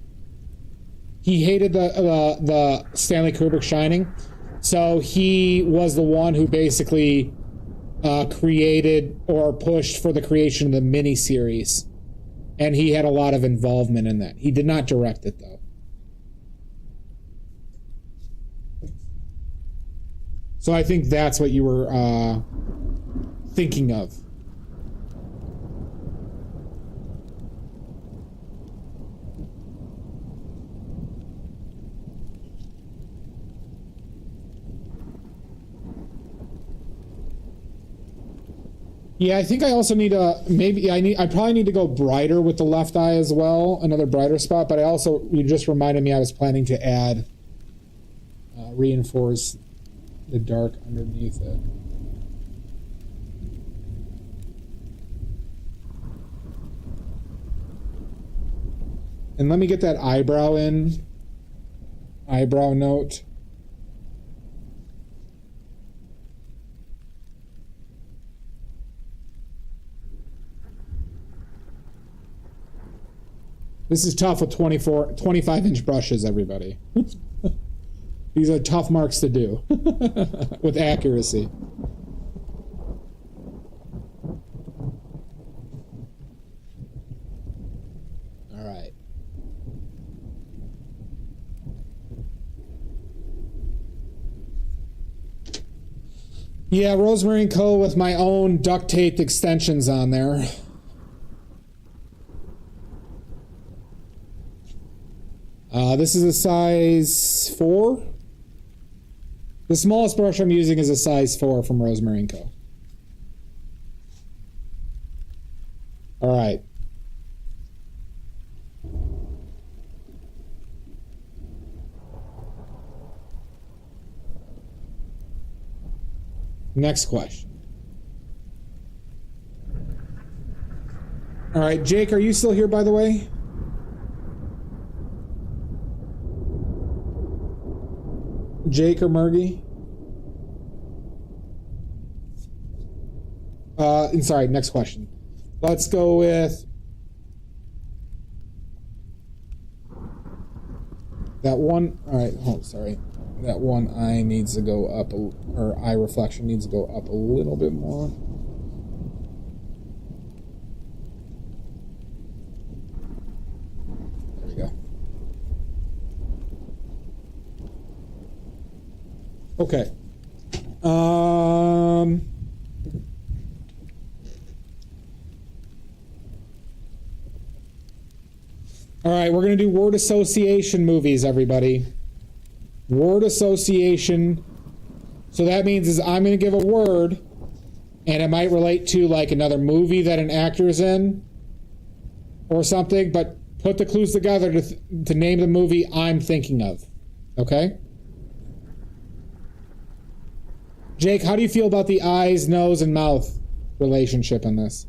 He hated the Stanley Kubrick Shining. So he was the one who basically created or pushed for the creation of the miniseries. And he had a lot of involvement in that. He did not direct it, though. So I think that's what you were thinking of. Yeah, I think I also need a I probably need to go brighter with the left eye as well, another brighter spot. But you just reminded me I was planning to add reinforce the dark underneath it. And let me get that eyebrow in. Eyebrow note. This is tough with 25-inch brushes, everybody. These are tough marks to do with accuracy. All right. Yeah, Rosemary & Co. with my own duct tape extensions on there. This is a size 4. The smallest brush I'm using is a size 4 from Rosemary & Co. All right. Next question. All right, Jake, are you still here, by the way? Jake or Murgy? Sorry, next question. Let's go with that one. All right, sorry. That one eye needs to go up, or eye reflection needs to go up a little bit more. There we go. Okay. All right, we're going to do word association movies, everybody. Word association. So that means is I'm going to give a word, and it might relate to like another movie that an actor is in or something, but put the clues together to name the movie I'm thinking of. Okay? Jake, how do you feel about the eyes, nose, and mouth relationship in this?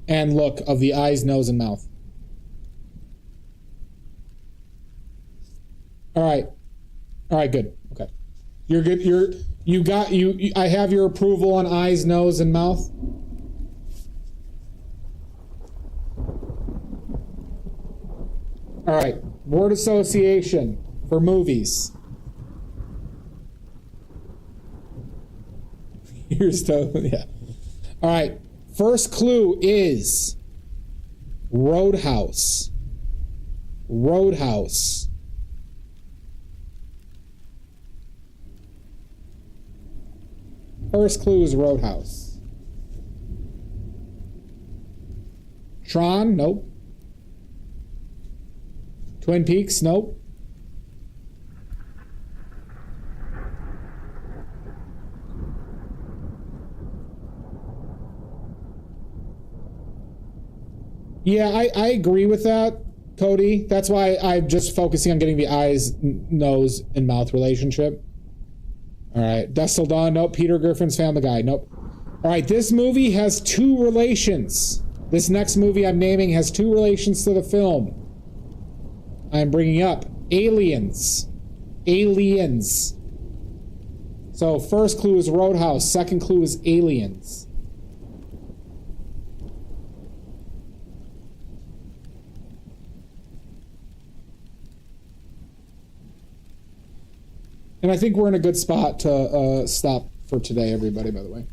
And look of the eyes, nose, and mouth. All right. All right, good. Okay. You're good. I have your approval on eyes, nose, and mouth. All right. Word association for movies. Here's yeah. All right. First clue is Roadhouse. Roadhouse. First clue is Roadhouse. Tron? Nope. Twin Peaks? Nope. Yeah, I agree with that, Cody. That's why I'm just focusing on getting the eyes, nose, and mouth relationship. All right. Dust Till Dawn? Nope. Peter Griffin's Family Guy? Nope. All right. This movie has two relations. This next movie I'm naming has two relations to the film I'm bringing up. Aliens. Aliens. So first clue is Roadhouse. Second clue is Aliens. And I think we're in a good spot to stop for today, everybody, by the way.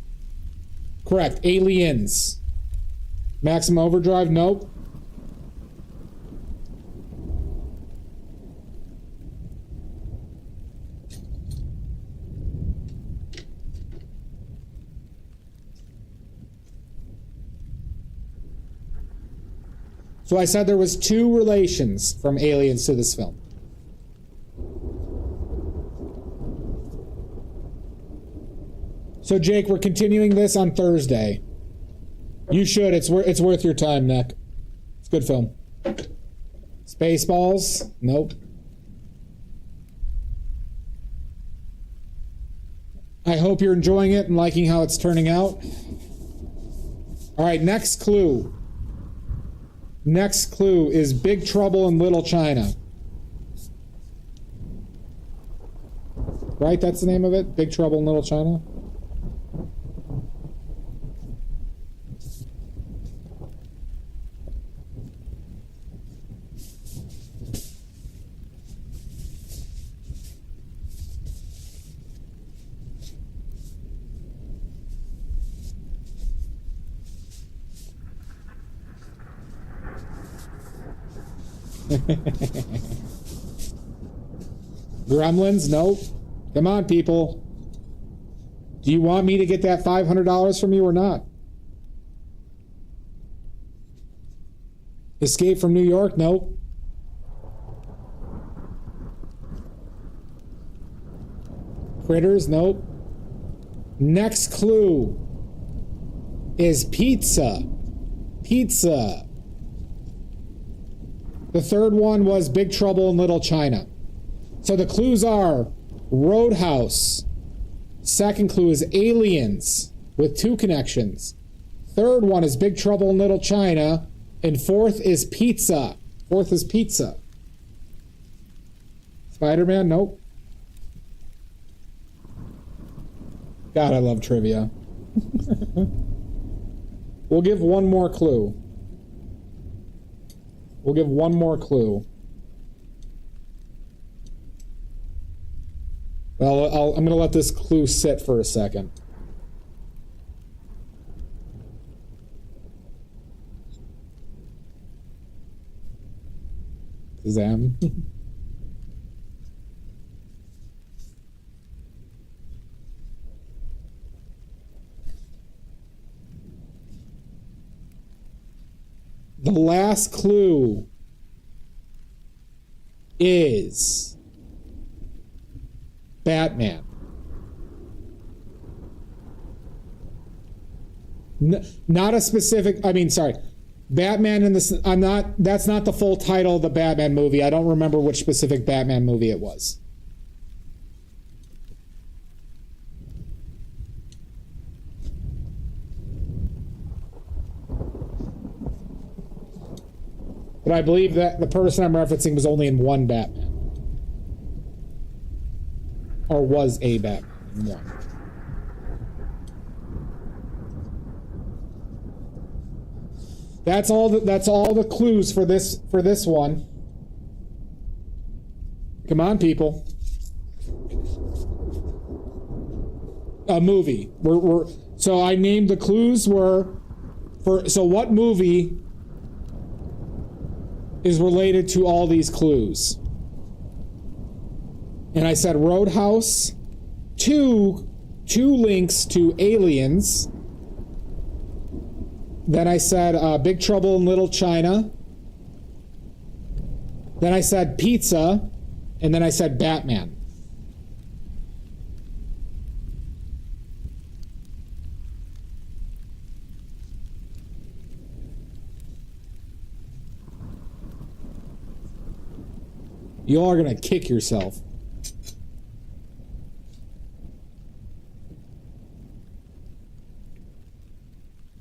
Correct. Aliens. Maximum Overdrive? Nope. So I said there was two relations from Aliens to this film. So Jake, we're continuing this on Thursday. You should. It's worth your time, Nick. It's a good film. Spaceballs? Nope. I hope you're enjoying it and liking how it's turning out. All right, next clue. Next clue is Big Trouble in Little China. Right? That's the name of it? Big Trouble in Little China? Gremlins? Nope. Come on, people. Do you want me to get that $500 from you or not? Escape from New York? Nope. Critters? Nope. Next clue is pizza. Pizza. The third one was Big Trouble in Little China. So the clues are Roadhouse. Second clue is Aliens with two connections. Third one is Big Trouble in Little China. And fourth is pizza. Fourth is pizza. Spider-Man? Nope. God, I love trivia. We'll give one more clue. We'll give one more clue. Well, I'm going to let this clue sit for a second. Zam. The last clue is Batman. Not a specific, sorry. Batman in this, that's not the full title of the Batman movie. I don't remember which specific Batman movie it was. But I believe that the person I'm referencing was only in one Batman. Or was a Batman in one. That's all the clues for this one. Come on, people. A movie. So I named the clues so what movie is related to all these clues? And I said Roadhouse, two links to Aliens. Then I said Big Trouble in Little China. Then I said pizza. And then I said Batman. You all are gonna kick yourself.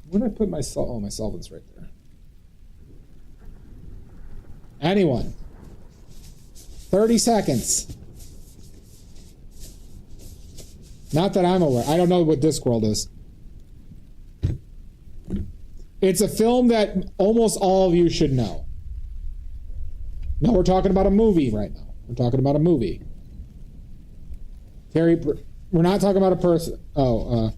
Where did I put my solvent? Oh, my solvent's right there. Anyone? 30 seconds. Not that I'm aware. I don't know what Discworld is. It's a film that almost all of you should know. No, we're talking about a movie right now. We're talking about a movie. Terry, we're not talking about a person. Oh,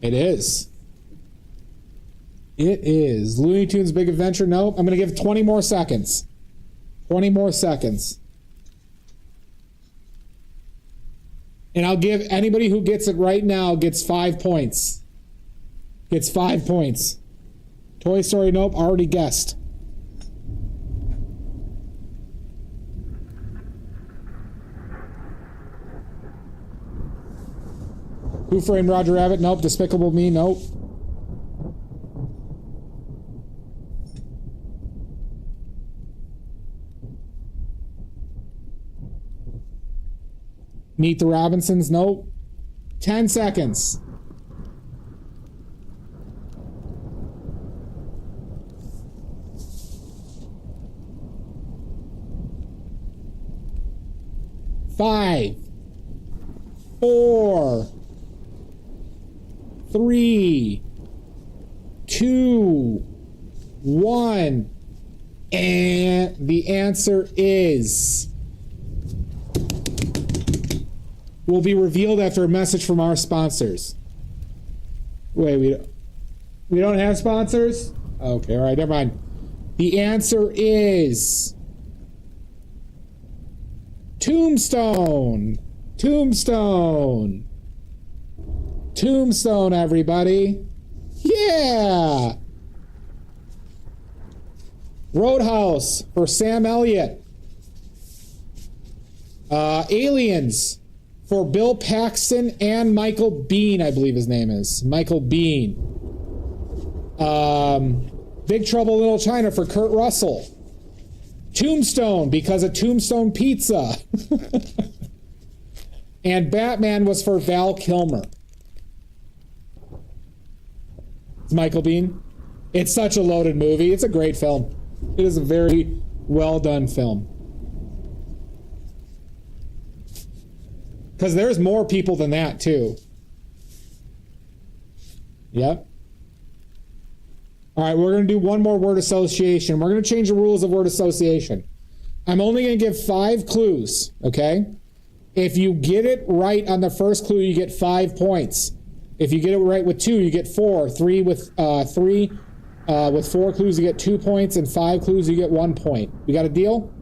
It is. It is. Looney Tunes Big Adventure? Nope. I'm going to give 20 more seconds. 20 more seconds. And I'll give anybody who gets it right now gets 5 points. Gets 5 points. Toy Story? Nope. Already guessed. Who Framed Roger Rabbit? Nope. Despicable Me? Nope. Meet the Robinsons? Nope. 10 seconds. Five, 4, 3, 2, 1, and the answer is will be revealed after a message from our sponsors. Wait, we don't have sponsors? Okay, all right, never mind. The answer is Tombstone. Tombstone. Tombstone, everybody. Yeah. Roadhouse for Sam Elliott. Aliens for Bill Paxton and Michael Biehn, I believe his name is. Michael Biehn. Big Trouble in Little China for Kurt Russell. Tombstone because of Tombstone Pizza. And Batman was for Val Kilmer. It's Michael Biehn. It's such a loaded movie. It's a great film. It is a very well done film. Because there's more people than that, too. Yep. All right, we're going to do one more word association. We're going to change the rules of word association. I'm only going to give 5 clues, okay? If you get it right on the first clue, you get 5 points. If you get it right with 2, you get 4. 3 with 4 clues, you get 2 points, and 5 clues, you get 1 point. We got a deal?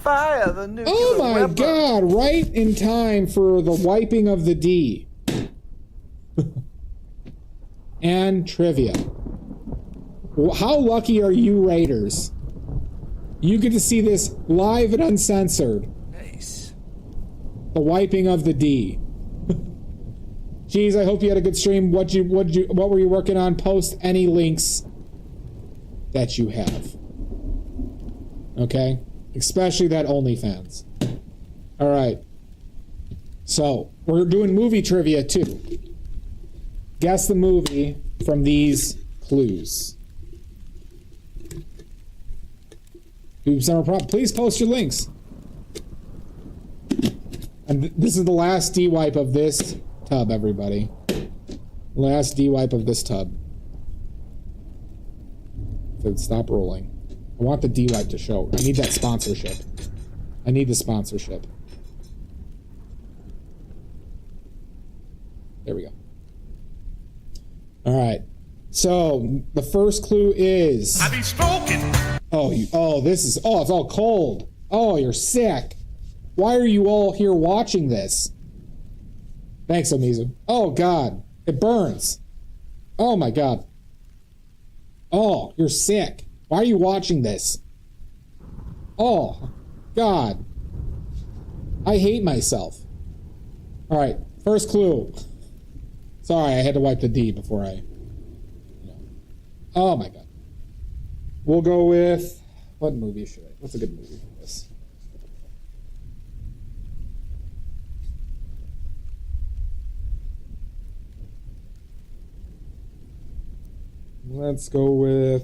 Fire the nuclear Oh my weapon. God! Right in time for the wiping of the D. And trivia. How lucky are you Raiders? You get to see this live and uncensored. Nice. The wiping of the D. Geez, I hope you had a good stream. What were you working on? Post any links that you have. Okay? Especially that OnlyFans. Alright. So, we're doing movie trivia too. Guess the movie from these clues. Please post your links. And this is the last D-wipe of this tub, everybody. Last D-wipe of this tub. So stop rolling. I want the D-wipe to show. I need that sponsorship. I need the sponsorship. There we go. All right. So the first clue is. I be smoking. This is. Oh, it's all cold. Oh, you're sick. Why are you all here watching this? Thanks, Omizu. Oh God, it burns. Oh my God. Oh, you're sick. Why are you watching this? Oh, God. I hate myself. All right, first clue. Sorry, I had to wipe the D before I... Oh, my God. We'll go with... What movie should I... What's a good movie for this? Let's go with...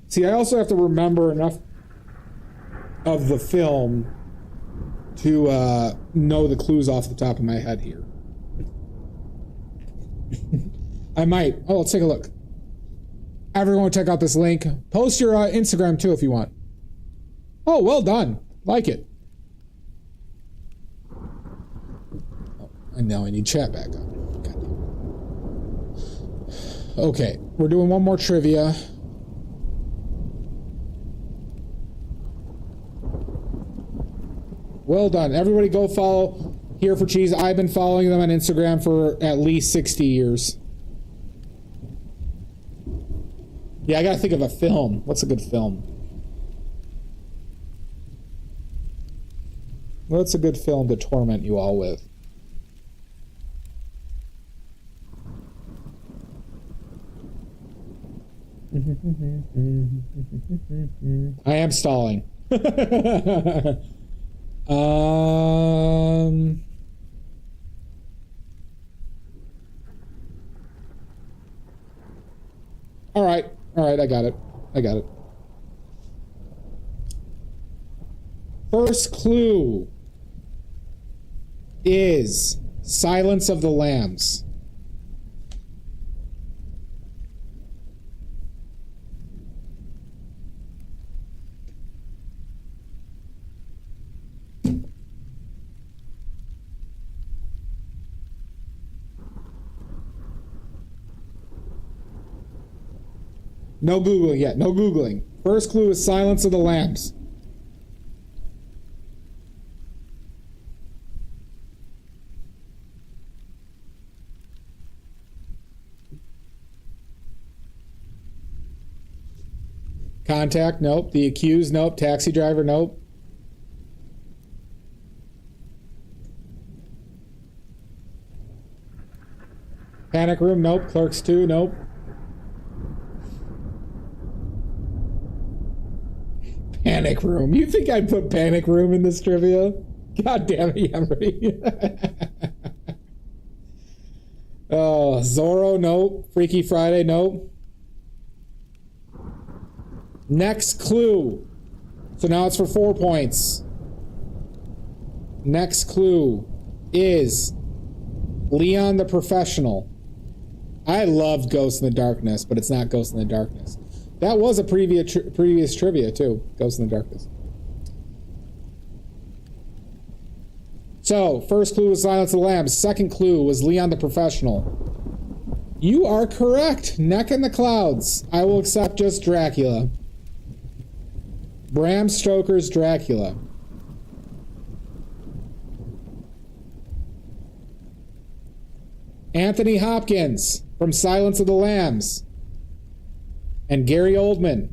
See, I also have to remember enough of the film to know the clues off the top of my head here. I might. Oh, let's take a look. Everyone check out this link. Post your Instagram too if you want. Oh, well done. Like it. Oh, and now I need chat back up. Okay, we're doing one more trivia. Well done. Everybody go follow Here for Cheese. I've been following them on Instagram for at least 60 years. Yeah, I gotta think of a film. What's a good film? What's a good film to torment you all with? I am stalling. All right, I got it. First clue is Silence of the Lambs. No Googling yet. No Googling. First clue is Silence of the Lambs. Contact, nope. The Accused, nope. Taxi Driver, nope. Panic Room, nope. Clerks 2, nope. Panic Room. You think I'd put Panic Room in this trivia? God damn it, Emery. Oh, Zorro, nope. Freaky Friday, nope. Next clue. So now it's for 4 points. Next clue is Leon the Professional. I loved Ghost in the Darkness, but it's not Ghost in the Darkness. That was a previous trivia, too. Ghost in the Darkness. So, first clue was Silence of the Lambs. Second clue was Leon the Professional. You are correct. Neck in the Clouds. I will accept just Dracula. Bram Stoker's Dracula. Anthony Hopkins from Silence of the Lambs. And Gary Oldman.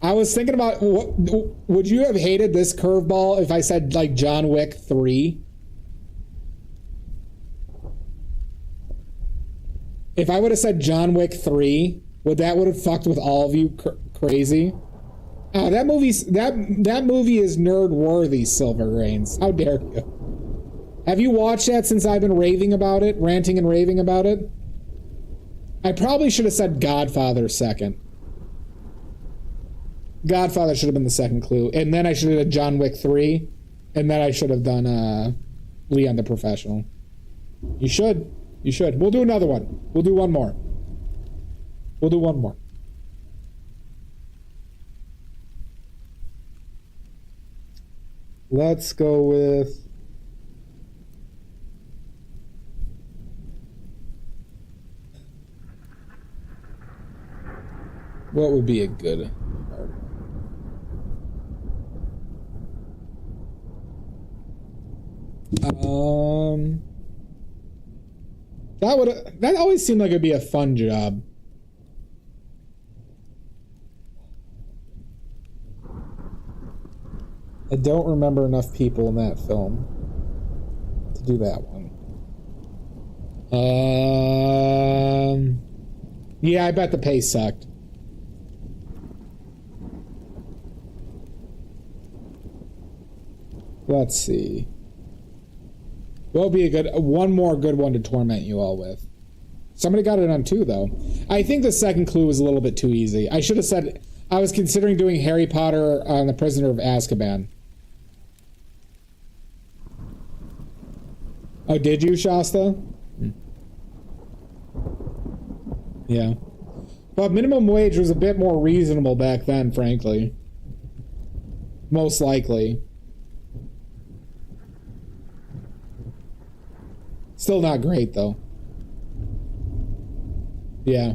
I was thinking about, would you have hated this curveball if I said, like, John Wick 3? If I would have said John Wick 3, would have fucked with all of you crazy? Oh, that movie is nerd worthy, Silver Grains. How dare you? Have you watched that since I've been raving about it, ranting and raving about it? I probably should have said Godfather second. Godfather should have been the second clue, and then I should have done John Wick 3, and then I should have done Leon the Professional. You should. You should. We'll do another one. We'll do one more. We'll do one more. Let's go with... What would be a good... That always seemed like it'd be a fun job. I don't remember enough people in that film to do that one. Yeah, I bet the pay sucked. Let's see. What would be one more good one to torment you all with? Somebody got it on 2, though. I think the second clue was a little bit too easy. I should have said I was considering doing Harry Potter on the Prisoner of Azkaban. Oh, did you, Shasta? Yeah. But minimum wage was a bit more reasonable back then, frankly. Most likely. Still not great, though. Yeah.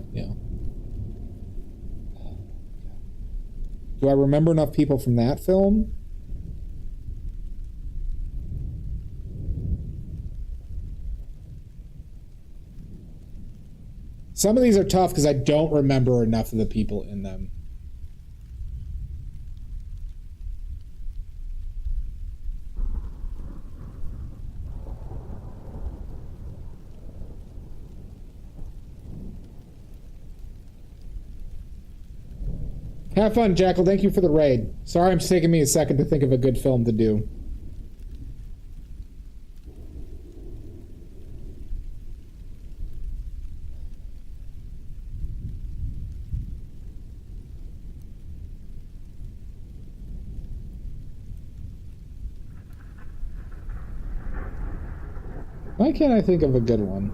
Do I remember enough people from that film? Some of these are tough because I don't remember enough of the people in them. Have fun, Jackal. Thank you for the raid. Sorry it's taking me a second to think of a good film to do. Why can't I think of a good one?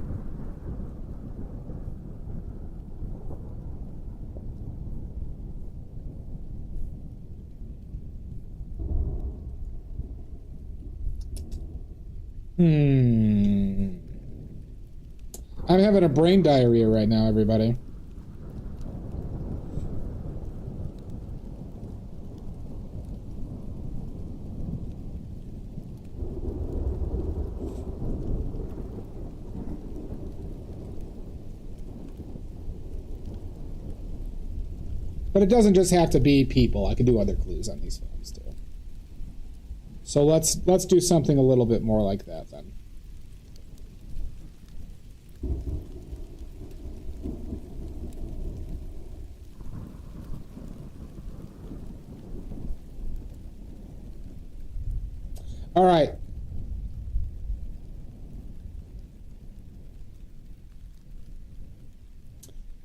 I'm having a brain diarrhea right now, everybody. But it doesn't just have to be people. I can do other clues on these films too. So let's do something a little bit more like that then. All right.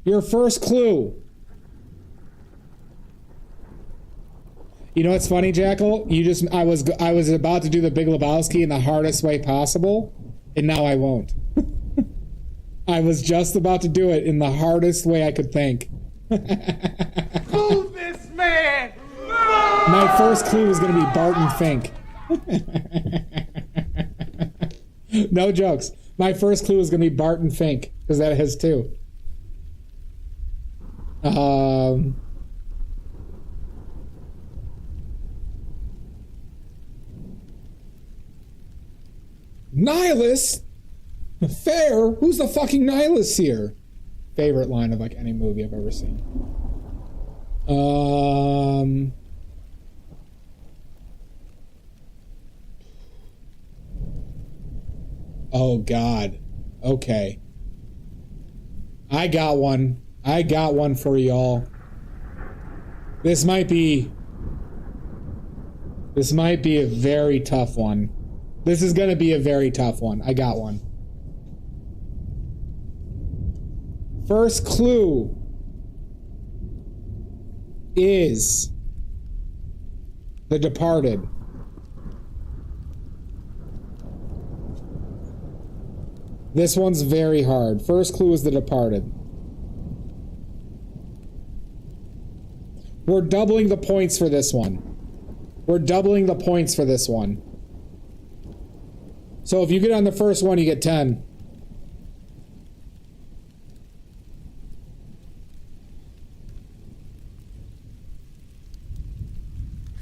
Your first clue. You know what's funny, Jackal? I was about to do the Big Lebowski in the hardest way possible, and now I won't. I was just about to do it in the hardest way I could think. Move this man! My first clue was going to be Barton Fink. No jokes. My first clue was going to be Barton Fink, because that has two. Nihilist? Fair? Who's the fucking nihilist here? Favorite line of like any movie I've ever seen. Oh God. Okay. I got one. I got one for y'all. This might be a very tough one. This is gonna be a very tough one. I got one. First clue is The Departed. This one's very hard. First clue is The Departed. We're doubling the points for this one. We're doubling the points for this one. So if you get on the first one, you get 10.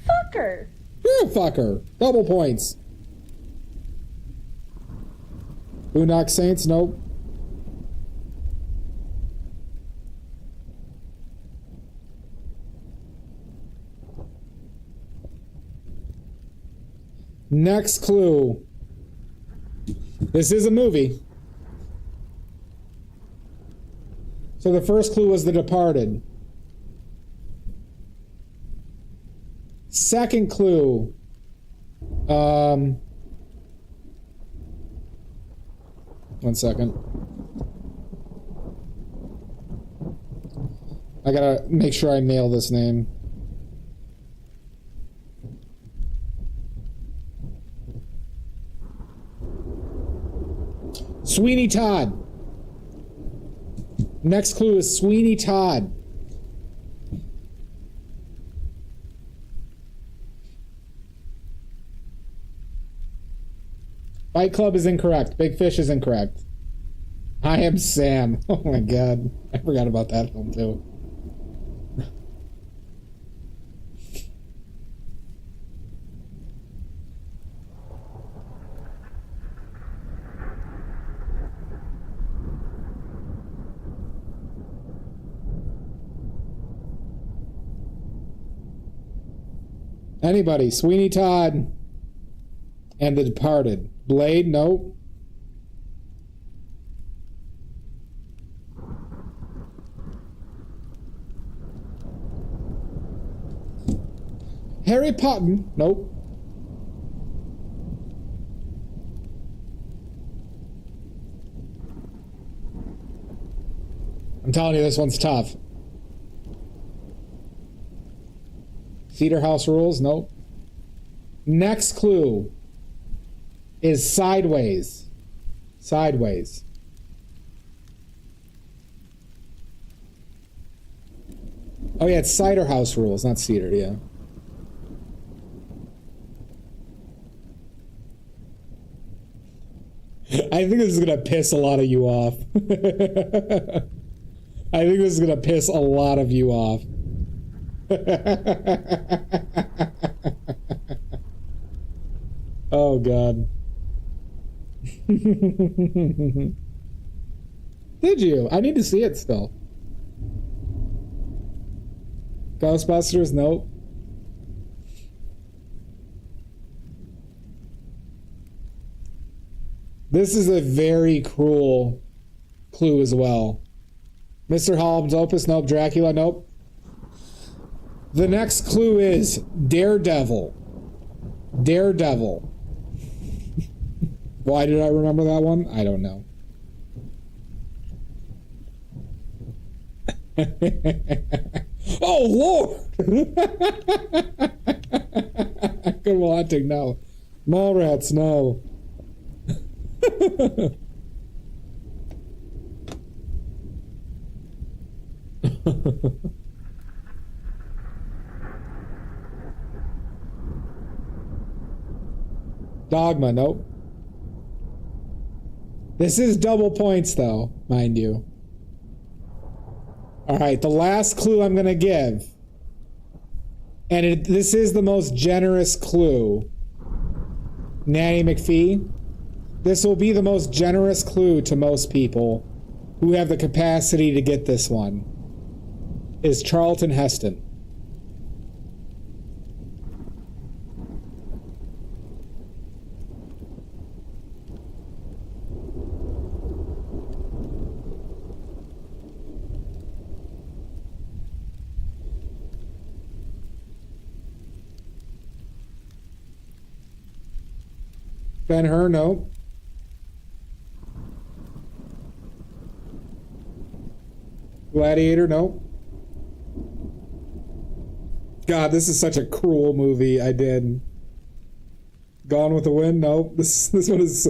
Fucker. You're a fucker. Double points. Boondock Saints, nope. Next clue. This is a movie. So the first clue was The Departed. Second clue. One second. I gotta make sure I nail this name. Sweeney Todd. Next clue is Sweeney Todd. Fight Club is incorrect. Big Fish is incorrect. I Am Sam. Oh my god. I forgot about that film too. Anybody? Sweeney Todd and The Departed. Blade? Nope. Harry Potter? Nope. I'm telling you, this one's tough. Cedar House Rules? Nope. Next clue is Sideways. Sideways. Oh yeah, it's Cider House Rules, not Cedar, yeah. I think this is gonna piss a lot of you off. I think this is gonna piss a lot of you off. Oh god. Did you? I need to see it still. Ghostbusters? Nope. This is a very cruel clue as well. Mr. Holmes' Opus? Nope. Dracula? Nope. The next clue is Daredevil. Daredevil. Why did I remember that one? I don't know. Oh, Lord! Good Will Hunting, no. Mallrats, no. Dogma, nope. This is double points, though, mind you. Alright, the last clue I'm going to give, and this is the most generous clue. Nanny McPhee. This will be the most generous clue to most people who have the capacity to get this one. Is Charlton Heston. Ben-Hur, no. Gladiator, no. God, this is such a cruel movie. I did. Gone with the Wind, no. This one is...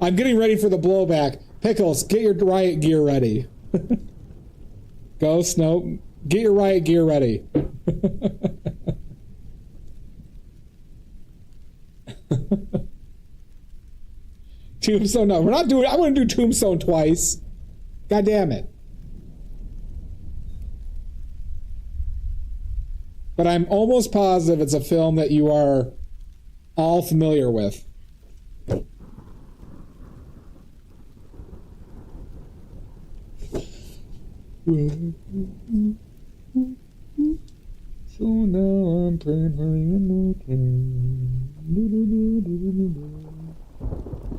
I'm getting ready for the blowback. Pickles, get your riot gear ready. Ghost, no. Get your riot gear ready. Tombstone, no. We're not doing... I want to do Tombstone twice. God damn it. But I'm almost positive it's a film that you are all familiar with. So now I'm playing hurry in the train.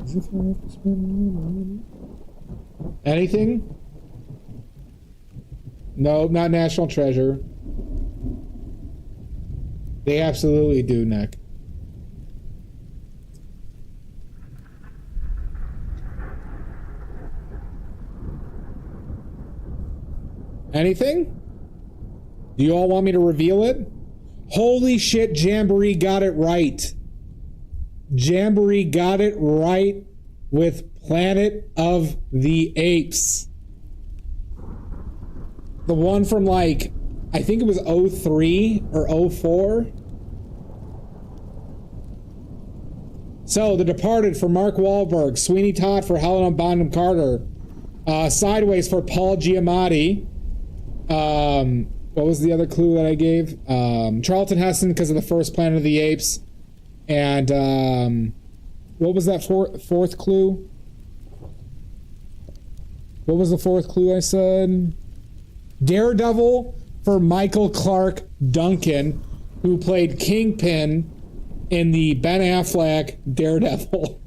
As if I have to spend money. Anything? No, not National Treasure. They absolutely do, Nick. Anything? Do you all want me to reveal it? Holy shit, Jamboree got it right. Jamboree got it right with Planet of the Apes. The one from like, I think it was 03 or 04. So, The Departed for Mark Wahlberg, Sweeney Todd for Helena Bonham Carter, Sideways for Paul Giamatti. What was the other clue that I gave? Charlton Heston because of the first Planet of the Apes. And what was that fourth clue? What was the fourth clue I said? Daredevil for Michael Clark Duncan, who played Kingpin in the Ben Affleck Daredevil.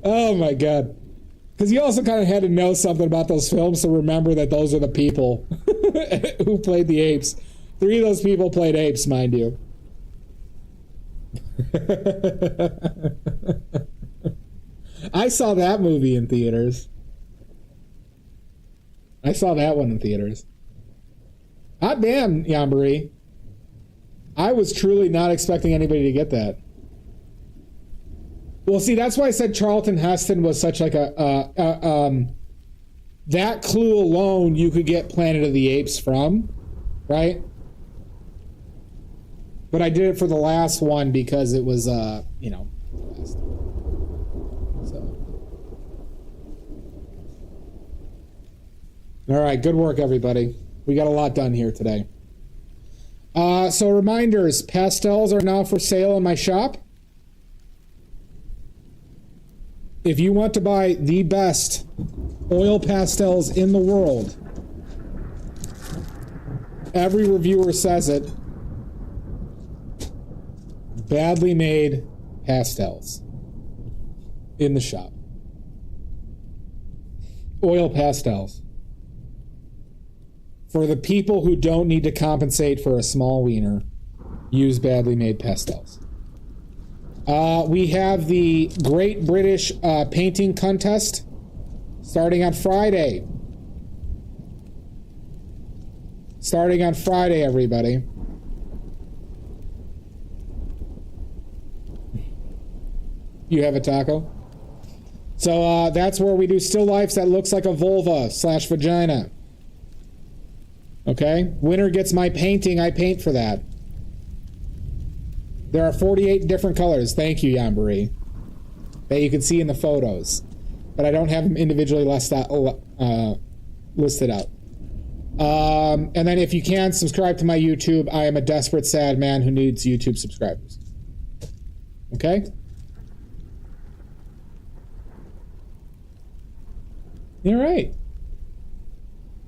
Oh my God. Because you also kind of had to know something about those films to remember that those are the people who played the apes. 3 of those people played apes, mind you. I saw that movie in theaters. I saw that one in theaters. Hot damn, Yambari. I was truly not expecting anybody to get that. Well, see, that's why I said Charlton Heston was such like a that clue alone you could get Planet of the Apes from, right? But I did it for the last one because it was, you know, last. So. All right, good work, everybody. We got a lot done here today. So reminders, pastels are now for sale in my shop. If you want to buy the best oil pastels in the world, every reviewer says it, badly made pastels in the shop. Oil pastels. For the people who don't need to compensate for a small wiener, use badly made pastels. We have the Great British Painting Contest starting on Friday. Starting on Friday, everybody. You have a taco? So that's where we do still lifes that looks like a vulva/vagina. Okay? Winner gets my painting. I paint for that. There are 48 different colors. Thank you, Yambari. That you can see in the photos. But I don't have them individually listed out. And then if you can, subscribe to my YouTube. I am a desperate, sad man who needs YouTube subscribers. Okay? All right.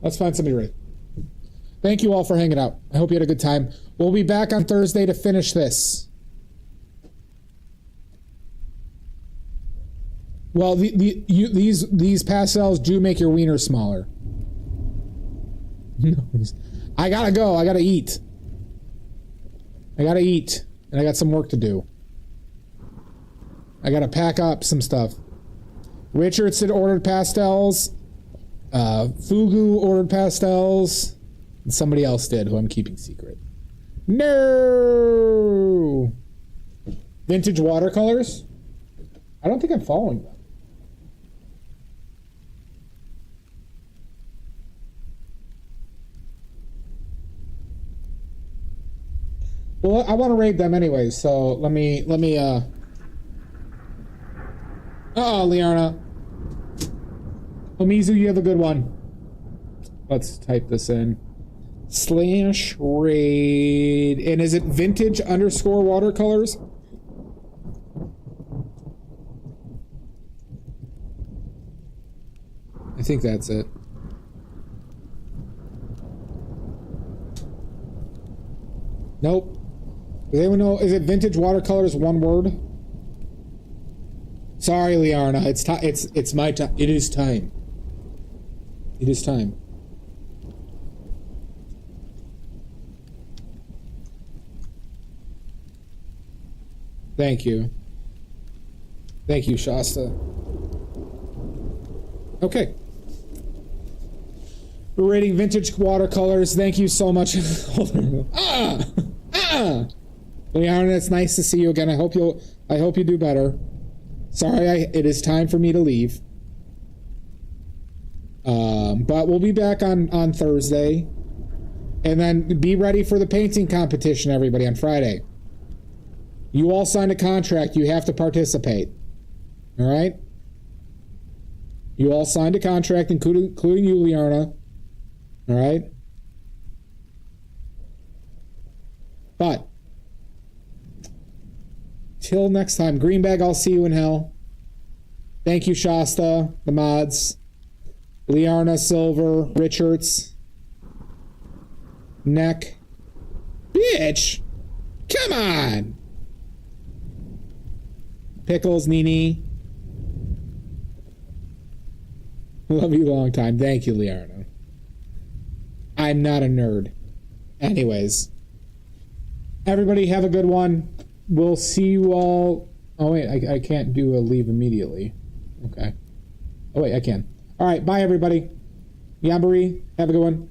Let's find somebody ready. Thank you all for hanging out. I hope you had a good time. We'll be back on Thursday to finish this. Well, these pastels do make your wiener smaller. I gotta go. I gotta eat. I gotta eat, and I got some work to do. I gotta pack up some stuff. Richardson ordered pastels. Fugu ordered pastels. And somebody else did, who I'm keeping secret. No! Vintage watercolors? I don't think I'm following them. Well, I want to raid them anyway, so let me, uh-oh, Liarna. Omizu, you have a good one. Let's type this in. / raid. And is it vintage _ watercolors? I think that's it. Nope. Does anyone know? Is it vintage watercolors, one word? Sorry, Liarna. It's my time. It is time. It is time. Thank you. Thank you, Shasta. Okay. We're rating vintage watercolors. Thank you so much. Liarna, it's nice to see you again. I hope you do better. Sorry, it is time for me to leave. But we'll be back on Thursday. And then be ready for the painting competition, everybody, on Friday. You all signed a contract. You have to participate. All right? You all signed a contract, including you, Liarna. All right? But till next time, Greenbag, I'll see you in hell. Thank you, Shasta, the mods, Liarna, Silver, Richards, Neck. Bitch! Come on! Pickles, Nini. Love you long time. Thank you, Liarna. I'm not a nerd. Anyways. Everybody have a good one. We'll see you all. Oh, wait. I can't do a leave immediately. Okay. Oh, wait. I can. All right. Bye, everybody. Yambari. Have a good one.